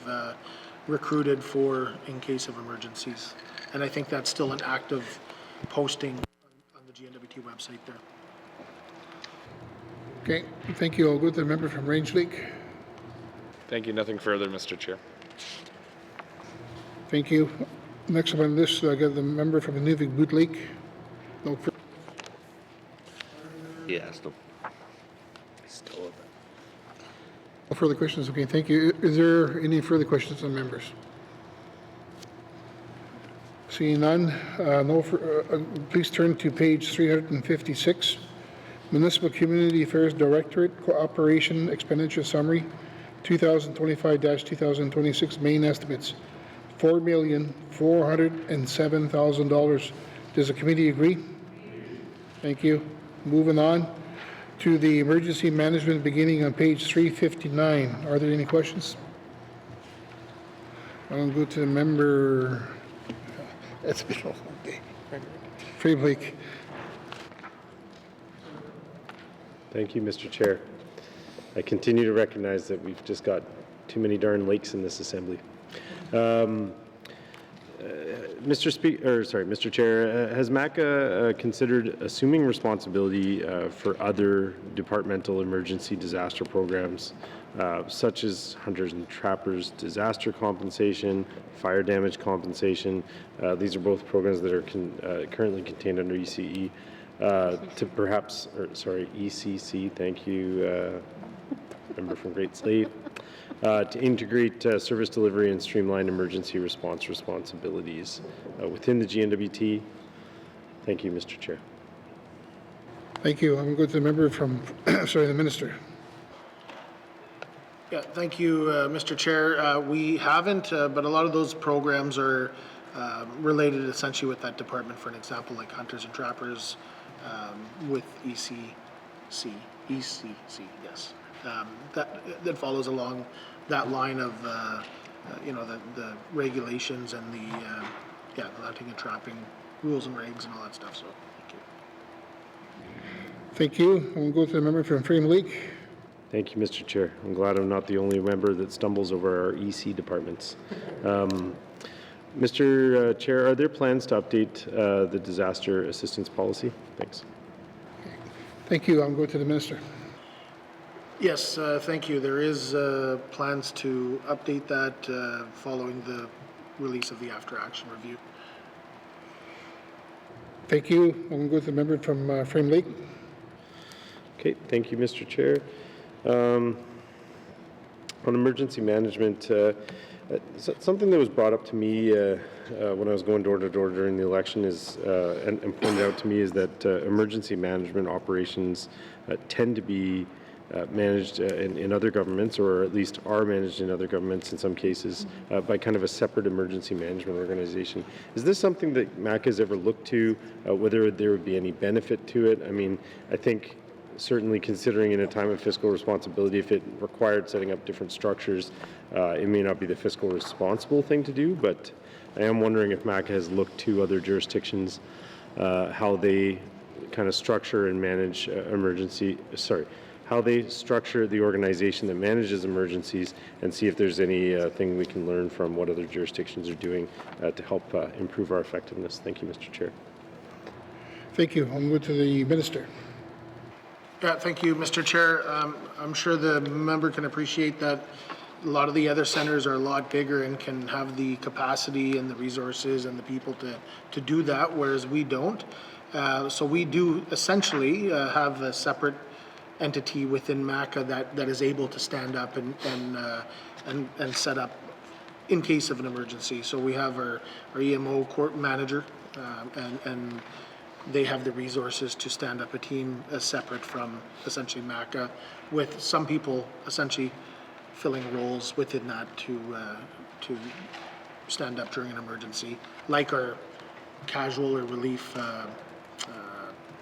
recruited for in case of emergencies. And I think that's still an active posting on the GNWT website there. Okay, thank you. I'll go to the member from Range Lake. Thank you. Nothing further, Mr. Chair. Thank you. Next up on this, I got the member from Nunavut Boot Lake. No further questions. Okay, thank you. Is there any further questions on members? Seeing none, please turn to page 356. Municipal Community Affairs Directorate Cooperation Expenditure Summary 2025-2026 main estimates. $4,407,000. Does the committee agree? Thank you. Moving on to the emergency management beginning on page 359. Are there any questions? I'll go to the member. That's been a long day. Free Blake. Thank you, Mr. Chair. I continue to recognize that we've just got too many darn lakes in this assembly. Mr. Chair, has MACA considered assuming responsibility for other departmental emergency disaster programs, such as Hunters and Trappers disaster compensation, fire damage compensation? These are both programs that are currently contained under ECE. ECC. Thank you, member from Great Slave. To integrate service delivery and streamline emergency response responsibilities within the GNWT. Thank you, Mr. Chair. Thank you. I'm going to go to the member from, the minister. Yeah, thank you, Mr. Chair. We haven't, but a lot of those programs are related essentially with that department, for an example, like hunters and trappers with ECC, yes. That follows along that line of, the regulations and the hunting and trapping rules and regs and all that stuff, so thank you. Thank you. We'll go to the member from Frame Lake. Thank you, Mr. Chair. I'm glad I'm not the only member that stumbles over our EC departments. Mr. Chair, are there plans to update the disaster assistance policy? Thanks. Thank you. I'll go to the minister. yes, thank you. There is plans to update that following the release of the after action review. Thank you. We'll go to the member from Frame Lake. Okay, thank you, Mr. Chair. On emergency management, something that was brought up to me when I was going door to door during the election is, and pointed out to me, is that emergency management operations tend to be managed in other governments, or at least are managed in other governments in some cases, by kind of a separate emergency management organization. Is this something that MAC has ever looked to, whether there would be any benefit to it? I mean, I think certainly considering in a time of fiscal responsibility, if it required setting up different structures, it may not be the fiscal responsible thing to do, but I am wondering if MAC has looked to other jurisdictions, how they kind of structure and manage how they structure the organization that manages emergencies, and see if there's any thing we can learn from what other jurisdictions are doing to help improve our effectiveness. Thank you, Mr. Chair. Thank you. I'll go to the minister. Yeah, thank you, Mr. Chair. I'm sure the member can appreciate that a lot of the other centers are a lot bigger and can have the capacity and the resources and the people to do that, whereas we don't. So we do essentially have a separate entity within MACA that is able to stand up and set up in case of an emergency. So we have our EMO court manager, and they have the resources to stand up a team as separate from essentially MACA, with some people essentially filling roles within that to stand up during an emergency, like our casual or relief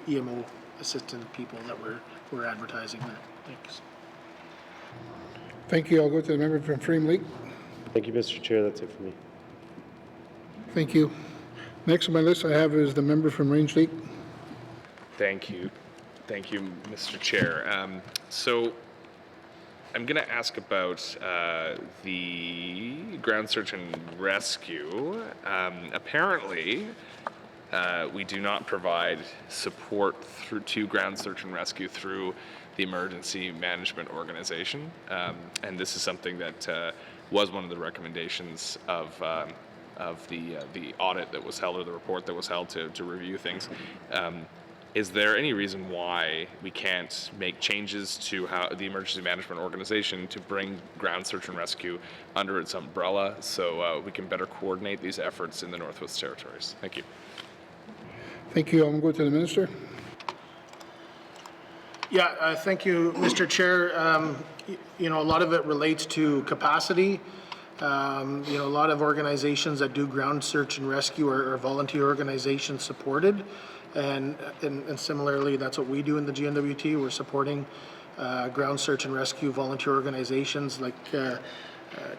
EMO assistant people that we're advertising there. Thanks. Thank you. I'll go to the member from Frame Lake. Thank you, Mr. Chair. That's it for me. Thank you. Next on my list I have is the member from Range Lake. Thank you. Thank you, Mr. Chair. So I'm going to ask about the ground search and rescue. Apparently, we do not provide support to ground search and rescue through the emergency management organization. And this is something that was one of the recommendations of the audit that was held, or the report that was held to review things. Is there any reason why we can't make changes to how the emergency management organization to bring ground search and rescue under its umbrella, so we can better coordinate these efforts in the Northwest Territories? Thank you. Thank you. I'm going to go to the minister. Yeah, thank you, Mr. Chair. A lot of it relates to capacity. A lot of organizations that do ground search and rescue are volunteer organizations supported. And similarly, that's what we do in the GNWT. We're supporting ground search and rescue volunteer organizations. Like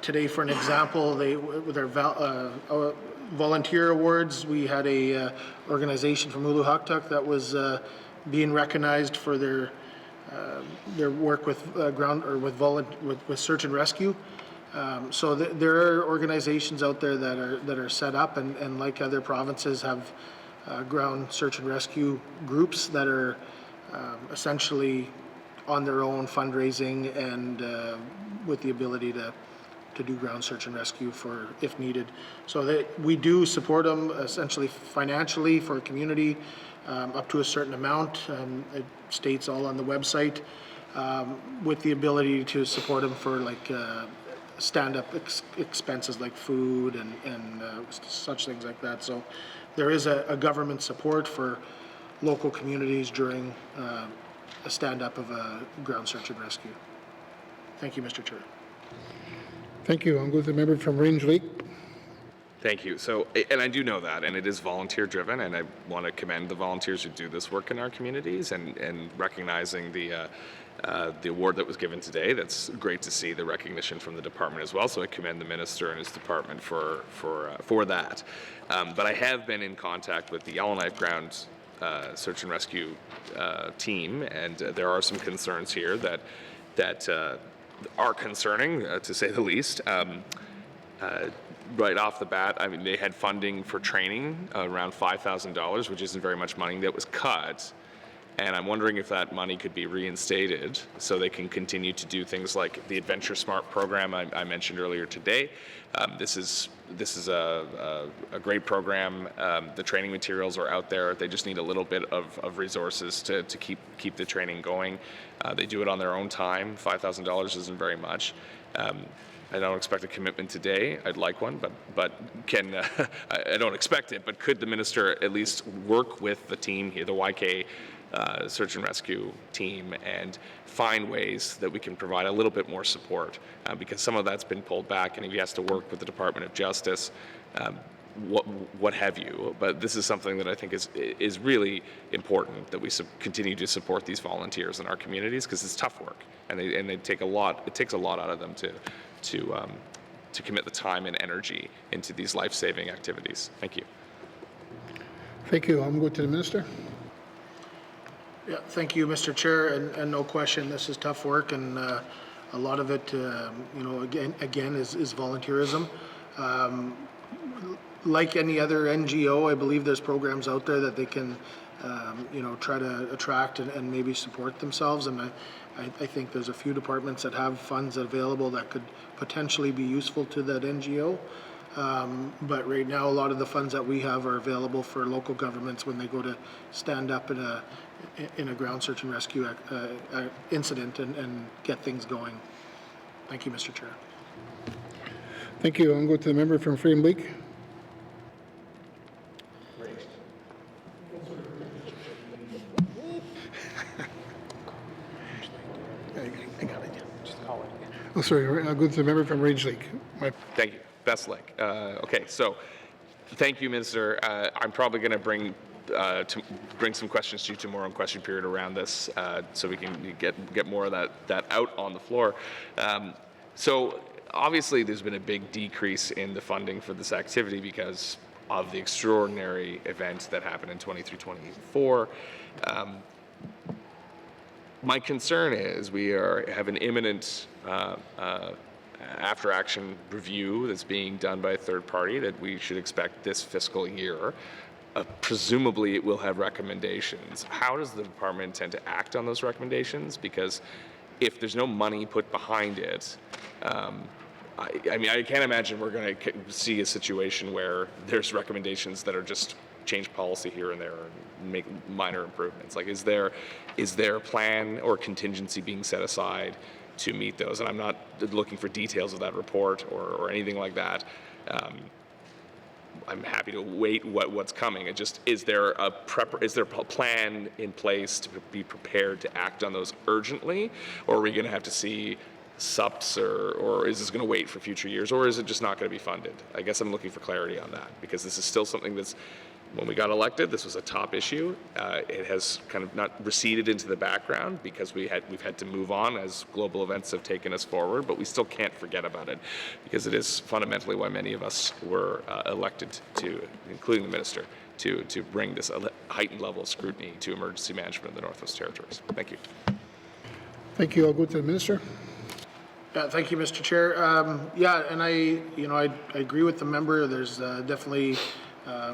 today, for an example, with our volunteer awards, we had a organization from Uluhaktuk that was being recognized for their work with with search and rescue. So there are organizations out there that are set up, and like other provinces have ground search and rescue groups that are essentially on their own fundraising and with the ability to do ground search and rescue for if needed. So we do support them essentially financially for a community up to a certain amount. It states all on the website, with the ability to support them for like stand-up expenses like food and such things like that. So there is a government support for local communities during a stand-up of a ground search and rescue. Thank you, Mr. Chair. Thank you. I'll go to the member from Range Lake. Thank you. So, and I do know that, and it is volunteer-driven, and I want to commend the volunteers who do this work in our communities, and recognizing the award that was given today. That's great to see the recognition from the department as well. So I commend the minister and his department for that. But I have been in contact with the Yellowknife Ground search and rescue team, and there are some concerns here that are concerning, to say the least. Right off the bat, I mean, they had funding for training around $5,000, which isn't very much money that was cut. And I'm wondering if that money could be reinstated so they can continue to do things like the Adventure Smart program I mentioned earlier today. This is a great program. The training materials are out there. They just need a little bit of resources to keep the training going. They do it on their own time. $5,000 isn't very much. I don't expect a commitment today. I'd like one, but can I don't expect it. But could the minister at least work with the team here, the YK search and rescue team, and find ways that we can provide a little bit more support, because some of that's been pulled back, and if he has to work with the Department of Justice, what have you. But this is something that I think is really important, that we continue to support these volunteers in our communities, because it's tough work, and they take a lot. It takes a lot out of them to commit the time and energy into these life-saving activities. Thank you. Thank you. I'm going to the minister. Yeah, thank you, Mr. Chair, and no question, this is tough work, and a lot of it, again is volunteerism. Like any other NGO, I believe there's programs out there that they can, try to attract and maybe support themselves, and I think there's a few departments that have funds available that could potentially be useful to that NGO. But right now, a lot of the funds that we have are available for local governments when they go to stand up in a ground search and rescue incident and get things going. Thank you, Mr. Chair. Thank you. I'm going to the member from Frame Lake. Oh, sorry. I'll go to the member from Range Lake. Thank you. Best Lake. Okay, so thank you, Minister. I'm probably going to bring some questions to you tomorrow in question period around this, so we can get more of that out on the floor. So obviously, there's been a big decrease in the funding for this activity because of the extraordinary event that happened in 23-24. My concern is we have an imminent after-action review that's being done by a third party that we should expect this fiscal year. Presumably, it will have recommendations. How does the department intend to act on those recommendations? Because if there's no money put behind it, I mean, I can't imagine we're going to see a situation where there's recommendations that are just change policy here and there and make minor improvements. Like, is there a plan or contingency being set aside to meet those? And I'm not looking for details of that report or anything like that. I'm happy to wait what's coming. It just, is there a plan in place to be prepared to act on those urgently, or are we going to have to see SUPs, or is this going to wait for future years, or is it just not going to be funded? I guess I'm looking for clarity on that, because this is still something that's, when we got elected, this was a top issue. It has kind of not receded into the background because we've had to move on as global events have taken us forward, but we still can't forget about it, because it is fundamentally why many of us were elected to, including the minister, to bring this heightened level of scrutiny to emergency management in the Northwest Territories. Thank you. Thank you. I'll go to the minister. Yeah, thank you, Mr. Chair. Yeah, and I agree with the member. There's definitely,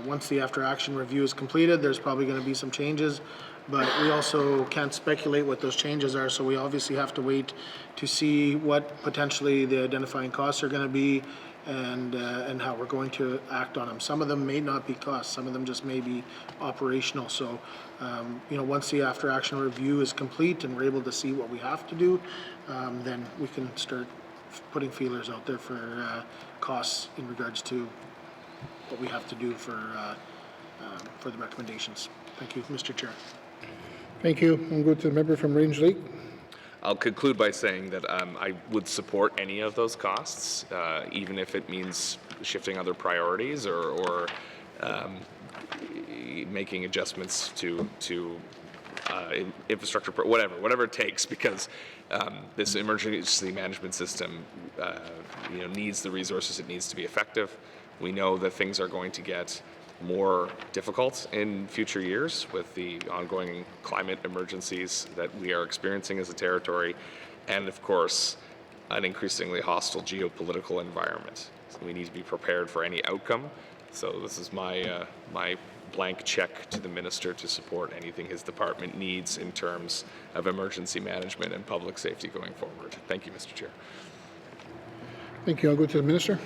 once the after-action review is completed, there's probably going to be some changes, but we also can't speculate what those changes are, so we obviously have to wait to see what potentially the identifying costs are going to be, and how we're going to act on them. Some of them may not be costs, some of them just may be operational. So, once the after-action review is complete and we're able to see what we have to do, then we can start putting feelers out there for costs in regards to what we have to do for the recommendations. Thank you, Mr. Chair. Thank you. I'll go to the member from Range Lake. I'll conclude by saying that I would support any of those costs, even if it means shifting other priorities or making adjustments to infrastructure, whatever it takes, because this emergency management system, needs the resources it needs to be effective. We know that things are going to get more difficult in future years with the ongoing climate emergencies that we are experiencing as a territory, and of course, an increasingly hostile geopolitical environment. So we need to be prepared for any outcome. So this is my blank check to the minister to support anything his department needs in terms of emergency management and public safety going forward. Thank you, Mr. Chair. Thank you. I'll go to the minister.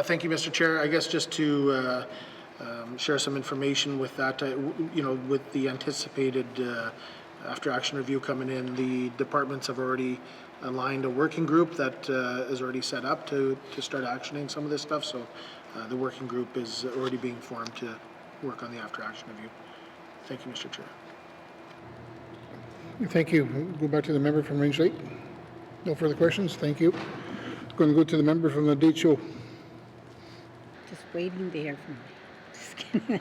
Thank you, Mr. Chair. I guess just to share some information with that, with the anticipated after action review coming in, the departments have already aligned a working group that is already set up to start actioning some of this stuff. So the working group is already being formed to work on the after action review. Thank you, Mr. Chair. Thank you. Go back to the member from Range Lake. No further questions. Thank you. Going to go to the member from the Decho. Just waiting to hear from me. Just kidding.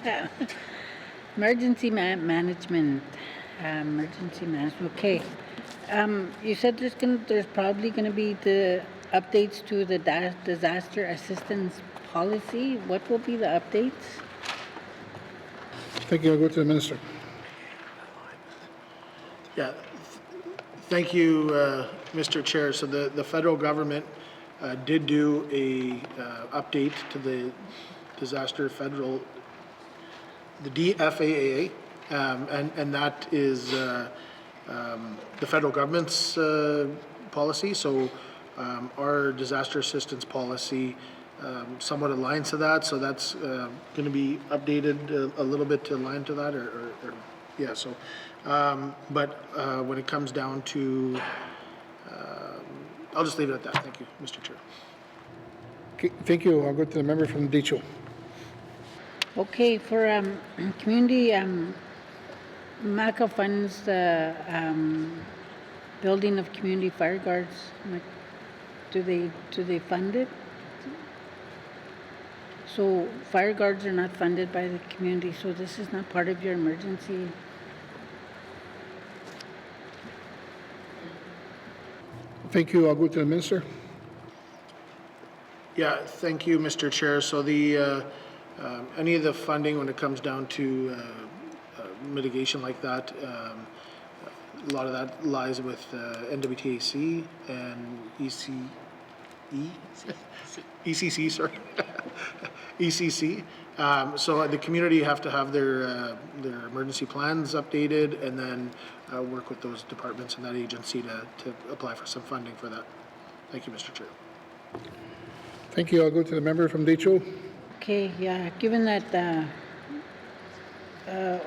Emergency management. Okay. You said there's probably going to be the updates to the disaster assistance policy. What will be the updates? Thank you. I'll go to the minister. Yeah, thank you, Mr. Chair. So the federal government did do a update to the DFAA, and that is the federal government's policy. So our disaster assistance policy somewhat aligns to that. So that's going to be updated a little bit to align to that, yeah. So, but when it comes down to, I'll just leave it at that. Thank you, Mr. Chair. Okay, thank you. I'll go to the member from Decho. Okay, for community MACA funds, the building of community fire guards, do they fund it? So fire guards are not funded by the community, so this is not part of your emergency. Thank you. I'll go to the minister. Yeah, thank you, Mr. Chair. So the any of the funding when it comes down to mitigation like that, a lot of that lies with NWTAC and ECC, sorry, ECC. So the community have to have their emergency plans updated, and then work with those departments and that agency to apply for some funding for that. Thank you, Mr. Chair. Thank you. I'll go to the member from Decho. Okay, yeah, given that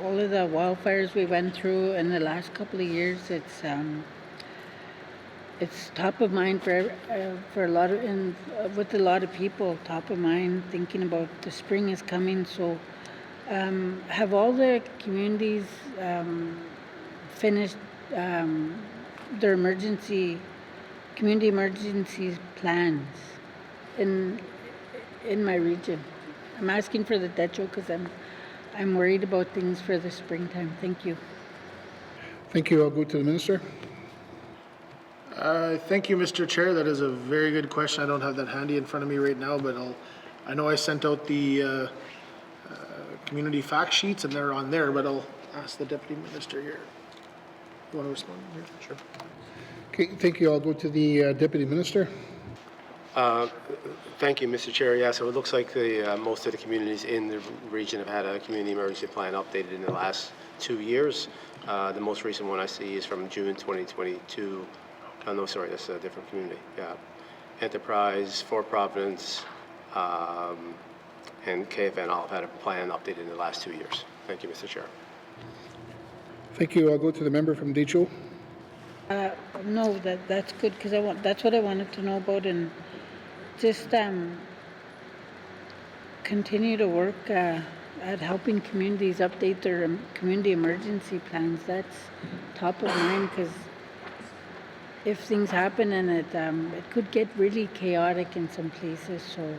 all of the wildfires we went through in the last couple of years, it's top of mind for a lot of with a lot of people. Top of mind, thinking about the spring is coming. So, have all the communities finished their community emergency plans in my region? I'm asking for the Decho because I'm worried about things for the springtime. Thank you. Thank you. I'll go to the minister. Thank you, Mr. Chair. That is a very good question. I don't have that handy in front of me right now, but I know I sent out the community fact sheets and they're on there, but I'll ask the Deputy Minister here. You want to respond here? Sure. Okay, thank you. I'll go to the Deputy Minister. Thank you, Mr. Chair. Yeah, so it looks like most of the communities in the region have had a community emergency plan updated in the last 2 years. The most recent one I see is from June 2022. Oh, no, sorry, that's a different community. Yeah. Enterprise, Fort Providence, and KFN all have had a plan updated in the last 2 years. Thank you, Mr. Chair. Thank you. I'll go to the member from Decho. No, that's good because that's what I wanted to know about, and just continue to work at helping communities update their community emergency plans. That's top of mind because if things happen, and it could get really chaotic in some places. So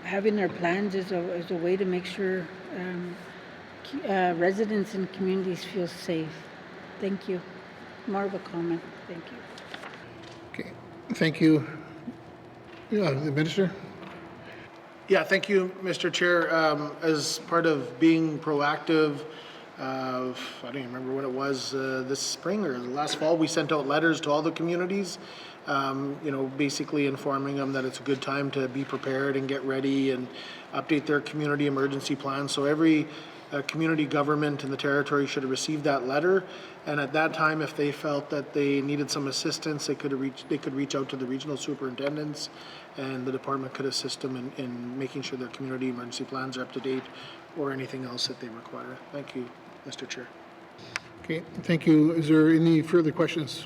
having our plans is a way to make sure residents and communities feel safe. Thank you. More of a comment. Thank you. Okay, thank you. Yeah, the Minister? Yeah, thank you, Mr. Chair. As part of being proactive, I don't even remember when it was, this spring or last fall, we sent out letters to all the communities, basically informing them that it's a good time to be prepared and get ready and update their community emergency plans. So every community government in the territory should have received that letter. And at that time, if they felt that they needed some assistance, they could reach out to the regional superintendents, and the department could assist them in making sure their community emergency plans are up to date or anything else that they require. Thank you, Mr. Chair. Okay, thank you. Is there any further questions?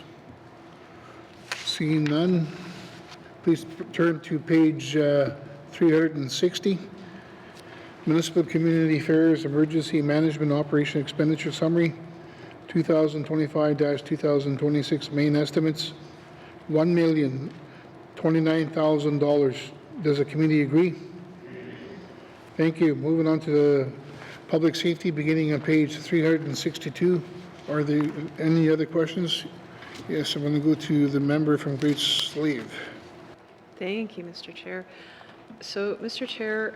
Seeing none, please turn to page 360. Municipal Community Affairs Emergency Management Operation Expenditure Summary, 2025-2026 main estimates, $1,029,000. Does the committee agree? Thank you. Moving on to the public safety, beginning on page 362. Are there any other questions? Yes, I'm going to go to the member from Great Slave. Thank you, Mr. Chair. So, Mr. Chair,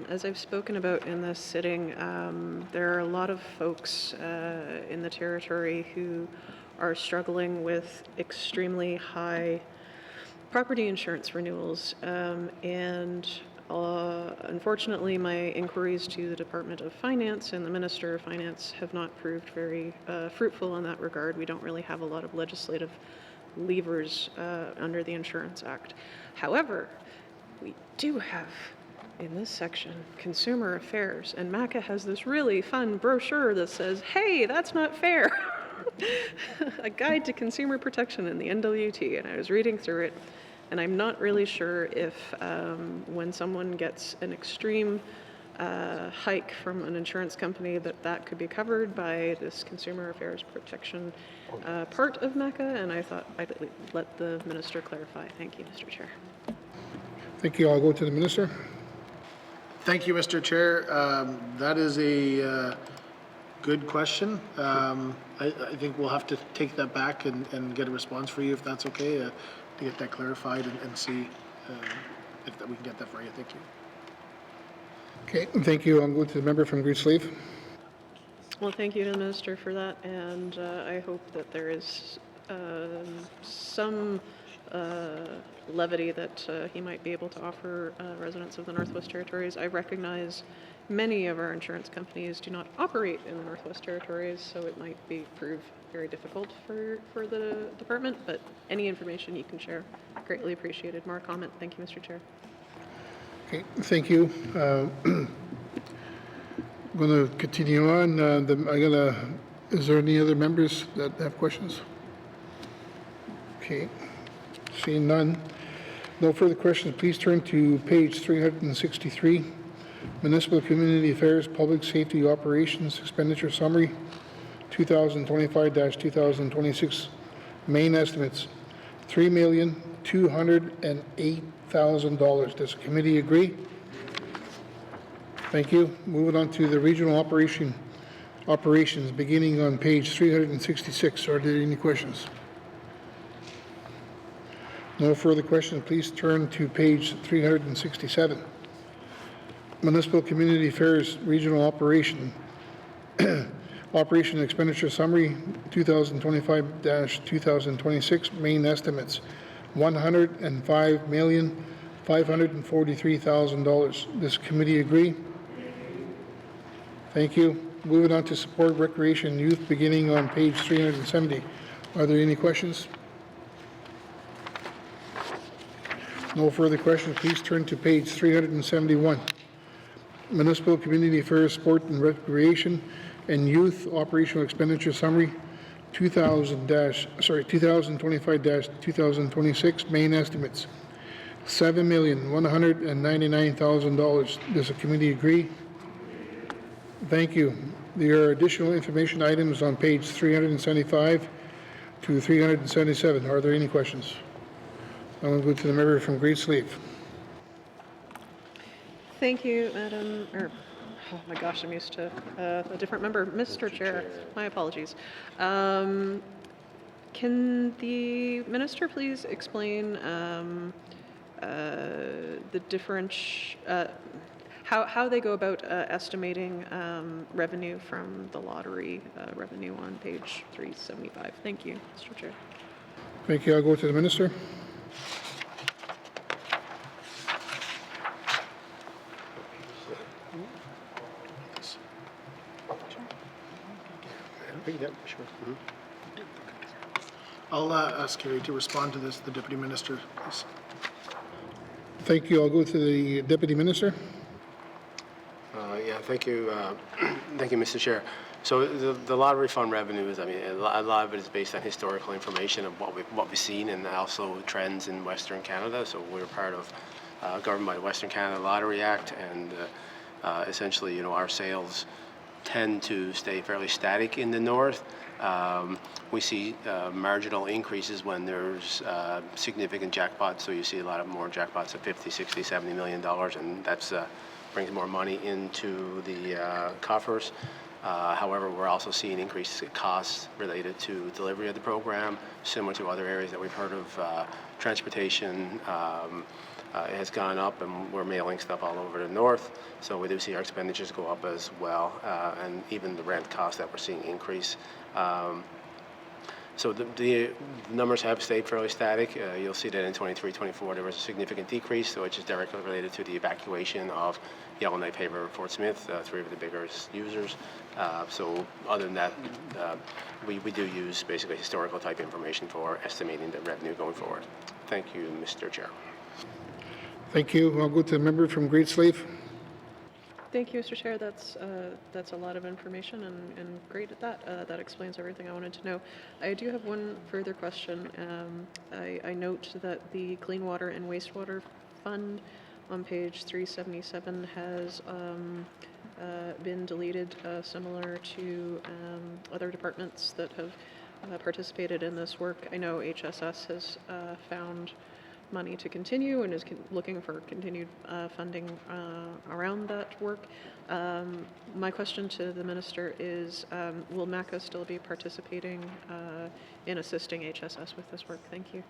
as I've spoken about in this sitting, there are a lot of folks in the territory who are struggling with extremely high property insurance renewals, and unfortunately my inquiries to the Department of Finance and the Minister of Finance have not proved very fruitful in that regard. We don't really have a lot of legislative levers under the Insurance Act. However, we do have in this section Consumer Affairs, and MACA has this really fun brochure that says, hey, that's not fair. A guide to consumer protection in the NWT, and I was reading through it, and I'm not really sure if when someone gets an extreme hike from an insurance company that could be covered by this Consumer Affairs protection part of MACA, and I thought I'd let the Minister clarify. Thank you, Mr. Chair. Thank you. I'll go to the Minister. Thank you, Mr. Chair. That is a good question. I think we'll have to take that back and get a response for you, if that's okay, to get that clarified and see if we can get that for you. Thank you. Okay, thank you. I'll go to the member from Great Slave. Well, thank you to the Minister for that, and I hope that there is some levity that he might be able to offer residents of the Northwest Territories. I recognize many of our insurance companies do not operate in the Northwest Territories, so it might prove very difficult for the department, but any information you can share, greatly appreciated. More comment. Thank you, Mr. Chair. Okay, thank you. I'm going to continue on. Is there any other members that have questions? Okay, seeing none. No further questions. Please turn to page 363. Municipal Community Affairs Public Safety Operations Expenditure Summary, 2025-2026 main estimates, $3,208,000. Does the committee agree? Thank you. Moving on to the regional operations, beginning on page 366. Are there any questions? No further questions. Please turn to page 367. Municipal Community Affairs Regional Operation Expenditure Summary, 2025-2026 main estimates, $105,543,000. Does the committee agree? Thank you. Moving on to support recreation and youth, beginning on page 370. Are there any questions? No further questions. Please turn to page 371. Municipal Community Affairs, Sport and Recreation and Youth Operational Expenditure Summary, 2025-2026 main estimates, $7,199,000. Does the committee agree? Thank you. There are additional information items on page 375. to 377. Are there any questions? I'm going to go to the member from Great Slave. Thank you, Madam, oh my gosh, I'm used to a different member. Mr. Chair, my apologies. Can the minister please explain the different, how they go about estimating revenue from the lottery revenue on page 375? Thank you, Mr. Chair. Thank you. I'll go to the minister. I'll ask Kerry to respond to this, the Deputy Minister, please. Thank you. I'll go to the Deputy Minister. Yeah, thank you. Thank you, Mr. Chair. So the lottery fund revenues, I mean, a lot of it is based on historical information of what we've seen and also trends in Western Canada. So we're part of governed by the Western Canada Lottery Act, and essentially, you know, our sales tend to stay fairly static in the north. We see marginal increases when there's significant jackpots. So you see a lot of more jackpots of $50, $60, $70 million, and that's brings more money into the coffers. However, we're also seeing increased costs related to delivery of the program, similar to other areas that we've heard of. Transportation has gone up, and we're mailing stuff all over the north, so we do see our expenditures go up as well, and even the rent costs that we're seeing increase. So the numbers have stayed fairly static. You'll see that in 23-24 there was a significant decrease, so which is directly related to the evacuation of Yellowknife, Haber, Fort Smith, three of the biggest users. So other than that, we do use basically historical type information for estimating the revenue going forward. Thank you, Mr. Chair. Thank you. I'll go to the member from Great Slave. Thank you, Mr. Chair. That's a lot of information and great at that. That explains everything I wanted to know. I do have one further question. I note that the Clean Water and Wastewater Fund on page 377 has been deleted, similar to other departments that have participated in this work. I know HSS has found money to continue and is looking for continued funding around that work. My question to the minister is, will MACA still be participating in assisting HSS with this work? Thank you.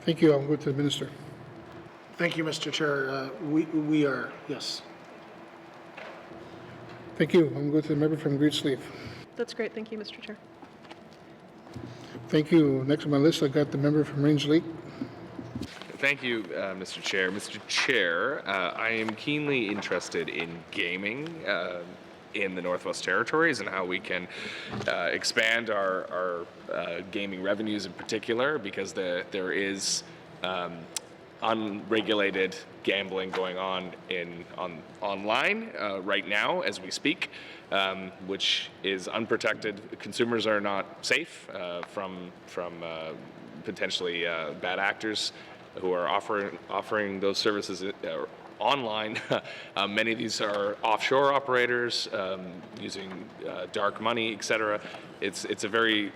Thank you. I'll go to the minister. Thank you, Mr. Chair. We are, yes. Thank you. I'm going to go to the member from Great Slave. That's great. Thank you, Mr. Chair. Thank you. Next on my list, I got the member from Range Lake. Thank you, Mr. Chair. Mr. Chair, I am keenly interested in gaming in the Northwest Territories and how we can expand our gaming revenues in particular, because there is unregulated gambling going on online right now as we speak, which is unprotected. Consumers are not safe from potentially bad actors who are offering those services online. Many of these are offshore operators using dark money, etc. It's a very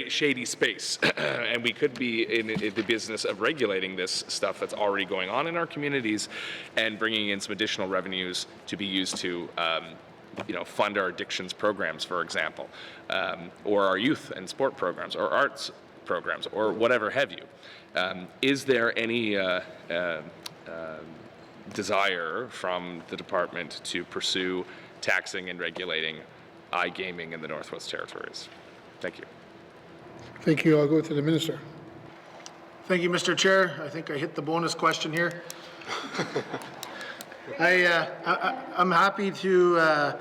shady space, and we could be in the business of regulating this stuff that's already going on in our communities and bringing in some additional revenues to be used to fund our addictions programs, for example, or our youth and sport programs, or arts programs, or whatever have you. Is there any desire from the department to pursue taxing and regulating iGaming in the Northwest Territories? Thank you. Thank you. I'll go to the minister. Thank you, Mr. Chair. I think I hit the bonus question here. I'm happy to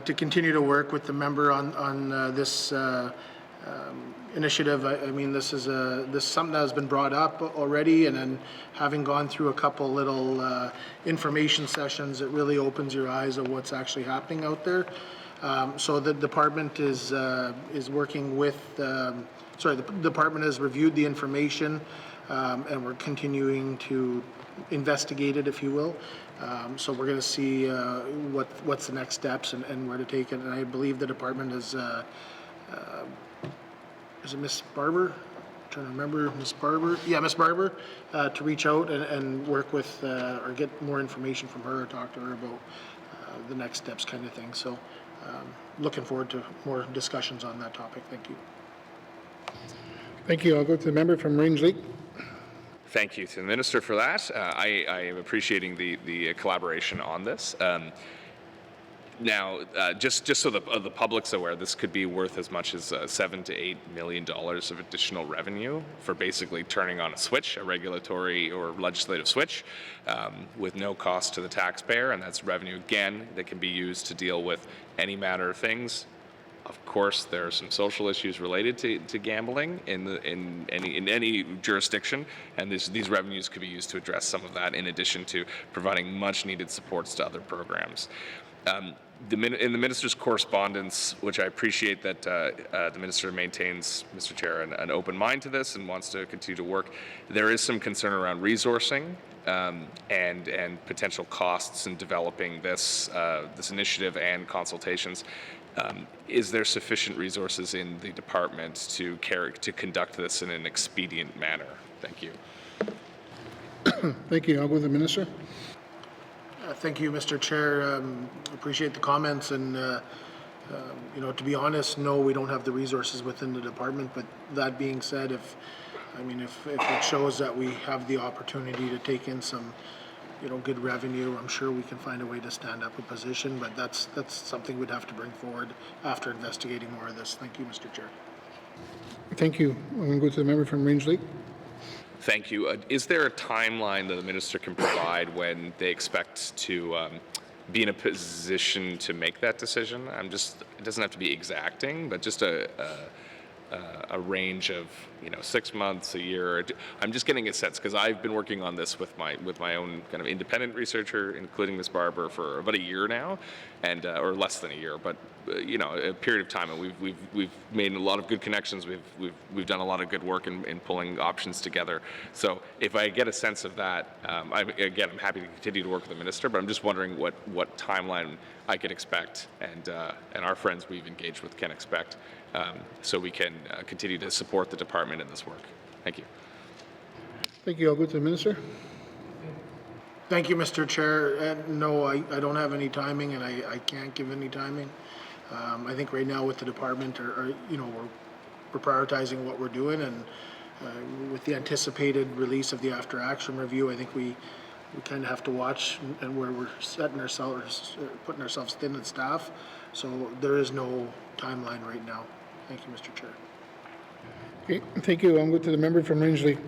continue to work with the member on this initiative. I mean, this is something that has been brought up already, and then having gone through a couple little information sessions, it really opens your eyes of what's actually happening out there. So the department is working with. The department has reviewed the information, and we're continuing to investigate it, if you will. So we're going to see what's the next steps and where to take it. And I believe the department is it Miss Barber? Trying to remember, Miss Barber? Yeah, Miss Barber, to reach out and work with, or get more information from her, or talk to her about the next steps kind of thing. So looking forward to more discussions on that topic. Thank you. Thank you. I'll go to the member from Range Lake. Thank you to the Minister for that. I am appreciating the collaboration on this. Now, just so the public's aware, this could be worth as much as $7 to $8 million of additional revenue for basically turning on a switch, a regulatory or legislative switch, with no cost to the taxpayer, and that's revenue, again, that can be used to deal with any manner of things. Of course, there are some social issues related to gambling in any jurisdiction, and these revenues could be used to address some of that, in addition to providing much-needed supports to other programs. In the Minister's correspondence, which I appreciate that the Minister maintains, Mr. Chair, an open mind to this and wants to continue to work, there is some concern around resourcing and potential costs in developing this initiative and consultations. Is there sufficient resources in the department to conduct this in an expedient manner? Thank you. Thank you. I'll go to the Minister. Thank you, Mr. Chair. Appreciate the comments, and to be honest, no, we don't have the resources within the department. But that being said, if it shows that we have the opportunity to take in some, good revenue, I'm sure we can find a way to stand up a position. But that's something we'd have to bring forward after investigating more of this. Thank you, Mr. Chair. Thank you. I'm going to go to the member from Range Lake. Thank you. Is there a timeline that the Minister can provide when they expect to be in a position to make that decision? It doesn't have to be exacting, but just a range of 6 months, a year. I'm just getting a sense, because I've been working on this with my own kind of independent researcher, including Ms. Barber, for about a year now, and or less than a year, but a period of time, and we've made a lot of good connections. We've done a lot of good work in pulling options together. So if I get a sense of that, I'm happy to continue to work with the Minister, but I'm just wondering what timeline I can expect, and our friends we've engaged with can expect, so we can continue to support the department in this work. Thank you. Thank you. I'll go to the Minister. Thank you, Mr. Chair. No, I don't have any timing, and I can't give any timing. I think right now with the department, we're prioritizing what we're doing, and with the anticipated release of the after action review, I think we kind of have to watch and where we're setting ourselves, putting ourselves thin in staff. So there is no timeline right now. Thank you, Mr. Chair. Okay, thank you. I'll go to the member from Range Lake.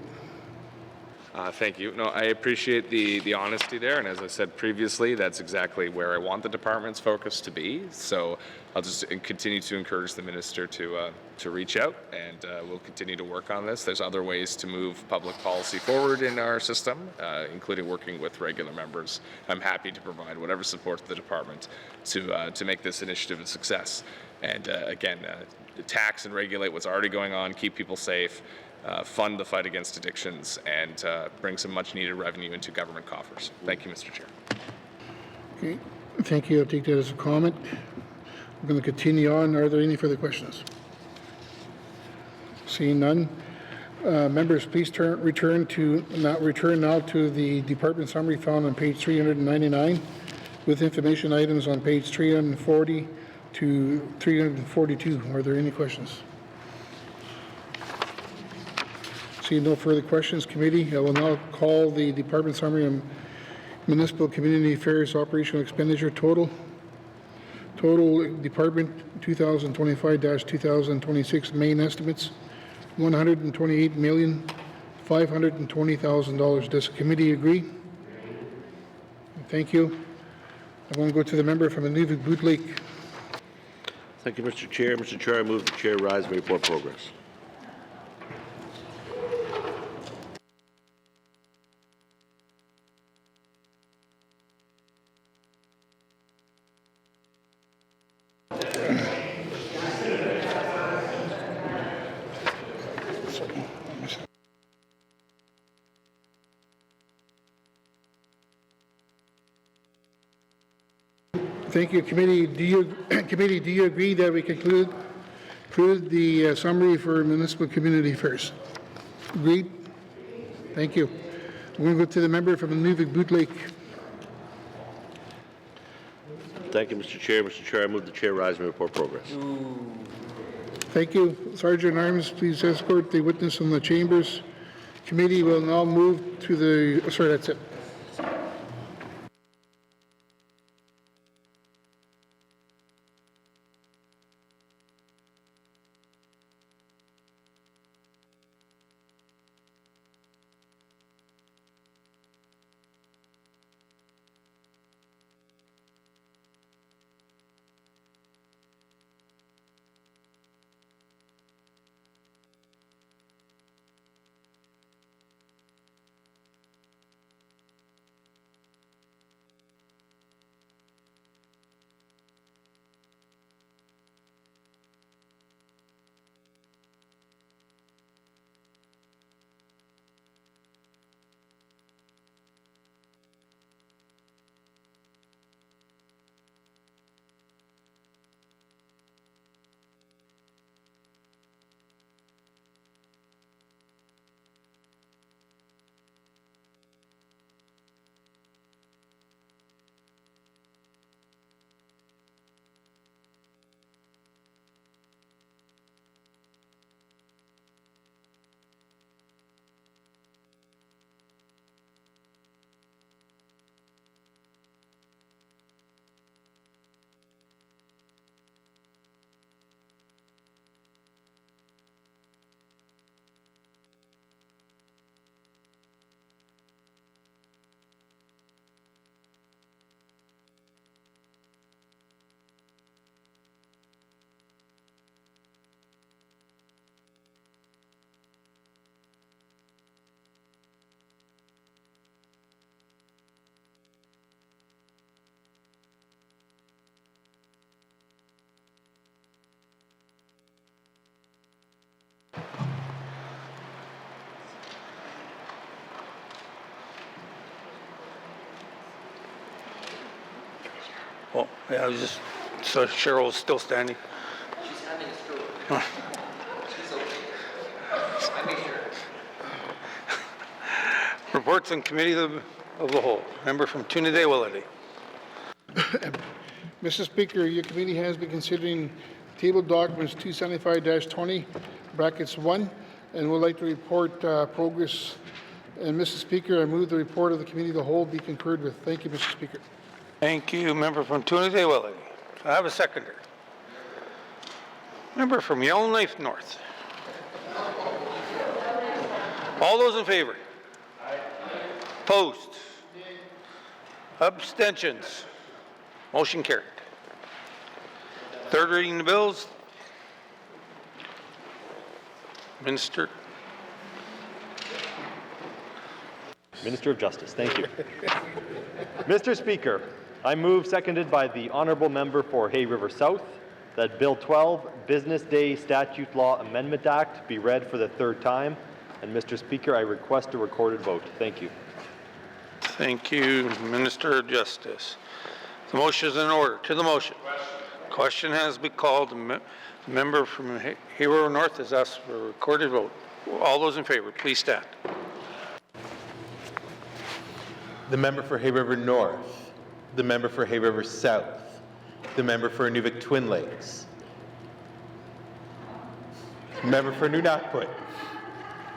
Thank you. No, I appreciate the honesty there, and as I said previously, that's exactly where I want the department's focus to be. So I'll just continue to encourage the Minister to reach out, and we'll continue to work on this. There's other ways to move public policy forward in our system, including working with regular members. I'm happy to provide whatever support to the department to make this initiative a success. And again, tax and regulate what's already going on, keep people safe, fund the fight against addictions, and bring some much-needed revenue into government coffers. Thank you, Mr. Chair. Okay, thank you. I'll take that as a comment. We're going to continue on. Are there any further questions? Seeing none. Members, please return now to the department summary found on page 399 with information items on page 340 to 342. Are there any questions? Seeing no further questions, committee, I will now call the department summary on municipal community affairs operational expenditure total department 2025-2026 main estimates $128,520,000. Does the committee agree? Thank you. I'm going to go to the member from Nunavut Lake. Thank you, Mr. Chair. Mr. Chair, I move the chair rise and report progress. Thank you, committee. Do you agree that we conclude Approve the summary for municipal community affairs. Agreed? Thank you. We're going to go to the member from Nunavut Lake. Thank you, Mr. Chair. Mr. Chair, I move the chair rise and report progress. Thank you. Sergeant Arms, please escort the witness from the chambers. Committee will now move to the, sorry, that's it. Oh, yeah, I was just, so Cheryl's still standing. She's having a stroke. She's okay. Reports on Committee of the Whole. Member from Trinidad-Willity. Mr. Speaker, your committee has been considering table documents 275-20, brackets 1, and would like to report progress. And Mr. Speaker, I move the report of the Committee of the Whole be concurred with. Thank you, Mr. Speaker. Thank you. Member from Trinidad-Willity. I have a seconder. Member from Yellowknife North. All those in favor? Opposed? Abstentions? Motion carried. Third reading of the bills. Minister. Minister of Justice, thank you. Mr. Speaker, I move, seconded by the Honourable Member for Hay River South, that Bill 12, Business Day Statute Law Amendment Act, be read for the third time. And Mr. Speaker, I request a recorded vote. Thank you. Thank you, Minister of Justice. The motion is in order. To the motion. Question has been called. The member from Hay River North has asked for a recorded vote. All those in favor, please stand. The member for Hay River North, the member for Hay River South, the member for Inuvik Twin Lakes, the member for Nunavut,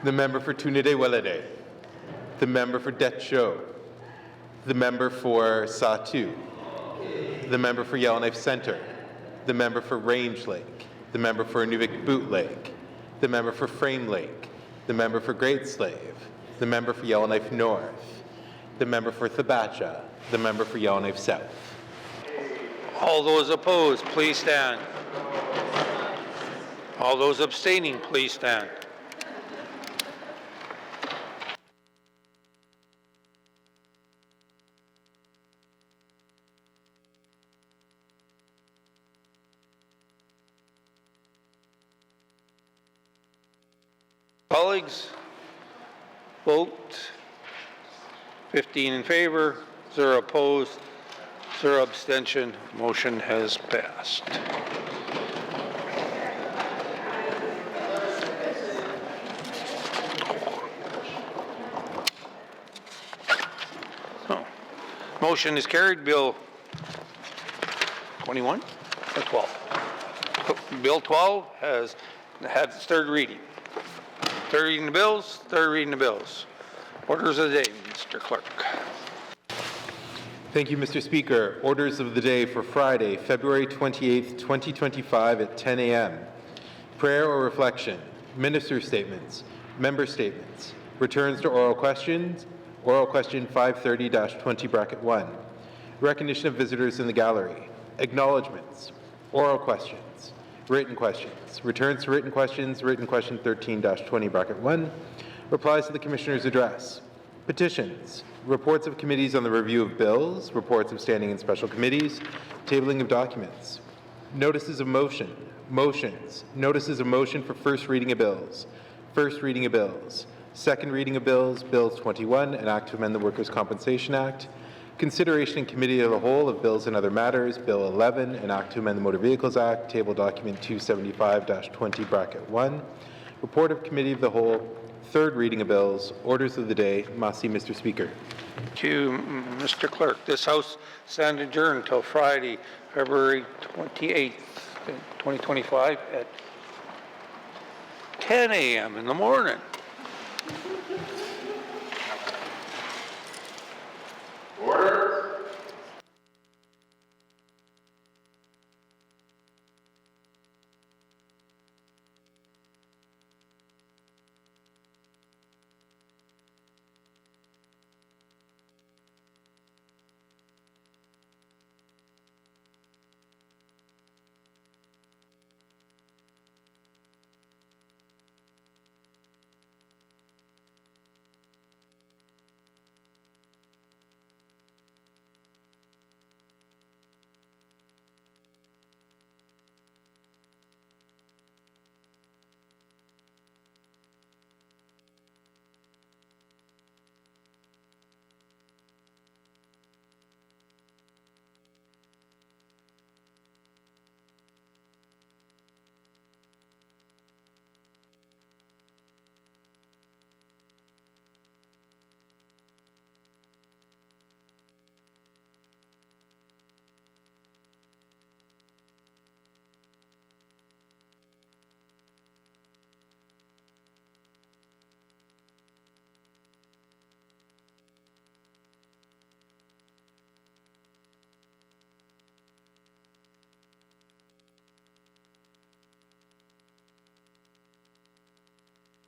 the member for Trinidad-Willity, the member for Detcho, the member for Satu, the member for Yellowknife Center, the member for Range Lake, the member for Inuvik Boot Lake, the member for Frame Lake, the member for Great Slave, the member for Yellowknife North, the member for Thabacha, the member for Yellowknife South. All those opposed, please stand. All those abstaining, please stand. Colleagues, vote 15 in favor, 0 opposed, 0 abstention. Motion has passed. motion is carried. Bill 21 or 12? Bill 12 has had its third reading. Third reading the bills, third reading the bills. Orders of the day, Mr. Clerk. Thank you, Mr. Speaker. Orders of the day for Friday, February 28th, 2025 at 10 a.m. Prayer or reflection, minister statements, member statements, returns to oral questions, oral question 530-20(1), recognition of visitors in the gallery, acknowledgements, oral questions, written questions, returns to written questions, written question 13-20(1), replies to the Commissioner's address, petitions, reports of committees on the review of bills, reports of standing and special committees, tabling of documents, notices of motion, motions, notices of motion for first reading of bills, first reading of bills, second reading of bills, Bills 21, an act to amend the Workers' Compensation Act, consideration in committee of the whole of bills and other matters, Bill 11, an act to amend the Motor Vehicles Act, table document 275-20(1), report of committee of the whole, third reading of bills, orders of the day. Merci, Mr. Speaker. Thank you, Mr. Clerk. This House stands adjourned until Friday, February 28th, 2025 at 10 a.m. in the morning. Order.